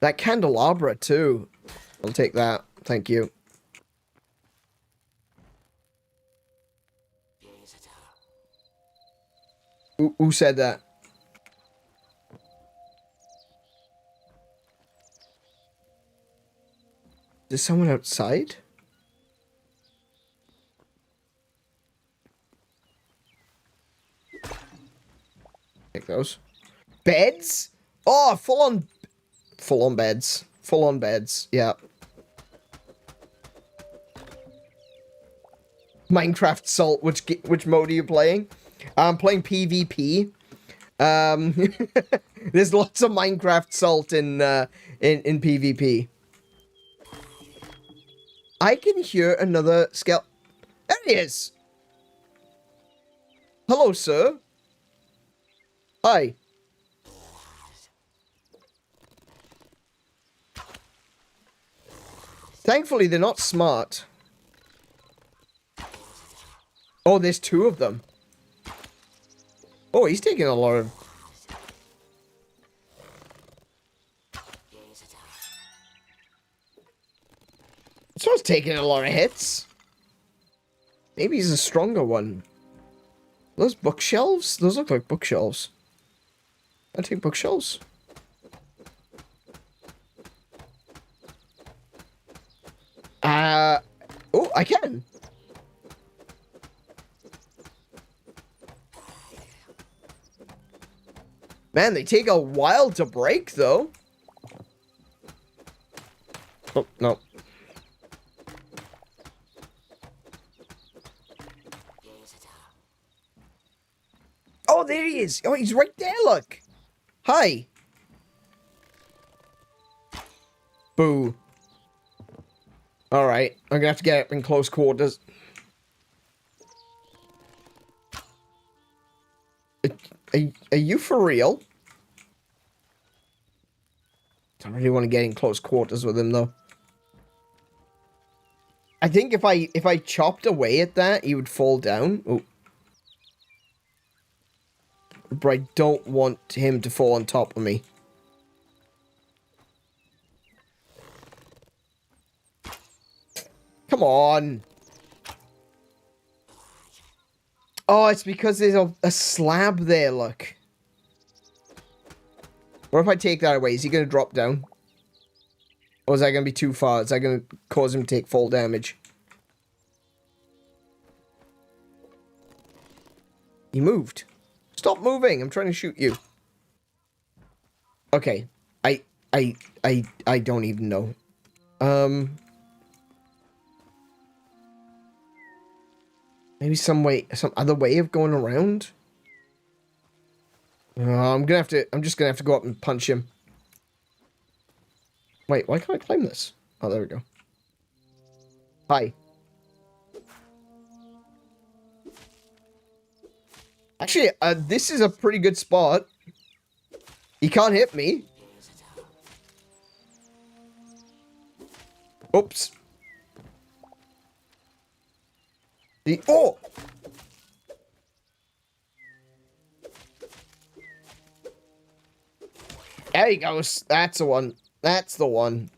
That candelabra, too. I'll take that. Thank you. Who said that? Is someone outside? Take those. Beds? Oh, full on beds. Full on beds. Yeah. Minecraft Salt. Which mode are you playing? I'm playing PvP. There's lots of Minecraft Salt in PvP. I can hear another skeleton. There he is. Hello, sir. Hi. Thankfully, they're not smart. Oh, there's two of them. Oh, he's taking a lot of... This one's taking a lot of hits. Maybe he's a stronger one. Those bookshelves? Those look like bookshelves. I take bookshelves. Oh, I can. Man, they take a while to break, though. Oh, no. Oh, there he is. Oh, he's right there, look. Hi. Boo. Alright, I'm gonna have to get up in close quarters. Are you for real? Don't really want to get in close quarters with him, though. I think if I chopped away at that, he would fall down. Oh. But I don't want him to fall on top of me. Come on. Oh, it's because there's a slab there, look. What if I take that away? Is he going to drop down? Or is that going to be too far? Is that going to cause him to take fall damage? He moved. Stop moving. I'm trying to shoot you. Okay. I don't even know. Maybe some other way of going around? I'm just gonna have to go up and punch him. Wait, why can't I climb this? Oh, there we go. Hi. Actually, this is a pretty good spot. He can't hit me. Oops. Oh! There he goes. That's the one. That's the one.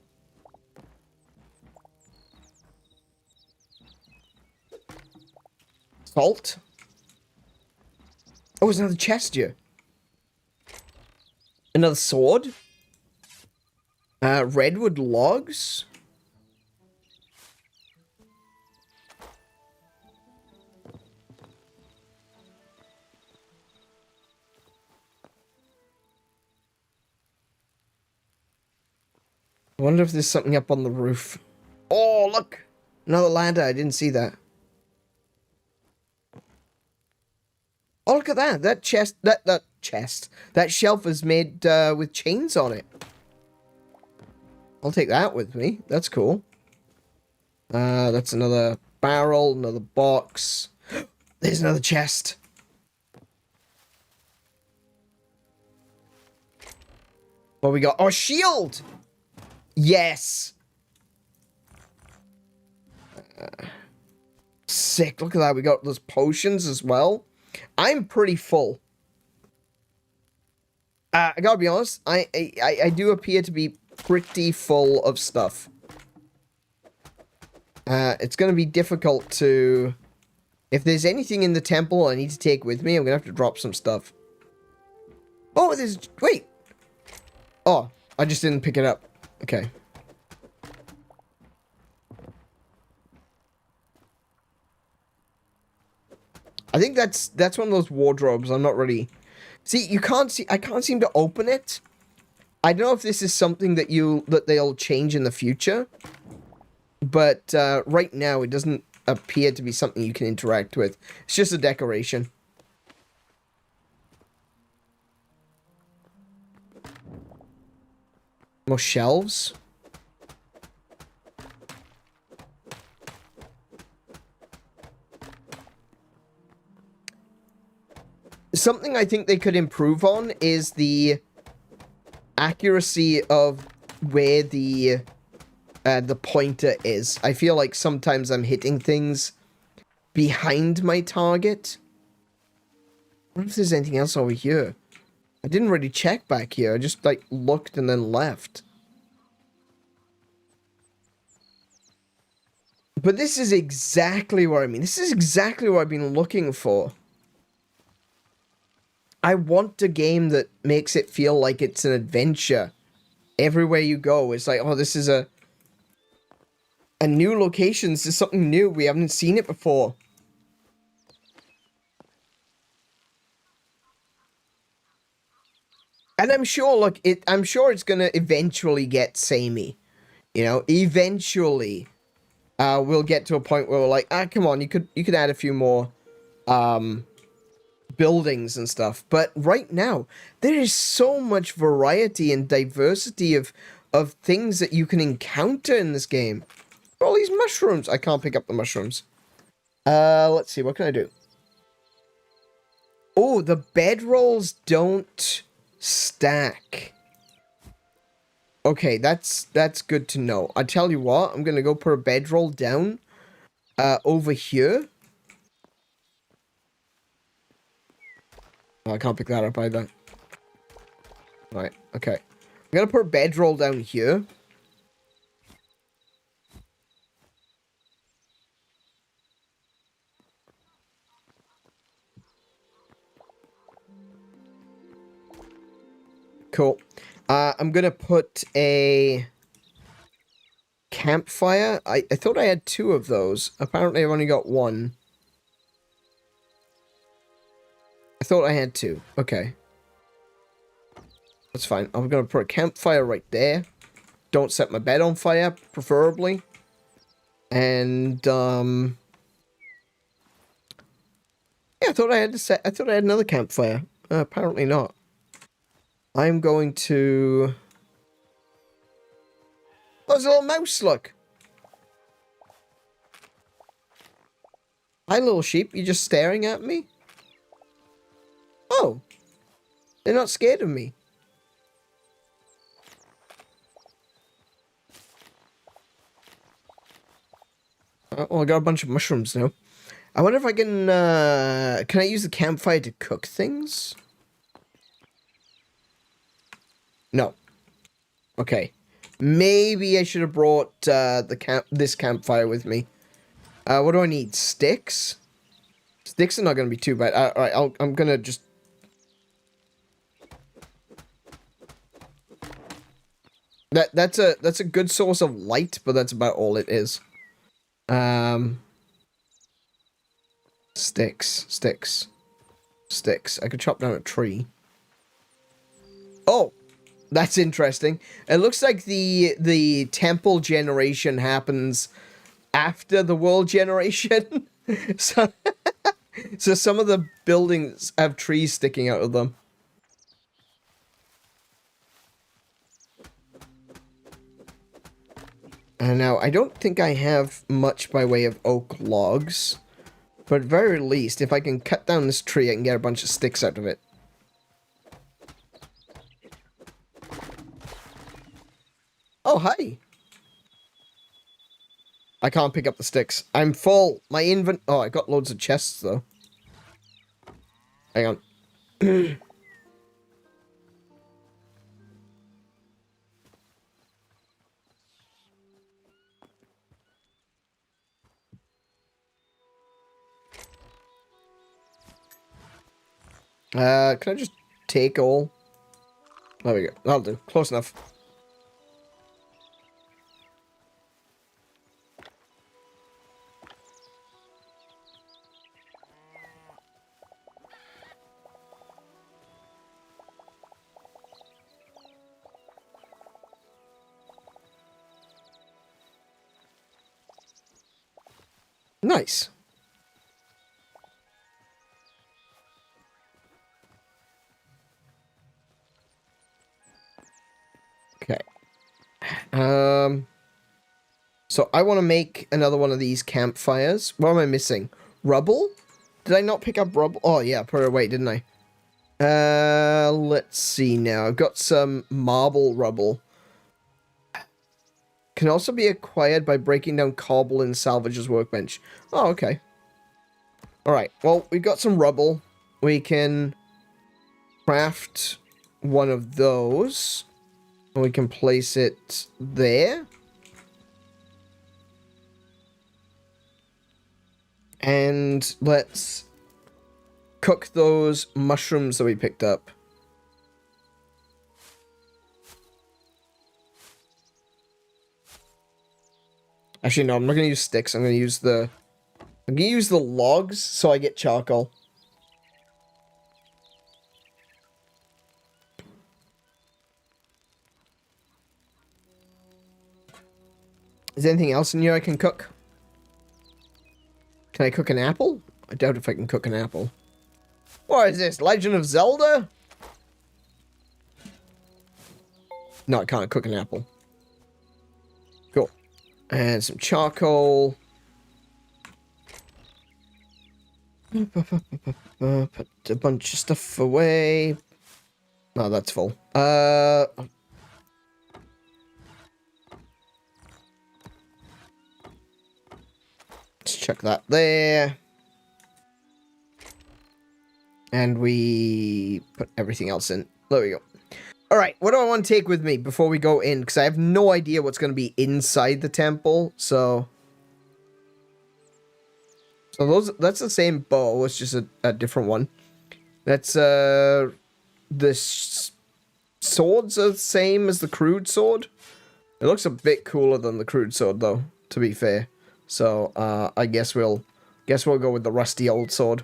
Salt? Oh, there's another chest here. Another sword? Redwood logs? I wonder if there's something up on the roof. Oh, look! Another ladder. I didn't see that. Oh, look at that. That chest. That shelf is made with chains on it. I'll take that with me. That's cool. That's another barrel, another box. There's another chest. What we got? Oh, shield! Yes! Sick. Look at that. We got those potions as well. I'm pretty full. I gotta be honest. I do appear to be pretty full of stuff. It's gonna be difficult to... If there's anything in the temple I need to take with me, I'm gonna have to drop some stuff. Oh, there's... Wait! Oh, I just didn't pick it up. Okay. I think that's one of those wardrobes. I'm not really... See, you can't see... I can't seem to open it. I don't know if this is something that they'll change in the future. But right now, it doesn't appear to be something you can interact with. It's just a decoration. More shelves. Something I think they could improve on is the accuracy of where the pointer is. I feel like sometimes I'm hitting things behind my target. I wonder if there's anything else over here. I didn't really check back here. I just, like, looked and then left. But this is exactly what I mean. This is exactly what I've been looking for. I want a game that makes it feel like it's an adventure. Everywhere you go, it's like, oh, this is a new location. This is something new. We haven't seen it before. And I'm sure, look, I'm sure it's gonna eventually get samey. You know, eventually, we'll get to a point where we're like, come on, you could add a few more, buildings and stuff. But right now, there is so much variety and diversity of things that you can encounter in this game. All these mushrooms. I can't pick up the mushrooms. Let's see. What can I do? Oh, the bedrolls don't stack. Okay, that's good to know. I tell you what, I'm gonna go put a bedroll down over here. Oh, I can't pick that up either. Right, okay. I'm gonna put a bedroll down here. Cool. I'm gonna put a campfire. I thought I had 2 of those. Apparently I've only got 1. I thought I had 2. Okay. That's fine. I'm gonna put a campfire right there. Don't set my bed on fire, preferably. And, yeah, I thought I had another campfire. Apparently not. I'm going to... Oh, there's a little mouse, look! Hi, little sheep. You just staring at me? Oh! They're not scared of me. Oh, I got a bunch of mushrooms now. I wonder if I can I use the campfire to cook things? No. Okay. Maybe I should have brought this campfire with me. What do I need? Sticks? Sticks are not going to be too bad. Alright, I'm going to just... That's a good source of light, but that's about all it is. Sticks. I could chop down a tree. Oh! That's interesting. It looks like the temple generation happens after the world generation. so, so some of the buildings have trees sticking out of them. And now, I don't think I have much by way of oak logs. But at very least, if I can cut down this tree, I can get a bunch of sticks out of it. Oh, hi! I can't pick up the sticks. I'm full. My Oh, I got loads of chests, though. Hang on. Can I just take all? There we go. That'll do. Close enough. Nice. Okay. So I want to make another one of these campfires. What am I missing? Rubble? Did I not pick up rubble? Oh, yeah, put it away, didn't I? Let's see now. I've got some marble rubble. Can also be acquired by breaking down cobble in Salvage's workbench. Oh, okay. Alright, well, we've got some rubble. We can craft one of those. And we can place it there. And let's cook those mushrooms that we picked up. Actually, no, I'm not going to use sticks. I'm going to use the logs so I get charcoal. Is there anything else in here I can cook? Can I cook an apple? I doubt if I can cook an apple. What is this? Legend of Zelda? No, I can't cook an apple. Cool. And some charcoal. Put a bunch of stuff away. No, that's full. Let's chuck that there. And we put everything else in. There we go. Alright, what do I want to take with me before we go in? Because I have no idea what's going to be inside the temple, so... So that's the same bow, it's just a different one. That's, the swords are the same as the crude sword. It looks a bit cooler than the crude sword, though, to be fair. So, I guess we'll go with the rusty old sword.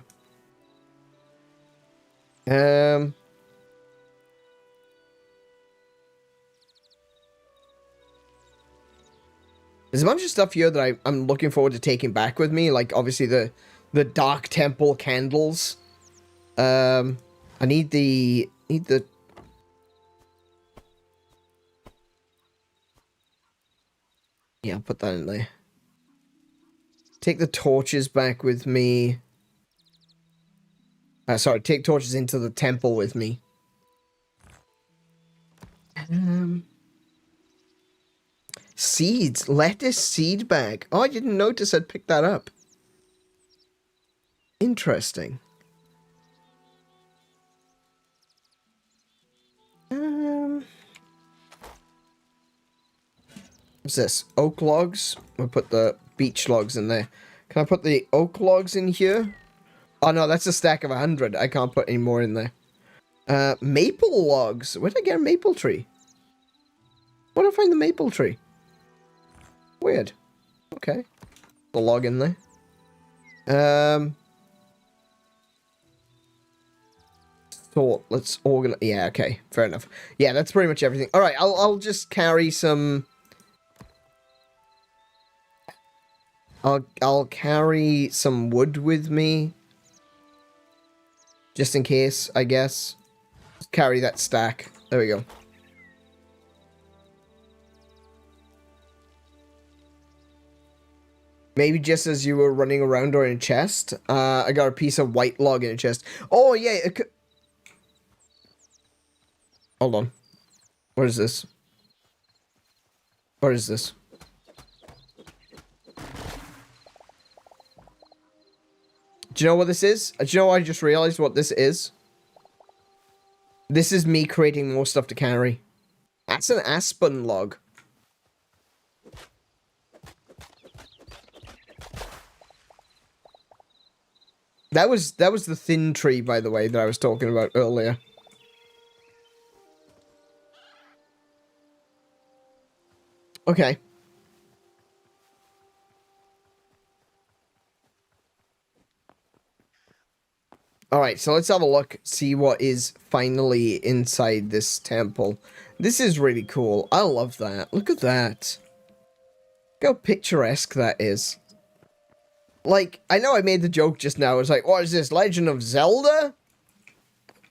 There's a bunch of stuff here that I'm looking forward to taking back with me, like obviously the Dark Temple candles. I need the yeah, I'll put that in there. Take the torches back with me. Sorry, take torches into the temple with me. Seeds. Lettuce seed bag. Oh, I didn't notice I'd picked that up. Interesting. What's this? Oak logs? We'll put the beech logs in there. Can I put the oak logs in here? Oh no, that's a stack of 100. I can't put any more in there. Maple logs. Where did I get a maple tree? Where did I find the maple tree? Weird. Okay. The log in there. thought. Let's organize. Yeah, okay, fair enough. Yeah, that's pretty much everything. All right, I'll just carry some. I'll carry some wood with me, just in case, I guess. Carry that stack. There we go. Maybe just as you were running around or in a chest, I got a piece of white log in a chest. Oh, yeah, it could... Hold on. What is this? What is this? Do you know what this is? Do you know I just realized what this is? This is me creating more stuff to carry. That's an aspen log. That was the thin tree, by the way, that I was talking about earlier. Okay. Alright, so let's have a look, see what is finally inside this temple. This is really cool. I love that. Look at that. Look how picturesque that is. Like, I know I made the joke just now. It's like, what is this, Legend of Zelda?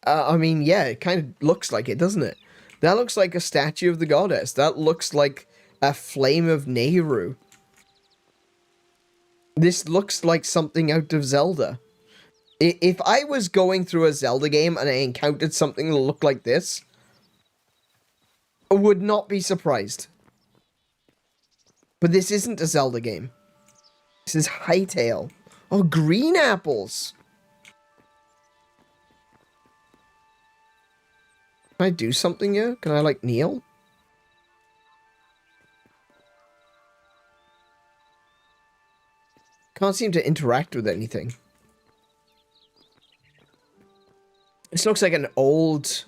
I mean, yeah, it kind of looks like it, doesn't it? That looks like a statue of the goddess. That looks like a flame of Nehru. This looks like something out of Zelda. If I was going through a Zelda game and I encountered something that looked like this, I would not be surprised. But this isn't a Zelda game. This is Hytale. Oh, green apples. Can I do something here? Can I, like, kneel? Can't seem to interact with anything. This looks like an old,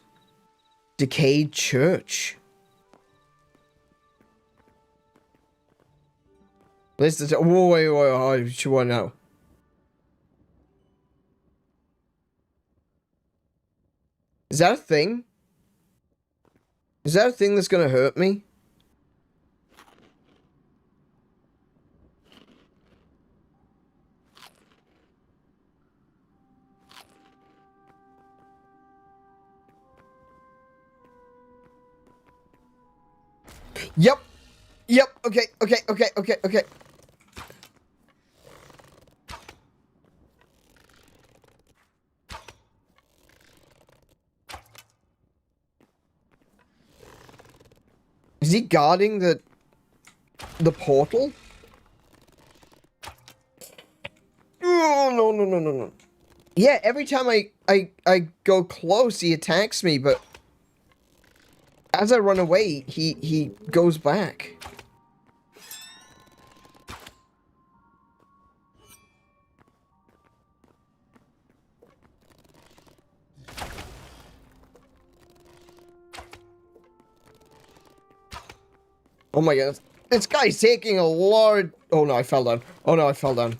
decayed church. Where's the... Whoa, wait, what you want to know? Is that a thing? Is that a thing that's gonna hurt me? Yep. Yep. Okay. Okay. Is he guarding the portal? Oh, no. Yeah, every time I go close, he attacks me, but as I run away, he goes back. Oh my god. This guy's taking a large... Oh no, I fell down. Oh no, I fell down.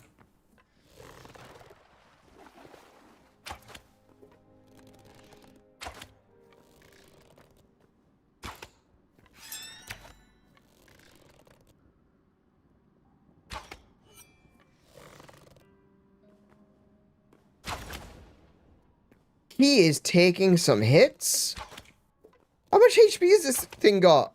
He is taking some hits. How much HP has this thing got?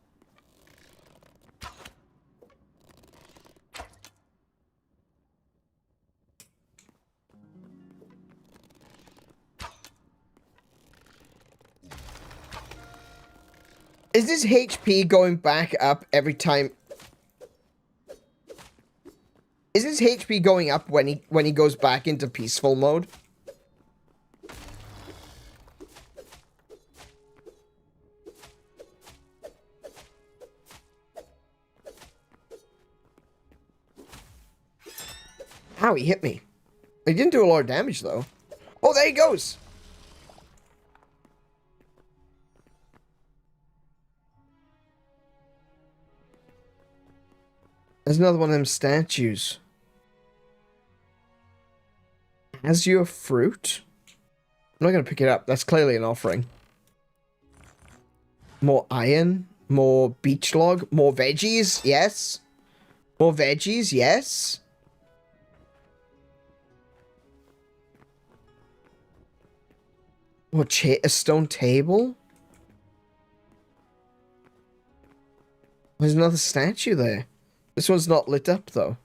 Is this HP going back up every time? Is his HP going up when he goes back into peaceful mode? Ow, he hit me. He didn't do a lot of damage though. Oh, there he goes. There's another one of them statues. Has your fruit? I'm not going to pick it up. That's clearly an offering. More iron. More beach log. More veggies. Yes. More veggies. Yes. What, a stone table? There's another statue there. This one's not lit up, though.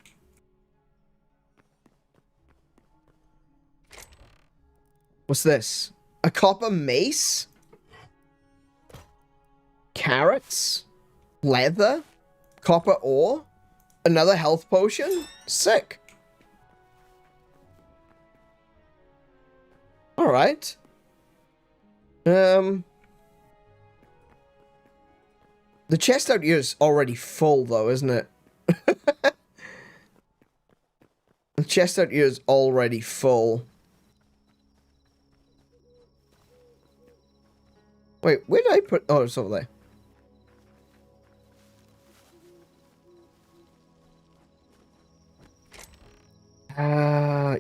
What's this? A copper mace? Carrots? Leather? Copper ore? Another health potion? Sick. Alright. The chest out here is already full, though, isn't it? The chest out here is already full. Wait, where did I put... Oh, it's over there.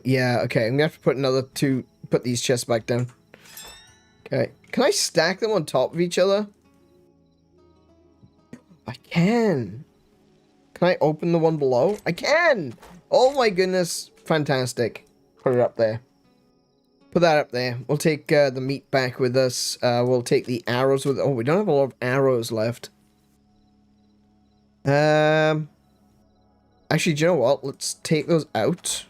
Yeah, okay. I'm gonna have to put another two... Put these chests back down. Okay. Can I stack them on top of each other? I can. Can I open the one below? I can! Oh my goodness. Fantastic. Put it up there. Put that up there. We'll take the meat back with us. We'll take the arrows with... Oh, we don't have a lot of arrows left. Actually, do you know what? Let's take those out.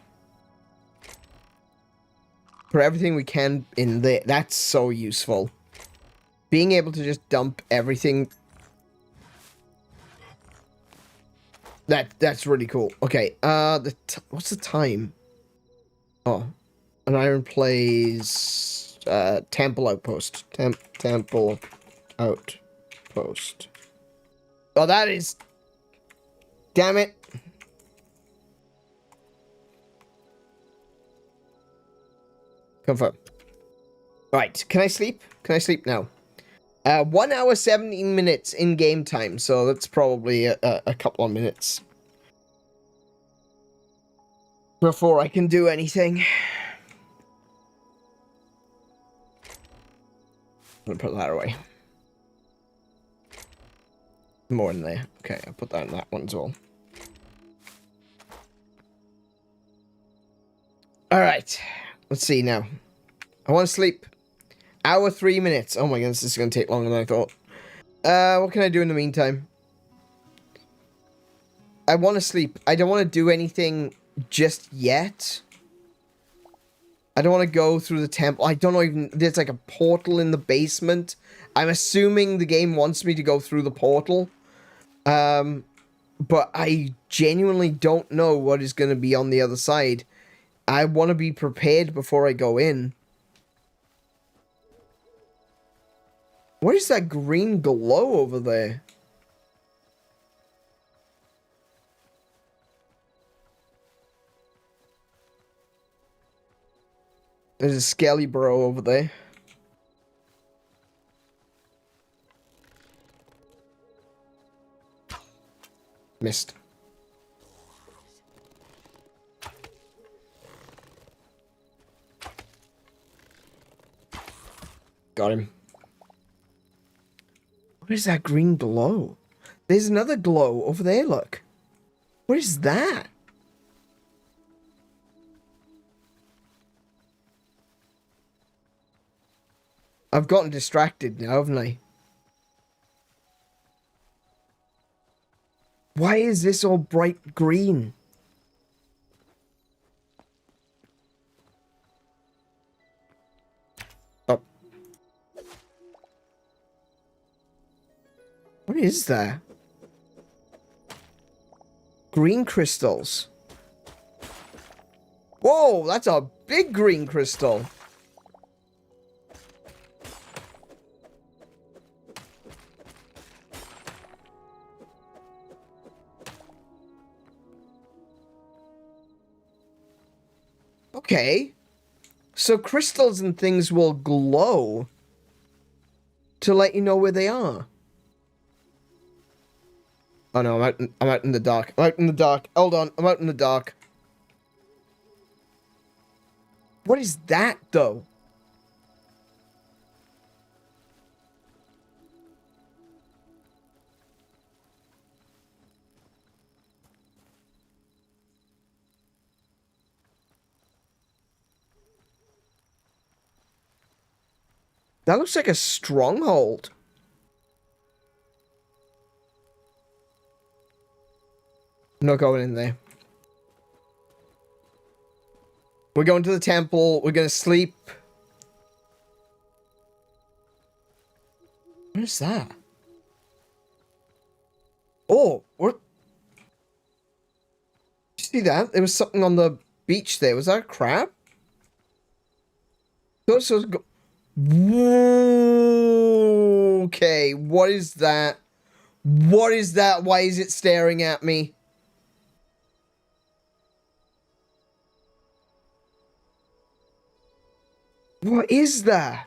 Put everything we can in there. That's so useful. Being able to just dump everything... That's really cool. Okay, what's the time? Oh. An iron plays temple outpost. Temple outpost. Oh, that is... Damn it. Confirm. Right, can I sleep? Can I sleep now? 1 hour, 17 minutes in game time, so that's probably a couple of minutes before I can do anything. I'm gonna put that away. More in there. Okay, I'll put that in that one as well. Alright. Let's see now. I want to sleep. Hour 3 minutes. Oh my goodness, this is going to take longer than I thought. What can I do in the meantime? I want to sleep. I don't want to do anything just yet. I don't want to go through the temple. I don't know even... There's like a portal in the basement. I'm assuming the game wants me to go through the portal. But I genuinely don't know what is going to be on the other side. I want to be prepared before I go in. What is that green glow over there? There's a skelly bro over there. Missed. Got him. What is that green glow? There's another glow over there, look. What is that? I've gotten distracted now, haven't I? Why is this all bright green? Oh. What is that? Green crystals. Whoa, that's a big green crystal. Okay. So crystals and things will glow to let you know where they are. Oh no, I'm out in the dark. I'm out in the dark. Hold on, I'm out in the dark. What is that, though? That looks like a stronghold. I'm not going in there. We're going to the temple. We're gonna sleep. What is that? Oh, what? Did you see that? There was something on the beach there. Was that a crab? Okay, what is that? What is that? Why is it staring at me? What is that?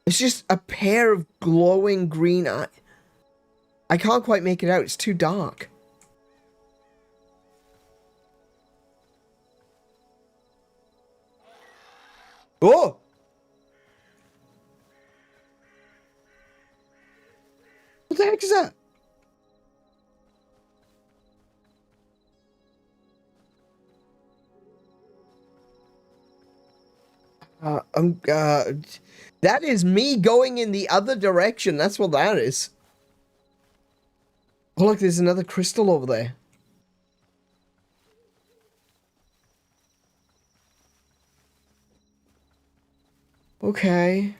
It's just a pair of glowing green eyes. I can't quite make it out. It's too dark. Oh! What the heck is that? That is me going in the other direction. That's what that is. Oh, look, there's another crystal over there. Okay.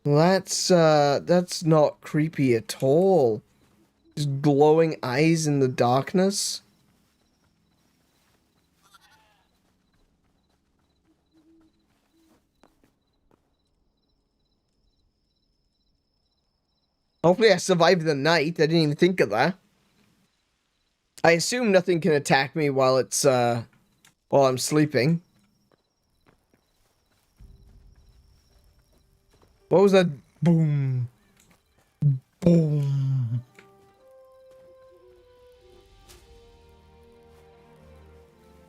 That's not creepy at all. Just glowing eyes in the darkness. Hopefully I survived the night. I didn't even think of that. I assume nothing can attack me while it's, while I'm sleeping. What was that? Boom. Boom.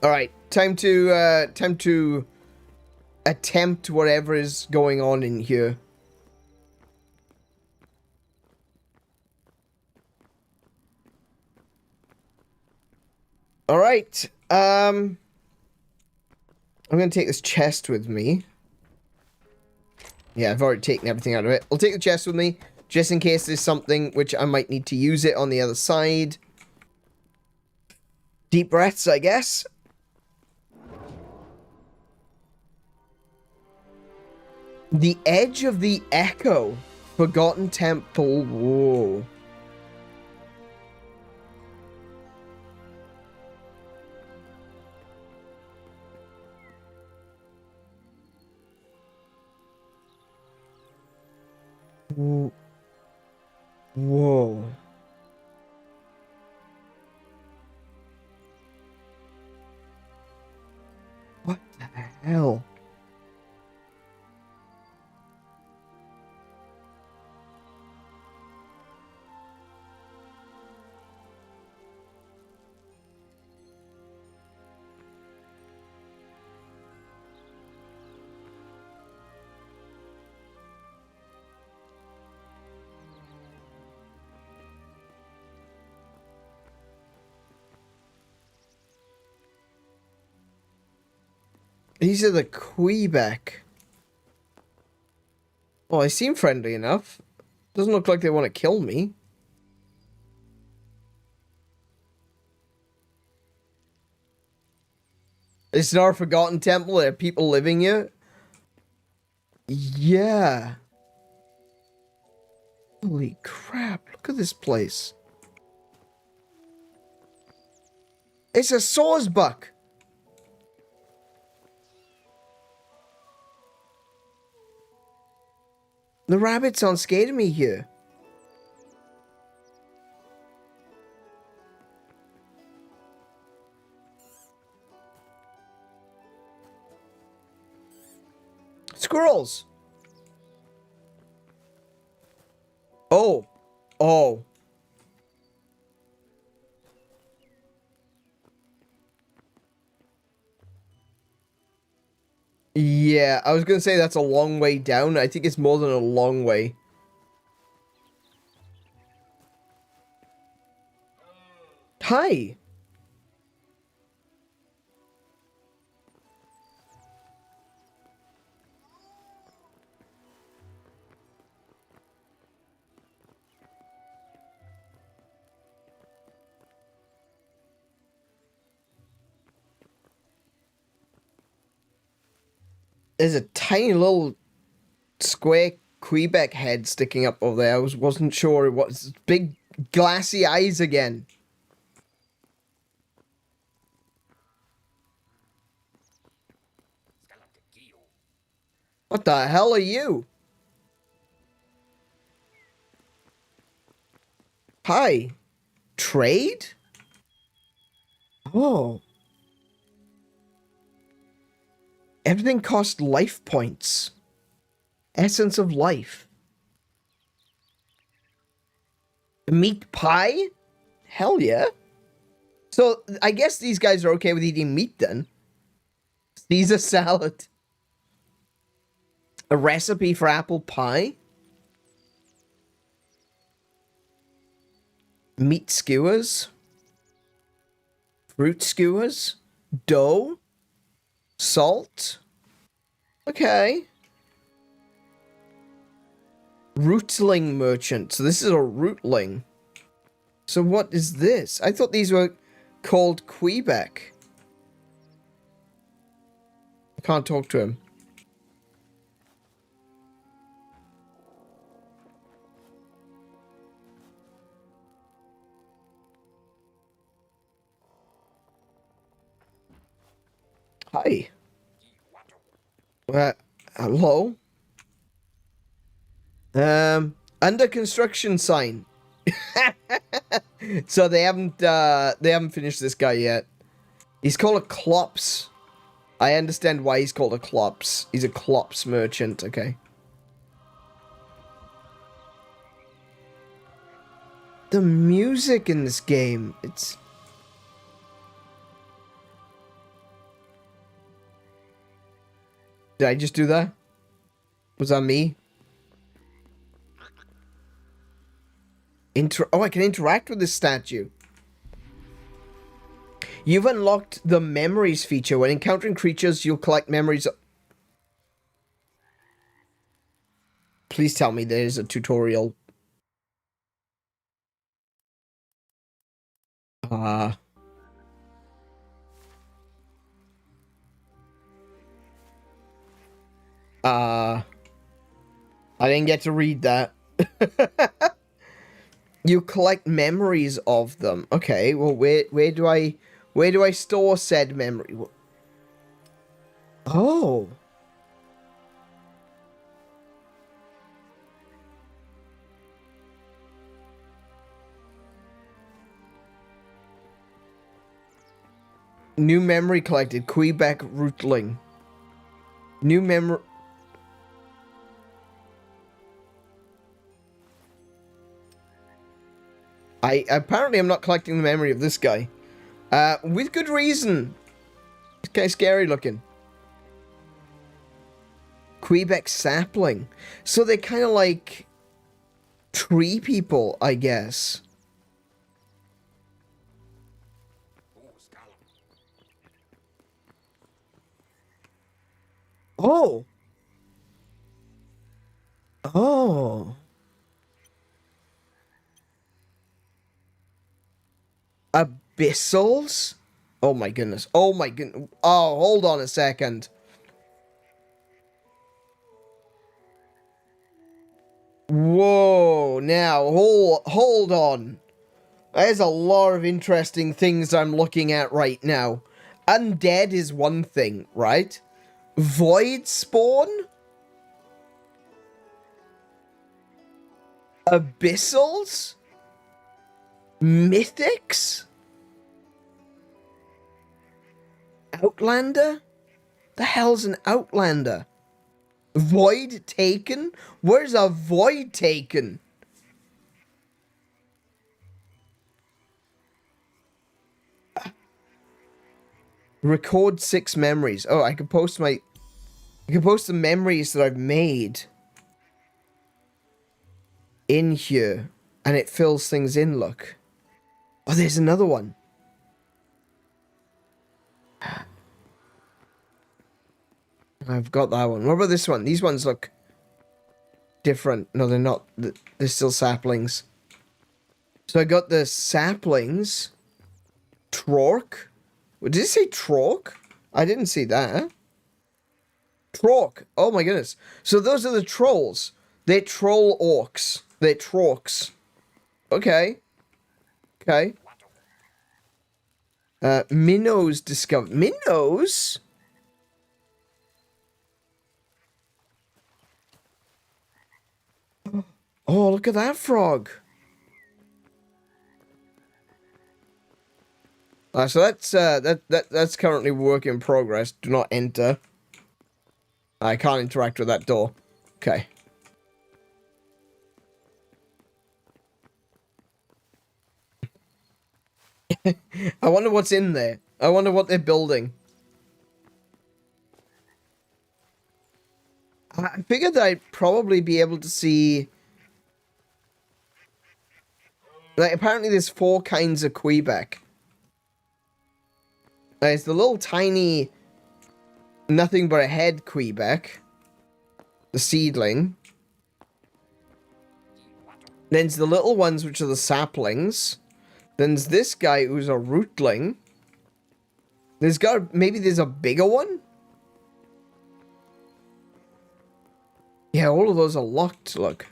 Alright, time to attempt whatever is going on in here. Alright, I'm gonna take this chest with me. Yeah, I've already taken everything out of it. I'll take the chest with me, just in case there's something which I might need to use it on the other side. Deep breaths, I guess. The edge of the echo. Forgotten temple. Whoa. Whoa. What the hell? These are the 𝗬𝗶𝘁𝗰𝗵. Well, they seem friendly enough. Doesn't look like they want to kill me. It's not a forgotten temple. There are people living here. Yeah. Holy crap. Look at this place. It's a sawsbuck. The rabbits aren't scared of me here. Squirrels. Oh. Oh. Yeah, I was gonna say that's a long way down. I think it's more than a long way. Hi. There's a tiny little square Quebec head sticking up over there. I wasn't sure it was. Big glassy eyes again. What the hell are you? Hi. Trade? Oh. Everything costs life points. Essence of life. Meat pie? Hell yeah. So, I guess these guys are okay with eating meat then. Caesar salad. A recipe for apple pie? Meat skewers? Fruit skewers? Dough? Salt? Okay. Rootling merchant. So this is a rootling. So what is this? I thought these were called Quebec. I can't talk to him. Hi. Hello? Under construction sign. So they haven't finished this guy yet. He's called a Clops. I understand why he's called a Clops. He's a Clops merchant, okay. The music in this game, it's... Did I just do that? Was that me? Oh, I can interact with this statue. You've unlocked the memories feature. When encountering creatures, you'll collect memories. Please tell me there's a tutorial. I didn't get to read that. You collect memories of them. Okay, well, where do I store said memory? Oh. New memory collected. Quebec rootling. New memory. Apparently I'm not collecting the memory of this guy. With good reason. It's kind of scary looking. Quebec sapling. So they're kind of like tree people, I guess. Oh. Oh. Abyssals? Oh my goodness. Oh my goodness. Oh, hold on a second. Whoa. Now, hold on. There's a lot of interesting things I'm looking at right now. Undead is one thing, right? Void spawn? Abyssals? Mythics? Outlander? The hell's an Outlander? Void taken? Where's a void taken? Record 6 memories. Oh, I can post my... I can post the memories that I've made in here. And it fills things in, look. Oh, there's another one. I've got that one. What about this one? These ones look different. No, they're not. They're still saplings. So I got the saplings. Trork. Did it say Trork? I didn't see that. Trork. Oh my goodness. So those are the trolls. They're troll orcs. They're trorks. Okay. Okay. Minnows discovered. Minnows? Oh, look at that frog. So that's currently work in progress. Do not enter. I can't interact with that door. Okay. I wonder what's in there. I wonder what they're building. I figured I'd probably be able to see... Like, apparently there's 4 kinds of 𝗬𝗏𝗁. There's the little tiny... Nothing but a head 𝗬𝗏𝗁. The seedling. Then there's the little ones, which are the saplings. Then there's this guy who's a rootling. Maybe there's a bigger one? Yeah, all of those are locked, look.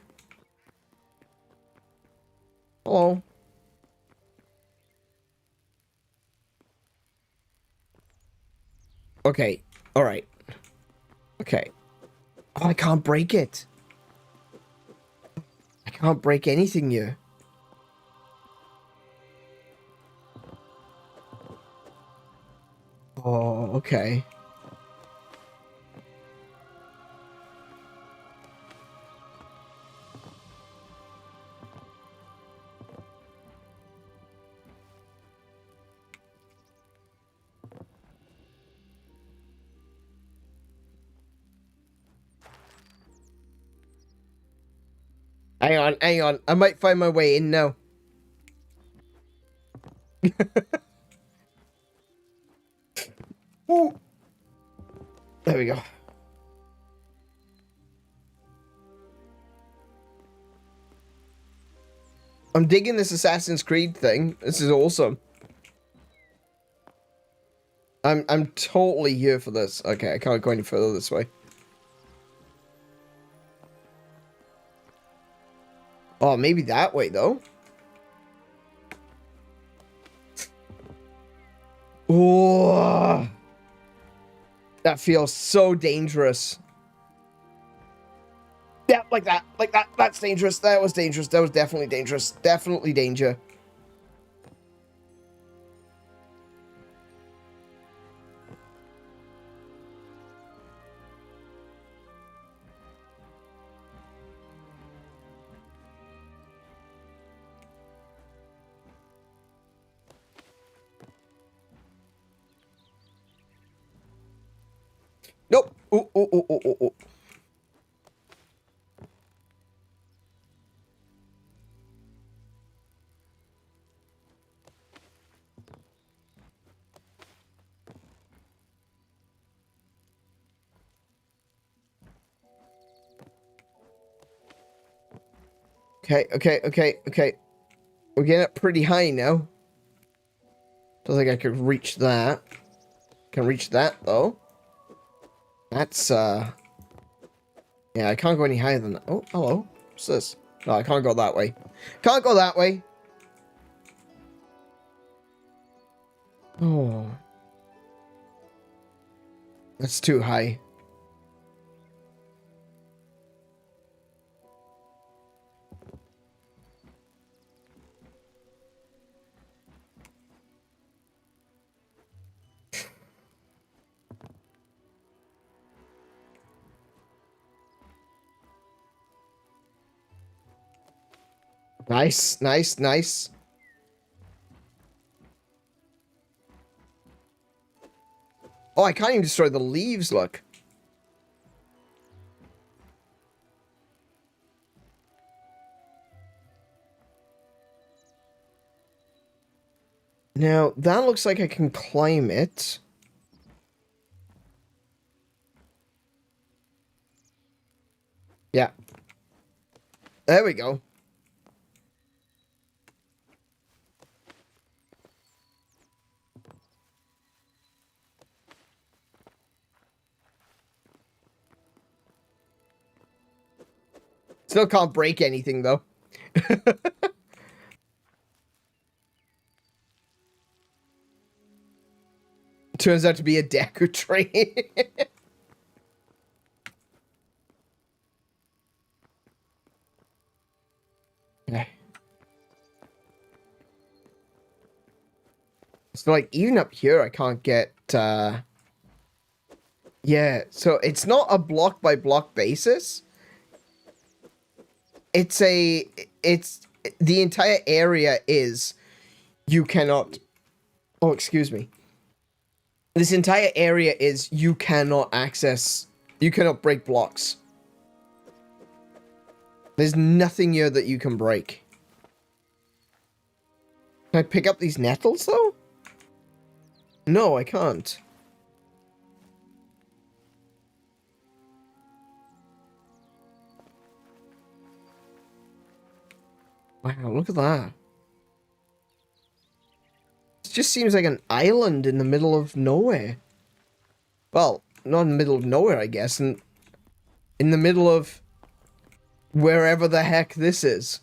Hello. Okay, alright. Okay. Oh, I can't break it. I can't break anything here. Oh, okay. Hang on, hang on. I might find my way in now. Ooh. There we go. I'm digging this Assassin's Creed thing. This is awesome. I'm totally here for this. Okay, I can't go any further this way. Oh, maybe that way, though. Oh, that feels so dangerous. Yeah, like that. Like that. That's dangerous. That was dangerous. That was definitely dangerous. Definitely danger. Nope. Ooh, ooh, ooh, ooh, ooh, ooh. Okay, okay, okay, okay. We're getting up pretty high now. Don't think I could reach that. Can reach that, though. That's, yeah, I can't go any higher than that. Oh, hello. What's this? No, I can't go that way. Can't go that way. Oh. That's too high. Nice, nice, nice. Oh, I can't even destroy the leaves, look. Now, that looks like I can climb it. Yeah. There we go. Still can't break anything, though. Turns out to be a Deku tree. Okay. So, like, even up here, I can't get, yeah, so it's not a block-by-block basis. It's the entire area is, you cannot, oh, excuse me. This entire area is, you cannot break blocks. There's nothing here that you can break. Can I pick up these nettles, though? No, I can't. Wow, look at that. It just seems like an island in the middle of nowhere. Well, not in the middle of nowhere, I guess. In the middle of wherever the heck this is.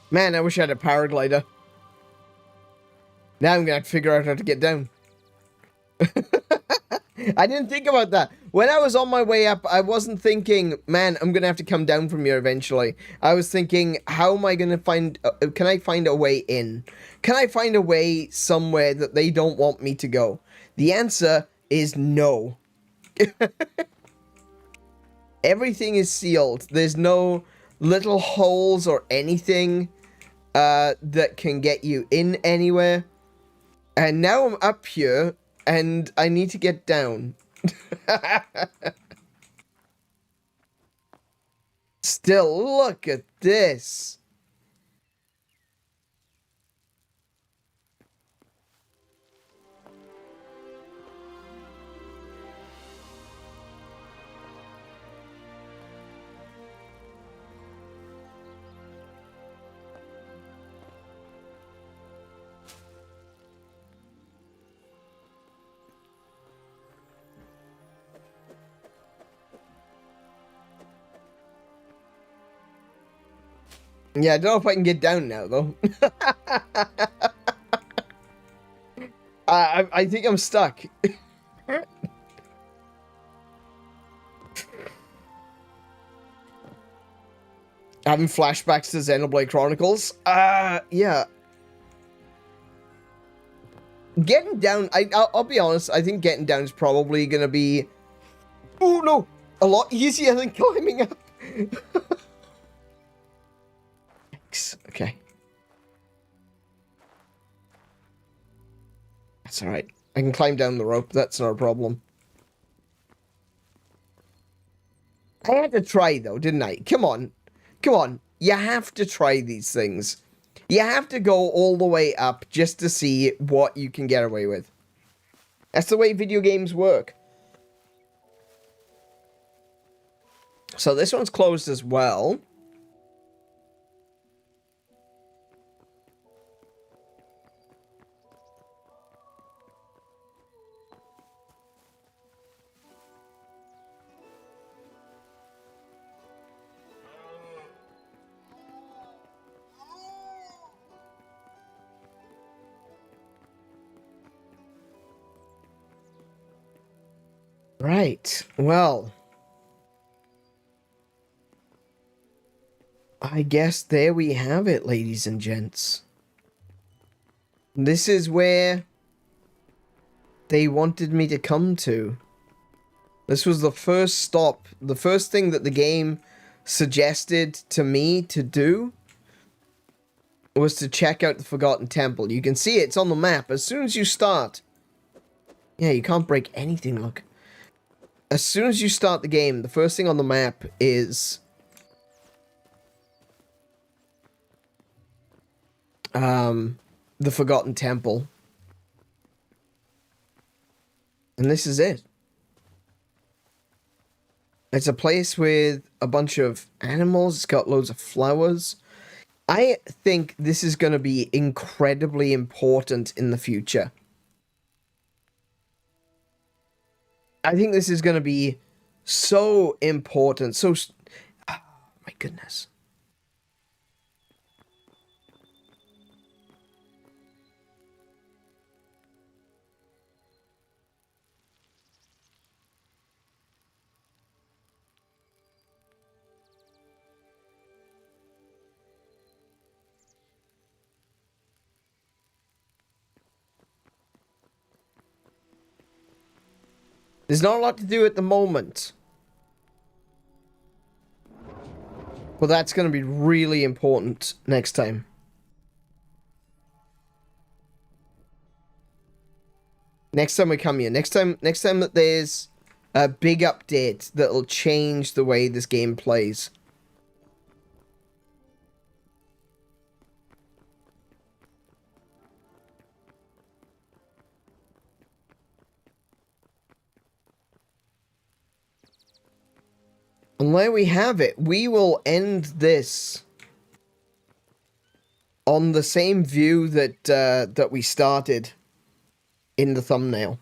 Man, I wish I had a paraglider. Now I'm gonna have to figure out how to get down. I didn't think about that. When I was on my way up, I wasn't thinking, man, I'm gonna have to come down from here eventually. I was thinking, how am I gonna find, can I find a way in? Can I find a way somewhere that they don't want me to go? The answer is no. Everything is sealed. There's no little holes or anything that can get you in anywhere. And now I'm up here, and I need to get down. Still, look at this. Yeah, I don't know if I can get down now, though. I think I'm stuck. Having flashbacks to Xenoblade Chronicles. Yeah. Getting down, I'll be honest, I think getting down is probably gonna be... Oh, no! A lot easier than climbing up. Okay. That's alright. I can climb down the rope, that's not a problem. I had to try, though, didn't I? Come on. Come on. You have to try these things. You have to go all the way up just to see what you can get away with. That's the way video games work. So this one's closed as well. Right, well, I guess there we have it, ladies and gents. This is where they wanted me to come to. This was the first stop, the first thing that the game suggested to me to do was to check out the Forgotten Temple. You can see it's on the map as soon as you start. Yeah, you can't break anything, look. As soon as you start the game, the first thing on the map is the Forgotten Temple. And this is it. It's a place with a bunch of animals. It's got loads of flowers. I think this is going to be incredibly important in the future. I think this is going to be so important. So, oh, my goodness. There's not a lot to do at the moment. But that's going to be really important next time. Next time we come here. Next time that there's a big update that'll change the way this game plays. And there we have it. We will end this on the same view that that we started in the thumbnail.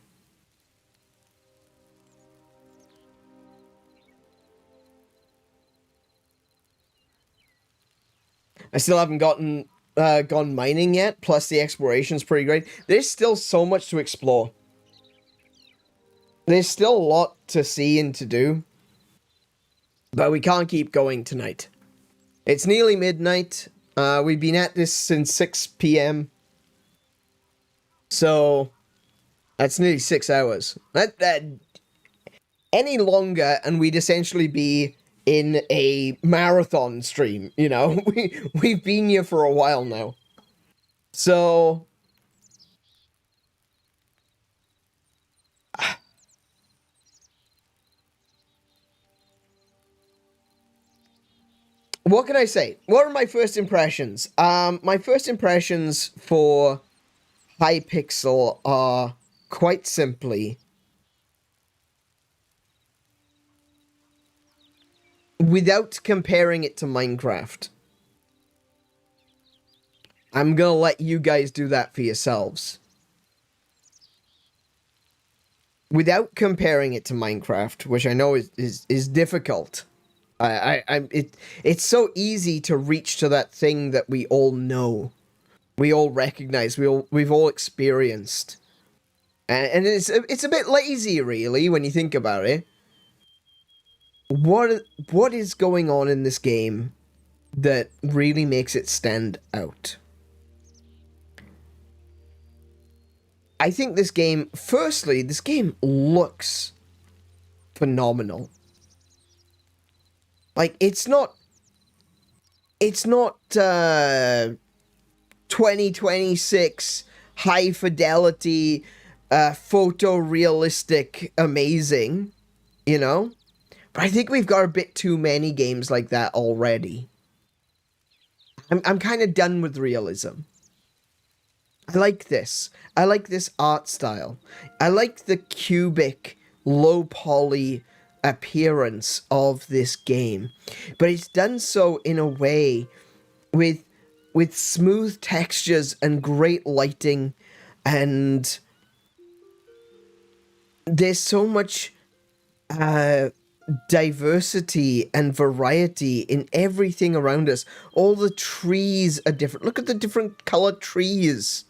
I still haven't gone mining yet, plus the exploration's pretty great. There's still so much to explore. There's still a lot to see and to do. But we can't keep going tonight. It's nearly midnight. We've been at this since 6 p.m. So, that's nearly 6 hours. That any longer, and we'd essentially be in a marathon stream, you know? We've been here for a while now. So... what can I say? What are my first impressions? My first impressions for Hypixel are quite simply, without comparing it to Minecraft. I'm gonna let you guys do that for yourselves. Without comparing it to Minecraft, which I know is difficult. It's so easy to reach to that thing that we all know, we all recognize, we've all experienced, and it's a bit lazy, really, when you think about it. What is going on in this game that really makes it stand out? I think this game, firstly, this game looks phenomenal. Like, it's not 2026 high fidelity, photorealistic amazing, you know? But I think we've got a bit too many games like that already. I'm kind of done with realism. I like this. I like this art style. I like the cubic, low poly appearance of this game, but it's done so in a way with smooth textures and great lighting, and there's so much diversity and variety in everything around us. All the trees are different. Look at the different colored trees.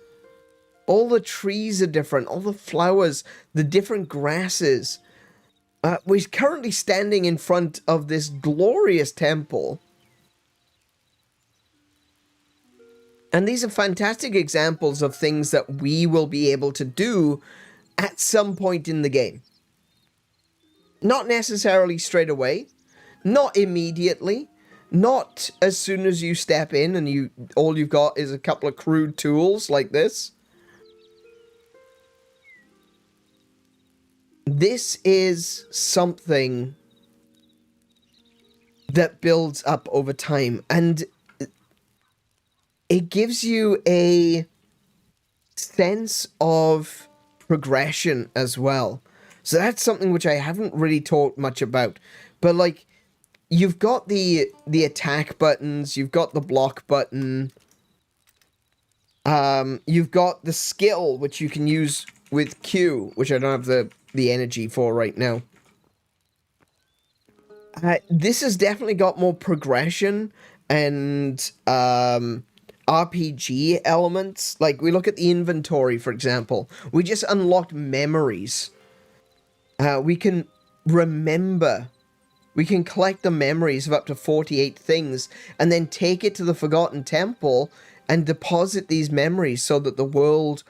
All the trees are different. All the flowers, the different grasses. We're currently standing in front of this glorious temple. And these are fantastic examples of things that we will be able to do at some point in the game. Not necessarily straight away, not immediately, not as soon as you step in and all you've got is a couple of crude tools like this. This is something that builds up over time, and it gives you a sense of progression as well. So that's something which I haven't really talked much about. But like, you've got the attack buttons, you've got the block button, you've got the skill, which you can use with Q, which I don't have the energy for right now. This has definitely got more progression and RPG elements. Like, we look at the inventory, for example. We just unlocked memories. We can remember. We can collect the memories of up to 48 things and then take it to the Forgotten Temple and deposit these memories so that the world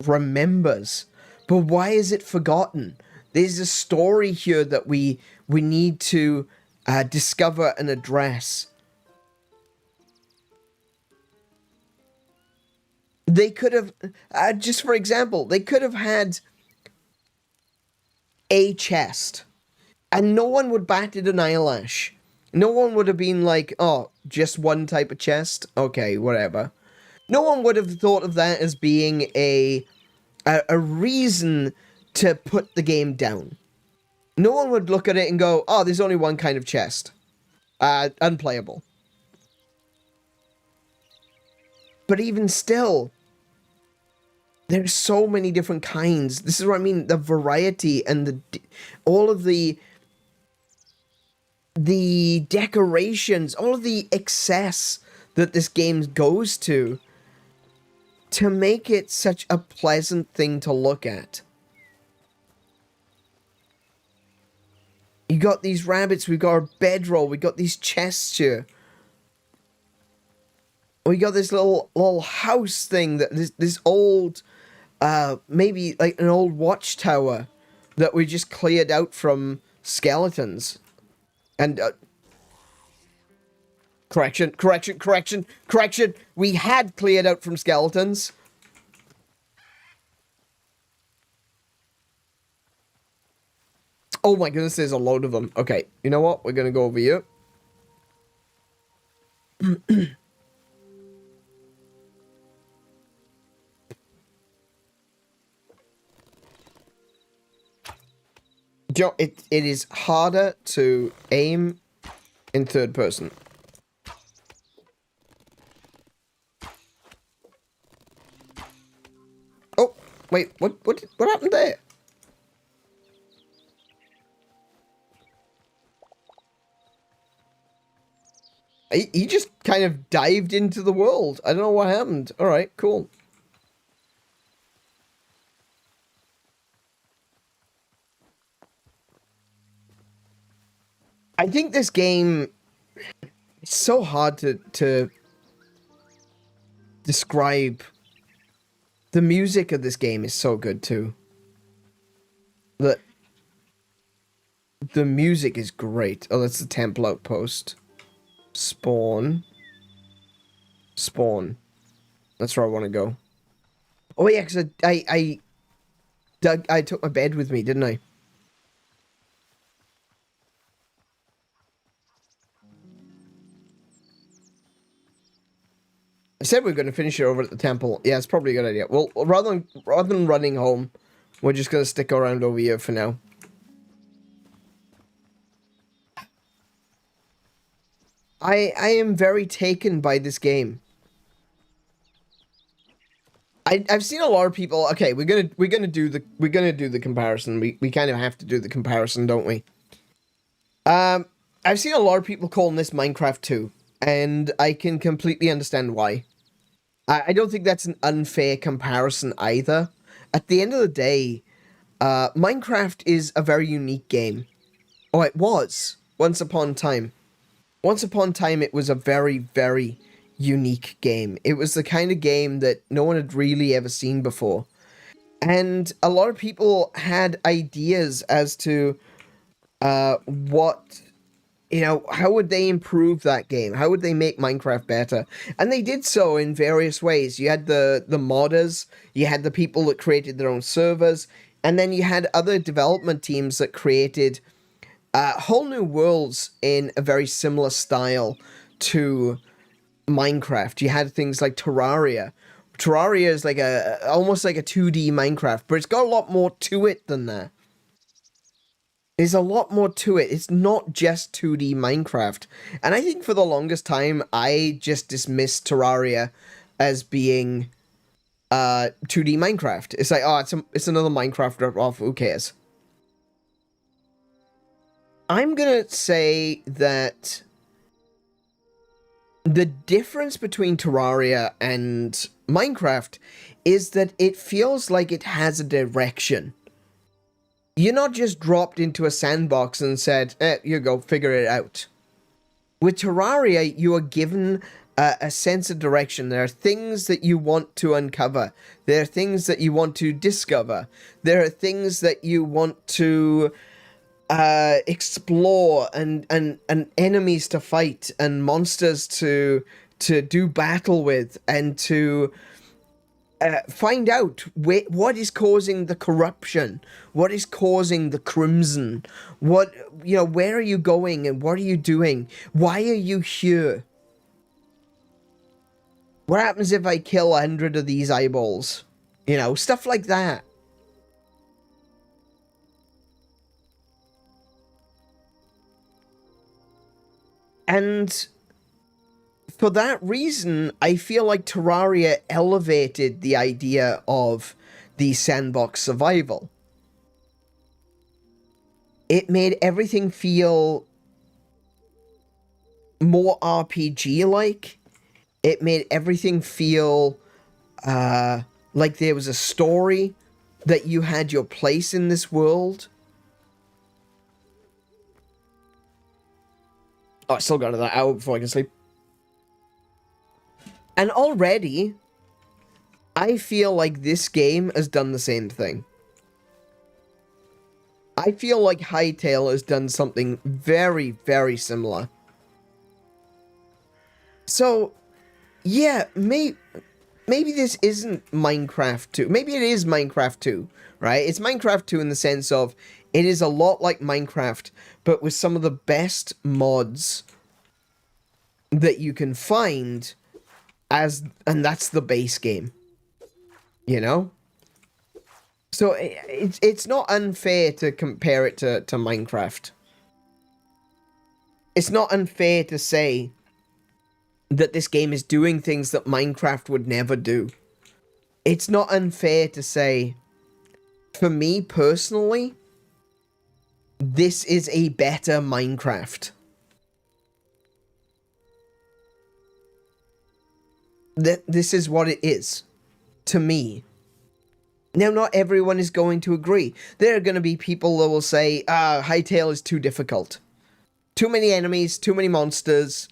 remembers. But why is it forgotten? There's a story here that we need to discover and address. They could have, just for example, they could have had a chest, and no one would batted an eyelash. No one would have been like, oh, just one type of chest? Okay, whatever. No one would have thought of that as being a reason to put the game down. No one would look at it and go, oh, there's only one kind of chest. Unplayable. But even still, there's so many different kinds. This is what I mean, the variety and all of the decorations, all of the excess that this game goes to make it such a pleasant thing to look at. You got these rabbits, we got our bedroll, we got these chests here. We got this little house thing, that this old, maybe like an old watchtower that we just cleared out from skeletons. And, correction. We had cleared out from skeletons. Oh my goodness, there's a load of them. Okay, you know what? We're gonna go over here. Joe, it is harder to aim in third person. Oh, wait, what happened there? He just kind of dived into the world. I don't know what happened. All right, cool. I think this game, it's so hard to describe. The music of this game is so good too. The music is great. Oh, that's the temple outpost. Spawn. That's where I want to go. Oh yeah, because I took my bed with me, didn't I? I said we are going to finish it over at the temple. Yeah, it's probably a good idea. Well, rather than running home, we're just going to stick around over here for now. I am very taken by this game. I've seen a lot of people. Okay, we're gonna do the comparison. We kind of have to do the comparison, don't we? I've seen a lot of people calling this Minecraft 2, and I can completely understand why. I don't think that's an unfair comparison either. At the end of the day, Minecraft is a very unique game. Oh, it was. Once upon a time. Once upon a time, it was a very, very unique game. It was the kind of game that no one had really ever seen before. And a lot of people had ideas as to what... You know, how would they improve that game? How would they make Minecraft better? And they did so in various ways. You had the modders, you had the people that created their own servers, and then you had other development teams that created whole new worlds in a very similar style to Minecraft. You had things like Terraria. Terraria is like almost like a 2D Minecraft, but it's got a lot more to it than that. There's a lot more to it. It's not just 2D Minecraft. And I think for the longest time, I just dismissed Terraria as being 2D Minecraft. It's like, oh, it's another Minecraft ripoff. Who cares? I'm gonna say that the difference between Terraria and Minecraft is that it feels like it has a direction. You're not just dropped into a sandbox and said, you go, figure it out. With Terraria, you are given a sense of direction. There are things that you want to uncover. There are things that you want to discover. There are things that you want to explore and enemies to fight and monsters to do battle with and to find out what is causing the corruption, what is causing the crimson, what, you know, where are you going and what are you doing? Why are you here? What happens if I kill 100 of these eyeballs? You know, stuff like that. And for that reason, I feel like Terraria elevated the idea of the sandbox survival. It made everything feel more RPG-like. It made everything feel like there was a story, that you had your place in this world. Oh, I still got another hour before I can sleep. And already, I feel like this game has done the same thing. I feel like Hytale has done something very, very similar. So, yeah, maybe this isn't Minecraft 2. Maybe it is Minecraft 2, right? It's Minecraft 2 in the sense of it is a lot like Minecraft, but with some of the best mods that you can find, and that's the base game, you know? So it's not unfair to compare it to Minecraft. It's not unfair to say that this game is doing things that Minecraft would never do. It's not unfair to say, for me personally, this is a better Minecraft. This is what it is, to me. Now, not everyone is going to agree. There are going to be people that will say, Hytale is too difficult. Too many enemies, too many monsters,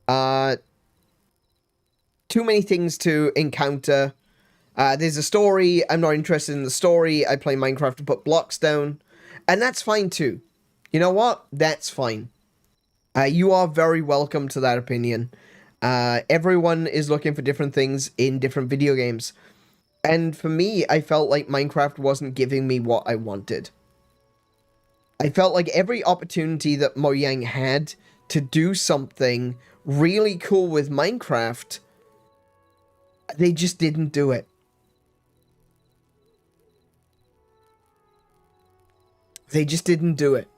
too many things to encounter. There's a story, I'm not interested in the story, I play Minecraft to put blocks down. And that's fine too. You know what? That's fine. You are very welcome to that opinion. Everyone is looking for different things in different video games. And for me, I felt like Minecraft wasn't giving me what I wanted. I felt like every opportunity that Mojang had to do something really cool with Minecraft, they just didn't do it. They just didn't do it.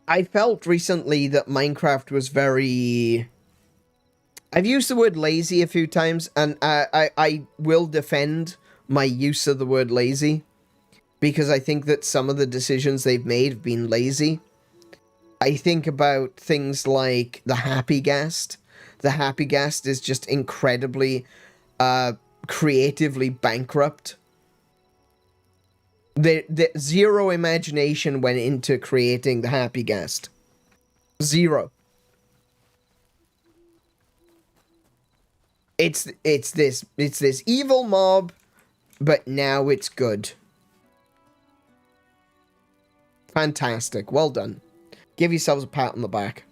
I felt recently that Minecraft was very... I've used the word lazy a few times, and I will defend my use of the word lazy, because I think that some of the decisions they've made have been lazy. I think about things like the Happy Ghast. The Happy Ghast is just incredibly creatively bankrupt. The zero imagination went into creating the Happy Ghast. Zero. It's this evil mob, but now it's good. Fantastic. Well done. Give yourselves a pat on the back.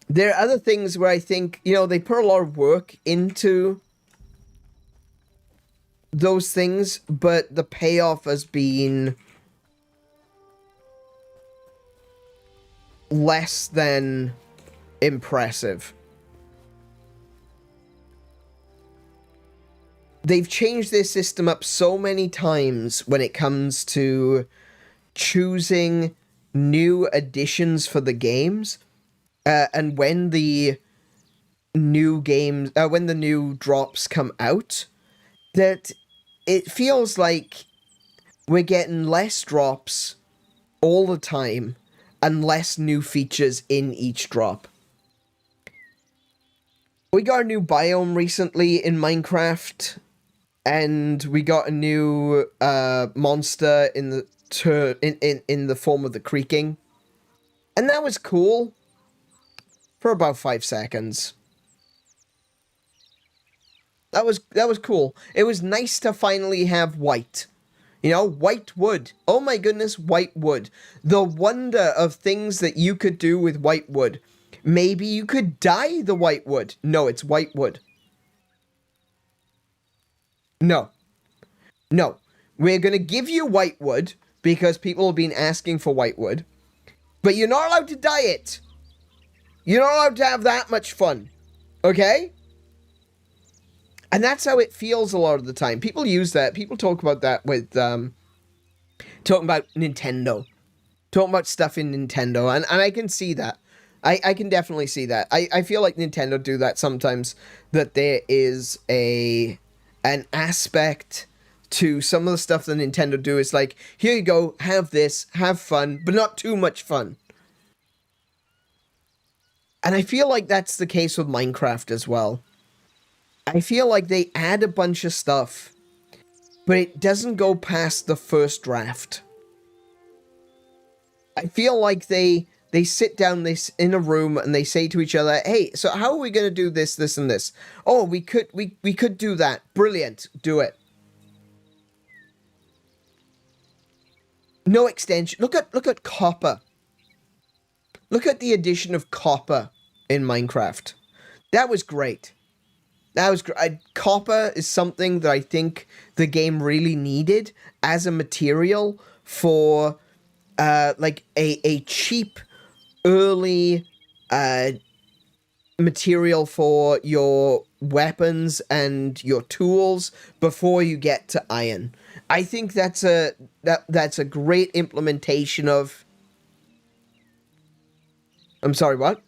There are other things where I think, you know, they put a lot of work into those things, but the payoff has been less than impressive. they've changed their system up so many times when it comes to choosing new additions for the games, and when the new games, when the new drops come out, that it feels like we're getting less drops all the time and less new features in each drop. We got a new biome recently in Minecraft, and we got a new monster in the form of the creaking, and that was cool for about 5 seconds. That was cool. It was nice to finally have white. You know, white wood. Oh my goodness, white wood. The wonder of things that you could do with white wood. Maybe you could dye the white wood. No, it's white wood. No. No. We're going to give you white wood because people have been asking for white wood. But you're not allowed to dye it. You're not allowed to have that much fun. Okay? And that's how it feels a lot of the time. People use that. People talk about that with, talking about Nintendo. Talking about stuff in Nintendo. And I can see that. I can definitely see that. I feel like Nintendo do that sometimes. That there is an aspect to some of the stuff that Nintendo do. It's like, here you go, have this, have fun, but not too much fun. And I feel like that's the case with Minecraft as well. I feel like they add a bunch of stuff, but it doesn't go past the first draft. I feel like they sit down in a room and they say to each other, hey, so how are we going to do this, this, and this? Oh, we could do that. Brilliant. Do it. No extension. Look at copper. Look at the addition of copper in Minecraft. That was great. That was great. Copper is something that I think the game really needed as a material for like a cheap early material for your weapons and your tools before you get to iron. I think that's a great implementation of. I'm sorry, what?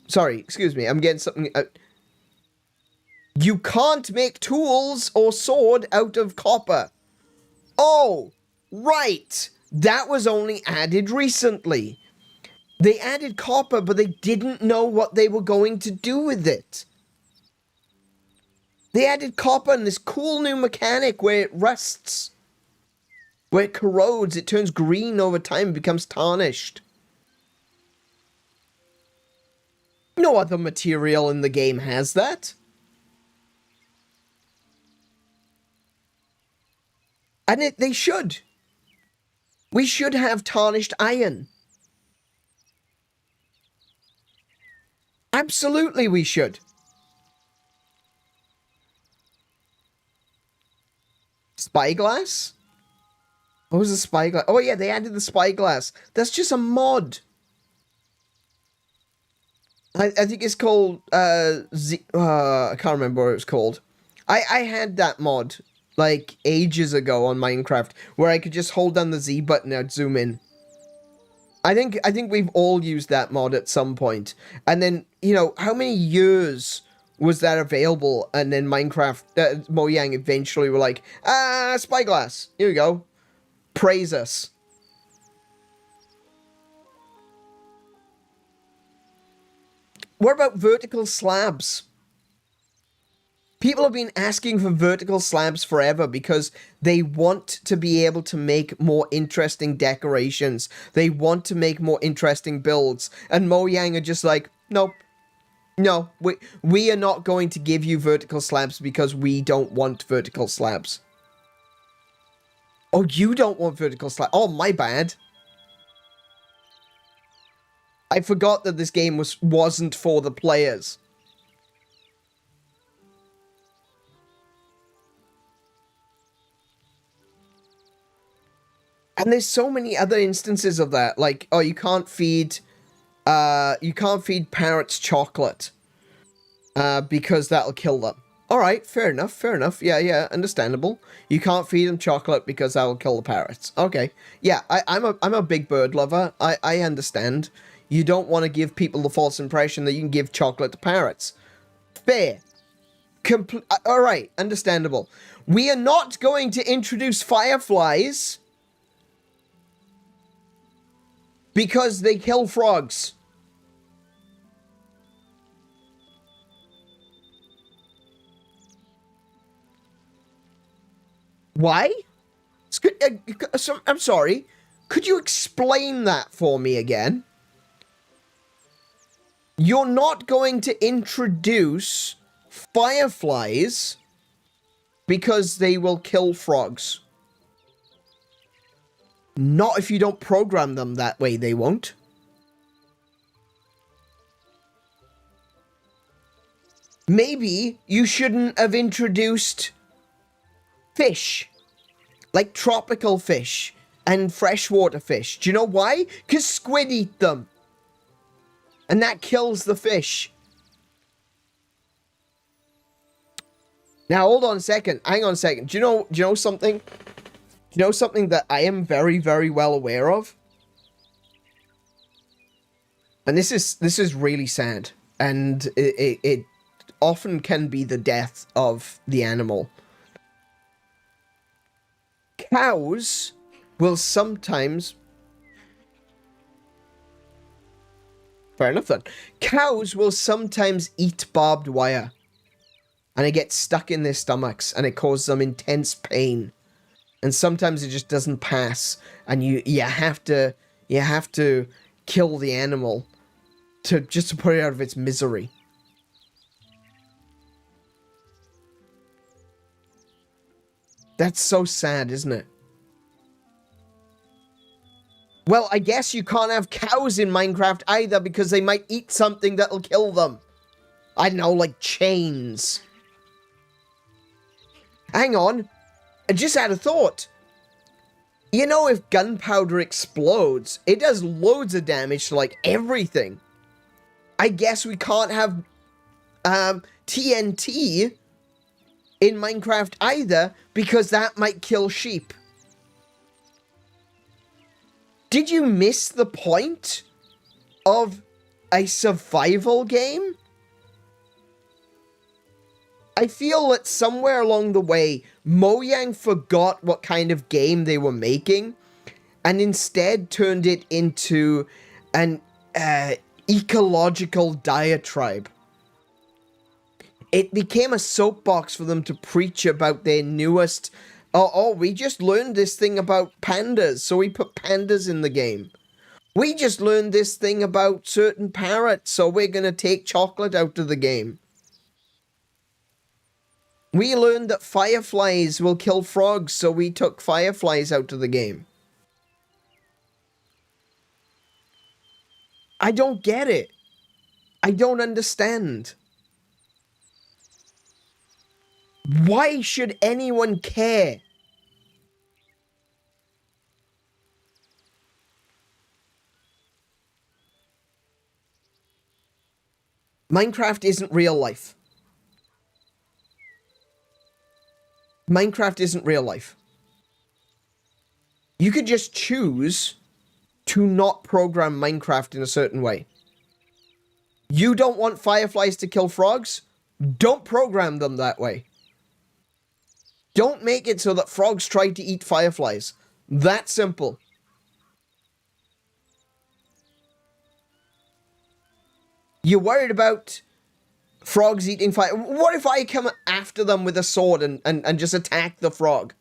Sorry, excuse me. I'm getting something. You can't make tools or sword out of copper. Oh, right. That was only added recently. They added copper, but they didn't know what they were going to do with it. They added copper and this cool new mechanic where it rusts. Where it corrodes, it turns green over time, becomes tarnished. No other material in the game has that. And they should. We should have tarnished iron. Absolutely we should. Spyglass? What was the spyglass? Oh yeah, they added the spyglass. That's just a mod. I think it's called, I can't remember what it was called. I had that mod, like, ages ago on Minecraft, where I could just hold down the Z button and I'd zoom in. I think we've all used that mod at some point. And then, you know, how many years was that available? And then Minecraft, Mojang eventually were like, spyglass, here we go. Praise us. What about vertical slabs? People have been asking for vertical slabs forever because they want to be able to make more interesting decorations. They want to make more interesting builds. And Mojang are just like, nope. No, we are not going to give you vertical slabs because we don't want vertical slabs. Oh, you don't want vertical slabs. Oh, my bad. I forgot that this game wasn't for the players. And there's so many other instances of that. Like, oh, you can't feed parrots chocolate. Because that'll kill them. All right, fair enough, fair enough. Yeah, yeah, understandable. You can't feed them chocolate because that will kill the parrots. Okay, yeah, I'm a big bird lover. I understand. You don't want to give people the false impression that you can give chocolate to parrots. Fair. All right, understandable. We are not going to introduce fireflies because they kill frogs. Why? I'm sorry. Could you explain that for me again? You're not going to introduce fireflies because they will kill frogs. Not if you don't program them that way, they won't. Maybe you shouldn't have introduced fish, like tropical fish and freshwater fish. Do you know why? Because squid eat them. And that kills the fish. Now, hold on a second. Hang on a second. Do you know something? Do you know something that I am very, very well aware of? And this is really sad. And it often can be the death of the animal. Cows will sometimes... Fair enough then. Cows will sometimes eat barbed wire. And it gets stuck in their stomachs and it causes them intense pain. And sometimes it just doesn't pass. And you have to kill the animal just to put it out of its misery. That's so sad, isn't it? Well, I guess you can't have cows in Minecraft either because they might eat something that'll kill them. I don't know, like chains. Hang on. I just had a thought. You know, if gunpowder explodes, it does loads of damage to, like, everything. I guess we can't have TNT in Minecraft either because that might kill sheep. Did you miss the point of a survival game? I feel that somewhere along the way, Mojang forgot what kind of game they were making and instead turned it into an ecological diatribe. It became a soapbox for them to preach about their newest... Oh, we just learned this thing about pandas, so we put pandas in the game. We just learned this thing about certain parrots, so we're going to take chocolate out of the game. We learned that fireflies will kill frogs, so we took fireflies out of the game. I don't get it. I don't understand. Why should anyone care? Minecraft isn't real life. Minecraft isn't real life. You could just choose to not program Minecraft in a certain way. You don't want fireflies to kill frogs? Don't program them that way. Don't make it so that frogs try to eat fireflies. That simple. You're worried about frogs eating fire. What if I come after them with a sword and just attack the frog?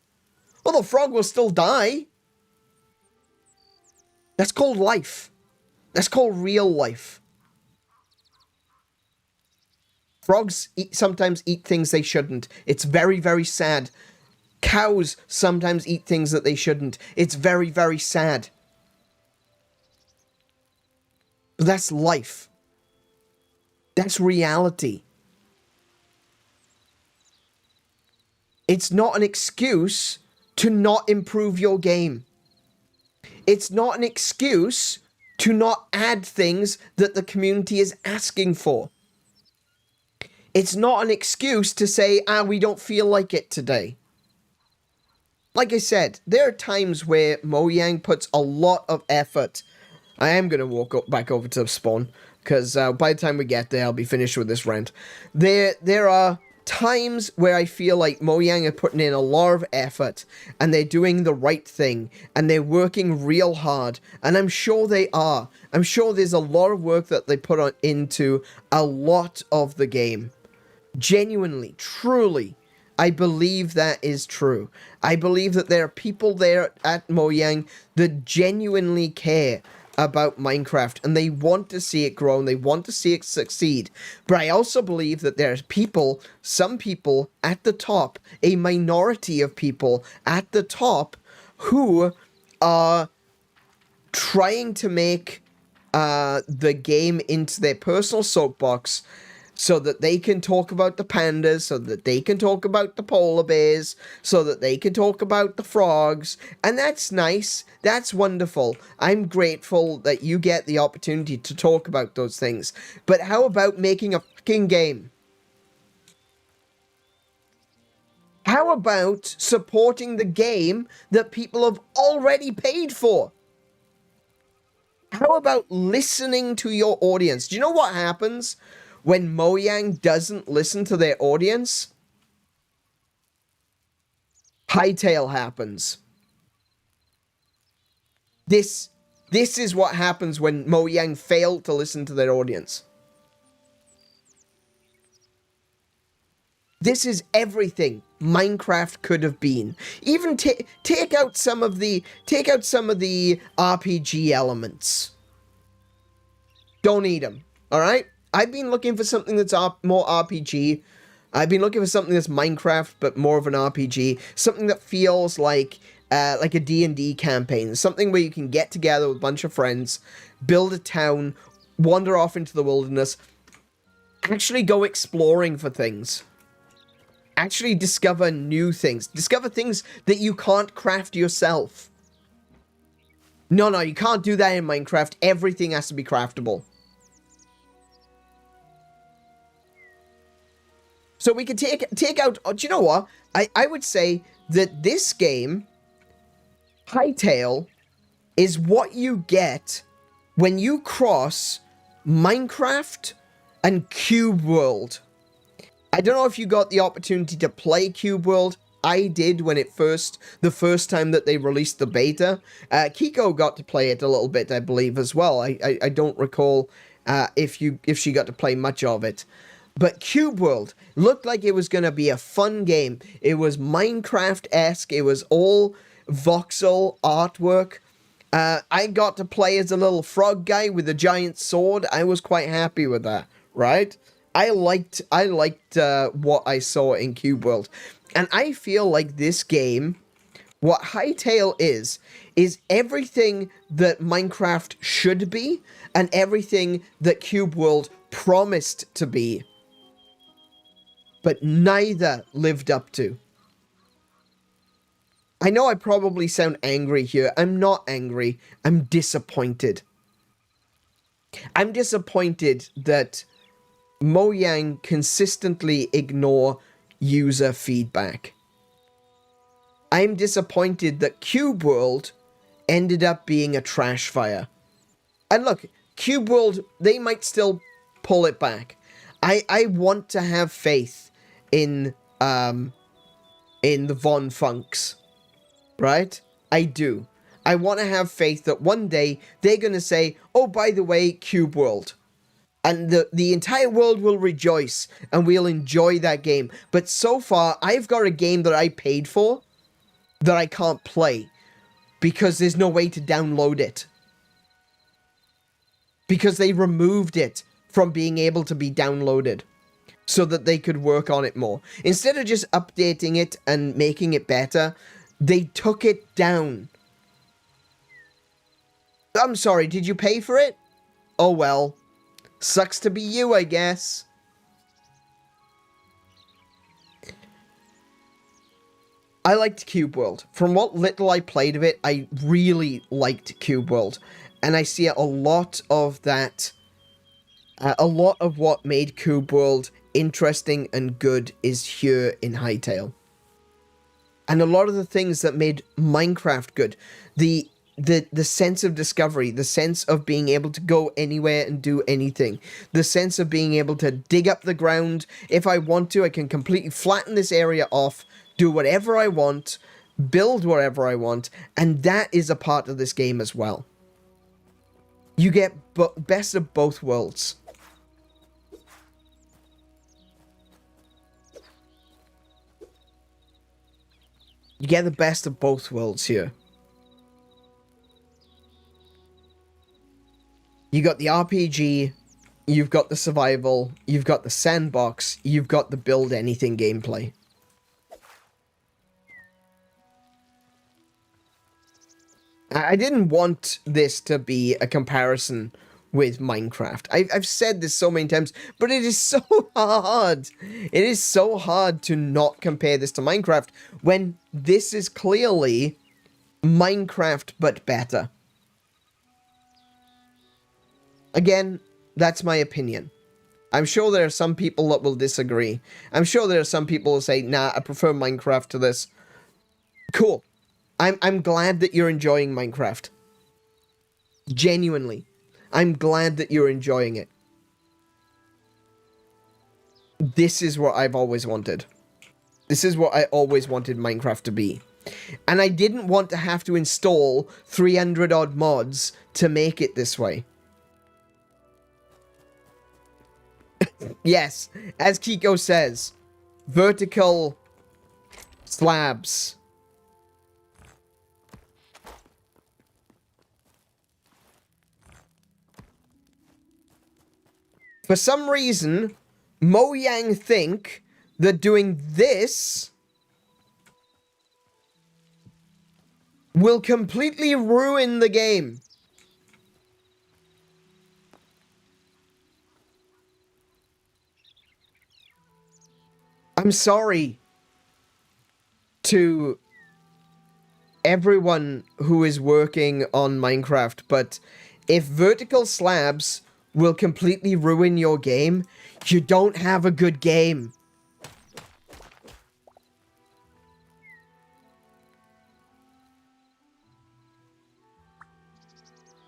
Well, the frog will still die. That's called life. That's called real life. Frogs sometimes eat things they shouldn't. It's very, very sad. Cows sometimes eat things that they shouldn't. It's very, very sad. But that's life. That's reality. It's not an excuse to not improve your game. It's not an excuse to not add things that the community is asking for. it's not an excuse to say, we don't feel like it today. Like I said, there are times where Mojang puts a lot of effort. I am going to walk back over to spawn, because by the time we get there, I'll be finished with this rant. There are times where I feel like Mojang are putting in a lot of effort, and they're doing the right thing, and they're working real hard, and I'm sure they are. I'm sure there's a lot of work that they put into a lot of the game. Genuinely, truly, I believe that is true. I believe that there are people there at Mojang that genuinely care about Minecraft, and they want to see it grow, and they want to see it succeed. But I also believe that there's people, some people at the top, a minority of people at the top, who are trying to make the game into their personal soapbox, so that they can talk about the pandas, so that they can talk about the polar bears, so that they can talk about the frogs. And that's nice. That's wonderful. I'm grateful that you get the opportunity to talk about those things. But how about making a fucking game? How about supporting the game that people have already paid for? How about listening to your audience? Do you know what happens when Mojang doesn't listen to their audience? Hytale happens. This is what happens when Mojang fail to listen to their audience. This is everything Minecraft could have been. Even take out some of the RPG elements. Don't need them. All right. I've been looking for something that's more RPG. I've been looking for something that's Minecraft, but more of an RPG. Something that feels like a D&D campaign. Something where you can get together with a bunch of friends, build a town, wander off into the wilderness, actually go exploring for things. Actually discover new things. Discover things that you can't craft yourself. No, you can't do that in Minecraft. Everything has to be craftable. So we can take out... do you know what? I would say that this game, Hytale, is what you get when you cross Minecraft and Cube World. I don't know if you got the opportunity to play Cube World. I did when the first time that they released the beta. Kiko got to play it a little bit, I believe, as well. I don't recall if she got to play much of it. But Cube World looked like it was going to be a fun game. It was Minecraft-esque. It was all voxel artwork. I got to play as a little frog guy with a giant sword. I was quite happy with that, right? I liked what I saw in Cube World. And I feel like this game, what Hytale is everything that Minecraft should be and everything that Cube World promised to be, but neither lived up to. I know I probably sound angry here. I'm not angry. I'm disappointed. I'm disappointed that Mojang consistently ignore user feedback. I'm disappointed that Cube World ended up being a trash fire. And look, Cube World, they might still pull it back. I want to have faith in the Von Funks, right? I do. I want to have faith that one day they're going to say, oh, by the way, Cube World. And the entire world will rejoice, and we'll enjoy that game. But so far, I've got a game that I paid for that I can't play because there's no way to download it. Because they removed it from being able to be downloaded so that they could work on it more. Instead of just updating it and making it better, they took it down. I'm sorry, did you pay for it? Oh well. Sucks to be you, I guess. I liked Cube World. From what little I played of it, I really liked Cube World. And I see a lot of that, a lot of what made Cube World interesting and good is here in Hytale. And a lot of the things that made Minecraft good, the sense of discovery, the sense of being able to go anywhere and do anything, the sense of being able to dig up the ground. If I want to, I can completely flatten this area off, do whatever I want, build wherever I want, and that is a part of this game as well. You get best of both worlds. You get the best of both worlds here. You got the RPG, you've got the survival, you've got the sandbox, you've got the build anything gameplay. I didn't want this to be a comparison with Minecraft. I've said this so many times, but it is so hard. It is so hard to not compare this to Minecraft when this is clearly Minecraft but better. Again, that's my opinion. I'm sure there are some people that will disagree. I'm sure there are some people who say, nah, I prefer Minecraft to this. Cool. I'm glad that you're enjoying Minecraft. Genuinely. I'm glad that you're enjoying it. This is what I've always wanted. This is what I always wanted Minecraft to be. And I didn't want to have to install 300 odd mods to make it this way. Yes, as Kiko says, vertical slabs. For some reason, Mojang think that doing this will completely ruin the game. I'm sorry to everyone who is working on Minecraft, but if vertical slabs will completely ruin your game, you don't have a good game.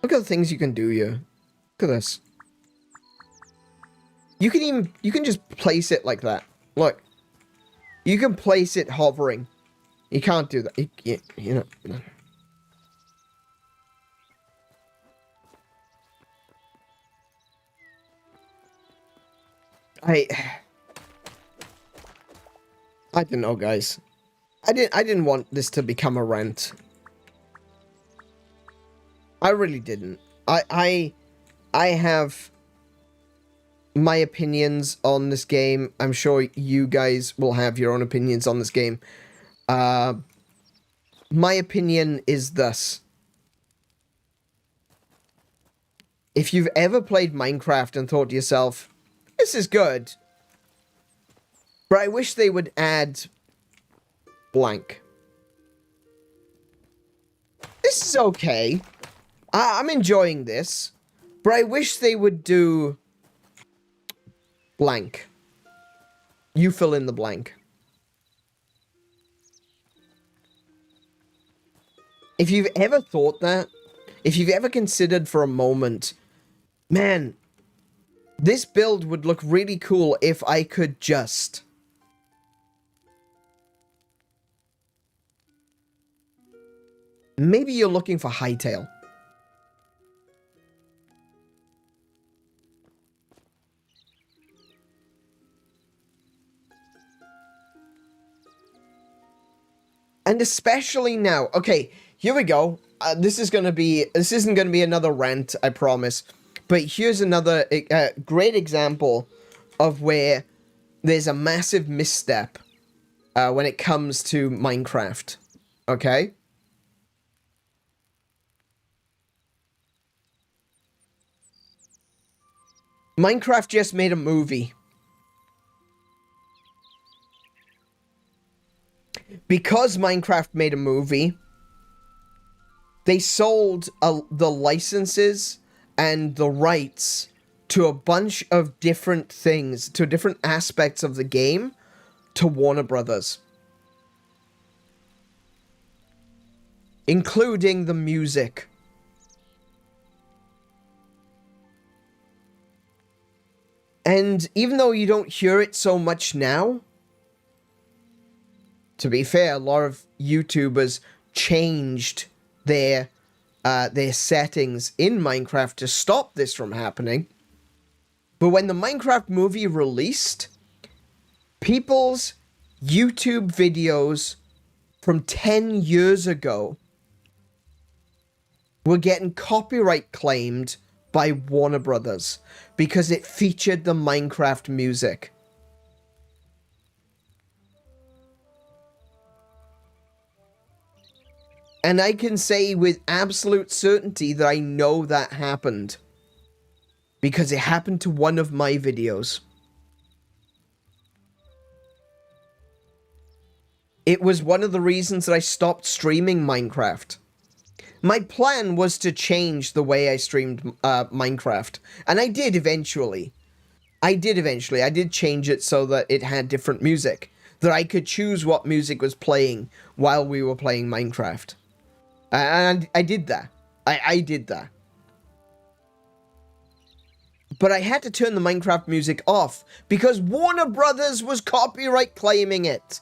Look at the things you can do here. Look at this. You can just place it like that. Look. You can place it hovering. You can't do that. You know. I don't know, guys. I didn't want this to become a rant. I really didn't. I have my opinions on this game. I'm sure you guys will have your own opinions on this game. My opinion is thus. If you've ever played Minecraft and thought to yourself, this is good, but I wish they would add blank. This is okay. I'm enjoying this, but I wish they would do blank. You fill in the blank. If you've ever thought that, if you've ever considered for a moment, man, this build would look really cool if I could just... Maybe you're looking for Hytale. And especially now. Okay, here we go. This isn't going to be another rant, I promise. But here's another great example of where there's a massive misstep when it comes to Minecraft. Okay? Minecraft just made a movie. Because Minecraft made a movie, they sold the licenses and the rights to a bunch of different things, to different aspects of the game, to Warner Brothers. Including the music. And even though you don't hear it so much now, to be fair, a lot of YouTubers changed their settings in Minecraft to stop this from happening. But when the Minecraft movie released, people's YouTube videos from 10 years ago were getting copyright claimed by Warner Brothers because it featured the Minecraft music. And I can say with absolute certainty that I know that happened. Because it happened to one of my videos. It was one of the reasons that I stopped streaming Minecraft. My plan was to change the way I streamed Minecraft. And I did eventually. I did change it so that it had different music. That I could choose what music was playing while we were playing Minecraft. And I did that. I did that. But I had to turn the Minecraft music off because Warner Brothers was copyright claiming it.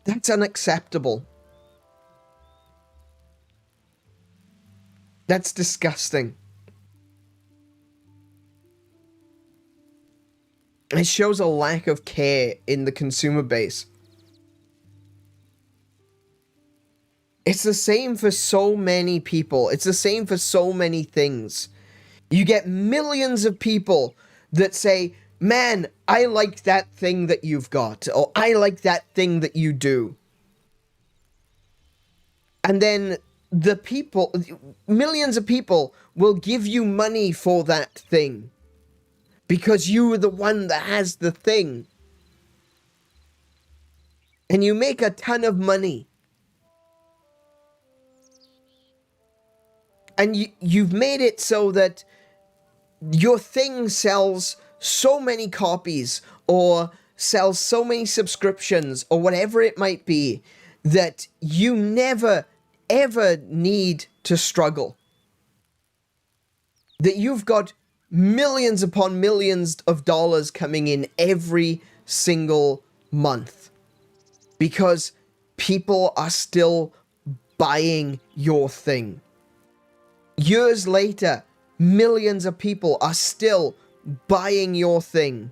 That's unacceptable. That's disgusting. It shows a lack of care in the consumer base. It's the same for so many people. It's the same for so many things. You get millions of people that say, man, I like that thing that you've got, or I like that thing that you do. And then the people, millions of people will give you money for that thing. Because you are the one that has the thing. And you make a ton of money. And you've made it so that your thing sells so many copies or sells so many subscriptions or whatever it might be that you never, ever need to struggle. That you've got millions upon millions of dollars coming in every single month because people are still buying your thing. Years later, millions of people are still buying your thing.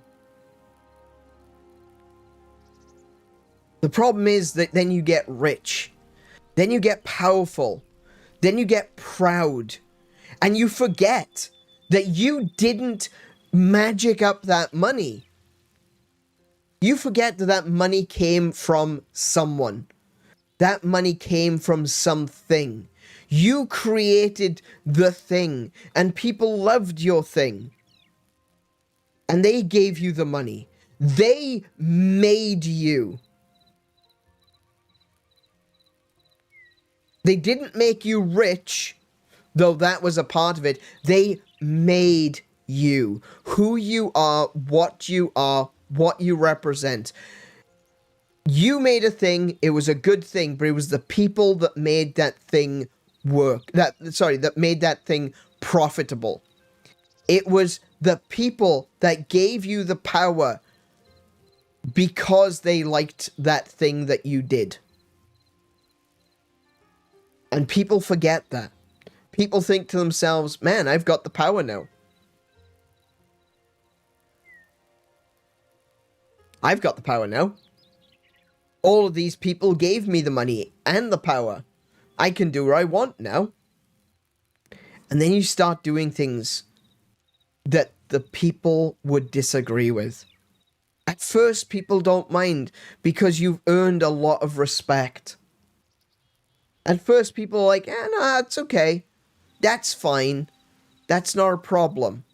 The problem is that then you get rich, then you get powerful, then you get proud, and you forget that you didn't magic up that money. You forget that that money came from someone. That money came from something. You created the thing, and people loved your thing. And they gave you the money. They made you. They didn't make you rich, though that was a part of it. They made you. Who you are, what you represent. You made a thing, it was a good thing, but it was the people that made that thing work. That made that thing profitable. It was the people that gave you the power because they liked that thing that you did. And people forget that. People think to themselves, man, I've got the power now. I've got the power now. All of these people gave me the money and the power. I can do what I want now. And then you start doing things that the people would disagree with. At first, people don't mind because you've earned a lot of respect. At first, people are like, no, it's okay. That's fine. That's not a problem.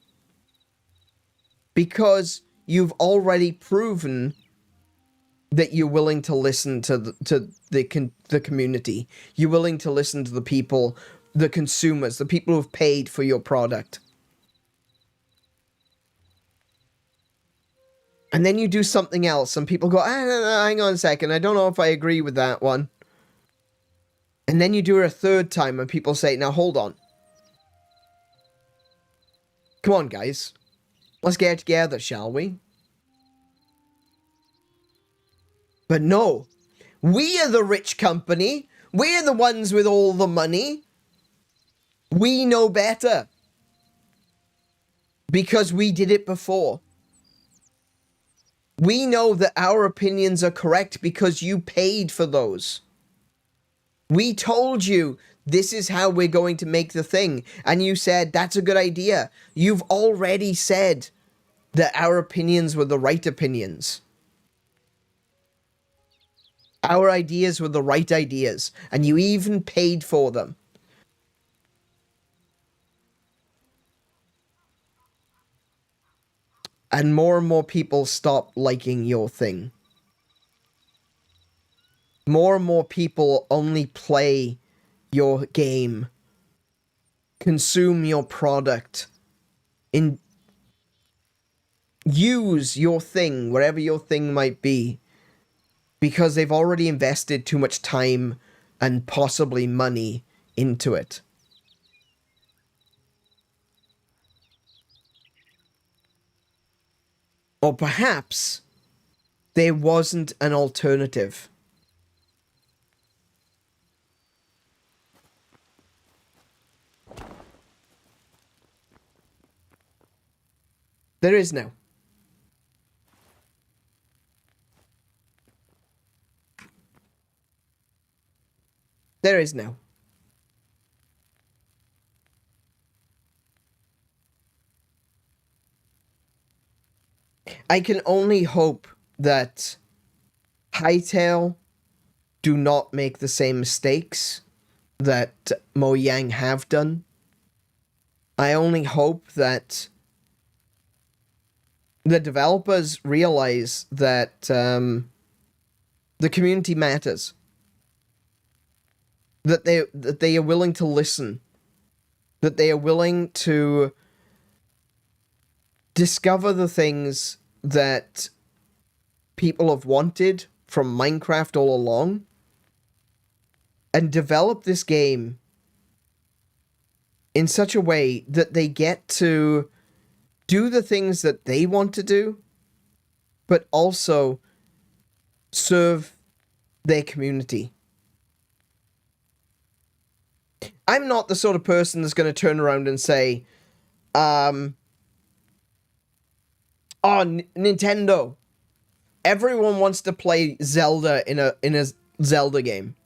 Because you've already proven that you're willing to listen to the community. You're willing to listen to the people, the consumers, the people who've paid for your product. And then you do something else, and people go, hang on a second, I don't know if I agree with that one. And then you do it a third time, and people say, now hold on. Come on, guys. Let's get together, shall we? But no. We are the rich company. We're the ones with all the money. We know better. Because we did it before. We know that our opinions are correct because you paid for those. We told you this is how we're going to make the thing. And you said, that's a good idea. You've already said that our opinions were the right opinions. Our ideas were the right ideas. And you even paid for them. And more people stop liking your thing. More and more people only play your game, consume your product, use your thing, wherever your thing might be, because they've already invested too much time and possibly money into it. Or perhaps there wasn't an alternative. There is now. There is now. I can only hope that Hytale do not make the same mistakes that Mojang have done. I only hope that the developers realize that the community matters. That they are willing to listen. That they are willing to discover the things that people have wanted from Minecraft all along. And develop this game in such a way that they get to do the things that they want to do, but also serve their community. I'm not the sort of person that's going to turn around and say, oh, Nintendo, everyone wants to play Zelda in a Zelda game.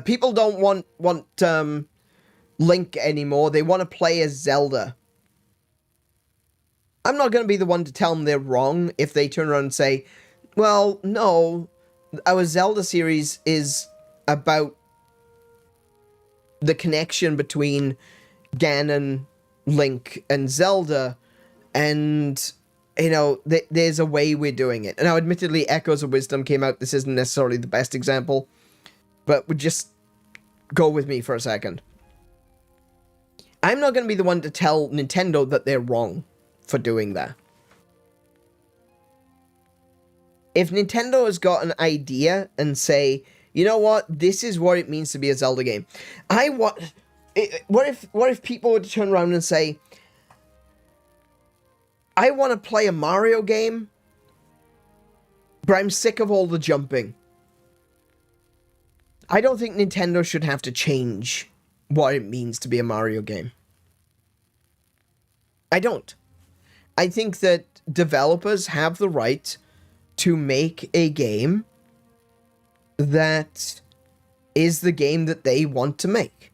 People don't want Link anymore. They want to play as Zelda. I'm not going to be the one to tell them they're wrong if they turn around and say, well, no, our Zelda series is about the connection between Ganon, Link, and Zelda, and, you know, there's a way we're doing it. And now, admittedly, Echoes of Wisdom came out. This isn't necessarily the best example, but would just go with me for a second. I'm not going to be the one to tell Nintendo that they're wrong for doing that. If Nintendo has got an idea and say, you know what, this is what it means to be a Zelda game. What if people would turn around and say, I want to play a Mario game, but I'm sick of all the jumping. I don't think Nintendo should have to change what it means to be a Mario game. I don't. I think that developers have the right to make a game that is the game that they want to make.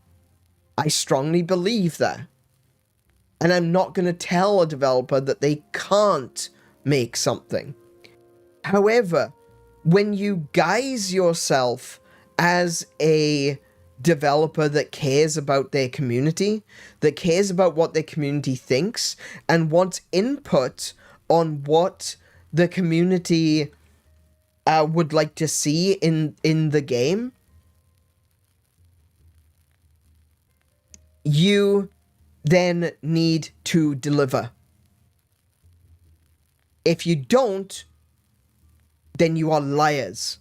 I strongly believe that. And I'm not going to tell a developer that they can't make something. However, when you guise yourself as a developer that cares about their community, that cares about what their community thinks, and wants input on what the community would like to see in the game, you then need to deliver. If you don't, then you are liars.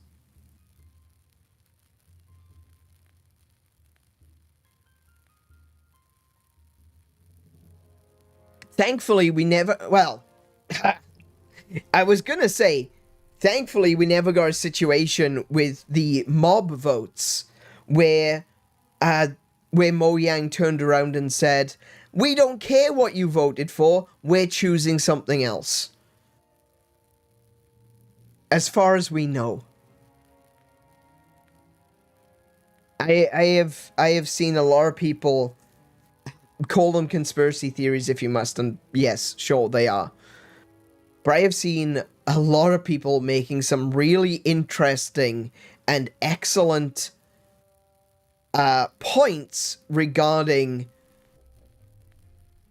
Thankfully, we never... Well, I was gonna say, thankfully, we never got a situation with the mob votes where Mojang turned around and said, "We don't care what you voted for, we're choosing something else." As far as we know. I have seen a lot of people call them conspiracy theories if you must, and yes, sure, they are. But I have seen a lot of people making some really interesting and excellent points regarding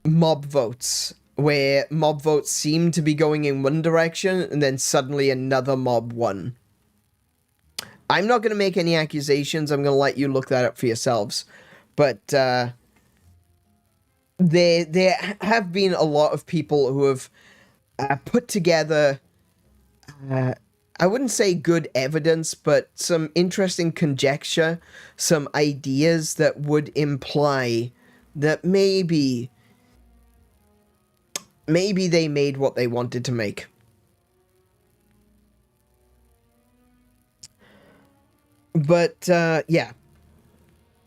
mob votes, where mob votes seem to be going in one direction, and then suddenly another mob won. I'm not going to make any accusations, I'm going to let you look that up for yourselves. But, there have been a lot of people who have put together, I wouldn't say good evidence, but some interesting conjecture, some ideas that would imply that maybe they made what they wanted to make. But, yeah.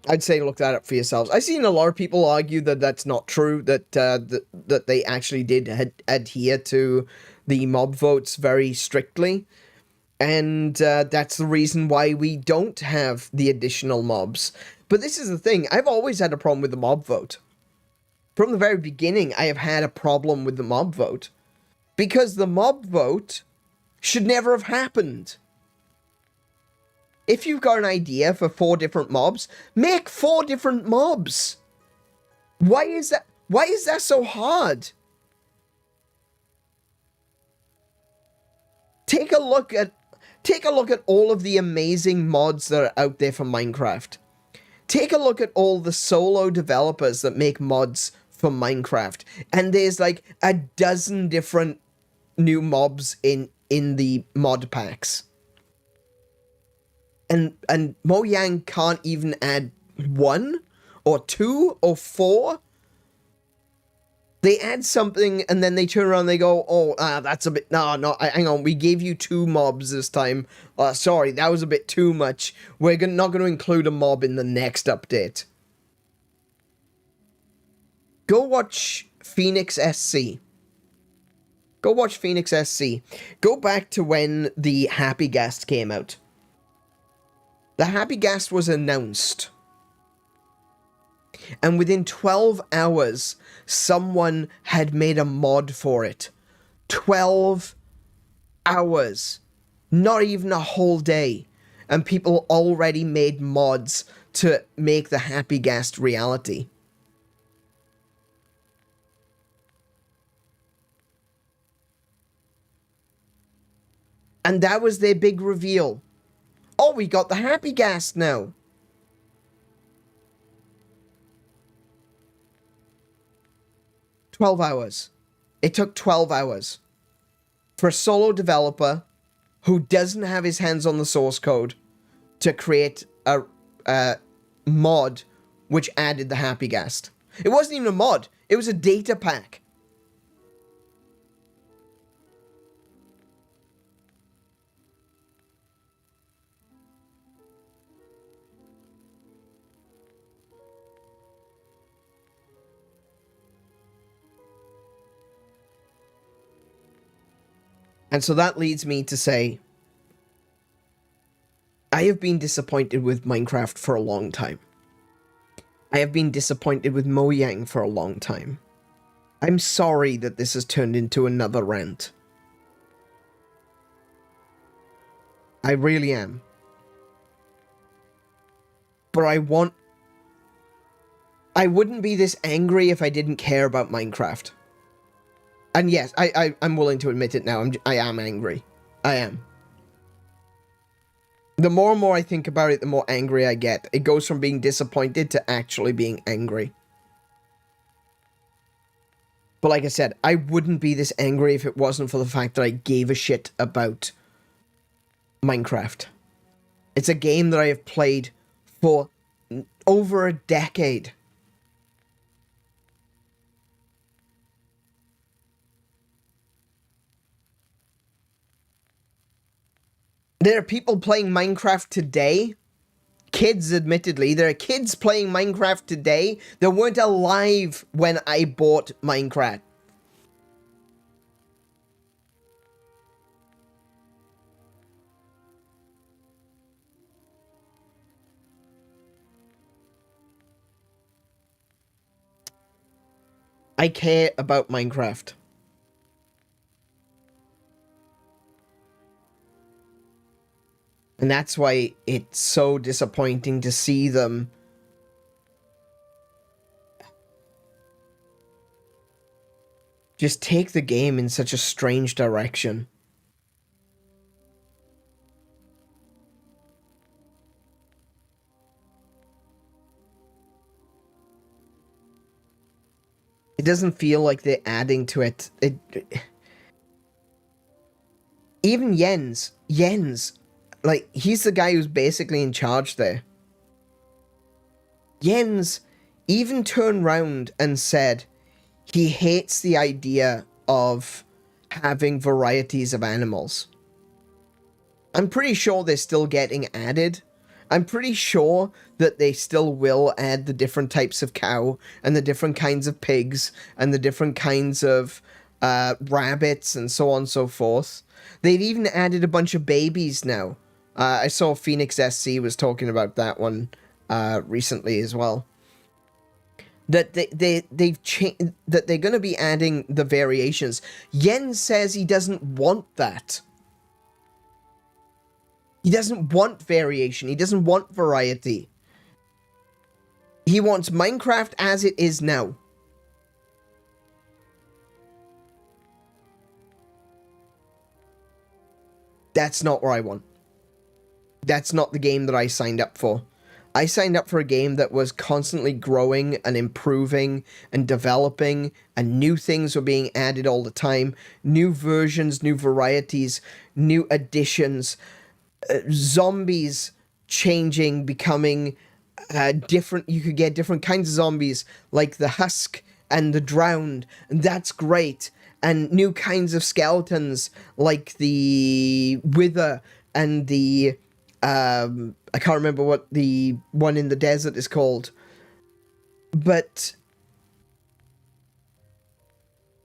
I'd say look that up for yourselves. I've seen a lot of people argue that that's not true, that that they actually did adhere to the mob votes very strictly. And that's the reason why we don't have the additional mobs. But this is the thing, I've always had a problem with the mob vote. From the very beginning, I have had a problem with the mob vote. Because the mob vote should never have happened. If you've got an idea for 4 different mobs, make 4 different mobs. Why is that so hard? Take a look at all of the amazing mods that are out there for Minecraft. Take a look at all the solo developers that make mods for Minecraft. And there's like a dozen different new mobs in the mod packs. And Mojang can't even add 1 or 2 or 4. They add something and then they turn around and they go, "Oh, that's a bit, no, hang on, we gave you 2 mobs this time. Sorry, that was a bit too much. We're not going to include a mob in the next update." Go watch Phoenix SC. Go watch Phoenix SC. Go back to when the Happy Ghast came out. The Happy Ghast was announced. And within 12 hours, someone had made a mod for it. 12 hours. Not even a whole day. And people already made mods to make the Happy Ghast reality. And that was their big reveal. Oh, we got the Happy Ghast now. $12. It took 12 hours. For a solo developer who doesn't have his hands on the source code to create a mod which added the Happy Ghast. It wasn't even a mod. It was a data pack. And so that leads me to say, I have been disappointed with Minecraft for a long time. I have been disappointed with Mojang for a long time. I'm sorry that this has turned into another rant. I really am. But I wouldn't be this angry if I didn't care about Minecraft. And yes, I'm willing to admit it now. I am angry. I am. The more and more I think about it, the more angry I get. It goes from being disappointed to actually being angry. But like I said, I wouldn't be this angry if it wasn't for the fact that I gave a shit about Minecraft. It's a game that I have played for over a decade. There are people playing Minecraft today. Kids, admittedly. There are kids playing Minecraft today that weren't alive when I bought Minecraft. I care about Minecraft. And that's why it's so disappointing to see them just take the game in such a strange direction. It doesn't feel like they're adding to it. Even Jens, like, he's the guy who's basically in charge there. Jens even turned round and said he hates the idea of having varieties of animals. I'm pretty sure they're still getting added. I'm pretty sure that they still will add the different types of cow and the different kinds of pigs and the different kinds of rabbits and so on and so forth. They've even added a bunch of babies now. I saw Phoenix SC was talking about that one recently as well. That they've changed, that they're going to be adding the variations. Jens says he doesn't want that. He doesn't want variation. He doesn't want variety. He wants Minecraft as it is now. That's not what I want. That's not the game that I signed up for. I signed up for a game that was constantly growing and improving and developing, and new things were being added all the time. New versions, new varieties, new additions. Zombies changing, becoming different. You could get different kinds of zombies, like the husk and the drowned, and that's great. And new kinds of skeletons, like the wither and the I can't remember what the one in the desert is called, but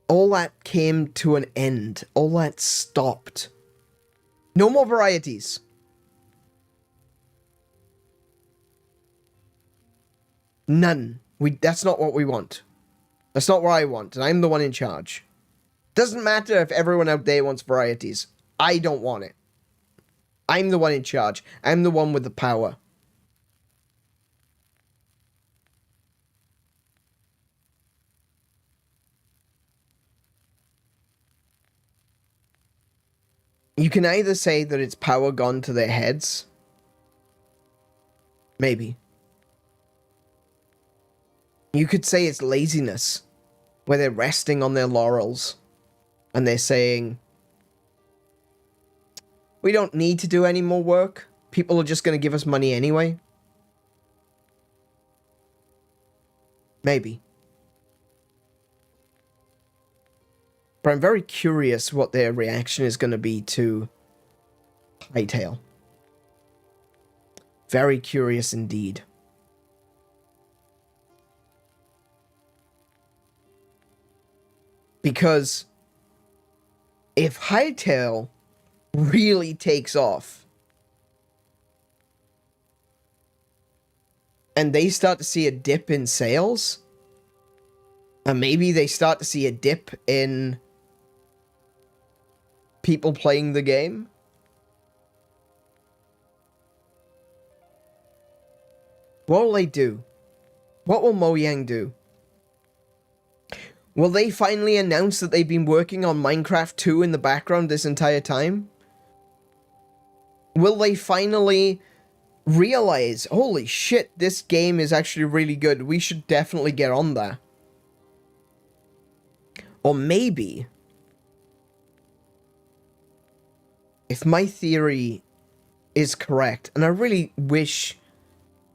all that came to an end. All that stopped. No more varieties. None. That's not what we want. That's not what I want, and I'm the one in charge. Doesn't matter if everyone out there wants varieties. I don't want it. I'm the one in charge. I'm the one with the power. You can either say that it's power gone to their heads. Maybe. You could say it's laziness, where they're resting on their laurels. And they're saying, we don't need to do any more work. People are just going to give us money anyway. Maybe. But I'm very curious what their reaction is going to be to Hytale. Very curious indeed. Because if Hytale really takes off and they start to see a dip in sales, and maybe they start to see a dip in people playing the game, what will they do? What will Mojang do? Will they finally announce that they've been working on Minecraft 2 in the background this entire time? Will they finally realize, holy shit, this game is actually really good. We should definitely get on that. Or maybe, if my theory is correct, and I really wish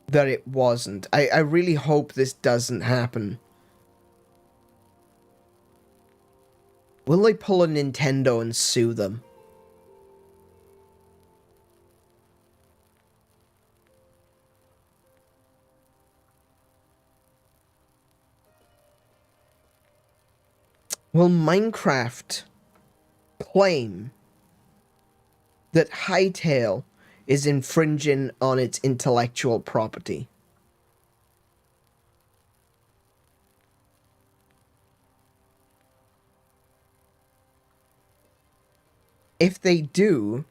that it wasn't. I really hope this doesn't happen. Will they pull a Nintendo and sue them? Will Minecraft claim that Hytale is infringing on its intellectual property? If they do,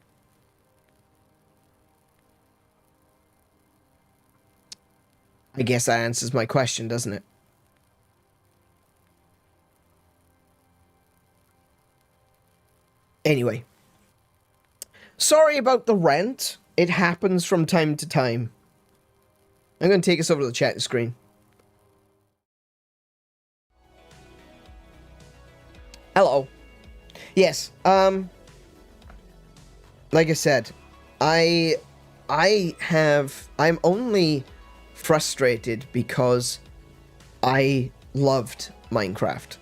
I guess that answers my question, doesn't it? Anyway. Sorry about the rant. It happens from time to time. I'm going to take us over to the chat screen. Hello. Yes, like I said, I'm only frustrated because I loved Minecraft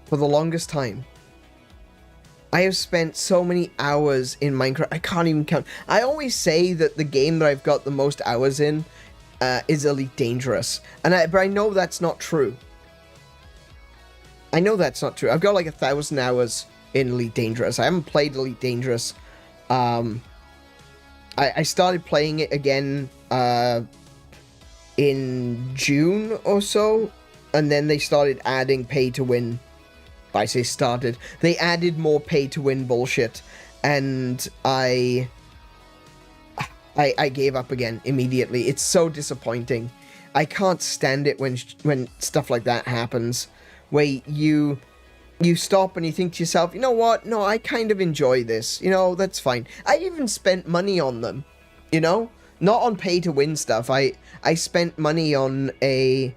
for the longest time. I have spent so many hours in Minecraft, I can't even count. I always say that the game that I've got the most hours in is Elite Dangerous, but I know that's not true. I know that's not true. I've got like 1,000 hours in Elite Dangerous. I haven't played Elite Dangerous. I started playing it again in June or so, and then they started adding pay to win. I say started. They added more pay to win bullshit, and I gave up again immediately. It's so disappointing. I can't stand it when stuff like that happens, where you stop and you think to yourself, you know what? No, I kind of enjoy this. You know, that's fine. I even spent money on them. You know, not on pay to win stuff. I spent money on a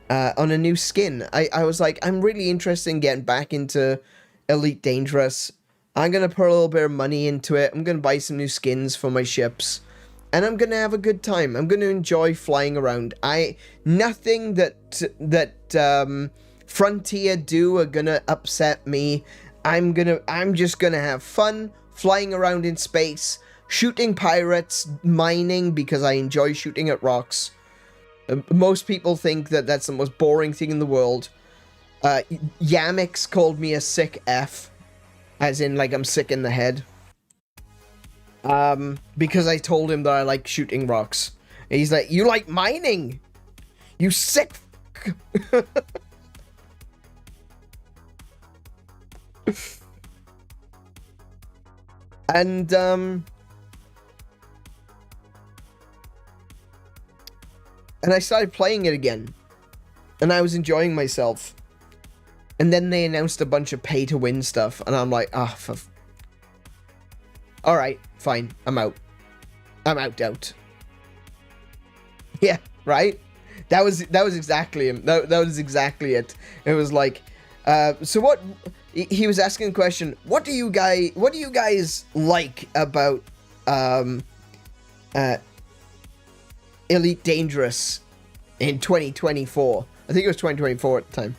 new skin. I was like, I'm really interested in getting back into Elite Dangerous. I'm going to put a little bit of money into it. I'm going to buy some new skins for my ships. And I'm going to have a good time. I'm going to enjoy flying around. Nothing that Frontier do are going to upset me. I'm just going to have fun flying around in space, shooting pirates, mining because I enjoy shooting at rocks. Most people think that that's the most boring thing in the world. Yamix called me a sick F, as in like I'm sick in the head. Because I told him that I like shooting rocks. And he's like, you like mining? You sick f***. And I started playing it again. And I was enjoying myself. And then they announced a bunch of pay-to-win stuff. And I'm like, ah, alright, fine. I'm out. I'm out. Yeah, right? That was exactly him. That was exactly it. It was like, so what... He was asking the question, what do you guys like about Elite Dangerous in 2024? I think it was 2024 at the time.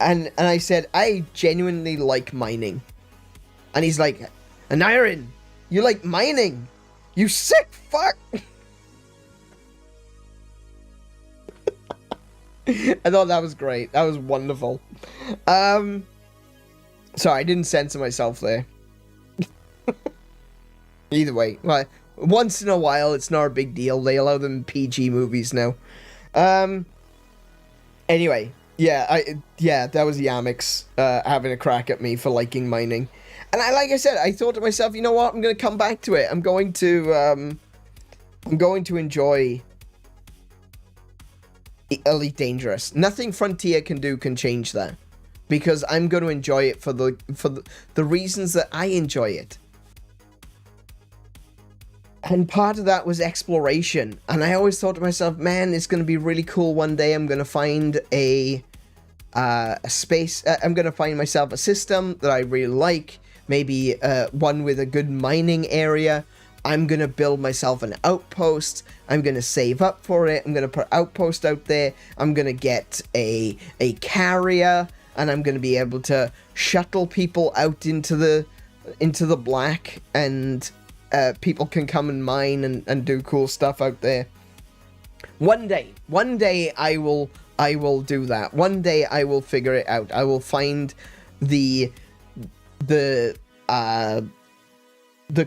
And I said, I genuinely like mining. And he's like, Anirin, you like mining? You sick fuck! I thought that was great. That was wonderful. Sorry, I didn't censor myself there. Either way, well, once in a while, it's not a big deal. They allow them PG movies now. Anyway, yeah, that was Yamix having a crack at me for liking mining. And like I said, I thought to myself, you know what? I'm going to come back to it. I'm going to enjoy Elite Dangerous. Nothing Frontier can do can change that. Because I'm going to enjoy it for the reasons that I enjoy it. And part of that was exploration. And I always thought to myself, man, it's going to be really cool one day. I'm going to find a space. I'm going to find myself a system that I really like. Maybe one with a good mining area. I'm going to build myself an outpost. I'm going to save up for it. I'm going to put outpost out there. I'm going to get a carrier. And I'm going to be able to shuttle people out into the black. And people can come and mine and do cool stuff out there. One day I will do that. One day I will figure it out. I will find the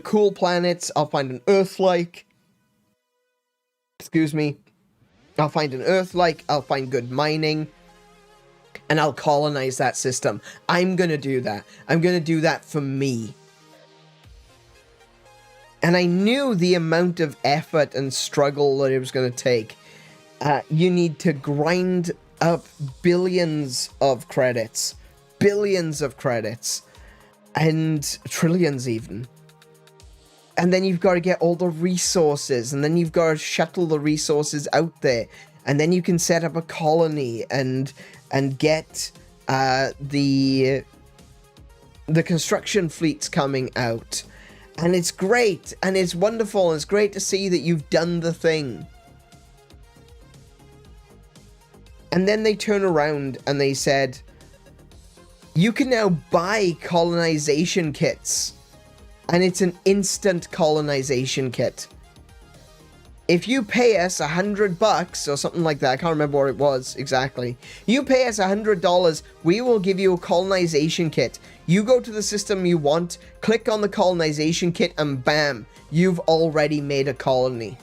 cool planets. I'll find an Earth-like. Excuse me. I'll find an Earth-like. I'll find good mining. And I'll colonize that system. I'm gonna do that. I'm gonna do that for me. And I knew the amount of effort and struggle that it was going to take. You need to grind up billions of credits. Billions of credits. And trillions even. And then you've got to get all the resources. And then you've got to shuttle the resources out there. And then you can set up a colony and get the construction fleets coming out. And it's great, and it's wonderful, and it's great to see that you've done the thing. And then they turn around and they said, you can now buy colonization kits. And it's an instant colonization kit. If you pay us $100 or something like that, I can't remember what it was exactly. You pay us $100, we will give you a colonization kit. You go to the system you want, click on the colonization kit, and bam, you've already made a colony.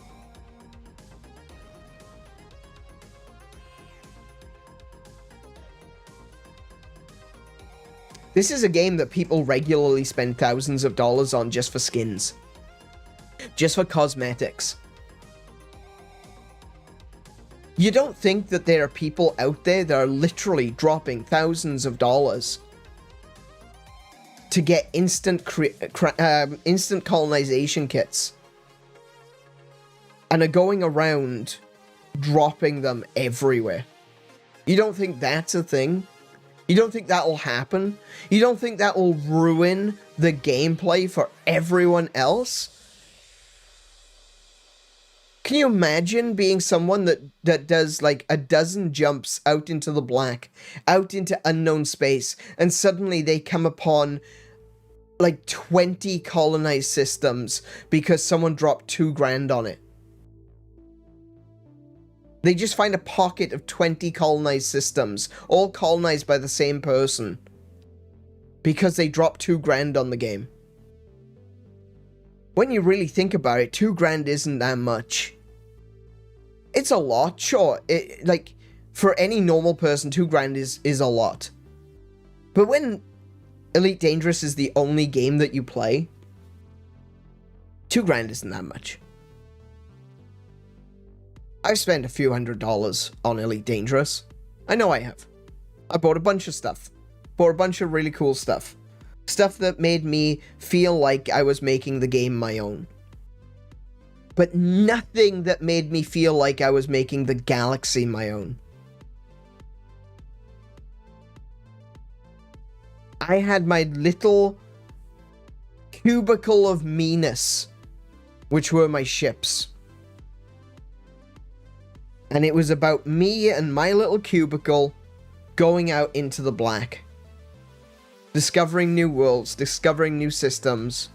This is a game that people regularly spend thousands of dollars on just for skins. Just for cosmetics. You don't think that there are people out there that are literally dropping thousands of dollars to get instant colonization kits and are going around dropping them everywhere. You don't think that's a thing? You don't think that will happen? You don't think that will ruin the gameplay for everyone else? Can you imagine being someone that does like a dozen jumps out into the black, out into unknown space, and suddenly they come upon like 20 colonized systems because someone dropped $2,000 on it? They just find a pocket of 20 colonized systems, all colonized by the same person, because they dropped $2,000 on the game. When you really think about it, $2,000 isn't that much. It's a lot, sure. Like, for any normal person, $2,000 is a lot. But when Elite Dangerous is the only game that you play, $2,000 isn't that much. I've spent a few $100s on Elite Dangerous. I know I have. I bought a bunch of stuff. Bought a bunch of really cool stuff. Stuff that made me feel like I was making the game my own. But nothing that made me feel like I was making the galaxy my own. I had my little cubicle of meanness, which were my ships. And it was about me and my little cubicle going out into the black. Discovering new worlds, discovering new systems.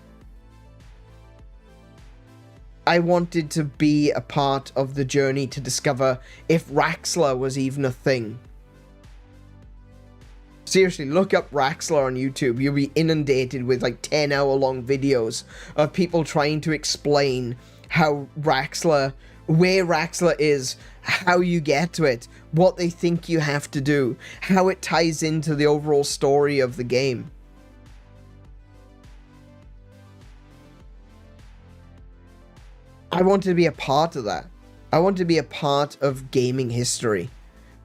I wanted to be a part of the journey to discover if Raxxla was even a thing. Seriously, look up Raxxla on YouTube. You'll be inundated with like 10-hour-long videos of people trying to explain how Raxxla, where Raxxla is, how you get to it, what they think you have to do, how it ties into the overall story of the game. I wanted to be a part of that. I wanted to be a part of gaming history.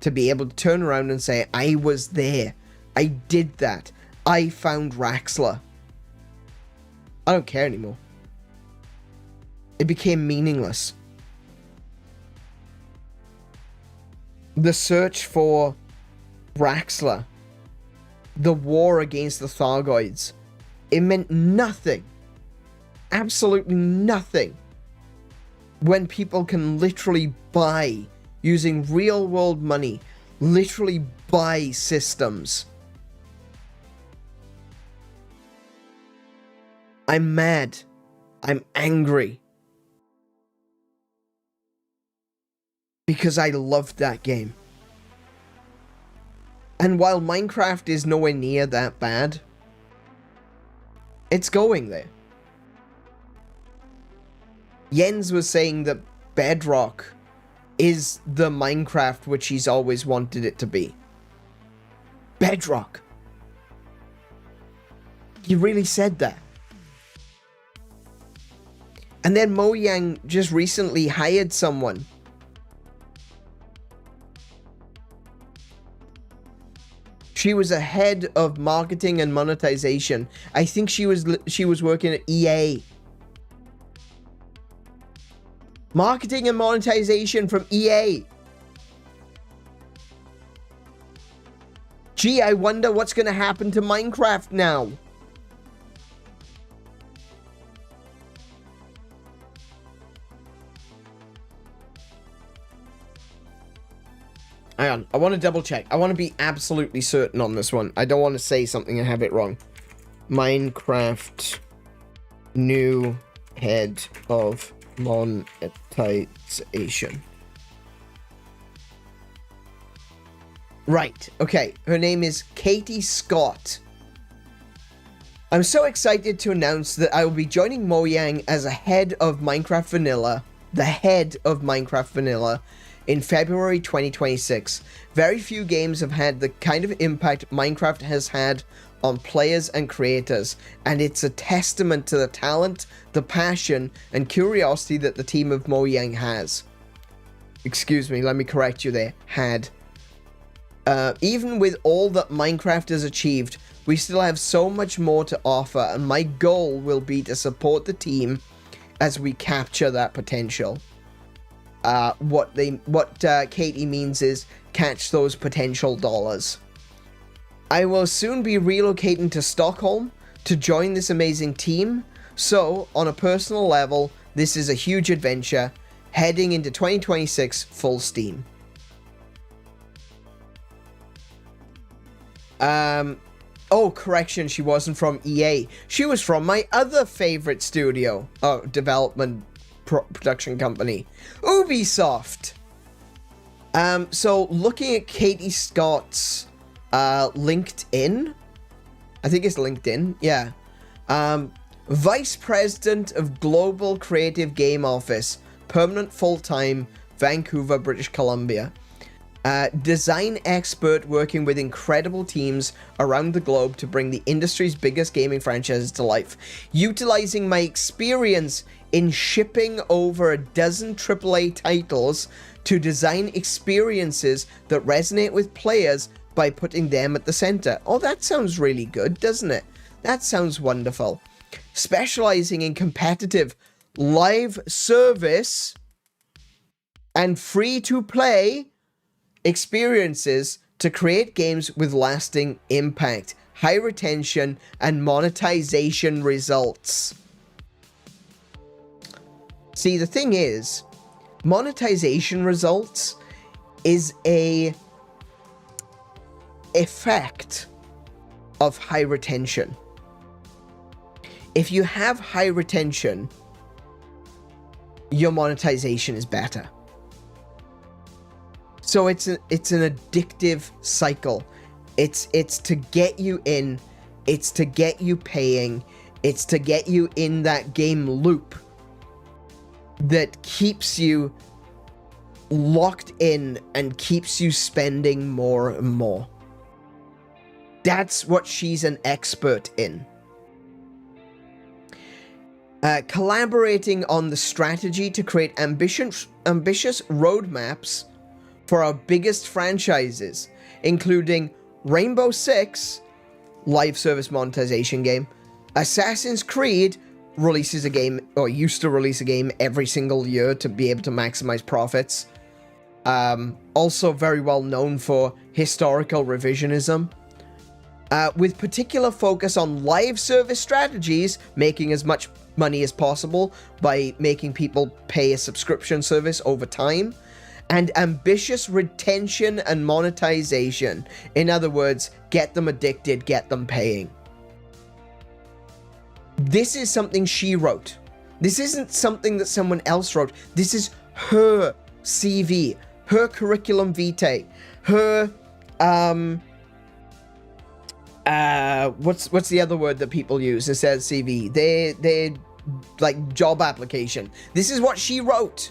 To be able to turn around and say, I was there. I did that. I found Raxxla. I don't care anymore. It became meaningless. The search for Raxxla, the war against the Thargoids, it meant nothing. Absolutely nothing. When people can literally buy, using real world money, literally buy systems. I'm mad. I'm angry. Because I loved that game. And while Minecraft is nowhere near that bad, it's going there. Jens was saying that Bedrock is the Minecraft which he's always wanted it to be. Bedrock. He really said that. And then Mojang just recently hired someone. She was a head of marketing and monetization. I think she was working at EA. Marketing and monetization from EA. Gee, I wonder what's going to happen to Minecraft now. Hang on, I want to double check. I want to be absolutely certain on this one. I don't want to say something and have it wrong. Minecraft new head of monetization. Right, okay. Her name is Katie Scott. I'm so excited to announce that I will be joining Mojang as a head of Minecraft Vanilla, the head of Minecraft Vanilla, in February 2026. Very few games have had the kind of impact Minecraft has had on players and creators, and it's a testament to the talent, the passion, and curiosity that the team of Mojang has. Excuse me, let me correct you there. Had. Even with all that Minecraft has achieved, we still have so much more to offer, and my goal will be to support the team as we capture that potential. What Katie means is catch those potential dollars. I will soon be relocating to Stockholm to join this amazing team, so on a personal level, this is a huge adventure, heading into 2026 full steam. Oh, correction, she wasn't from EA. She was from my other favorite studio, development production company, Ubisoft. So looking at Katie Scott's LinkedIn, I think it's LinkedIn, yeah. Vice President of Global Creative Game Office, permanent full-time, Vancouver, British Columbia. Design expert working with incredible teams around the globe to bring the industry's biggest gaming franchises to life. Utilizing my experience in shipping over a dozen AAA titles to design experiences that resonate with players by putting them at the center. Oh, that sounds really good, doesn't it? That sounds wonderful. Specializing in competitive live service and free-to-play experiences to create games with lasting impact, high retention, and monetization results. See, the thing is, monetization results is a effect of high retention. If you have high retention, your monetization is better. So it's an addictive cycle. It's to get you in, it's to get you paying, it's to get you in that game loop that keeps you locked in and keeps you spending more and more. That's what she's an expert in. Collaborating on the strategy to create ambitious roadmaps for our biggest franchises, including Rainbow Six, live service monetization game, Assassin's Creed, releases a game, or used to release a game every single year to be able to maximize profits. Also very well known for historical revisionism. With particular focus on live service strategies, making as much money as possible by making people pay a subscription service over time, and ambitious retention and monetization. In other words, get them addicted, get them paying. This is something she wrote. This isn't something that someone else wrote. This is her CV, her curriculum vitae, her, what's the other word that people use that says CV? They like job application. This is what she wrote.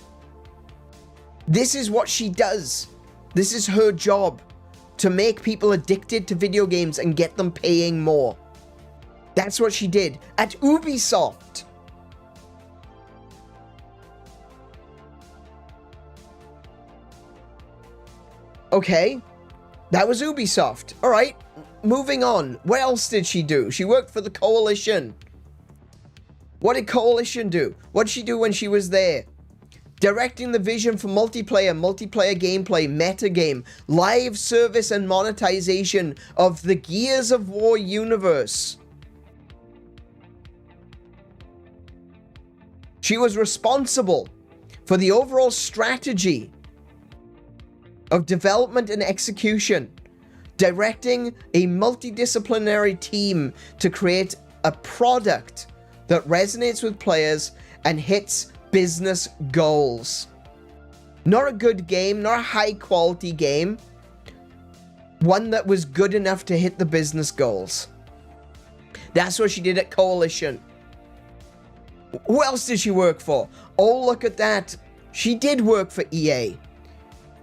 This is what she does. This is her job, to make people addicted to video games and get them paying more. That's what she did at Ubisoft. Okay, that was Ubisoft. All right, moving on. What else did she do? She worked for the Coalition. What did Coalition do? What did she do when she was there? Directing the vision for multiplayer gameplay, metagame, live service and monetization of the Gears of War universe. She was responsible for the overall strategy of development and execution, directing a multidisciplinary team to create a product that resonates with players and hits business goals. Not a good game, not a high quality game, one that was good enough to hit the business goals. That's what she did at Coalition. Who else did she work for? Oh, look at that. She did work for EA.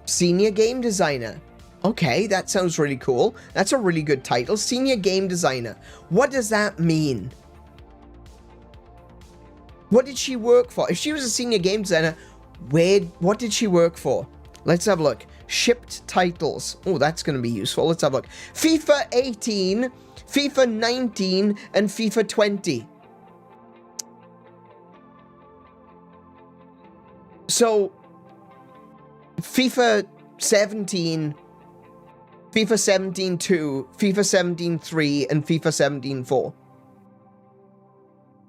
Senior Game Designer. Okay, that sounds really cool. That's a really good title. Senior Game Designer. What does that mean? What did she work for? If she was a senior game designer, what did she work for? Let's have a look. Shipped titles. Oh, that's going to be useful. Let's have a look. FIFA 18, FIFA 19, and FIFA 20. So, FIFA 17, FIFA 17 2, FIFA 17 3, and FIFA 17 4.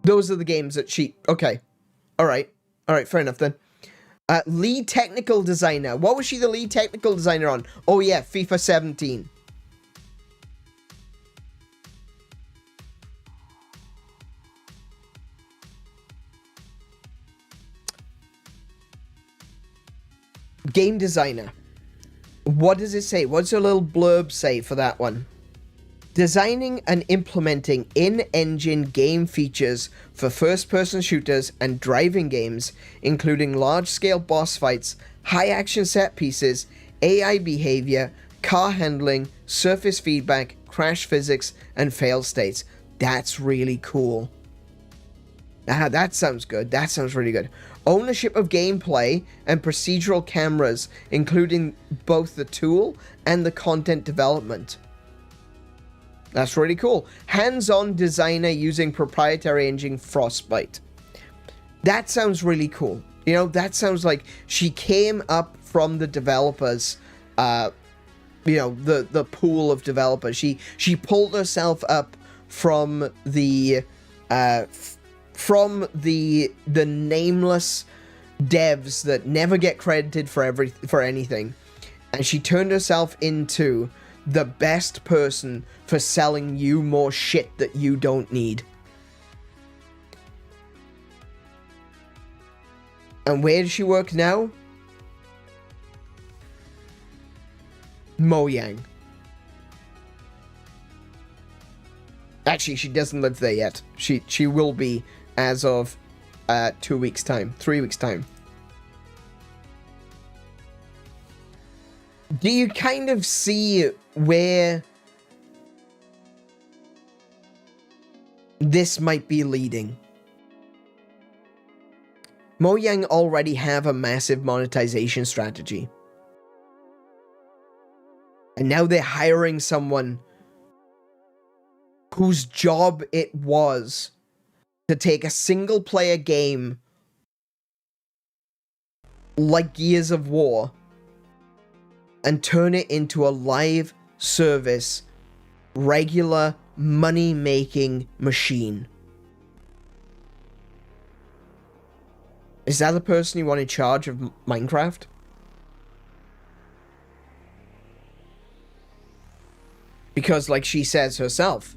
Those are the games that she... Okay. Alright, fair enough then. Lead technical designer. What was she the lead technical designer on? Oh yeah, FIFA 17. Game designer. What does it say? What's a little blurb say for that one? Designing and implementing in-engine game features for first-person shooters and driving games, including large-scale boss fights, high-action set pieces, AI behavior, car handling, surface feedback, crash physics, and fail states. That's really cool. That sounds good. That sounds really good. Ownership of gameplay and procedural cameras, including both the tool and the content development. That's really cool. Hands-on designer using proprietary engine Frostbite. That sounds really cool. You know, that sounds like she came up from the developers, you know, the pool of developers. She pulled herself up from the nameless devs that never get credited for anything, and she turned herself into the best person for selling you more shit that you don't need. And where does she work now? Mojang. Actually, she doesn't live there yet. She will be as of 2 weeks time, 3 weeks time. Do you kind of see where this might be leading? Mojang already have a massive monetization strategy. And now they're hiring someone whose job it was to take a single player game like Gears of War and turn it into a live service, regular money-making machine. Is that the person you want in charge of Minecraft? Because, like she says herself,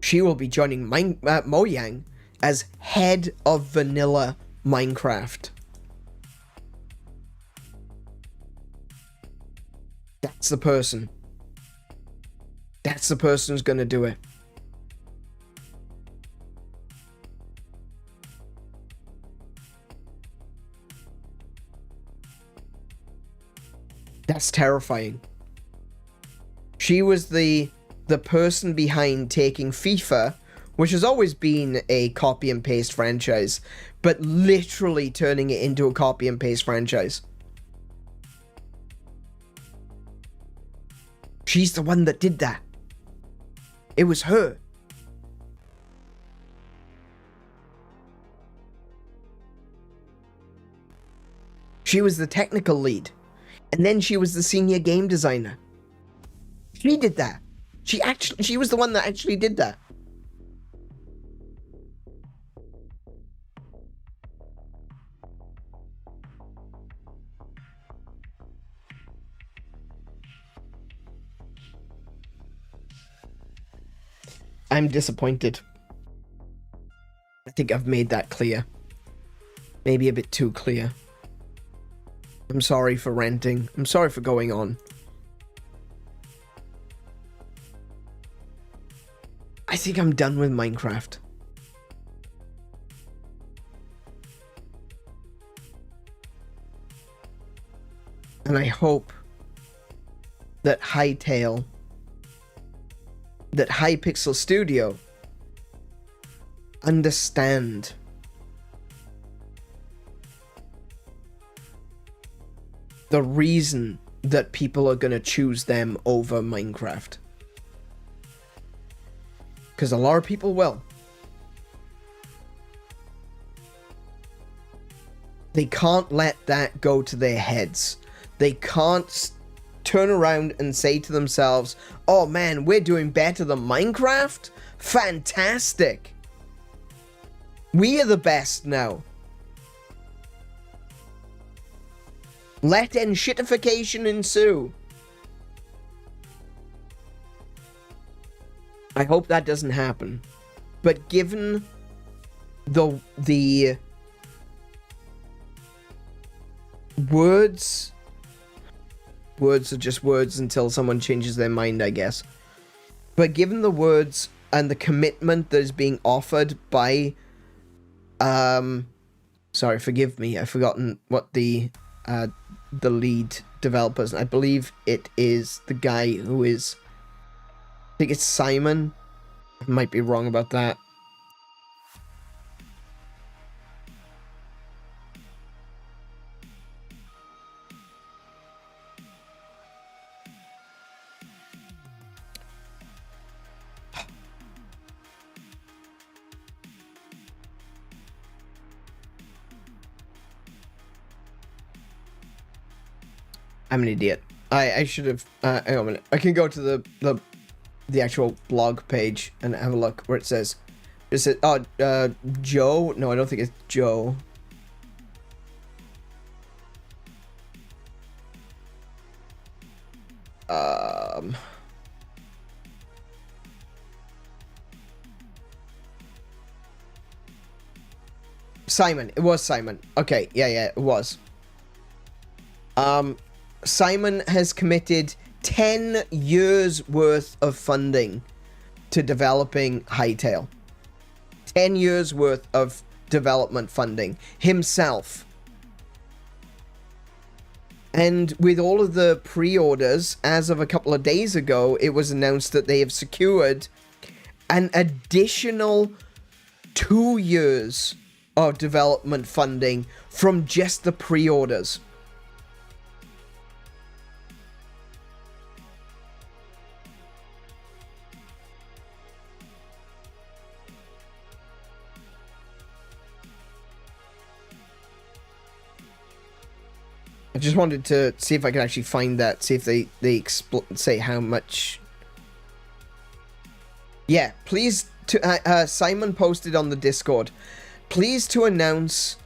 she will be joining Mojang as head of vanilla Minecraft. That's the person. That's the person who's gonna do it. That's terrifying. She was the person behind taking FIFA, which has always been a copy and paste franchise, but literally turning it into a copy and paste franchise. She's the one that did that. It was her. She was the technical lead. And then she was the senior game designer. She did that. She was the one that actually did that. I'm disappointed. I think I've made that clear. Maybe a bit too clear. I'm sorry for ranting. I'm sorry for going on. I think I'm done with Minecraft. And I hope that Hytale, that Hypixel Studio understand the reason that people are going to choose them over Minecraft. Because a lot of people will. They can't let that go to their heads. They can't turn around and say to themselves, oh man, we're doing better than Minecraft? Fantastic. We are the best now. Let shitification ensue. I hope that doesn't happen. But given the words are just words until someone changes their mind, I guess. But given the words and the commitment that is being offered by sorry, forgive me, I've forgotten what the lead developers, I believe it is the guy who is, I think it's Simon. I might be wrong about that. I'm an idiot. I should have. Hang on a minute. I can go to the actual blog page and have a look where it says. It says, Joe. No, I don't think it's Joe. Simon. It was Simon. Okay. Yeah. It was. Simon has committed 10 years worth of funding to developing Hytale. 10 years worth of development funding himself. And with all of the pre-orders, as of a couple of days ago, it was announced that they have secured an additional 2 years of development funding from just the pre-orders. I just wanted to see if I could actually find that, see if they say how much. Yeah, please to Simon posted on the Discord. Pleased to announce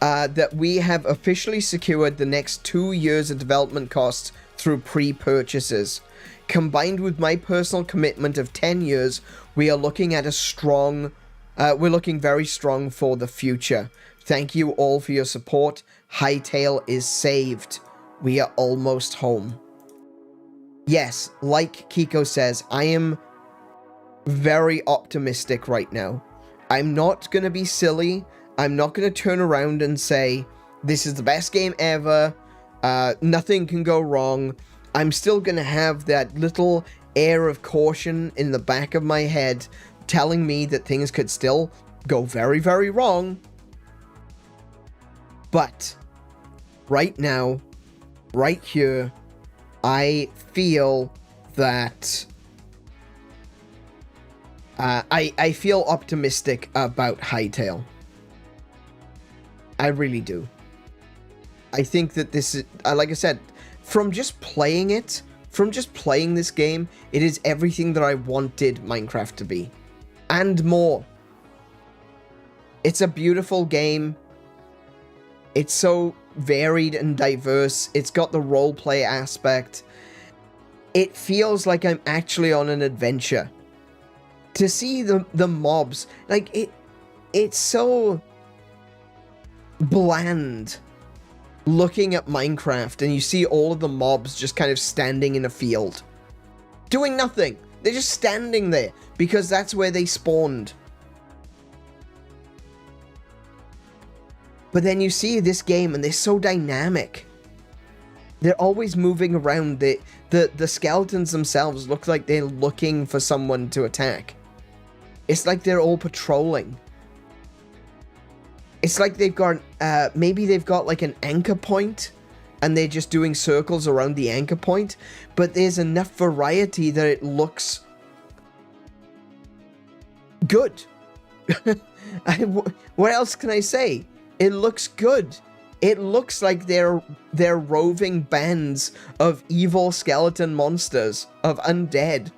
that we have officially secured the next 2 years of development costs through pre-purchases. Combined with my personal commitment of 10 years, we are looking at a strong, we're looking very strong for the future. Thank you all for your support. Hytale is saved. We are almost home. Yes, like Kiko says, I am very optimistic right now. I'm not going to be silly. I'm not going to turn around and say, this is the best game ever. Nothing can go wrong. I'm still going to have that little air of caution in the back of my head telling me that things could still go very, very wrong. But right now, right here, I feel that I feel optimistic about Hytale. I really do. I think that this is, like I said, from just playing it, from just playing this game, it is everything that I wanted Minecraft to be. And more. It's a beautiful game. It's so varied and diverse. It's got the roleplay aspect. It feels like I'm actually on an adventure. To see the mobs, like, it's so bland looking at Minecraft and you see all of the mobs just kind of standing in a field doing nothing. They're just standing there because that's where they spawned. But then you see this game and they're so dynamic. They're always moving around. The skeletons themselves look like they're looking for someone to attack. It's like they're all patrolling. It's like they've got, maybe they've got like an anchor point and they're just doing circles around the anchor point, but there's enough variety that it looks good. What else can I say? It looks good. It looks like they're roving bands of evil skeleton monsters, of undead,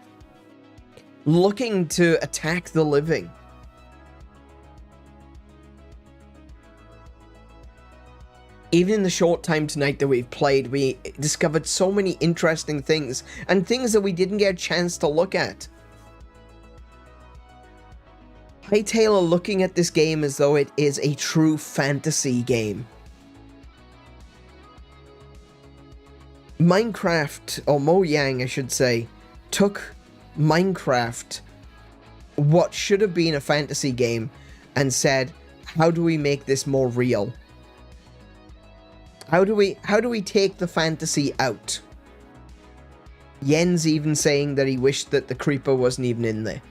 looking to attack the living. Even in the short time tonight that we've played, we discovered so many interesting things, and things that we didn't get a chance to look at. Hytale are looking at this game as though it is a true fantasy game. Minecraft, or Mojang I should say, took Minecraft, what should have been a fantasy game, and said, how do we make this more real? How do we take the fantasy out? Yen's even saying that he wished that the creeper wasn't even in there.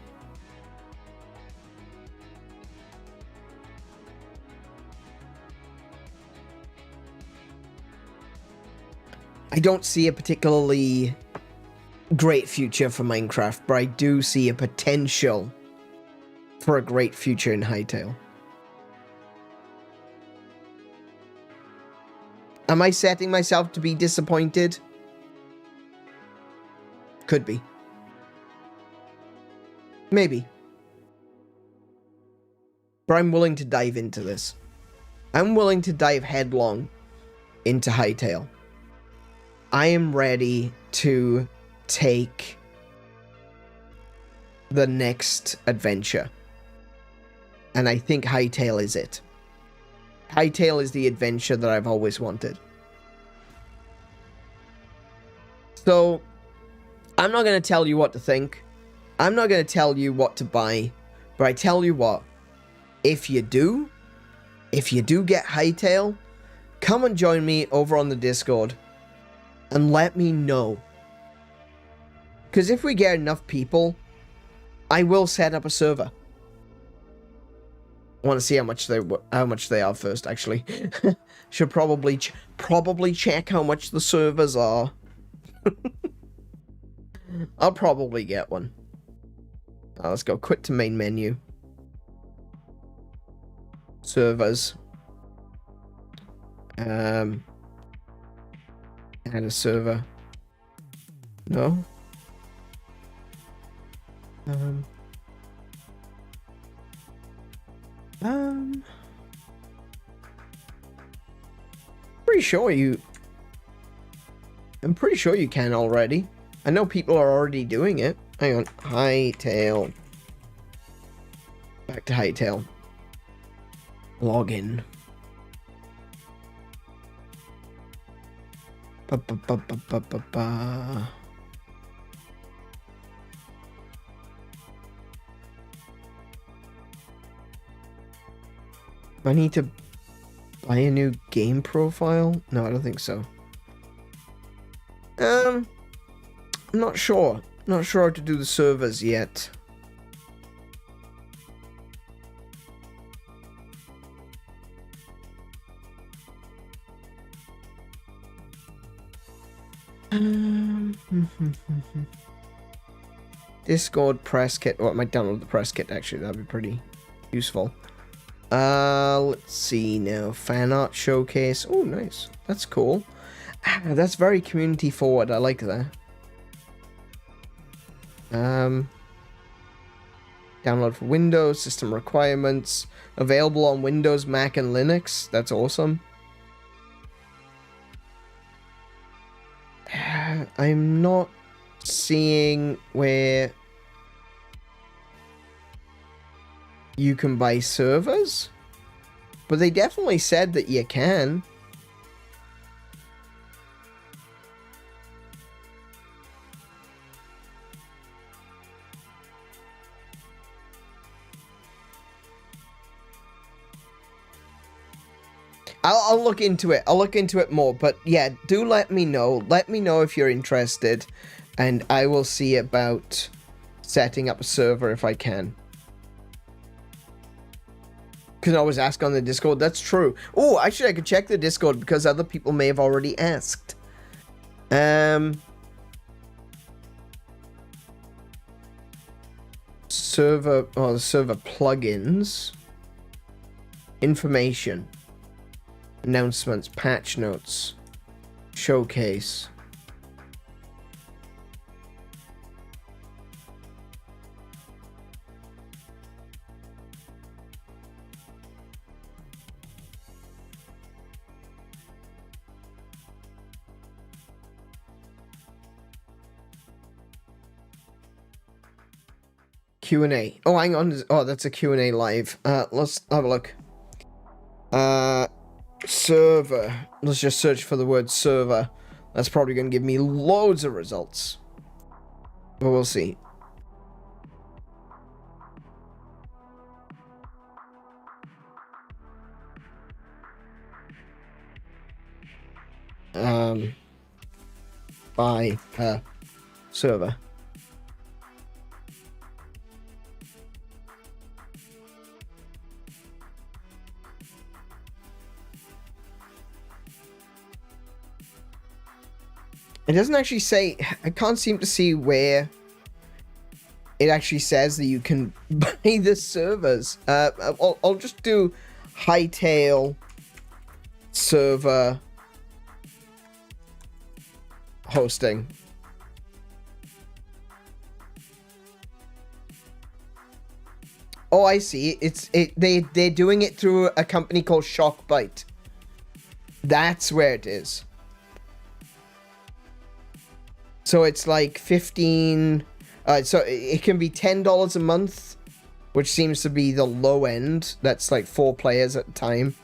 I don't see a particularly great future for Minecraft, but I do see a potential for a great future in Hytale. Am I setting myself to be disappointed? Could be. Maybe. But I'm willing to dive into this. I'm willing to dive headlong into Hytale. I am ready to take the next adventure. And I think Hytale is it. Hytale is the adventure that I've always wanted. So, I'm not going to tell you what to think. I'm not going to tell you what to buy. But I tell you what, if you do get Hytale, come and join me over on the Discord and let me know. Because if we get enough people, I will set up a server. I want to see how much they are first, actually. Should probably check how much the servers are. I'll probably get one. Let's go quit to main menu. Servers. Add a server. No? Pretty sure you... I'm pretty sure you can already. I know people are already doing it. Hang on. Hytale. Back to Hytale. Login. I need to buy a new game profile? No, I don't think so. I'm not sure. Not sure how to do the servers yet. Discord press kit. Oh, I might download the press kit actually. That'd be pretty useful. Let's see now. Fan art showcase. Oh, nice. That's cool. That's very community forward. I like that. Download for Windows. System requirements. Available on Windows, Mac, and Linux. That's awesome. I'm not seeing where you can buy servers, but they definitely said that you can. I'll look into it. I'll look into it more. But yeah, do let me know. Let me know if you're interested, and I will see about setting up a server if I can. Can always ask on the Discord. That's true. Oh, actually, I could check the Discord because other people may have already asked. Server plugins, information. Announcements, patch notes, showcase. Q&A. Oh, hang on. Oh, that's a Q&A live. Let's have a look. Server. Let's just search for the word server. That's probably going to give me loads of results. But we'll see. Buy a server. It doesn't actually say, I can't seem to see where it actually says that you can buy the servers. I'll just do Hytale server hosting. Oh, I see. They're doing it through a company called Shockbyte. That's where it is. So it's like 15... so it can be $10 a month, which seems to be the low end. That's like 4 players at a time.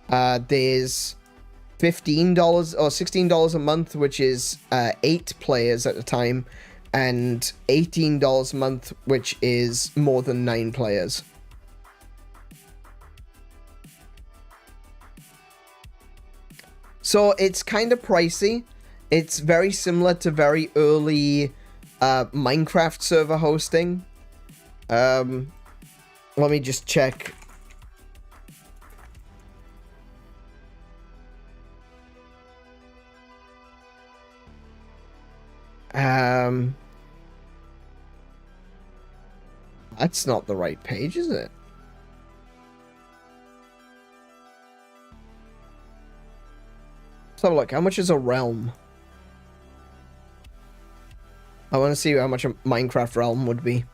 There's $15 or $16 a month, which is 8 players at a time. And $18 a month, which is more than 9 players. So it's kind of pricey. It's very similar to very early Minecraft server hosting. Let me just check. That's not the right page, is it? So look, how much is a realm? I want to see how much a Minecraft realm would be.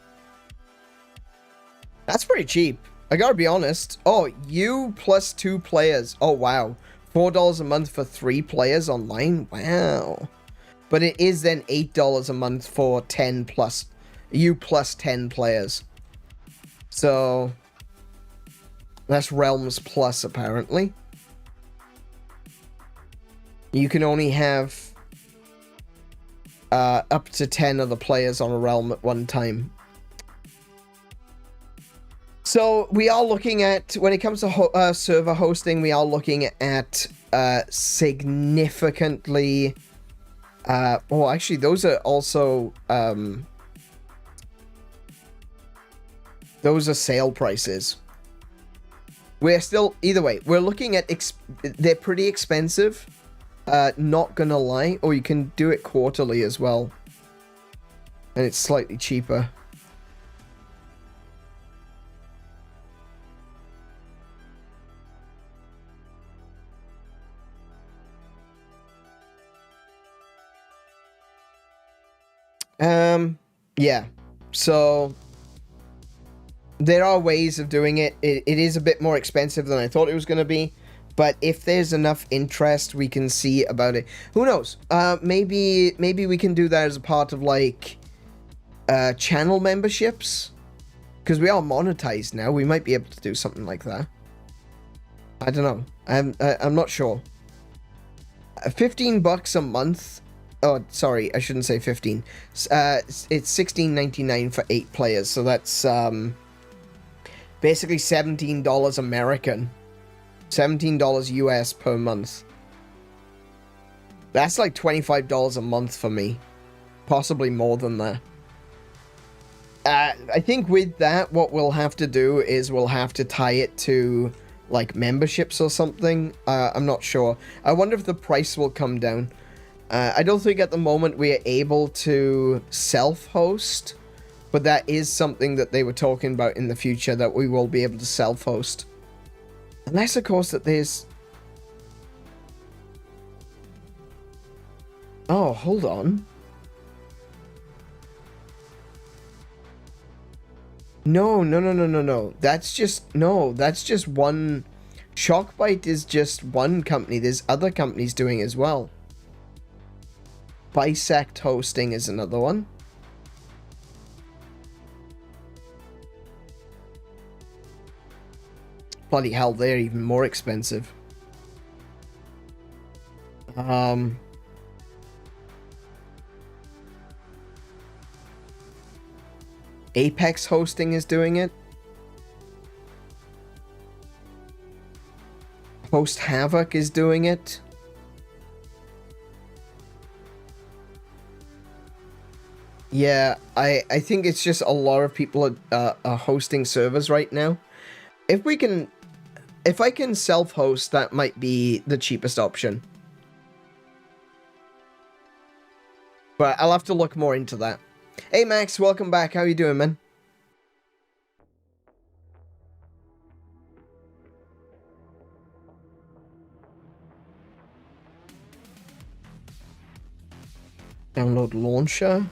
That's pretty cheap. I gotta be honest. Oh, you plus 2 players. Oh, wow. $4 a month for 3 players online? Wow. But it is then $8 a month for 10 plus. You plus 10 players. So, that's Realms Plus, apparently. You can only have up to 10 other players on a realm at one time. So, we are looking at, when it comes to server hosting, we are looking at significantly... oh, actually, those are also... those are sale prices. We're still... Either way, we're looking at... they're pretty expensive. Not gonna lie. Or you can do it quarterly as well. And it's slightly cheaper. Yeah. So... there are ways of doing it. It is a bit more expensive than I thought it was going to be. But if there's enough interest, we can see about it. Who knows? Maybe we can do that as a part of, like, channel memberships. Because we are monetized now. We might be able to do something like that. I don't know. I'm not sure. $15 a month. Oh, sorry. I shouldn't say 15. It's $16.99 for 8 players. So that's... basically $17 American. $17 US per month. That's like $25 a month for me. Possibly more than that. I think with that, what we'll have to do is we'll have to tie it to, like, memberships or something. I'm not sure. I wonder if the price will come down. I don't think at the moment we are able to self-host. But that is something that they were talking about in the future, that we will be able to self-host. Unless, of course, that there's... Oh, hold on. No. That's just... No, that's just one... Shockbyte is just one company. There's other companies doing it as well. Bisect Hosting is another one. Bloody hell, they're even more expensive. Apex Hosting is doing it. Host Havoc is doing it. Yeah, I think it's just a lot of people are hosting servers right now. If I can self-host, that might be the cheapest option. But I'll have to look more into that. Hey Max, welcome back. How you doing, man? Download launcher.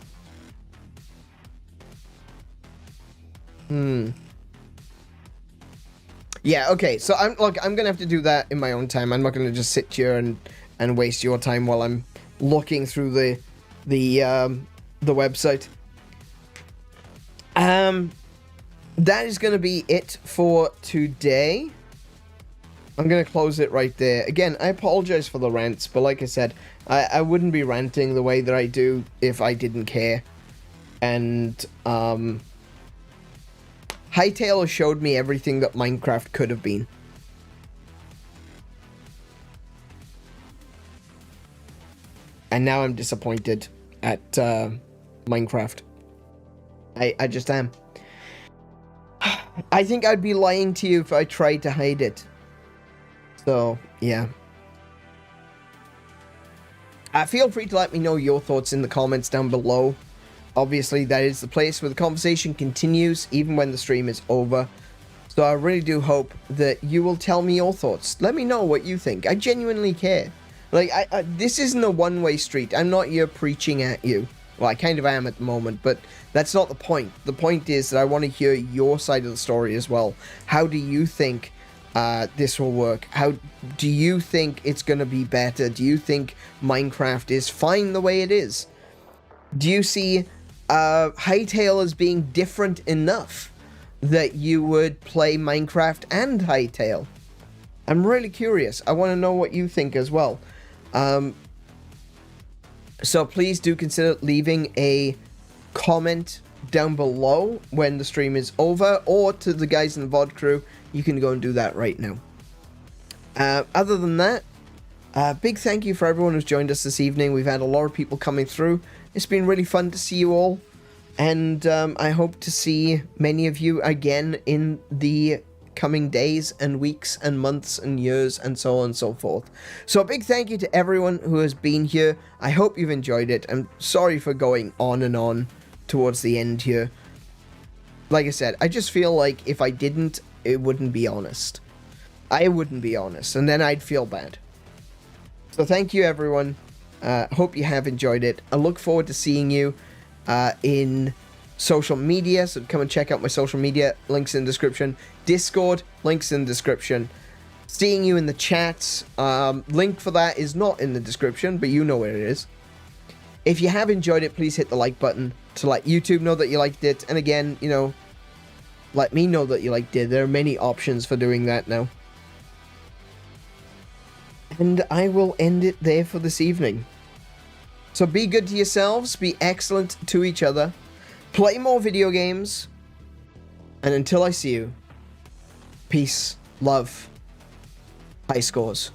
Yeah, okay, so I'm gonna have to do that in my own time. I'm not gonna just sit here and waste your time while I'm looking through the website. That is gonna be it for today. I'm gonna close it right there. Again, I apologize for the rants, but like I said, I wouldn't be ranting the way that I do if I didn't care. And Hytale showed me everything that Minecraft could have been. And now I'm disappointed at Minecraft. I just am. I think I'd be lying to you if I tried to hide it. So, yeah. Feel free to let me know your thoughts in the comments down below. Obviously, that is the place where the conversation continues, even when the stream is over. So I really do hope that you will tell me your thoughts. Let me know what you think. I genuinely care. Like, this isn't a one-way street. I'm not here preaching at you Well, I kind of am at the moment, but that's not the point. The point is that I want to hear your side of the story as well. How do you think this will work? How do you think it's going to be better? Do you think Minecraft is fine the way it is? Do you see Hytale as being different enough that you would play Minecraft and Hytale? I'm really curious. I want to know what you think as well. So please do consider leaving a comment down below when the stream is over, or to the guys in the VOD crew, you can go and do that right now. Other than that, big thank you for everyone who's joined us this evening. We've had a lot of people coming through. It's been really fun to see you all, and I hope to see many of you again in the coming days and weeks and months and years and so on and so forth. So a big thank you to everyone who has been here. I hope you've enjoyed it. I'm sorry for going on and on towards the end here. Like I said, I just feel like if I didn't, it wouldn't be honest. I wouldn't be honest, and then I'd feel bad. So thank you, everyone. Hope you have enjoyed it. I look forward to seeing you in social media, so come and check out my social media, links in the description. Discord, links in the description. Seeing you in the chats, link for that is not in the description, but you know where it is. If you have enjoyed it, please hit the like button to let YouTube know that you liked it, and again, you know, let me know that you liked it. There are many options for doing that now. And I will end it there for this evening. So be good to yourselves, be excellent to each other, play more video games, and until I see you, peace, love, high scores.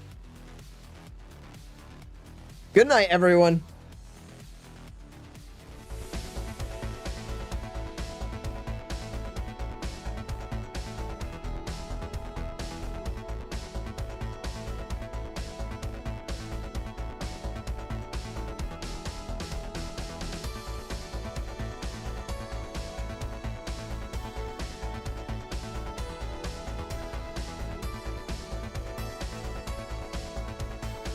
Good night, everyone.